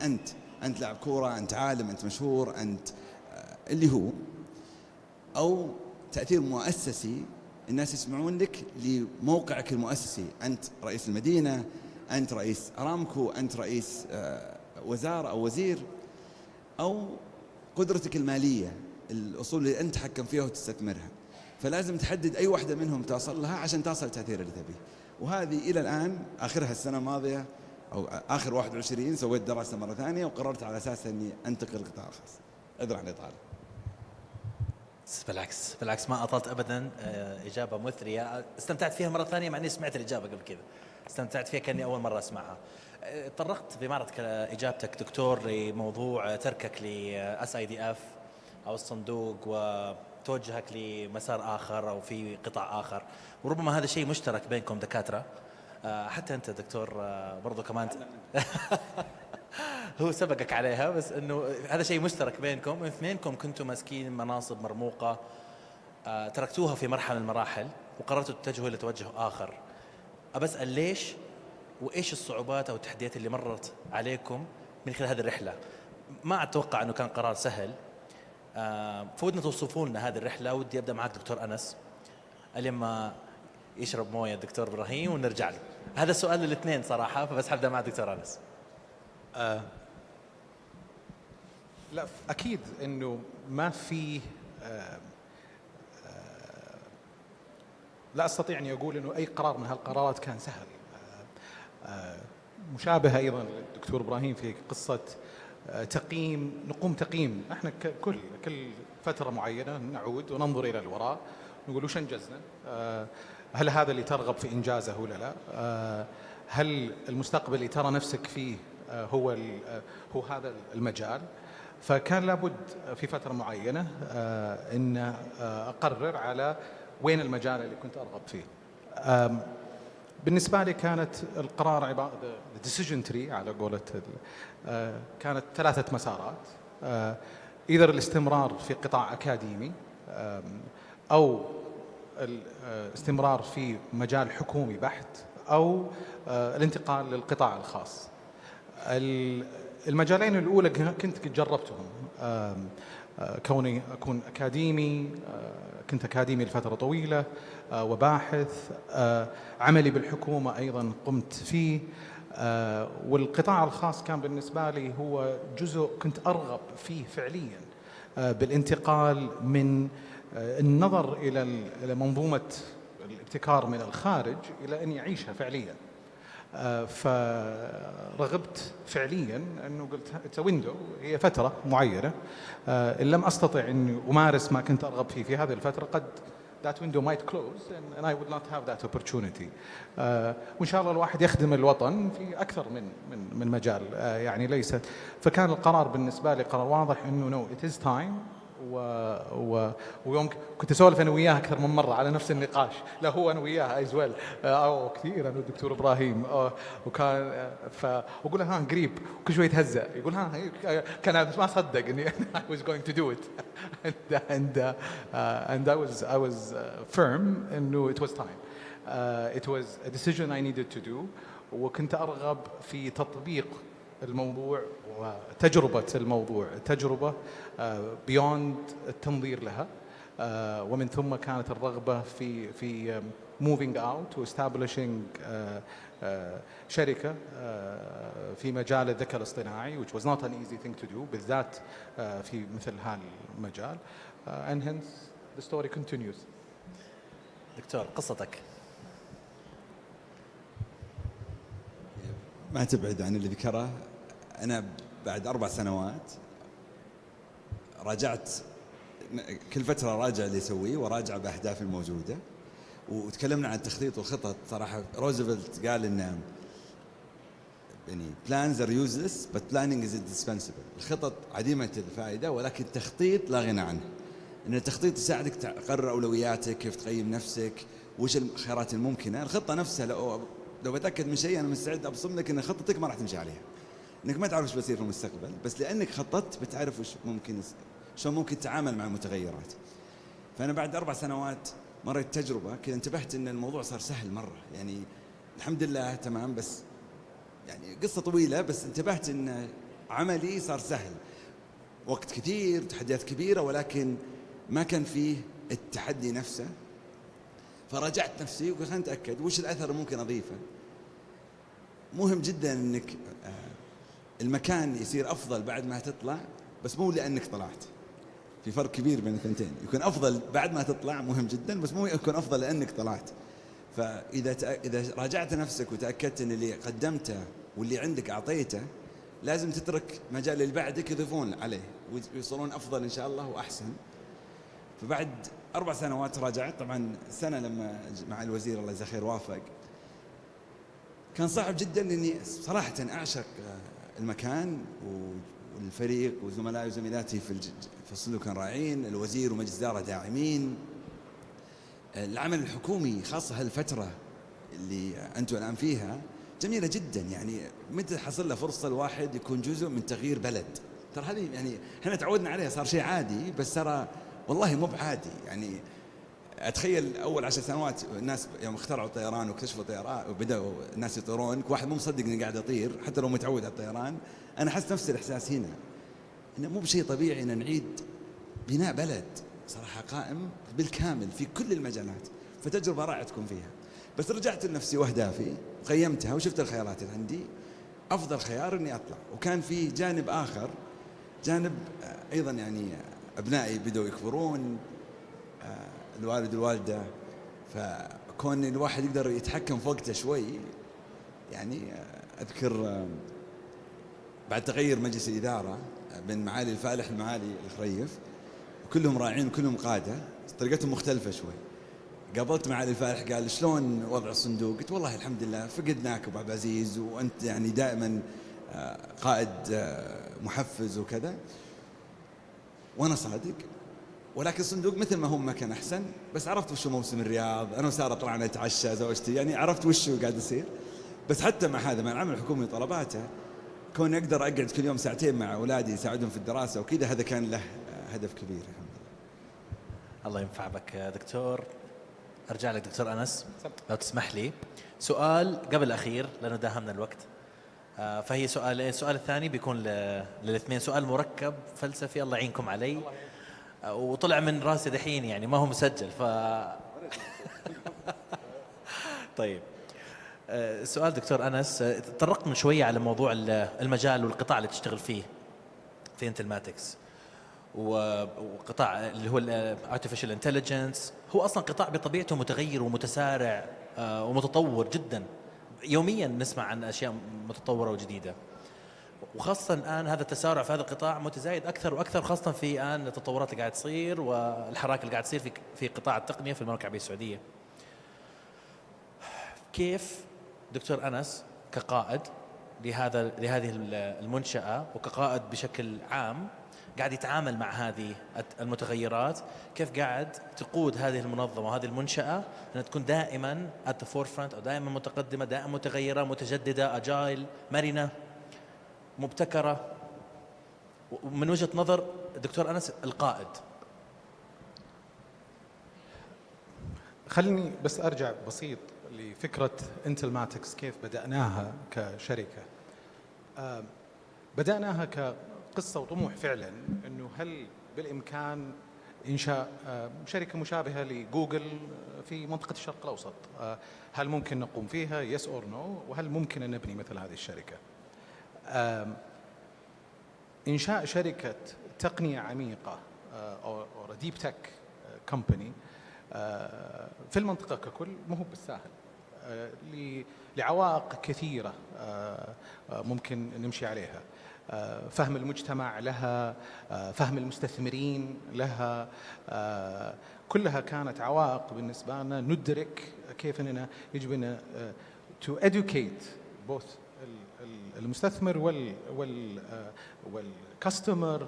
أنت لاعب كورة، أنت عالم، أنت مشهور، أنت اللي هو. أو تأثير مؤسسي، الناس يسمعون لك لموقعك المؤسسي، أنت رئيس المدينة، أنت رئيس أرامكو، أنت رئيس وزارة أو وزير. أو قدرتك المالية، الأصول اللي أنت تحكم فيها وتستثمرها. فلازم تحدد أي واحدة منهم توصل لها عشان تصل التأثير اللي تبيه. وهذه إلى الآن آخرها السنة الماضية أو آخر 21 سويت دراسة مرة ثانية وقررت على أساس أني أنتقل للقطاع الخاص. أذر عن الإطالة. بالعكس ما أطلت أبدا. إجابة مثرية استمتعت فيها مرة ثانية، مع أني سمعت الإجابة قبل كذا، استمتعت فيها كأني أول مرة أسمعها. طرقت بمعرض إجابتك دكتور لموضوع تركك لSIDF أو الصندوق وتوجهك لمسار آخر أو في قطاع آخر، وربما هذا شيء مشترك بينكم دكاترة. حتى أنت دكتور برضو كمان هو سبقك عليها، بس أنه هذا شيء مشترك بينكم، اثنينكم كنتم ماسكين مناصب مرموقة تركتوها في مرحلة من المراحل وقررتوا تتجهوا إلى توجه آخر. أبسأل ليش وإيش الصعوبات أو التحديات اللي مرت عليكم من خلال هذه الرحلة؟ ما أتوقع أنه كان قرار سهل. فودنا توصفوا لنا هذه الرحلة. ودي أبدأ معك دكتور أنس، لما يشرب موية الدكتور إبراهيم ونرجع له. هذا السؤال للاثنين صراحة، فبس حبدأ مع دكتور أنس. لا أكيد أنه ما في لا أستطيع أن أقول أنه أي قرار من هالقرارات كان سهل. مشابهة أيضا للدكتور إبراهيم في قصة نقوم تقييم. احنا كل فترة معينة نعود وننظر إلى الوراء، نقول وش أنجزنا، هل هذا اللي ترغب في إنجازه ولا لا، هل المستقبل اللي ترى نفسك فيه هو هذا المجال. فكان لابد في فترة معينة أن أقرر على وين المجال اللي كنت أرغب فيه. بالنسبة لي كانت القرار عبارة decision tree على قولة كانت 3 مسارات. إذا الاستمرار في قطاع أكاديمي، أو الاستمرار في مجال حكومي بحت، أو الانتقال للقطاع الخاص. المجالين الأولى كنت جربتهم. كوني أكون أكاديمي، كنت أكاديمي لفترة طويلة، وباحث، عملي بالحكومة أيضا قمت فيه، والقطاع الخاص كان بالنسبة لي هو جزء كنت أرغب فيه فعليا، بالانتقال من النظر إلى منظومة الابتكار من الخارج إلى أني أعيشها فعليا. فرغبت فعليا أنه قلت اتس ويندو، هي فترة معينة، إن لم أستطع أن أمارس ما كنت أرغب فيه في هذه الفترة قد that window might close and I would not have that opportunity. وإن شاء الله الواحد يخدم الوطن في أكثر من مجال، يعني ليس. فكان القرار بالنسبة لي قرار واضح إنه no it is time. ويوم كنت اسولف انا وياه اكثر من مره على نفس النقاش، لا هو انا وياه ايز ويل، كثير انا والدكتور ابراهيم، وكان واقول له ها قريب، وكل شوي يتهزأ يقول ها كان ما صدق اني I was going to do it and I was firm انه it was time. It was a decision I needed to do. وكنت ارغب في تطبيق الموضوع وتجربة الموضوع، تجربة beyond التنظير لها، ومن ثم كانت الرغبة في moving out و establishing شركة في مجال الذكاء الاصطناعي which was not an easy thing to do بالذات في مثل هذا المجال. And hence the story continues. دكتور قصتك. ما تبعد عن اللي ذكره. أنا بعد 4 سنوات راجعت، كل فترة راجع اللي أسويه وراجع بأهدافي الموجودة، وتكلمنا عن التخطيط والخطط. صراحة روزفلت قال إن يعني plans are useless but planning is indispensable. الخطط عديمة الفائدة ولكن التخطيط لا غنى عنه. إن التخطيط يساعدك تقرر أولوياتك، كيف تقيم نفسك، وش الخيارات الممكنة. الخطة نفسها لو بتأكد من شيء أنا مستعد أبصم لك إن خطتك ما راح تمشي عليها، إنك ما تعرف إيش بيصير في المستقبل، بس لأنك خططت بتعرف وش ممكن، شلون ممكن تتعامل مع المتغيرات. فأنا بعد 4 سنوات مريت تجربة كذا، انتبهت إن الموضوع صار سهل مرة، يعني الحمد لله تمام، بس يعني قصة طويلة، بس انتبهت إن عملي صار سهل. وقت كثير، تحديات كبيرة، ولكن ما كان فيه التحدي نفسه. فراجعت نفسي وقلت خليني أتأكد وش الأثر اللي ممكن أضيفه. مهم جدا إنك المكان يصير أفضل بعد ما تطلع، بس مو لأنك طلعت. في فرق كبير بين الثنتين. يكون أفضل بعد ما تطلع مهم جدا، بس مو يكون أفضل لأنك طلعت. فإذا راجعت نفسك وتأكدت إن اللي قدمته واللي عندك أعطيته، لازم تترك مجال اللي بعدك يضيفون عليه ويصيرون أفضل إن شاء الله وأحسن. فبعد 4 سنوات راجعت، طبعا سنة لما مع الوزير الله يجزاه خير وافق. كان صعب جدا إني صراحة أعشق المكان والفريق وزملائي وزميلاتي في الصندوق كانوا رائعين، الوزير ومجلس الإدارة داعمين. العمل الحكومي خاصة هالفترة اللي أنتم الآن فيها جميلة جدا، يعني متى حصل له فرصة الواحد يكون جزء من تغيير بلد. ترى هذه يعني احنا تعودنا عليها، صار شيء عادي، بس ترى والله مو بعادي. يعني أتخيل أول 10 سنوات الناس يوم اخترعوا الطيران واكتشفوا الطيران وبدأوا الناس يطيرون، واحد مو مصدق إني قاعد أطير حتى لو متعود على الطيران. أنا أحس نفس الإحساس هنا، إنه مو بشيء طبيعي إن نعيد بناء بلد صراحة قائم بالكامل في كل المجالات. فتجربة رائعة تكون فيها. بس رجعت لنفسي وأهدافي وقيمتها وشفت الخيارات اللي عندي. أفضل خيار إني أطلع. وكان في جانب آخر، جانب أيضا يعني أبنائي بدأوا يكبرون، الوالد والوالدة، فكون الواحد يقدر يتحكم في وقته شوي. يعني أذكر بعد تغير مجلس الإدارة بين معالي الفالح المعالي الخريف، كلهم راعين وكلهم قادة، طريقتهم مختلفة شوي. قابلت معالي الفالح قال شلون وضع الصندوق؟ قلت والله الحمد لله فقدناك أبو عبد العزيز، وأنت يعني دائما قائد محفز وكذا، وأنا صادق، ولكن الصندوق مثل ما هو ما كان أحسن. بس عرفت وشو موسم الرياض، أنا وسارة طلعنا نتعشى زوجتي، يعني عرفت وشو قاعد يصير. بس حتى مع هذا، مع العمل الحكومي وطلباته، كوني أقدر أقعد كل يوم ساعتين مع أولادي يساعدهم في الدراسة وكذا، هذا كان له هدف كبير. الحمد لله. الله ينفع بك دكتور. أرجع لك دكتور أنس لو تسمح لي، سؤال قبل الأخير لأنه داهمنا الوقت. فهي سؤالين. السؤال الثاني بيكون للاثنين، سؤال مركب فلسفي الله يعينكم علي. وطلع من راسي دحين يعني ما هو مسجل طيب سؤال دكتور أنس، تطرقت من شوية على موضوع المجال والقطاع اللي تشتغل فيه في انتلماتكس، وقطاع اللي هو artificial intelligence. هو أصلا قطاع بطبيعته متغير ومتسارع ومتطور جدا، يوميا نسمع عن أشياء متطورة وجديدة، وخاصة الآن هذا التسارع في هذا القطاع متزايد أكثر وأكثر، خاصة في الآن التطورات اللي قاعد تصير والحراك اللي قاعد تصير في قطاع التقنية في المملكة العربية السعودية. كيف دكتور أنس كقائد لهذه المنشأة وكقائد بشكل عام قاعد يتعامل مع هذه المتغيرات، كيف قاعد تقود هذه المنظمة وهذه المنشأة أنها تكون دائما at the forefront أو دائما متقدمة، دائما متغيرة، متجددة، أجايل، مرنة، مبتكرة، من وجهة نظر دكتور أنس القائد؟ خليني بس أرجع بسيط لفكرة انتلماتكس كيف بدأناها كشركة. بدأناها كقصة وطموح فعلا، أنه هل بالإمكان إنشاء شركة مشابهة لجوجل في منطقة الشرق الأوسط؟ هل ممكن نقوم فيها yes or no؟ وهل ممكن أن نبني مثل هذه الشركة؟ إنشاء شركة تقنية عميقة أو ديب تك كومباني في المنطقة ككل مو هو بالساهل، لعوائق كثيرة ممكن نمشي عليها. فهم المجتمع لها، فهم المستثمرين لها، كلها كانت عوائق بالنسبة لنا ندرك كيف أننا يجب أن to educate both المستثمر والكاستمر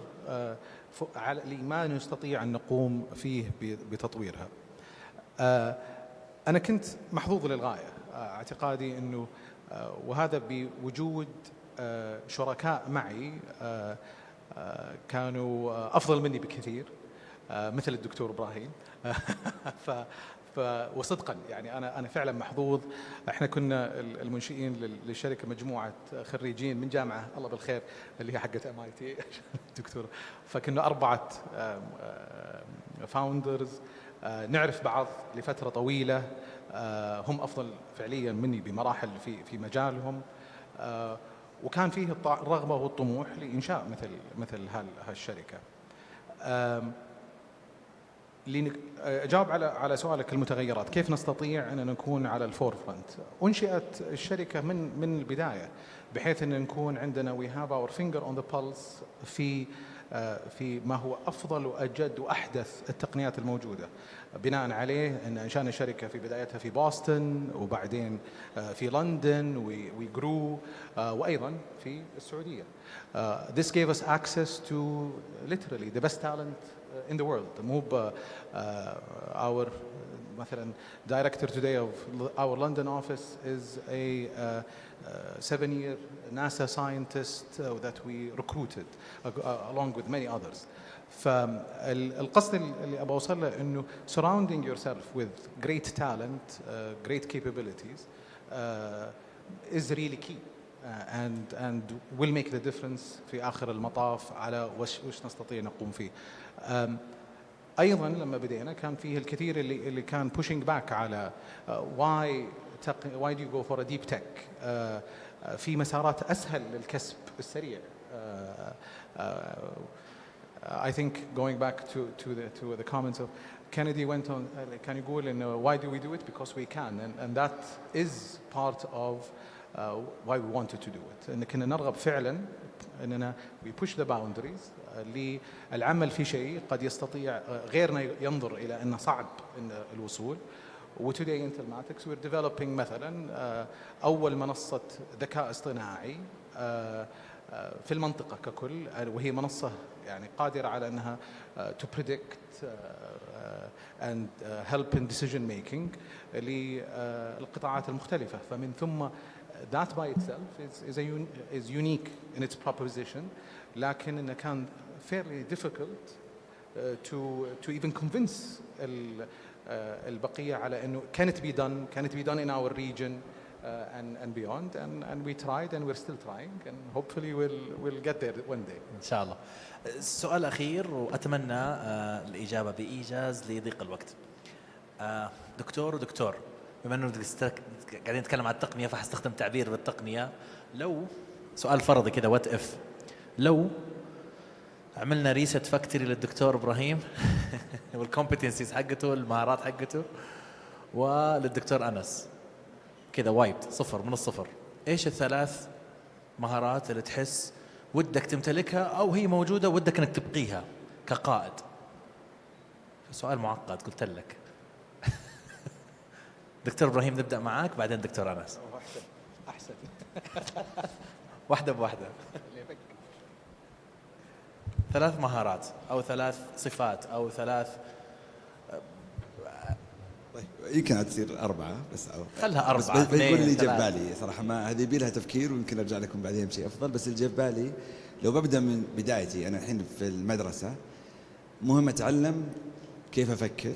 لما نستطيع أن نقوم فيه بتطويرها. أنا كنت محظوظ للغاية، اعتقادي أنه وهذا بوجود شركاء معي كانوا أفضل مني بكثير، مثل الدكتور إبراهيم. وصدقا يعني أنا فعلا محظوظ. احنا كنا المنشئين للشركة مجموعة خريجين من جامعة الله بالخير اللي هي حقة MIT دكتور، فكنا 4 فاوندرز نعرف بعض لفترة طويلة، هم أفضل فعليا مني بمراحل في مجالهم، وكان فيه الرغبة والطموح لإنشاء مثل هالشركة. أجاوب على سؤالك المتغيرات، كيف نستطيع أن نكون على الفور فرونت؟ أنشئت الشركة من البداية بحيث أن نكون عندنا we have our finger on the pulse في ما هو أفضل وأجد وأحدث التقنيات الموجودة. بناء عليه أن أنشأنا شركة في بدايتها في بوسطن، وبعدين في لندن وجرو، وأيضا في السعودية. This gave us access to literally the best talent in the world. مو our مثلا director today of our London office is a 7-year NASA scientist that we recruited along with many others. فالقصد اللي أبغى أوصل له إنه surrounding yourself with great talent, great capabilities is really key and will make the difference في آخر المطاف على وش نستطيع نقوم فيه. أيضا لما بدينا كان فيه الكثير اللي كان pushing back على why do you go for a deep tech؟ في مسارات أسهل للكسب السريع. I think going back to the comments of Kennedy went on, كان يقول إنه why do we do it? Because we can, and that is part of why we wanted to do it. إن كنا نرغب فعلا إننا we push the boundaries للعمل في شيء قد يستطيع غيرنا ينظر إلى أنه صعب إن الوصول. وtoday Intelmatics we're developing مثلا أول منصة ذكاء اصطناعي في المنطقة ككل، وهي منصة يعني قادرة على أنها to predict and help in decision making للقطاعات المختلفة. فمن ثم that by itself is unique in its proposition، لكن إنه كان fairly difficult to even convince البقية على إنه can it be done in our region. and beyond. And we tried and we're still trying, and hopefully we'll get there one day. إن شاء الله. السؤال أخير وأتمنى الإجابة بإيجاز لضيق الوقت. دكتور بما أنه قاعدين نتكلم عن التقنية فحستخدم تعبير بالتقنية. لو سؤال فرضي كذا وات إف، لو عملنا ريست فاكتوري للدكتور إبراهيم والكومبتنسيز حقته، المهارات حقته، وللدكتور أنس كذا وايد صفر من الصفر، إيش الثلاث مهارات اللي تحس ودك تمتلكها أو هي موجودة ودك أنك تبقيها كقائد؟ سؤال معقد قلت لك. دكتور إبراهيم نبدأ معاك بعدين دكتور أنس. أحسن. واحدة بواحدة. ثلاث مهارات أو ثلاث صفات أو ثلاث. طيب يمكن تصير 4 بس خلها 4 بس بقول اللي جاب بالي صراحة، ما هذه يبي لها تفكير ويمكن أرجع لكم بعدين بشيء أفضل. بس اللي جاب بالي لو ببدأ من بدايتي، أنا الحين في المدرسة، مهم أتعلم كيف أفكر،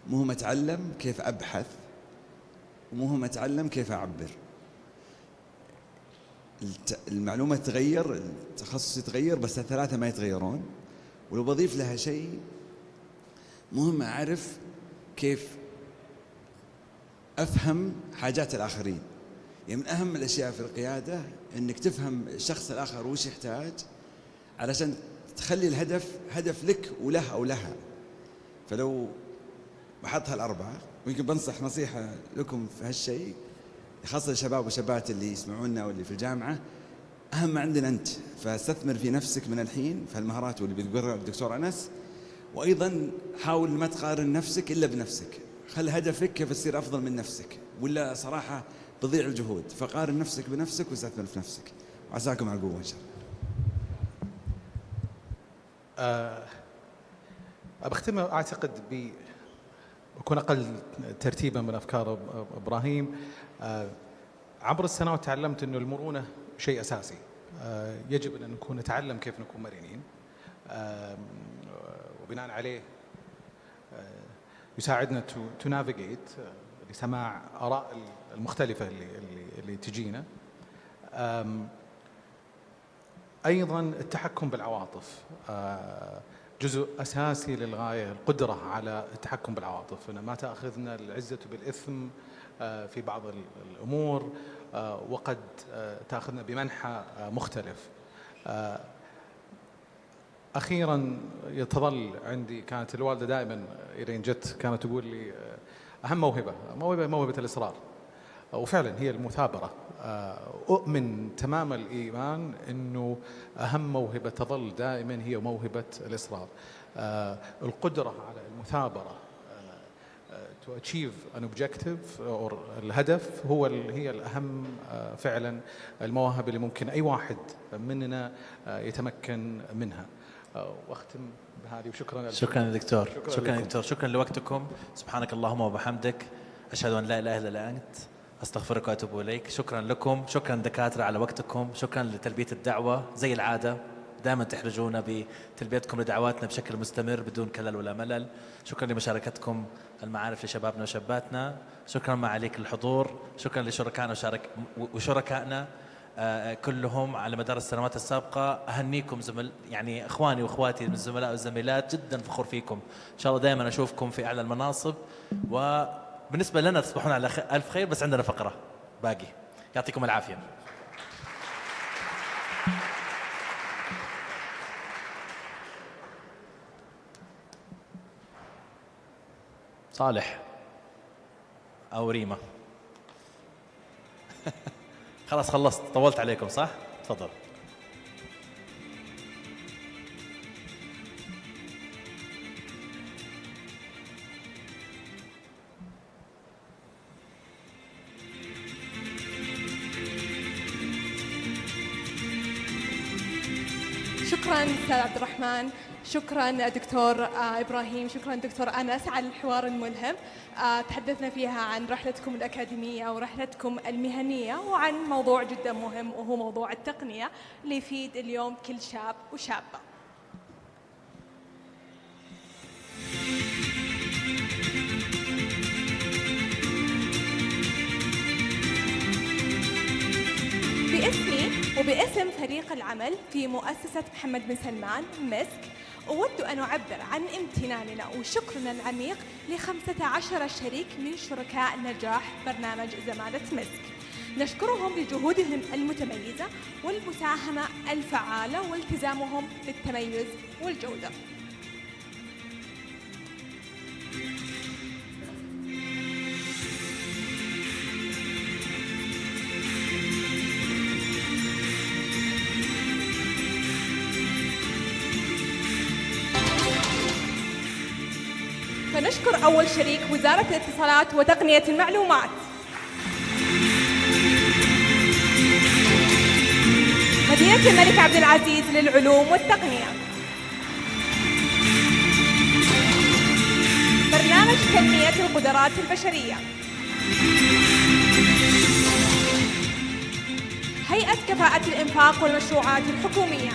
مهم أتعلم كيف أبحث، ومهم أتعلم كيف أعبر. المعلومة تتغير، التخصص يتغير، بس الثلاثة ما يتغيرون. ولو بضيف لها شيء، مهم أعرف كيف أفهم حاجات الآخرين. يعني من أهم الأشياء في القيادة أنك تفهم الشخص الآخر وش يحتاج علشان تخلي الهدف هدف لك وله أو لها. فلو بحطها 4، ويمكن بنصح نصيحة لكم في هالشيء، خاصة الشباب والشابات اللي يسمعونا واللي في الجامعة، أهم ما عندنا أنت، فاستثمر في نفسك من الحين في المهارات واللي بيقولها الدكتور أنس. وأيضا حاول ما تقارن نفسك إلا بنفسك، خل هدفك كيف تصير أفضل من نفسك، ولا صراحة تضيع الجهود. فقارن نفسك بنفسك واستثمر في نفسك، وعساكم على القوة إن شاء الله. بختم أعتقد بكون أقل ترتيبا من أفكار إبراهيم. عبر السنوات تعلمت أنه المرونة شيء أساسي، يجب أن نكون نتعلم كيف نكون مرنين، وبناء عليه يساعدنا to navigate لسماع آراء المختلفة اللي تجينا. أيضا التحكم بالعواطف جزء أساسي للغاية، القدرة على التحكم بالعواطف، أن ما تأخذنا العزة بالإثم في بعض الأمور، وقد تأخذنا بمنحى مختلف. أخيرا يتظل عندي، كانت الوالدة دائما إلين جت كانت تقول لي أهم موهبة الإصرار، وفعلا هي المثابرة. أؤمن تمام الإيمان أنه أهم موهبة تظل دائما هي موهبة الإصرار، القدرة على المثابرة to achieve an objective or الهدف هي الأهم فعلا المواهب اللي ممكن أي واحد مننا يتمكن منها. واختم بهذه، وشكرا. شكرا دكتور. شكرا دكتور، شكرا لوقتكم. سبحانك اللهم وبحمدك، أشهد أن لا إله إلا أنت، أستغفرك وأتوب إليك. شكرا لكم، شكرا دكاترة على وقتكم، شكرا لتلبية الدعوة زي العادة، دائما تحرجونا بتلبيتكم لدعواتنا بشكل مستمر بدون كلل ولا ملل. شكرا لمشاركتكم المعارف لشبابنا وشاباتنا، شكرا ما عليك الحضور، شكرا لشركائنا وشركائنا كلهم على مدار السنوات السابقة. أهنيكم يعني إخواني وإخواتي من الزملاء والزميلات، جدا فخور فيكم. إن شاء الله دائما أشوفكم في أعلى المناصب، وبالنسبة لنا تصبحون على ألف خير. بس عندنا فقرة باقي، يعطيكم العافية. صالح أو ريما. خلاص خلصت، طولت عليكم صح؟ تفضل. شكرا أستاذ عبد الرحمن، شكرا دكتور إبراهيم، شكرا دكتور أنس على الحوار الملهم. تحدثنا فيها عن رحلتكم الأكاديمية ورحلتكم المهنية، وعن موضوع جدا مهم وهو موضوع التقنية اللي يفيد اليوم كل شاب وشابة. وباسم فريق العمل في مؤسسة محمد بن سلمان مسك، أود أن أعبر عن امتناننا وشكرنا العميق ل15 شريك من شركاء نجاح برنامج زمالة مسك. نشكرهم لجهودهم المتميزة والمساهمة الفعالة والتزامهم بالتميز والجودة. فنشكر أول شريك وزارة الاتصالات وتقنية المعلومات. مدينة الملك عبد العزيز للعلوم والتقنية. برنامج تنمية القدرات البشرية. هيئة كفاءة الإنفاق والمشروعات الحكومية.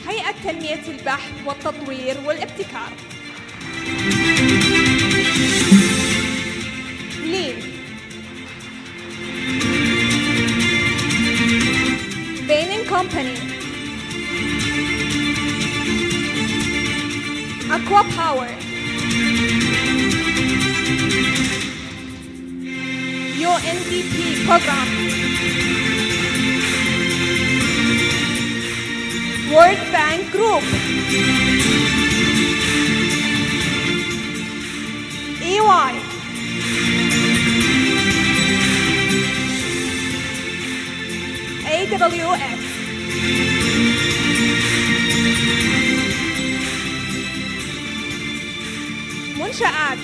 هيئة تنمية البحث والتطوير والابتكار. لين. بين كومباني. أكوا باور. UNDP program. World Bank Group. EY. AWS. منشآت.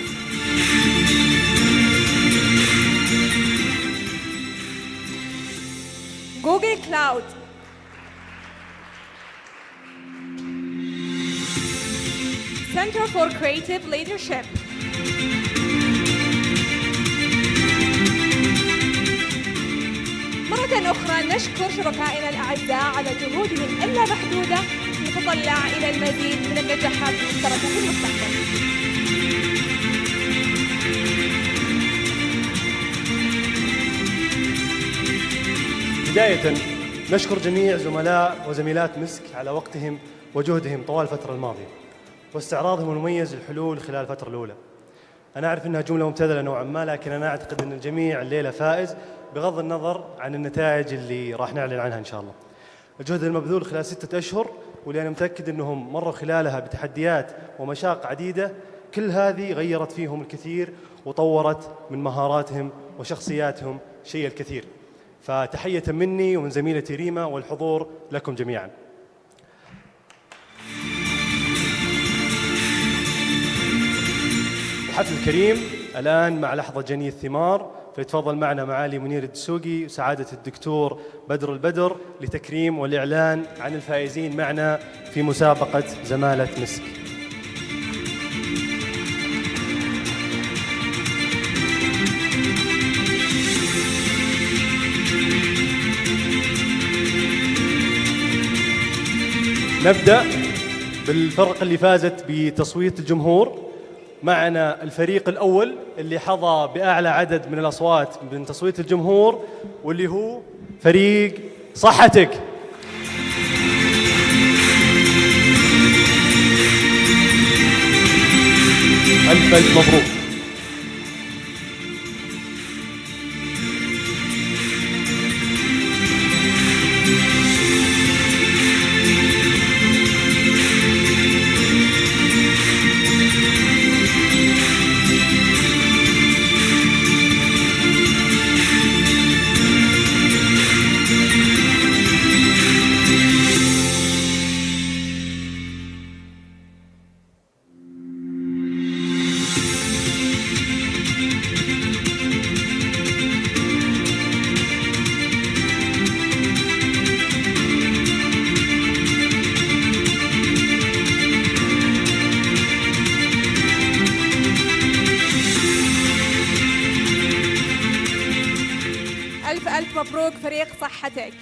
جوجل كلاود. Center for Creative Leadership. مرة أخرى نشكر شركائنا الأعزاء على جهودهم اللامحدودة نتطلع إلى المزيد من النجاحات المشتركة في المستقبل. بداية نشكر جميع زملاء وزميلات مسك على وقتهم وجهدهم طوال الفترة الماضية واستعراضهم المميز للحلول خلال الفترة الأولى. أنا أعرف أنها جملة مبتذلة نوعا ما، لكن أنا أعتقد أن الجميع الليلة فائز بغض النظر عن النتائج اللي راح نعلن عنها إن شاء الله. الجهد المبذول خلال 6 أشهر واللي أنا متأكد أنهم مروا خلالها بتحديات ومشاق عديدة، كل هذه غيرت فيهم الكثير وطورت من مهاراتهم وشخصياتهم شيء الكثير. فتحية مني ومن زميلتي ريما والحضور لكم جميعا. الحفل الكريم الآن مع لحظة جني الثمار، فيتفضل معنا معالي منير الدسوقي وسعادة الدكتور بدر البدر لتكريم والإعلان عن الفائزين معنا في مسابقة زمالة مسك. نبدأ بالفرق اللي فازت بتصويت الجمهور. معنا الفريق الأول اللي حظى بأعلى عدد من الأصوات من تصويت الجمهور، واللي هو فريق صحتك. ألف مبروك. ألف مبروك فريق صحتك.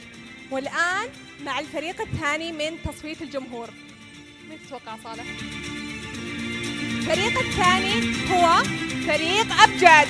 والآن مع الفريق الثاني من تصويت الجمهور. من تتوقع صالح؟ الفريق الثاني هو فريق أبجد.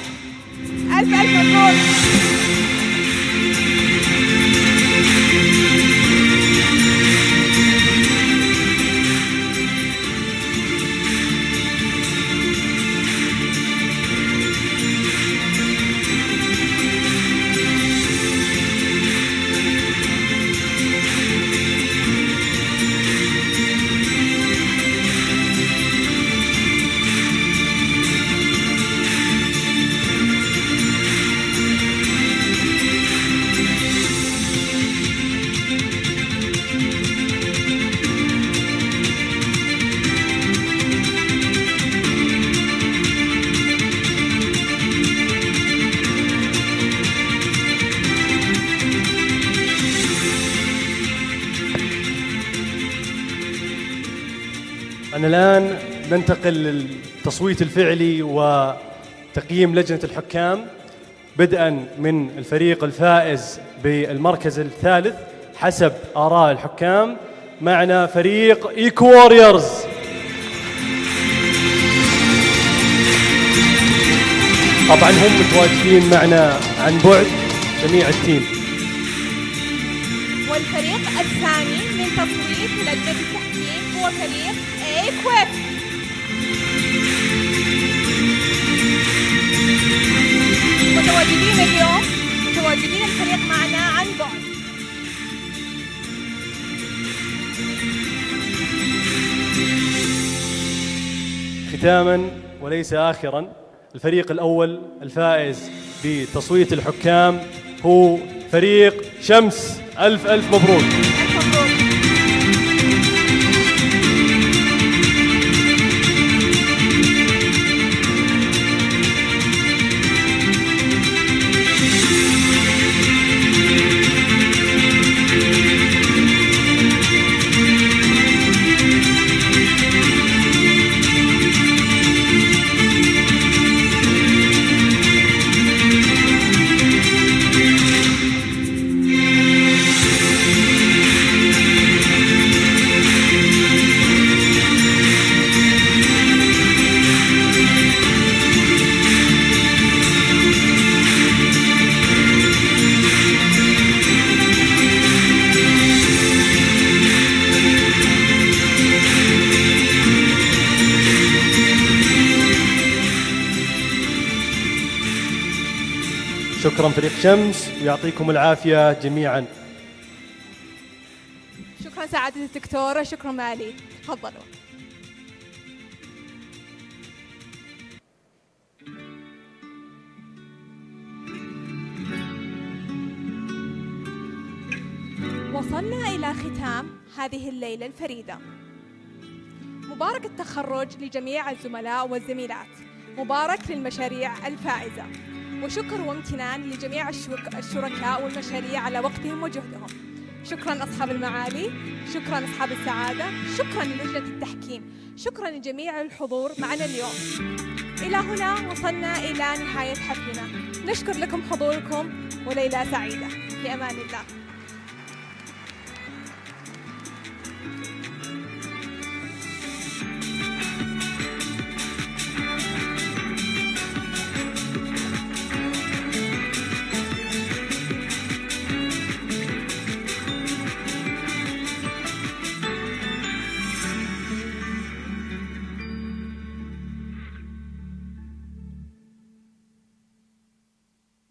احنا الآن ننتقل للتصويت الفعلي وتقييم لجنة الحكام، بدءا من الفريق الفائز بالمركز الثالث حسب آراء الحكام. معنا فريق إيكو ووريرز. طبعا هم متواجدين معنا عن بعد جميع التيم. والفريق الثاني من تصويت لجنة التحكيم هو فريق إيكويف. متواجدين اليوم، متواجدين الفريق معنا عن بعد. ختاما وليس آخرا، الفريق الأول الفائز بتصويت الحكام هو فريق شمس. ألف ألف مبروك. شكرا فريق شمس ويعطيكم العافية جميعا. شكرا سعادة الدكتورة، شكرا مالي، تفضلوا. وصلنا إلى ختام هذه الليلة الفريدة. مبارك التخرج لجميع الزملاء والزميلات، مبارك للمشاريع الفائزة، وشكر وامتنان لجميع الشركاء والمشاريع على وقتهم وجهدهم. شكرا أصحاب المعالي، شكرا أصحاب السعادة، شكرا للجنة التحكيم، شكرا لجميع الحضور معنا اليوم. إلى هنا وصلنا إلى نهاية حفلنا، نشكر لكم حضوركم وليلة سعيدة، في أمان الله.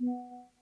Yeah.